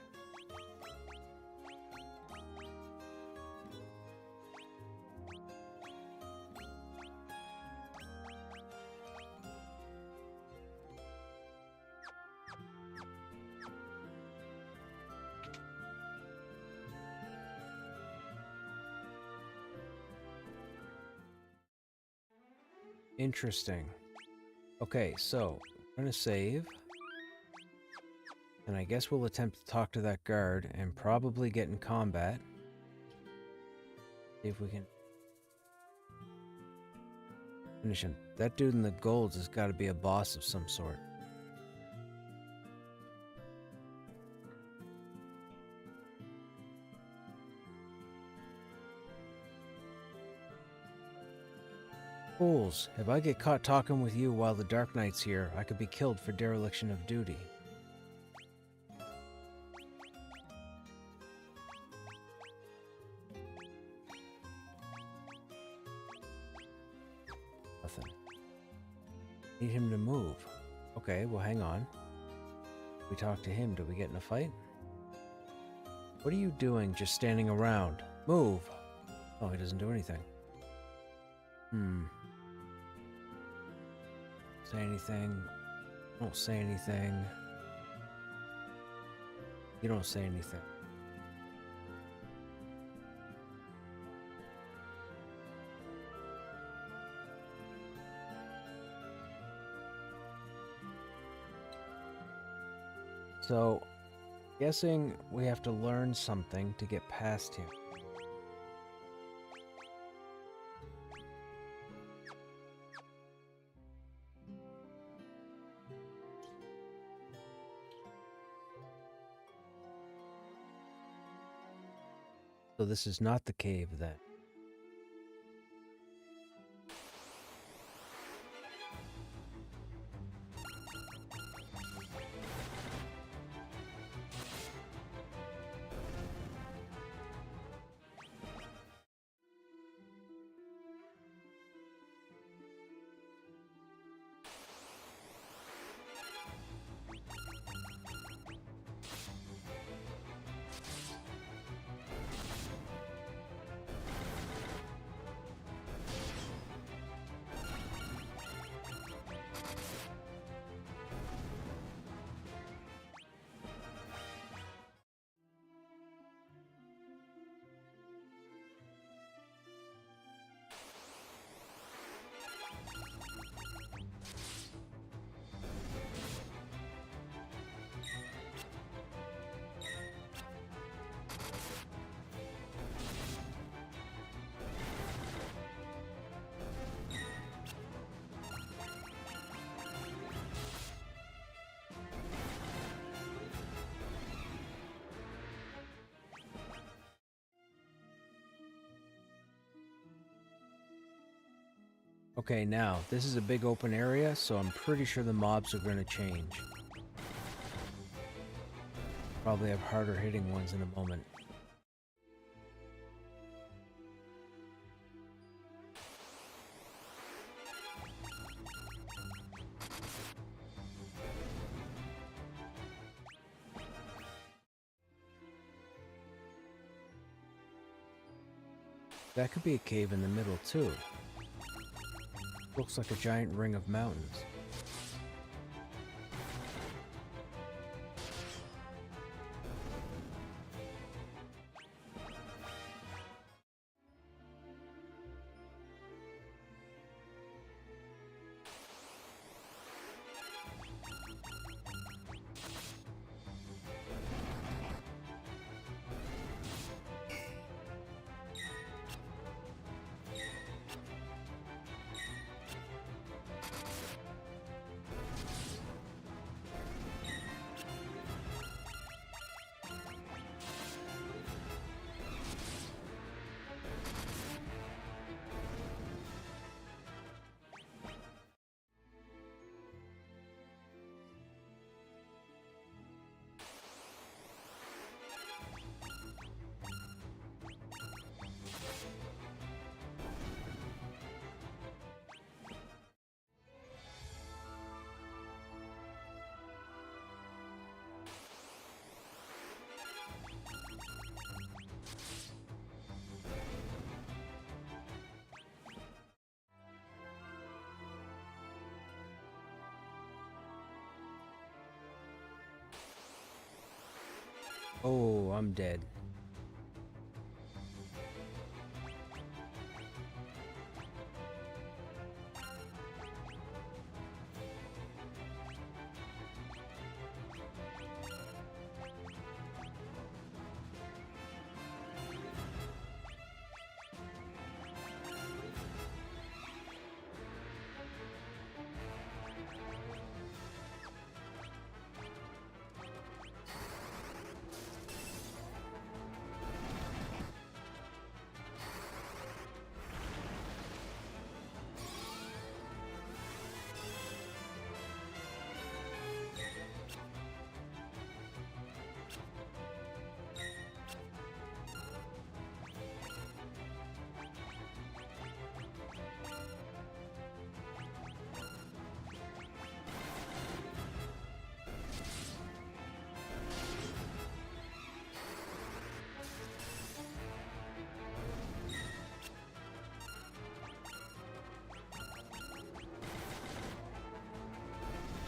Interesting. Okay, so I'm gonna save. And I guess we'll attempt to talk to that guard and probably get in combat. See if we can finish him. That dude in the golds has got to be a boss of some sort. Fools, if I get caught talking with you while the Dark Knight's here, I could be killed for dereliction of duty. Nothing. Need him to move. Okay, well hang on. We talk to him, do we get in a fight? What are you doing just standing around? Move! Oh, he doesn't do anything. Say anything. Don't say anything. You don't say anything. So, guessing we have to learn something to get past him. So this is not the cave then. Okay, now, this is a big open area, so I'm pretty sure the mobs are going to change. Probably have harder hitting ones in a moment. That could be a cave in the middle, too. Looks like a giant ring of mountains. Oh, I'm dead.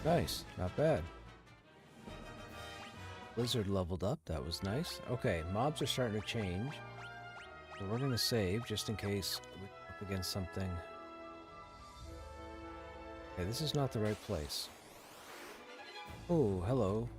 Nice, not bad. Blizzard leveled up, that was nice. Okay, mobs are starting to change. So we're gonna save just in case we come up against something. Okay, this is not the right place. Oh, hello.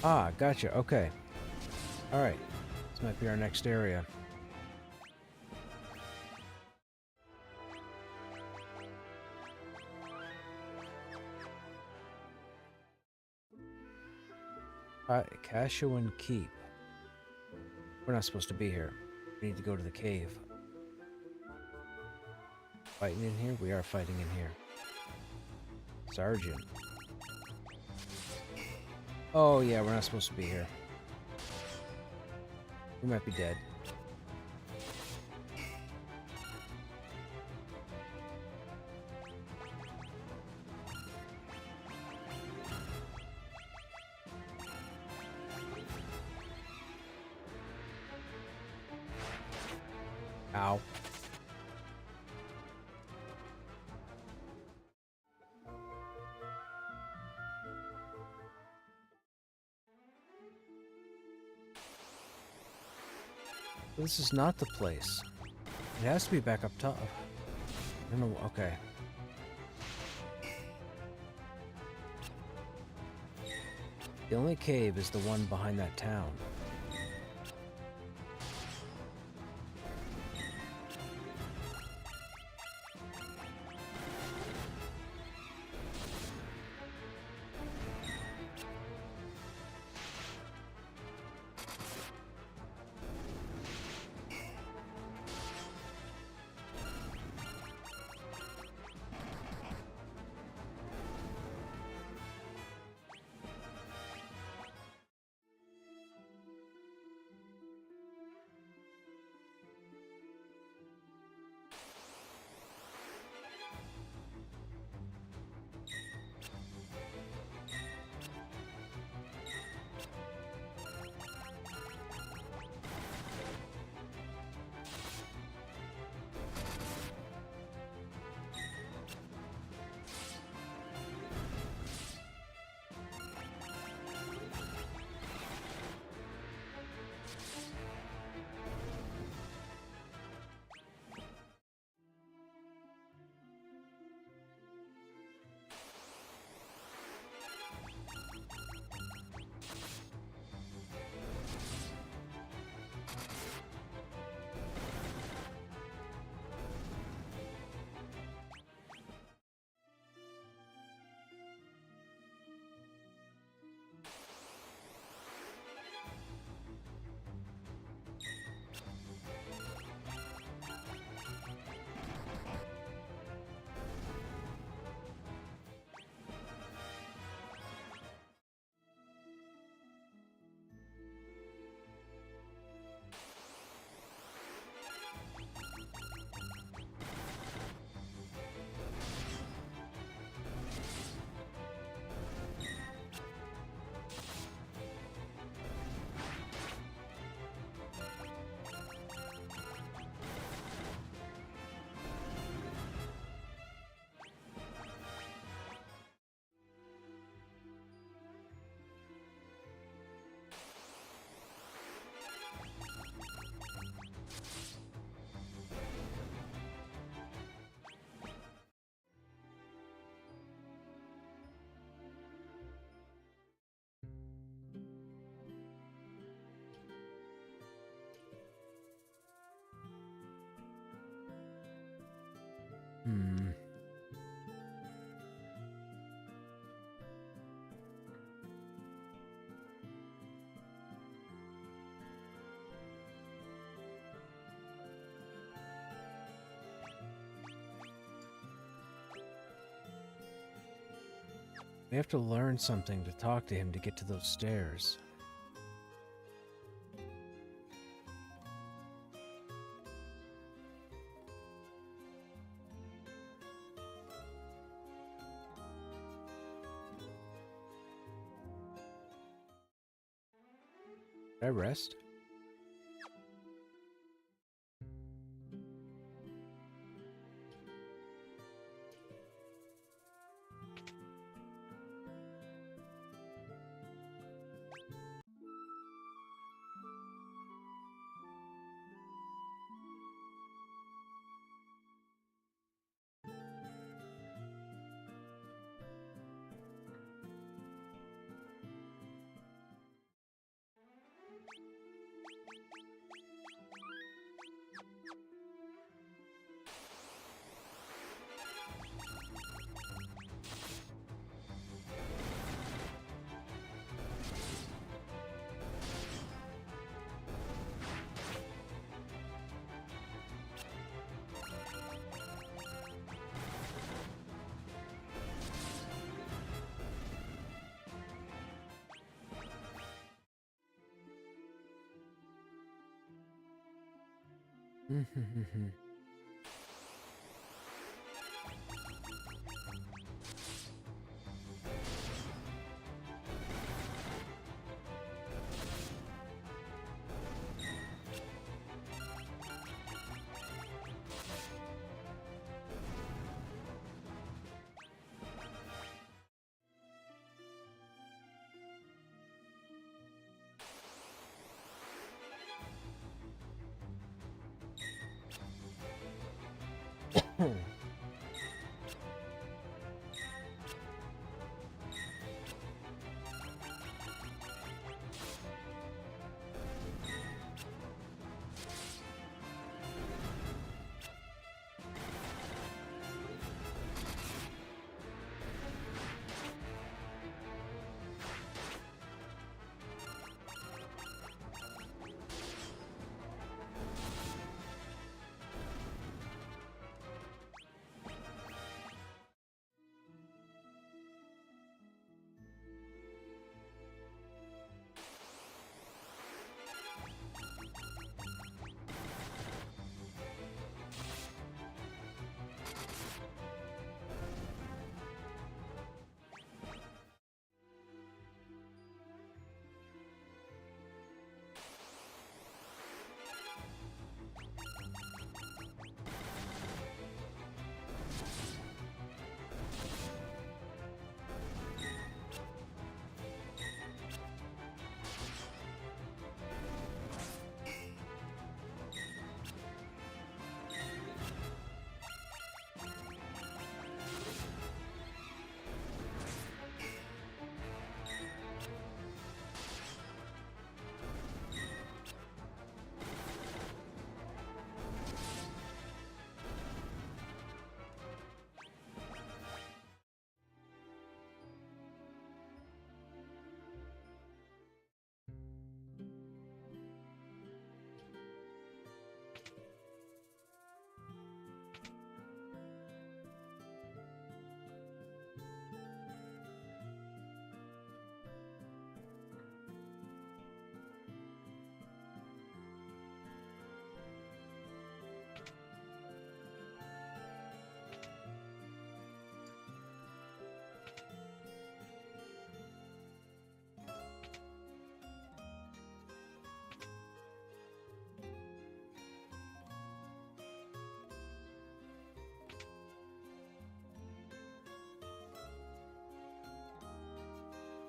Ah, gotcha. Okay. All right. This might be our next area. Cashuan Keep. We're not supposed to be here. We need to go to the cave. Fighting in here? We are fighting in here. Sergeant. Oh, yeah, we're not supposed to be here. We might be dead. Ow. This is not the place. It has to be back up top. I don't know. Okay. The only cave is the one behind that town. Hmm. We have to learn something to talk to him to get to those stairs. Did I rest?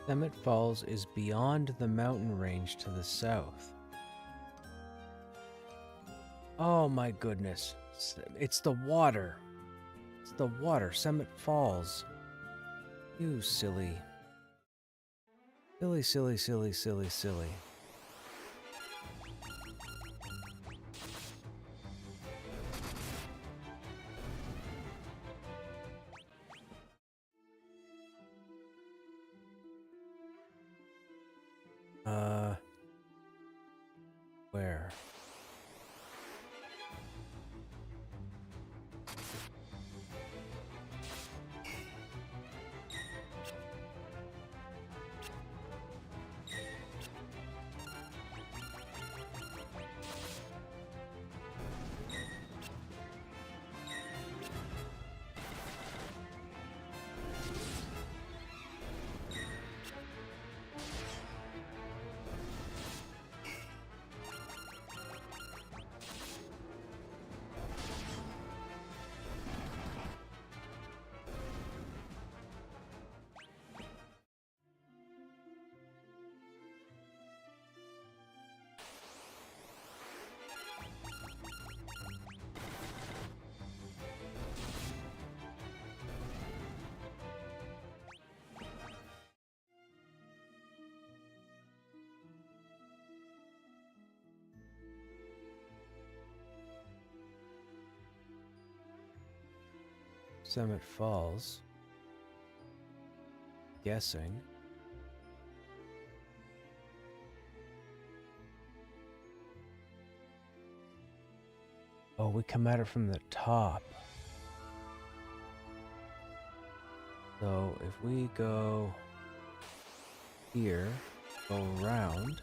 Summit Falls is beyond the mountain range to the south. Oh my goodness. It's the water. It's the water. Summit Falls. You silly. Silly, silly, silly, silly, silly. Where? Summit Falls. Guessing. Oh, we come at it from the top. So if we go here, go around.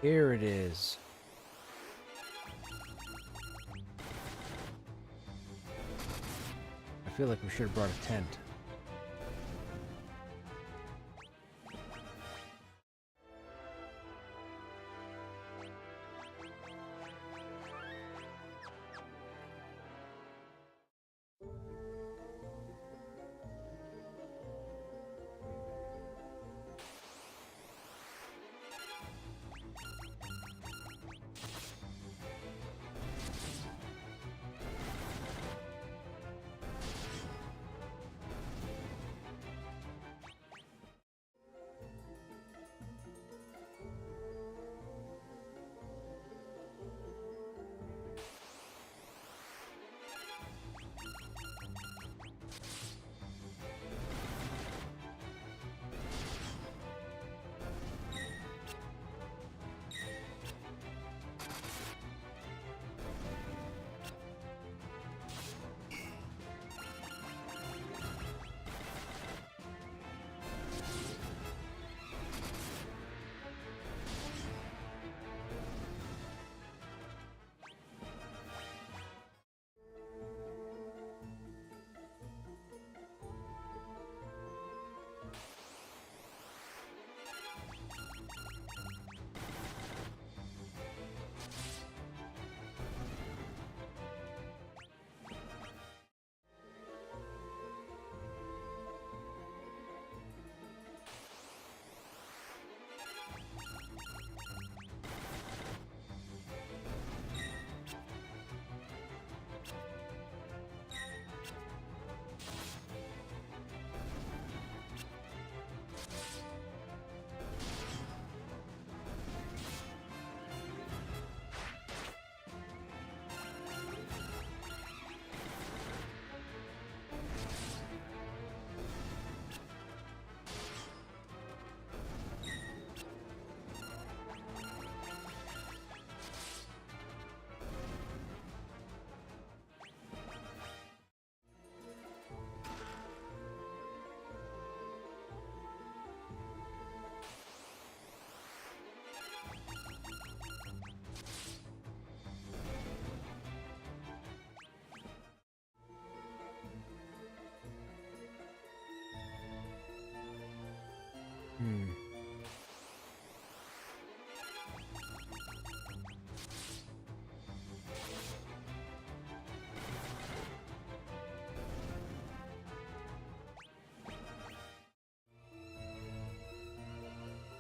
Here it is. I feel like we should have brought a tent.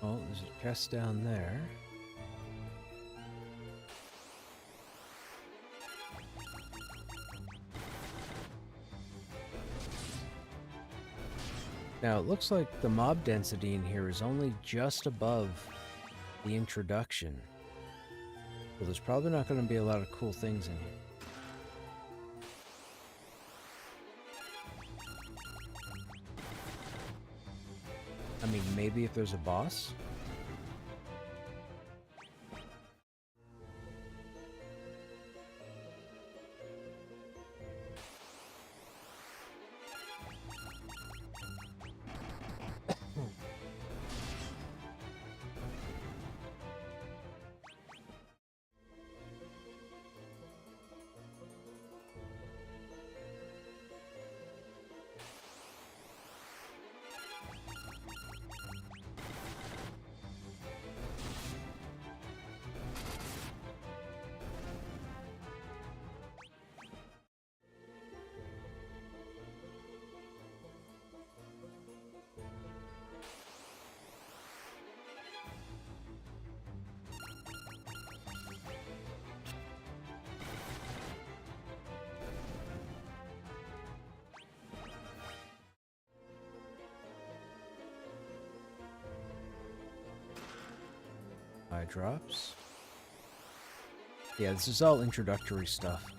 Oh, there's a chest down there. Now, it looks like the mob density in here is only just above the introduction. So there's probably not going to be a lot of cool things in here. I mean, maybe if there's a boss? Eye drops. Yeah, this is all introductory stuff.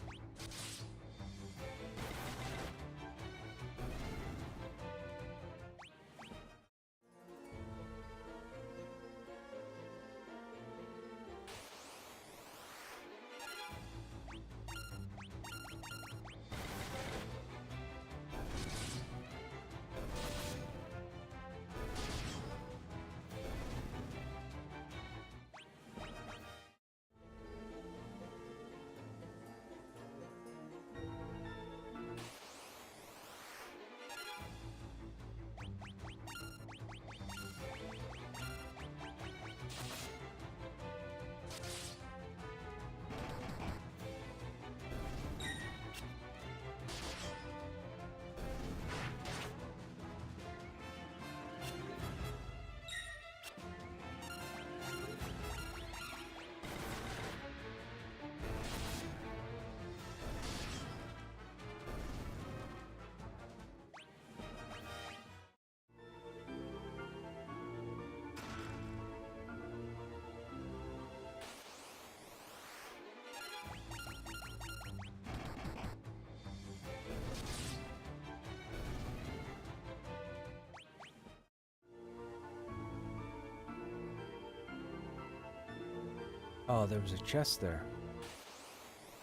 Oh, there was a chest there.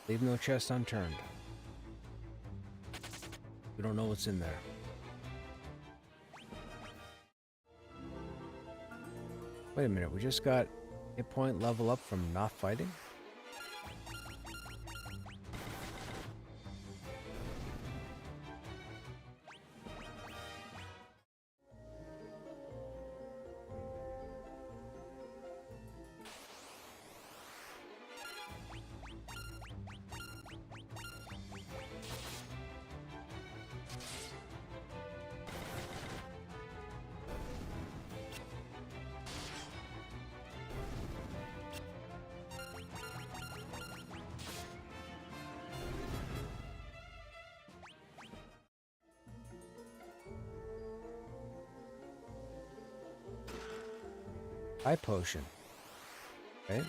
Leave no chest unturned. We don't know what's in there. Wait a minute, we just got hit point level up from not fighting? Eye potion. Right?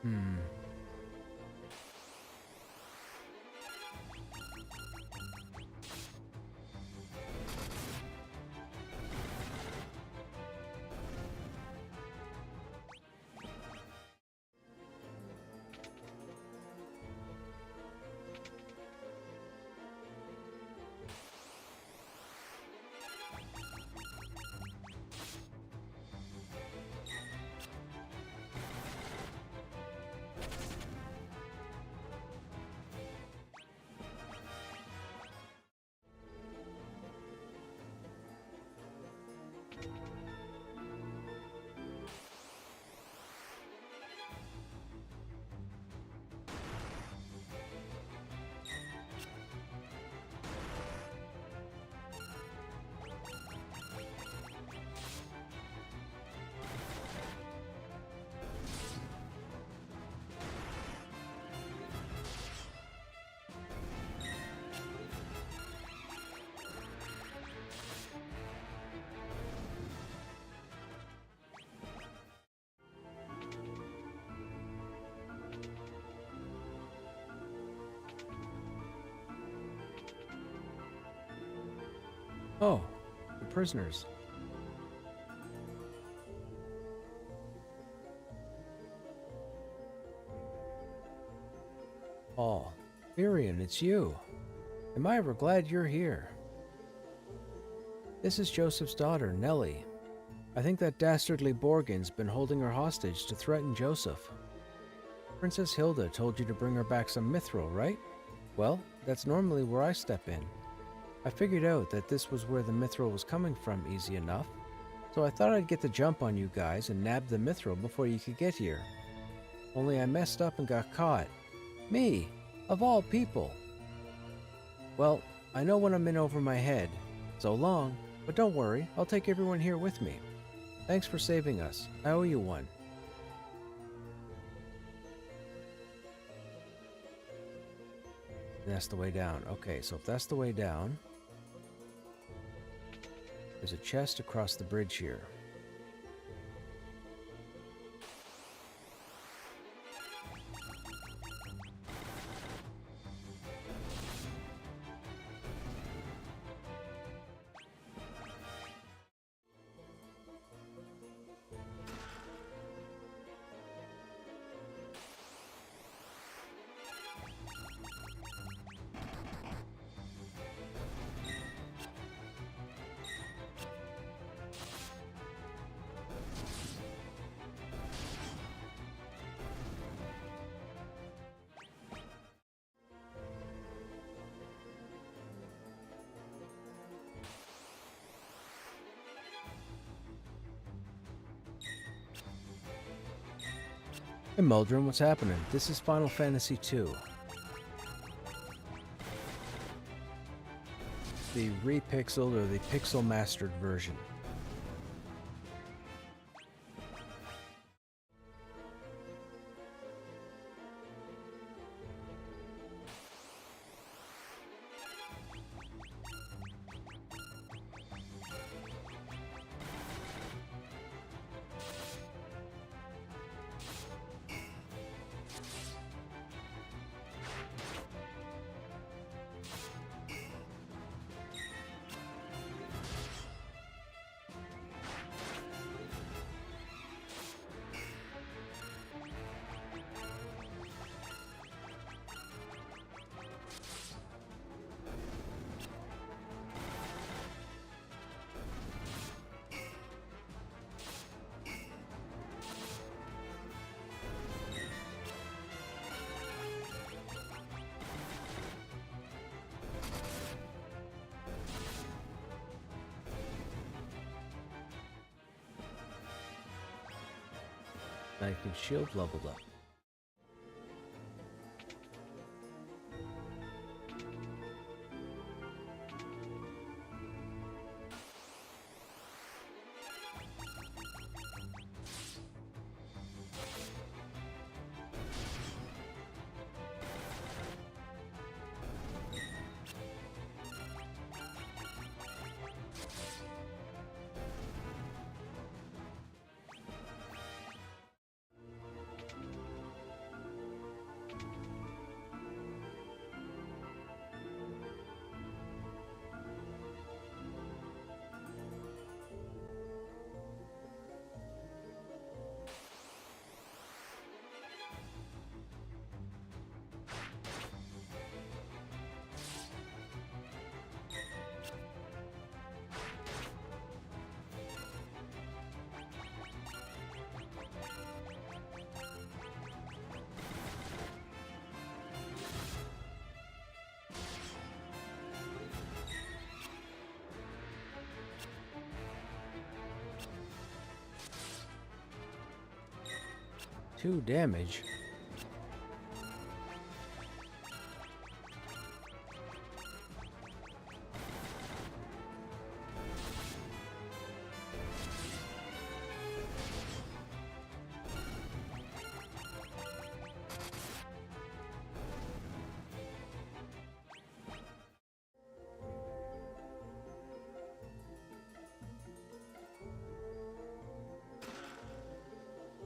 Hmm. Oh, the prisoners. Paul. Miriam, it's you. Am I ever glad you're here? This is Joseph's daughter, Nellie. I think that dastardly Borgen's been holding her hostage to threaten Joseph. Princess Hilda told you to bring her back some mithril, right? Well, that's normally where I step in. I figured out that this was where the mithril was coming from easy enough, so I thought I'd get the jump on you guys and nab the mithril before you could get here. Only I messed up and got caught. Me, of all people. Well, I know when I'm in over my head. So long, but don't worry, I'll take everyone here with me. Thanks for saving us. I owe you one. And that's the way down. Okay, so if that's the way down, there's a chest across the bridge here. Hey Muldrum, what's happening? This is Final Fantasy II. The repixeled or the pixel mastered version. Knife and shield leveled up. 2 damage.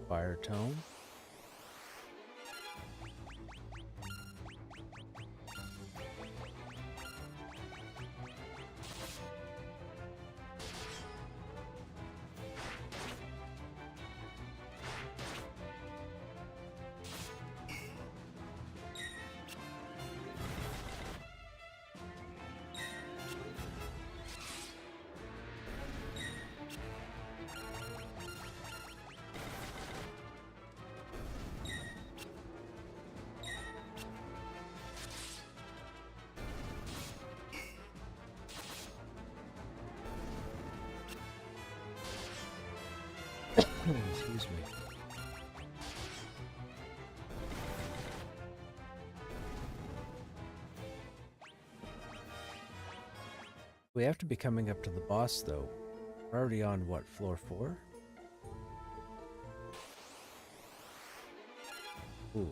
Fire tone. Excuse me. We have to be coming up to the boss, though. We're already on, what, floor 4? Ooh.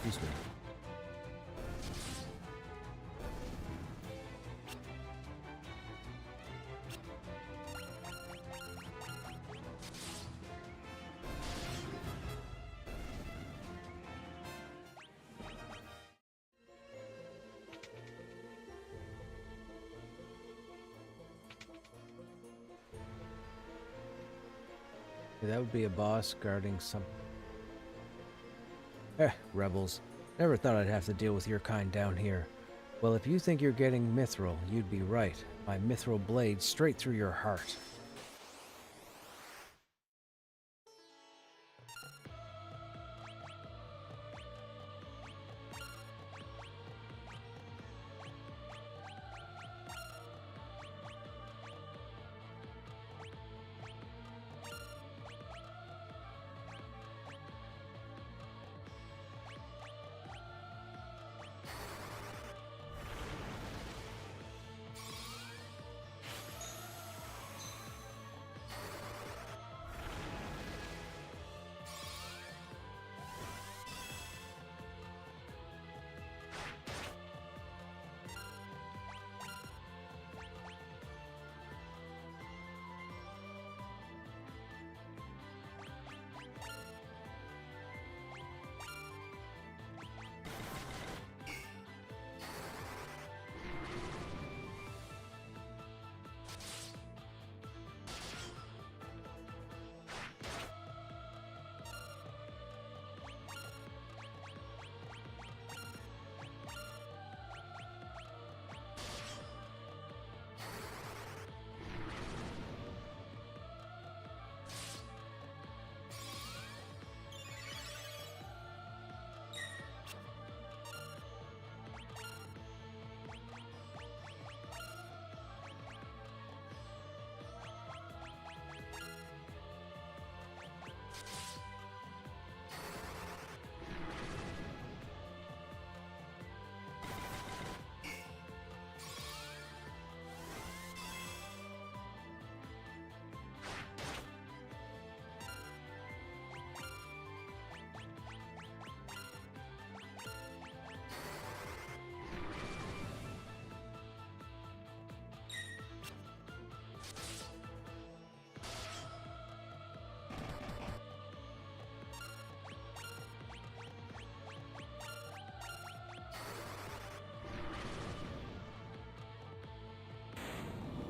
Excuse me. That would be a boss guarding some... rebels. Never thought I'd have to deal with your kind down here. Well, if you think you're getting mithril, you'd be right. My mithril blade straight through your heart.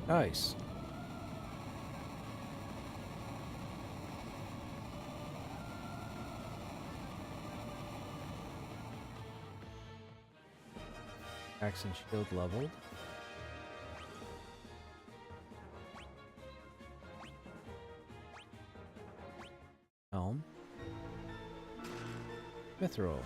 Nice. Axe and shield leveled. Helm. Mithril.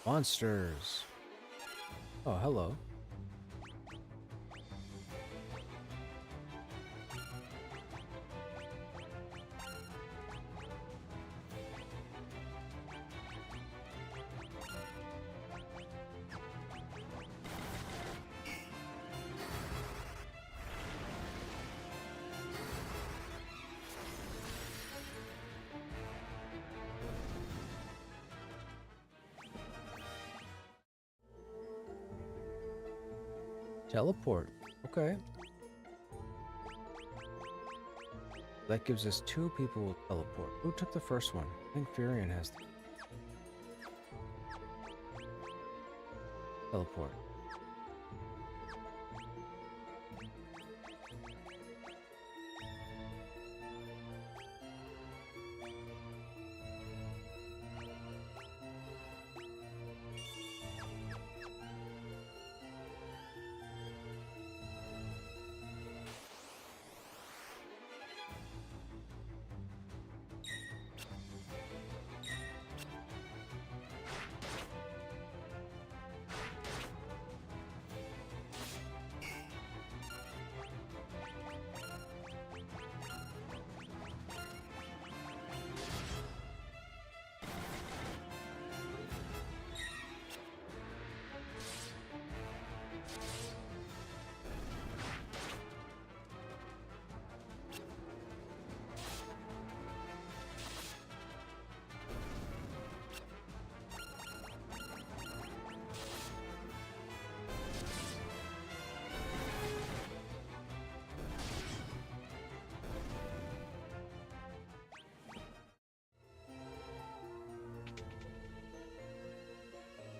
Monsters. Oh, hello. Teleport. Okay. That gives us 2 people with teleport. Who took the first one? I think Furion has the teleport.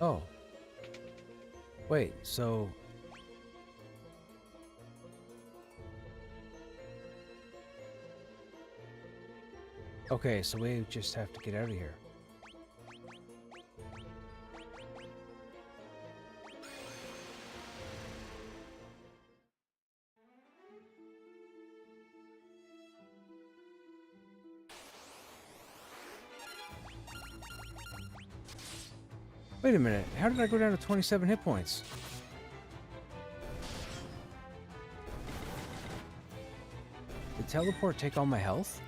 Oh. Wait, so... Okay, so we just have to get out of here. Wait a minute, how did I go down to 27 hit points? Did teleport take all my health?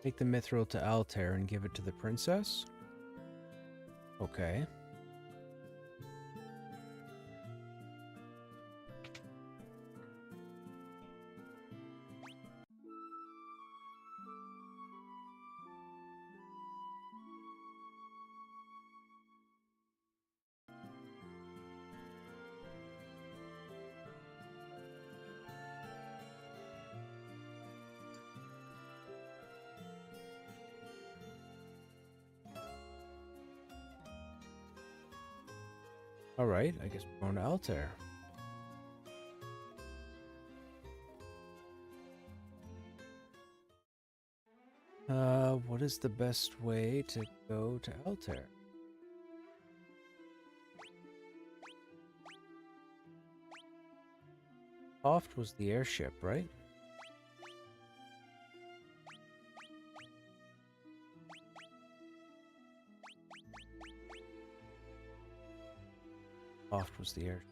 Take the mithril to Altair and give it to the princess? Okay. Alright, I guess we're going to Altair. What is the best way to go to Altair? Oft was the airship, right? Oft was the airship.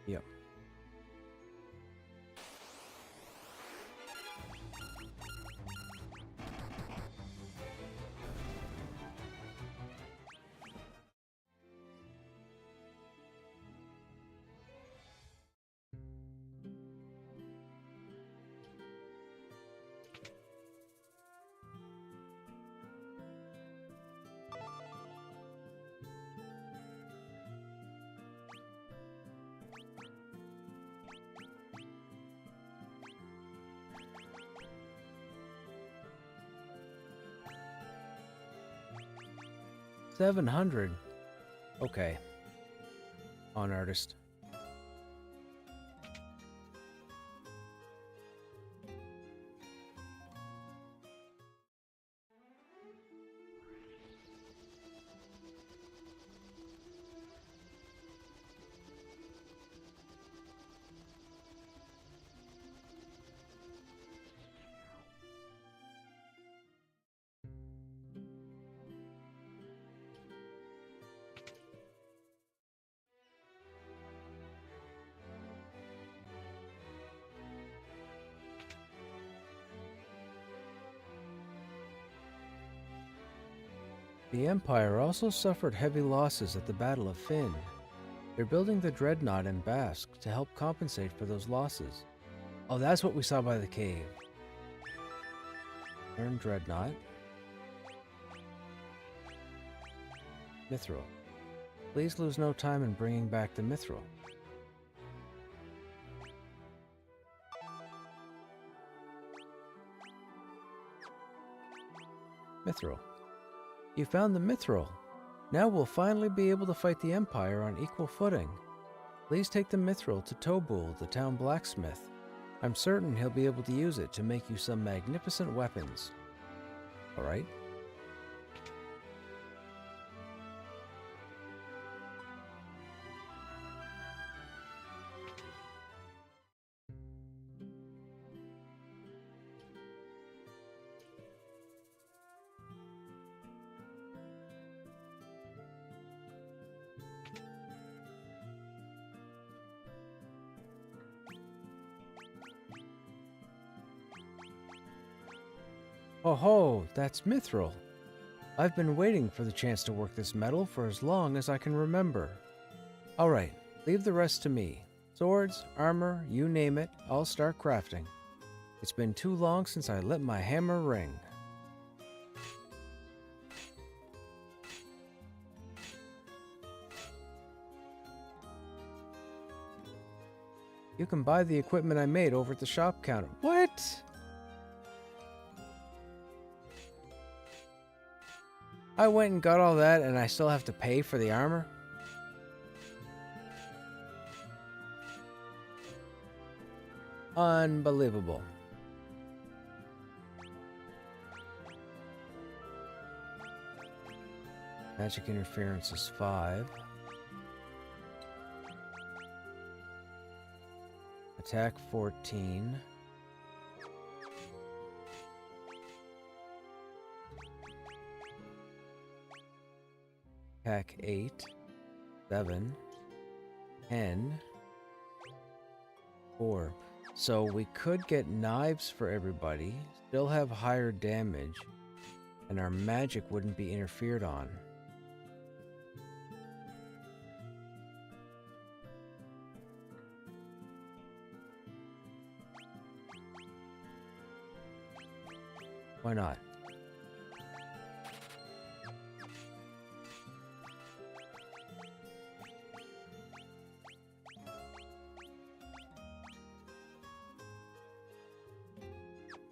Yep. $700. Okay. On artist. The Empire also suffered heavy losses at the Battle of Finn. They're building the Dreadnought in Basque to help compensate for those losses. Oh, that's what we saw by the cave. Earn Dreadnought. Mithril. Please lose no time in bringing back the Mithril. Mithril. You found the Mithril. Now we'll finally be able to fight the Empire on equal footing. Please take the Mithril to Tobul, the town blacksmith. I'm certain he'll be able to use it to make you some magnificent weapons. Alright? Oh ho, that's Mithril. I've been waiting for the chance to work this metal for as long as I can remember. Alright, leave the rest to me. Swords, armor, you name it, I'll start crafting. It's been too long since I let my hammer ring. You can buy the equipment I made over at the shop counter. What? I went and got all that and I still have to pay for the armor? Unbelievable. Magic interference is 5. Attack 14. Attack 8. 7. 10. 4. So we could get knives for everybody, still have higher damage, and our magic wouldn't be interfered on. Why not?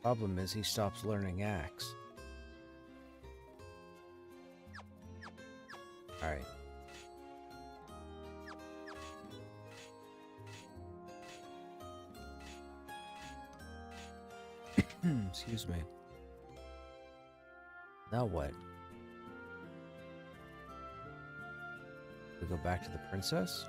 Problem is, he stops learning axe. Alright. Excuse me. Now what? We go back to the princess?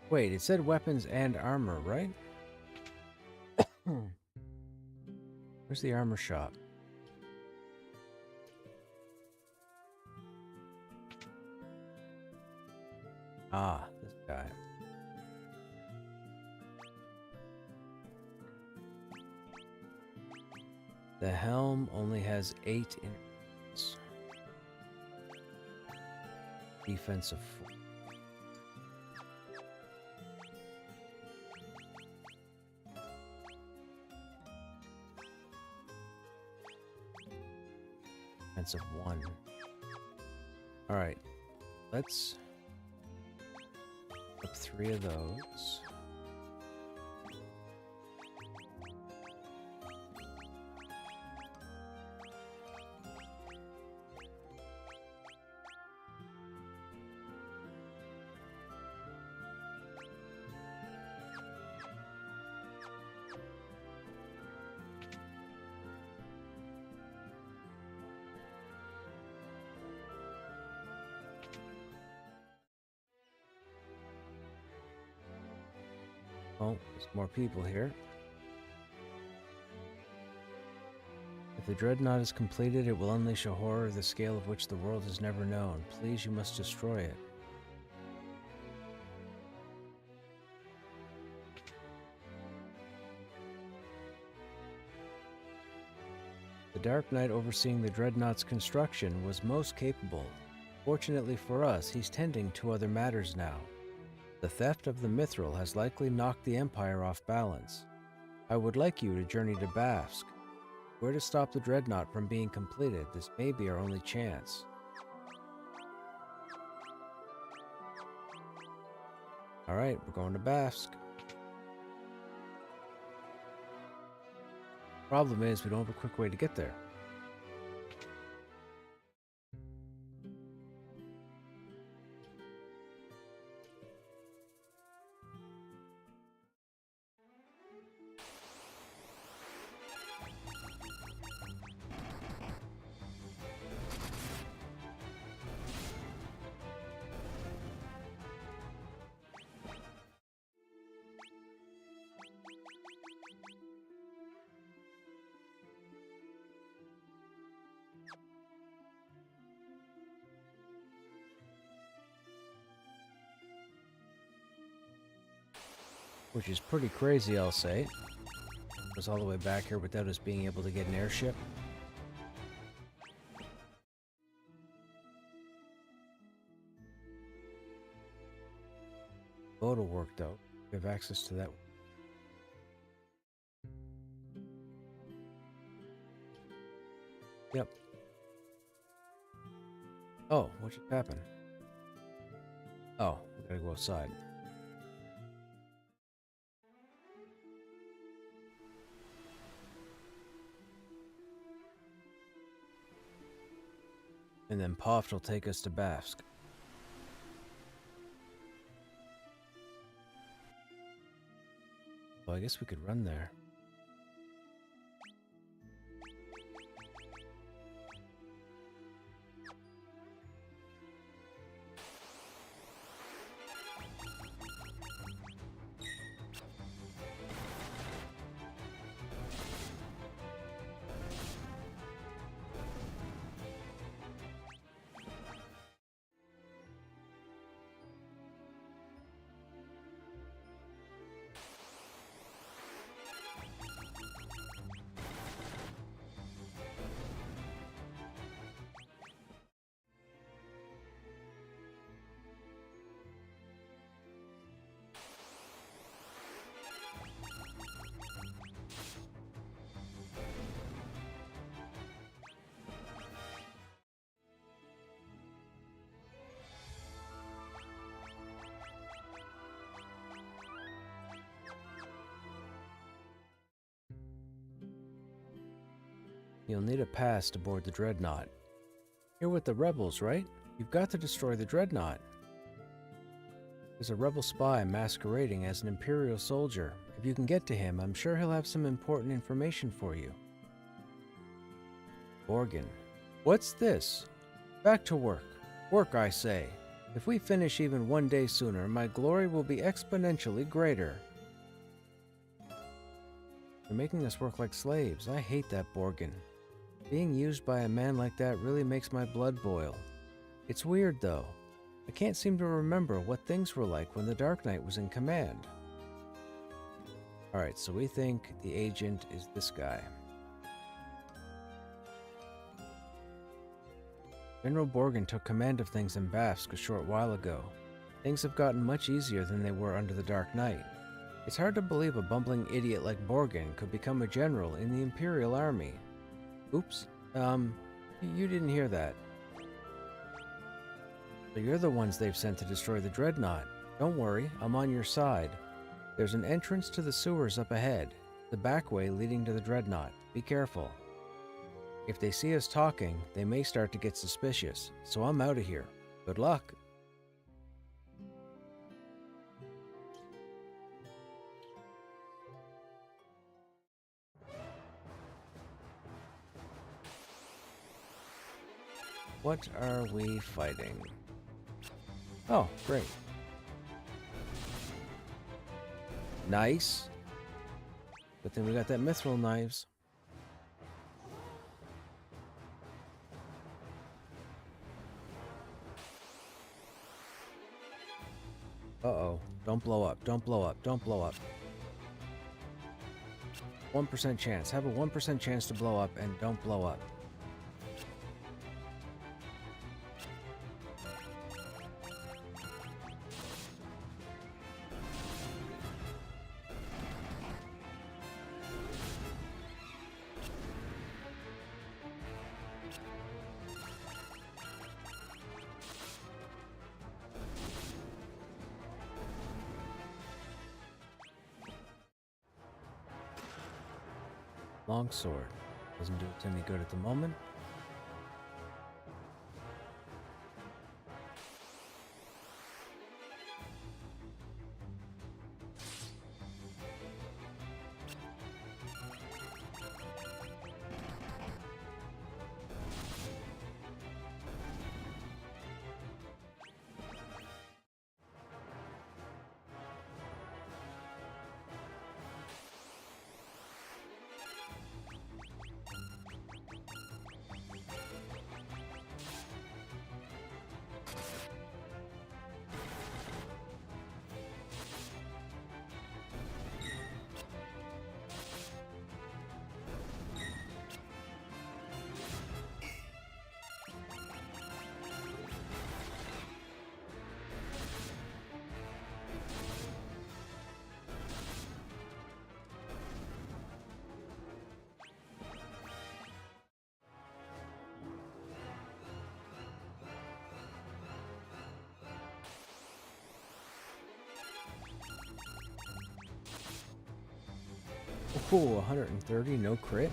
Wait, it said weapons and armor, right? Where's the armor shop? Ah, this guy. The helm only has 8 inches. Defense of 4. Defense of 1. Alright. Let's up 3 of those. Oh, there's more people here. If the dreadnought is completed, it will unleash a horror the scale of which the world has never known. Please, you must destroy it. The Dark Knight overseeing the dreadnought's construction was most capable. Fortunately for us, he's tending to other matters now. The theft of the Mithril has likely knocked the Empire off balance. I would like you to journey to Bafsk. We're to stop the dreadnought from being completed. This may be our only chance. Alright, we're going to Bafsk. Problem is, we don't have a quick way to get there. which is pretty crazy, I'll say. Goes all the way back here without us being able to get an airship. Boat will work though. We have access to that. Yep. Oh, what just happened? Oh, we gotta go outside. And then Poft will take us to Bask. Well, I guess we could run there. You'll need a pass to board the Dreadnought. You're with the rebels, right? You've got to destroy the Dreadnought. There's a rebel spy masquerading as an Imperial soldier. If you can get to him, I'm sure he'll have some important information for you. Borgin. What's this? Back to work. Work, I say. If we finish even one day sooner, my glory will be exponentially greater. They're making us work like slaves. I hate that Borgin. Being used by a man like that really makes my blood boil. It's weird, though. I can't seem to remember what things were like when the Dark Knight was in command. Alright, so we think the agent is this guy. General Borgin took command of things in Bask a short while ago. Things have gotten much easier than they were under the Dark Knight. It's hard to believe a bumbling idiot like Borgin could become a general in the Imperial Army. Oops. You didn't hear that. So you're the ones they've sent to destroy the Dreadnought. Don't worry, I'm on your side. There's an entrance to the sewers up ahead, the back way leading to the Dreadnought. Be careful. If they see us talking, they may start to get suspicious, so I'm out of here. Good luck. What are we fighting? Oh, great. Nice. Good thing we got that mithril knives. Uh-oh. Don't blow up. Don't blow up. Don't blow up. 1% chance. Have a 1% chance to blow up and don't blow up. Longsword. Doesn't do us any good at the moment. Cool, 130, no crit.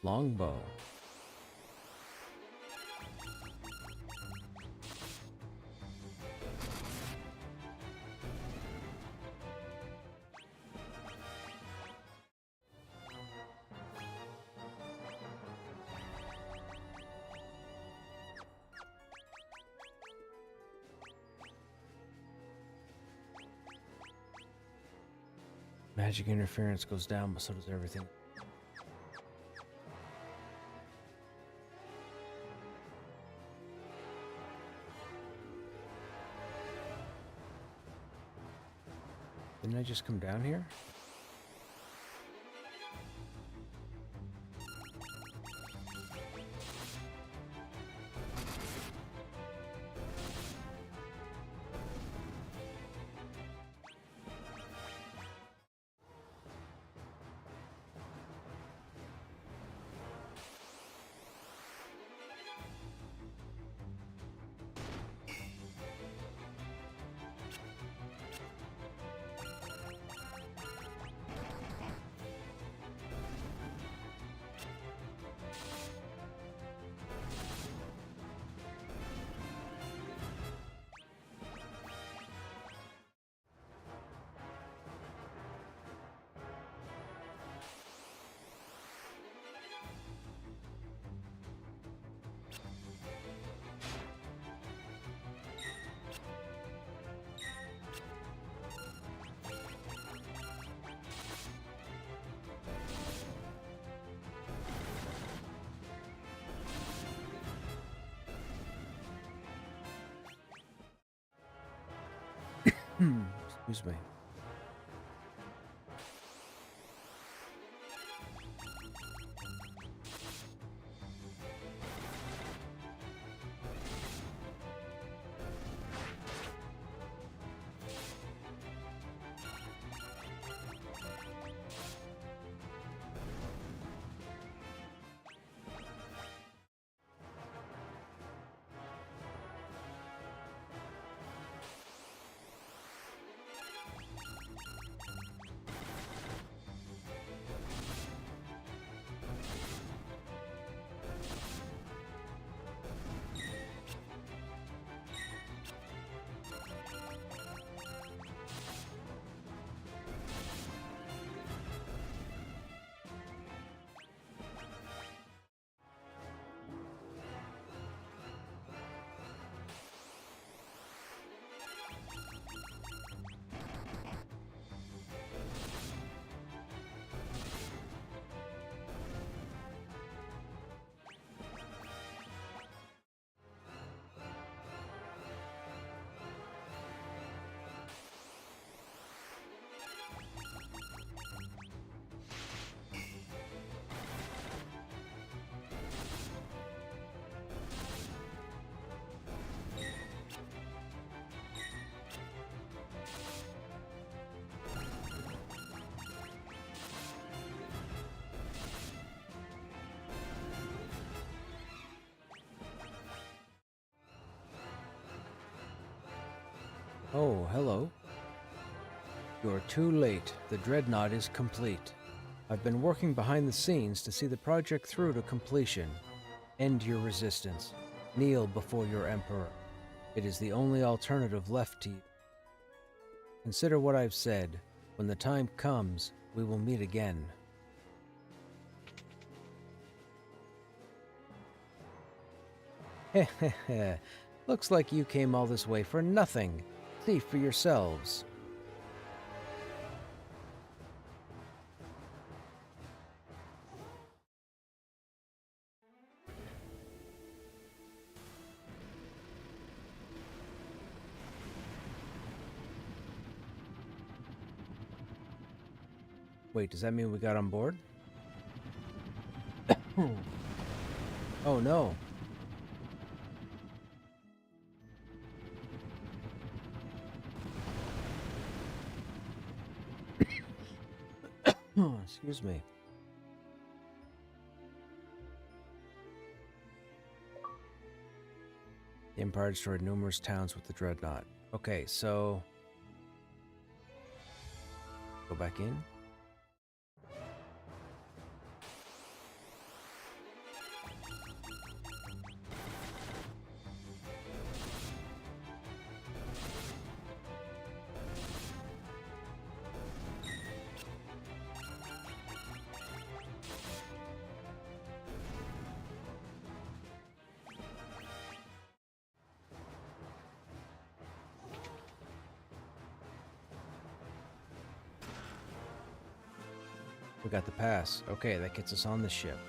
Longbow. Magic interference goes down, but so does everything. Didn't I just come down here? Excuse me. Oh, hello. You're too late. The dreadnought is complete. I've been working behind the scenes to see the project through to completion. End your resistance. Kneel before your emperor. It is the only alternative left to you. Consider what I've said. When the time comes, we will meet again. Heh heh heh. Looks like you came all this way for nothing. See for yourselves. Wait, does that mean we got on board? Oh no. Excuse me. The Empire destroyed numerous towns with the Dreadnought. Okay, so... Go back in. We got the pass. Okay, that gets us on the ship.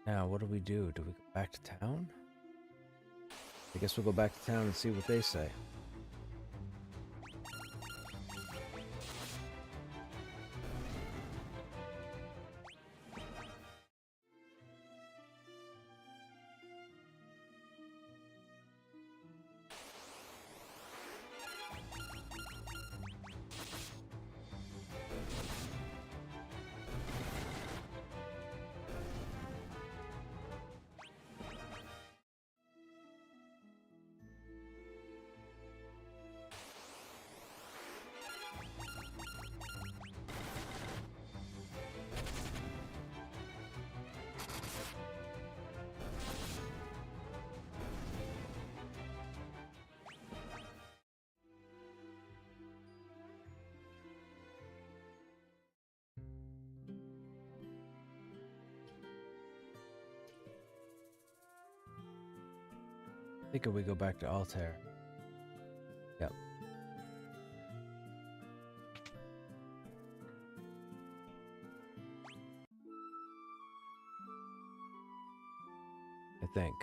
Now, what do we do? Do we go back to town? I guess we'll go back to town and see what they say. I think we go back to Altair. Yep. I think.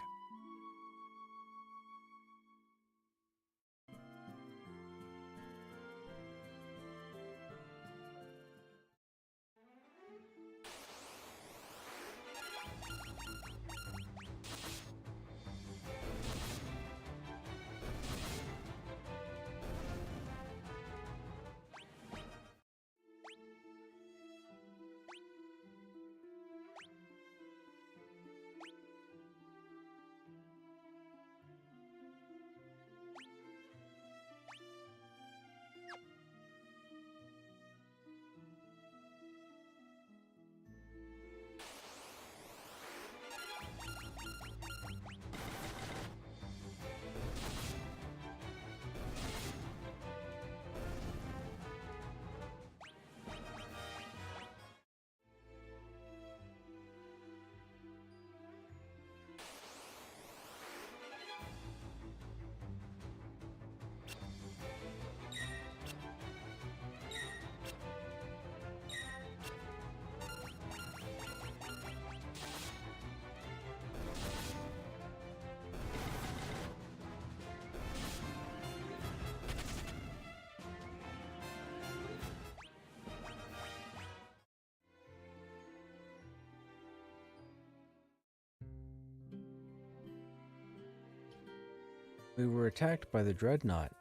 We were attacked by the dreadnought.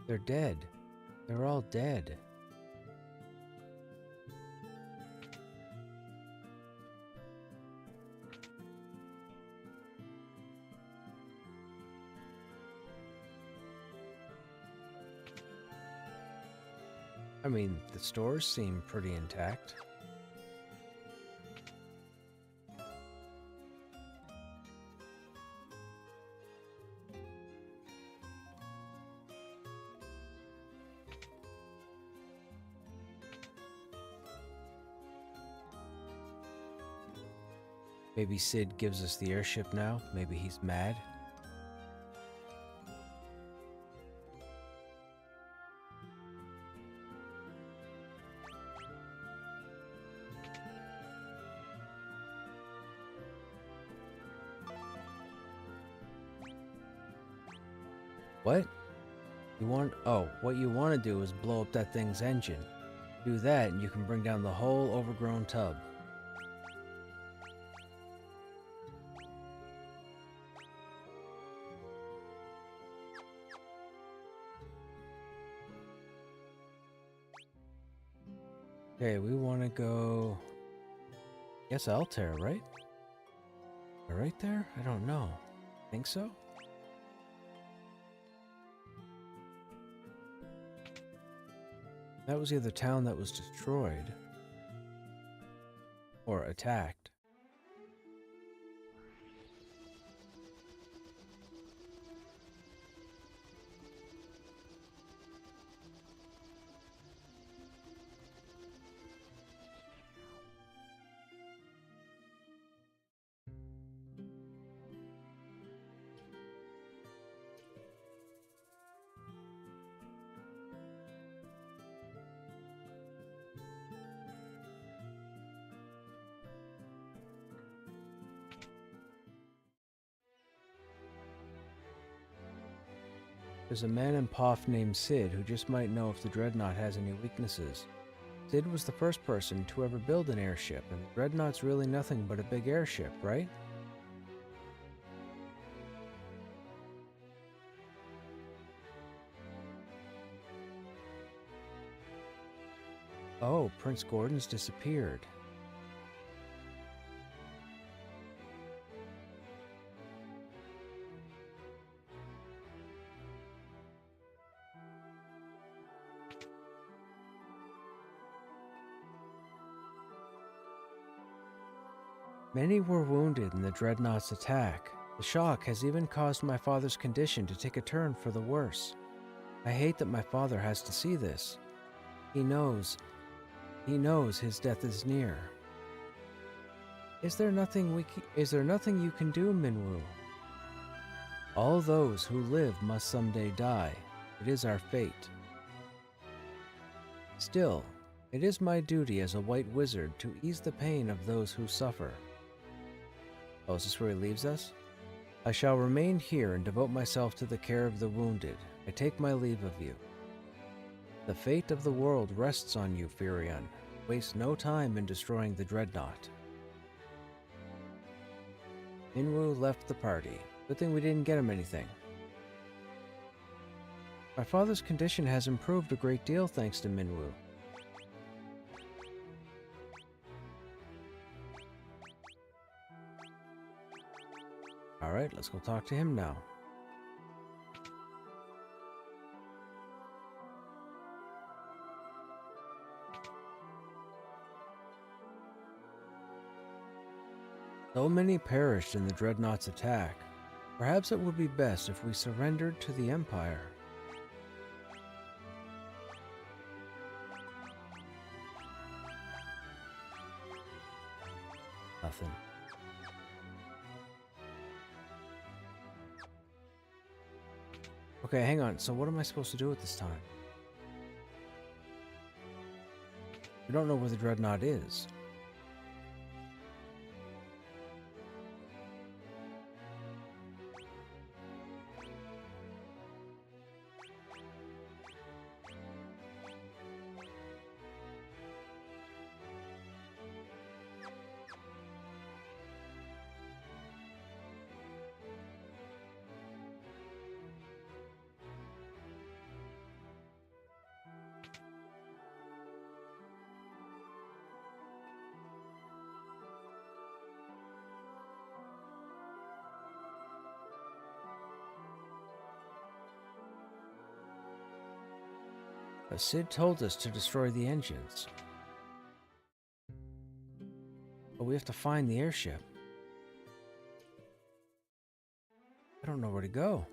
They're dead. They're all dead. I mean, the stores seem pretty intact. Maybe Sid gives us the airship now. Maybe he's mad. What? What you want to do is blow up that thing's engine. Do that and you can bring down the whole overgrown tub. Okay, we want to go... Guess Altair, right? Right there? I don't know. Think so? That was the other town that was destroyed. Or attacked. There's a man in Poff named Sid who just might know if the dreadnought has any weaknesses. Sid was the first person to ever build an airship, and the dreadnought's really nothing but a big airship, right? Oh, Prince Gordon's disappeared. Many were wounded in the dreadnought's attack. The shock has even caused my father's condition to take a turn for the worse. I hate that my father has to see this. He knows his death is near. Is there nothing you can do, Minwu? All those who live must someday die. It is our fate. Still, it is my duty as a white wizard to ease the pain of those who suffer. Oh, is this where he leaves us? I shall remain here and devote myself to the care of the wounded. I take my leave of you. The fate of the world rests on you, Furion. Waste no time in destroying the dreadnought. Minwu left the party. Good thing we didn't get him anything. My father's condition has improved a great deal thanks to Minwu. Alright, let's go talk to him now. So many perished in the dreadnought's attack. Perhaps it would be best if we surrendered to the Empire. Nothing. Okay, hang on. So what am I supposed to do at this time? We don't know where the dreadnought is. Sid told us to destroy the engines. But we have to find the airship. I don't know where to go.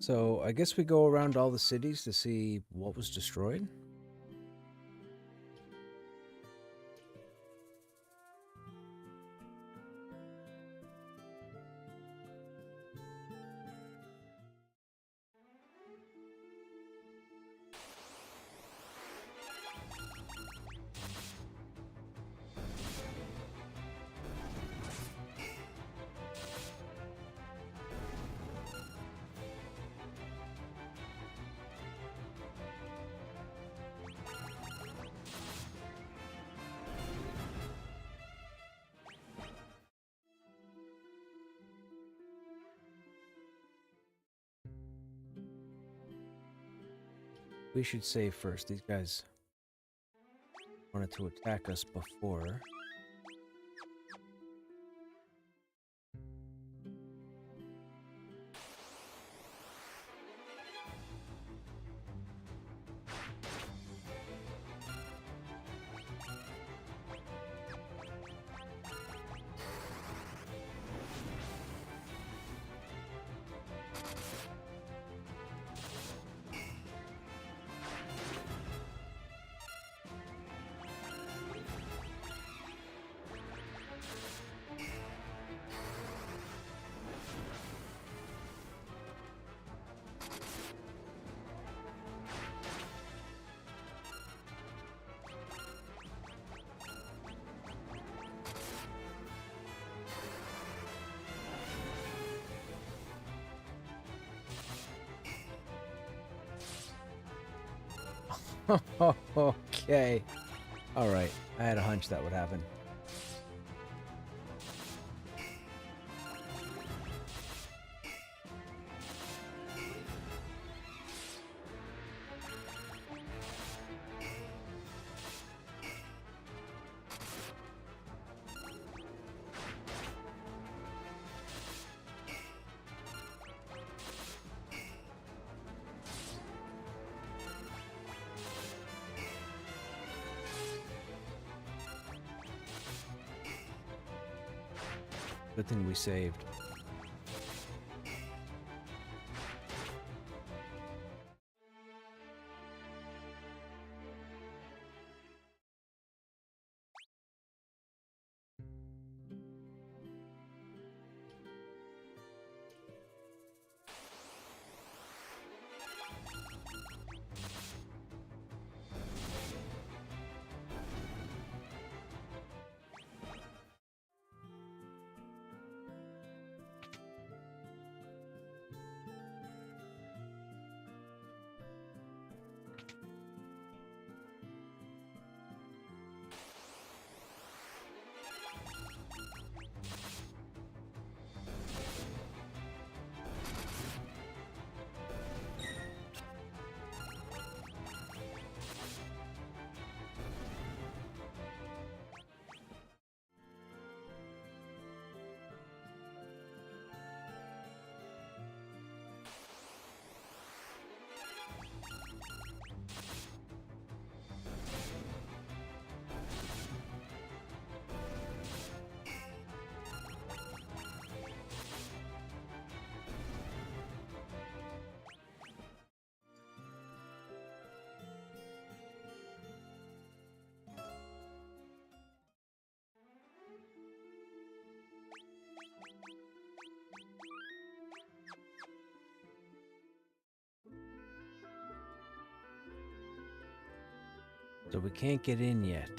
So I guess we go around all the cities to see what was destroyed. We should save first. These guys wanted to attack us before. Okay. All right. I had a hunch that would happen. Good thing we saved. So we can't get in yet.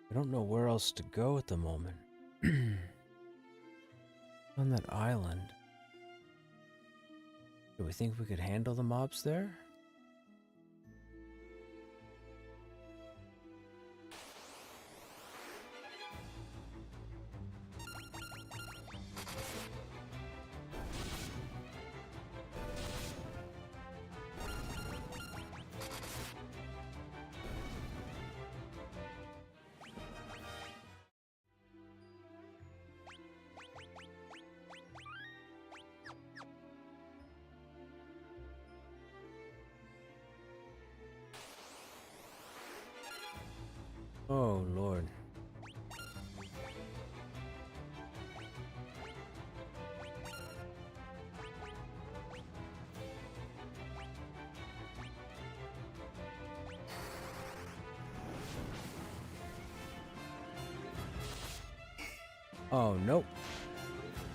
I don't know where else to go at the moment. On that island. Do we think we could handle the mobs there? Oh, Lord. Oh, nope.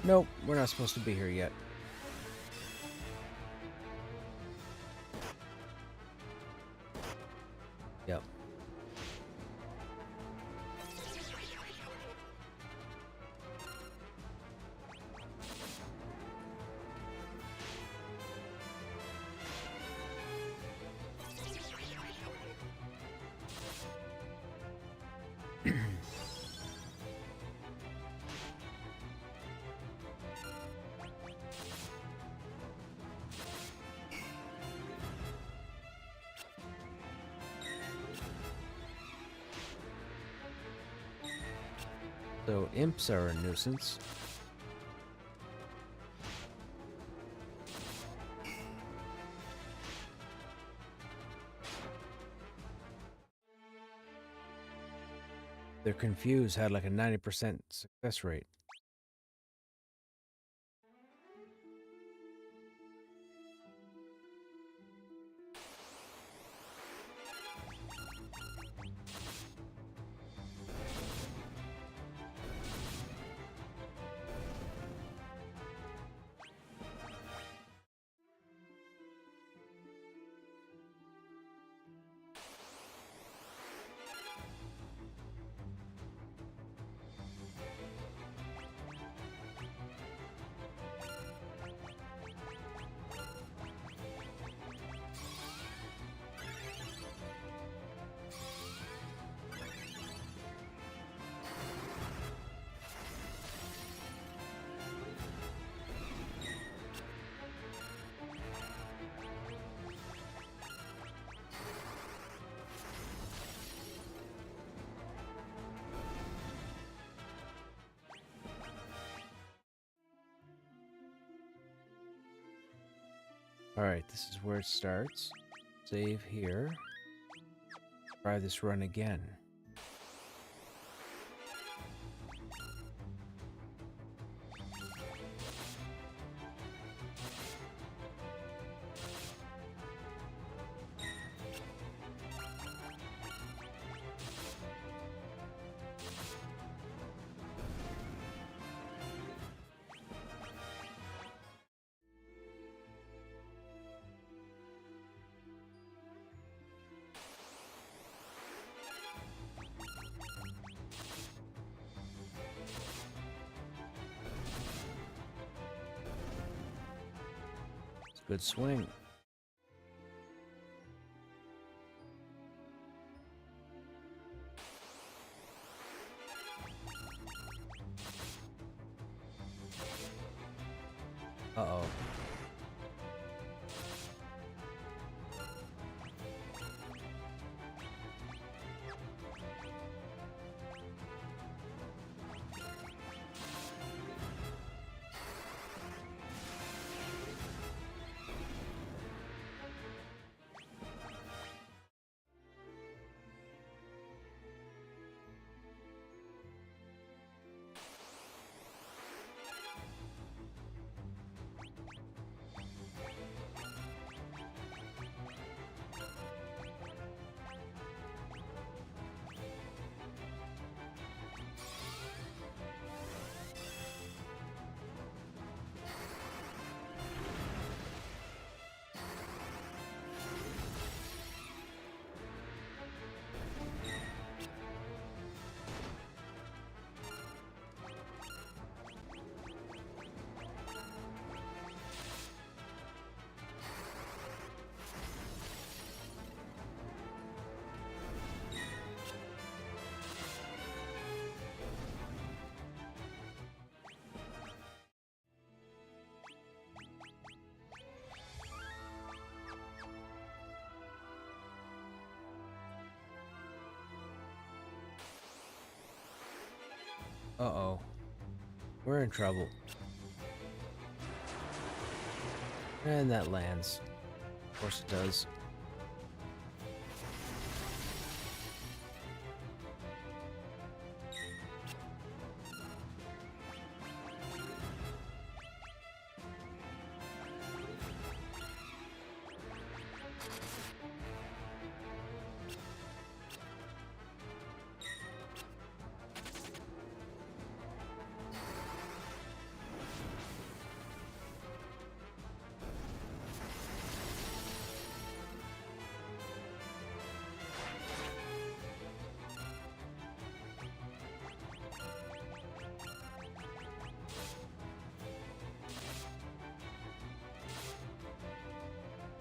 Nope, we're not supposed to be here yet. Yep. So imps are a nuisance. They're confused, had like a 90% success rate. Alright, this is where it starts. Save here. Try this run again. Good swing. Uh-oh. Uh-oh. We're in trouble. And that lands. Of course it does.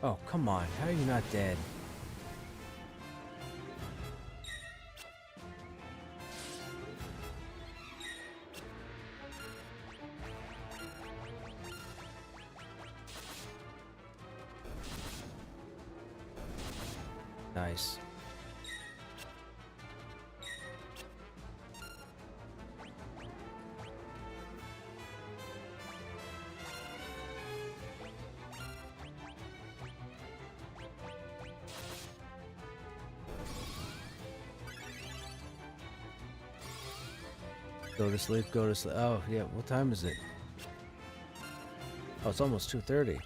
Oh, come on. How are you not dead? Nice. Go to sleep, go to sleep. Oh, yeah, what time is it? Oh, it's almost 2:30.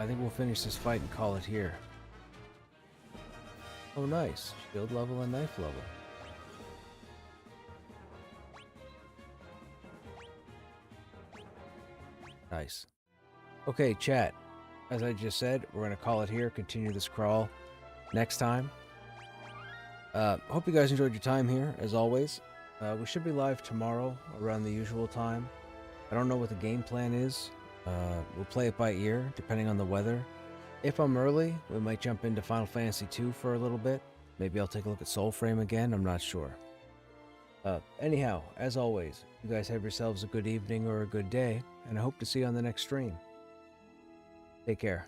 I think we'll finish this fight and call it here. Oh, nice. Shield level and knife level. Nice. Okay, chat. As I just said, we're going to call it here, continue this crawl next time. Hope you guys enjoyed your time here, as always. We should be live tomorrow around the usual time. I don't know what the game plan is. We'll play it by ear, depending on the weather. If I'm early, we might jump into Final Fantasy II for a little bit. Maybe I'll take a look at Soulframe again, I'm not sure. Anyhow, as always, you guys have yourselves a good evening or a good day, and I hope to see you on the next stream. Take care.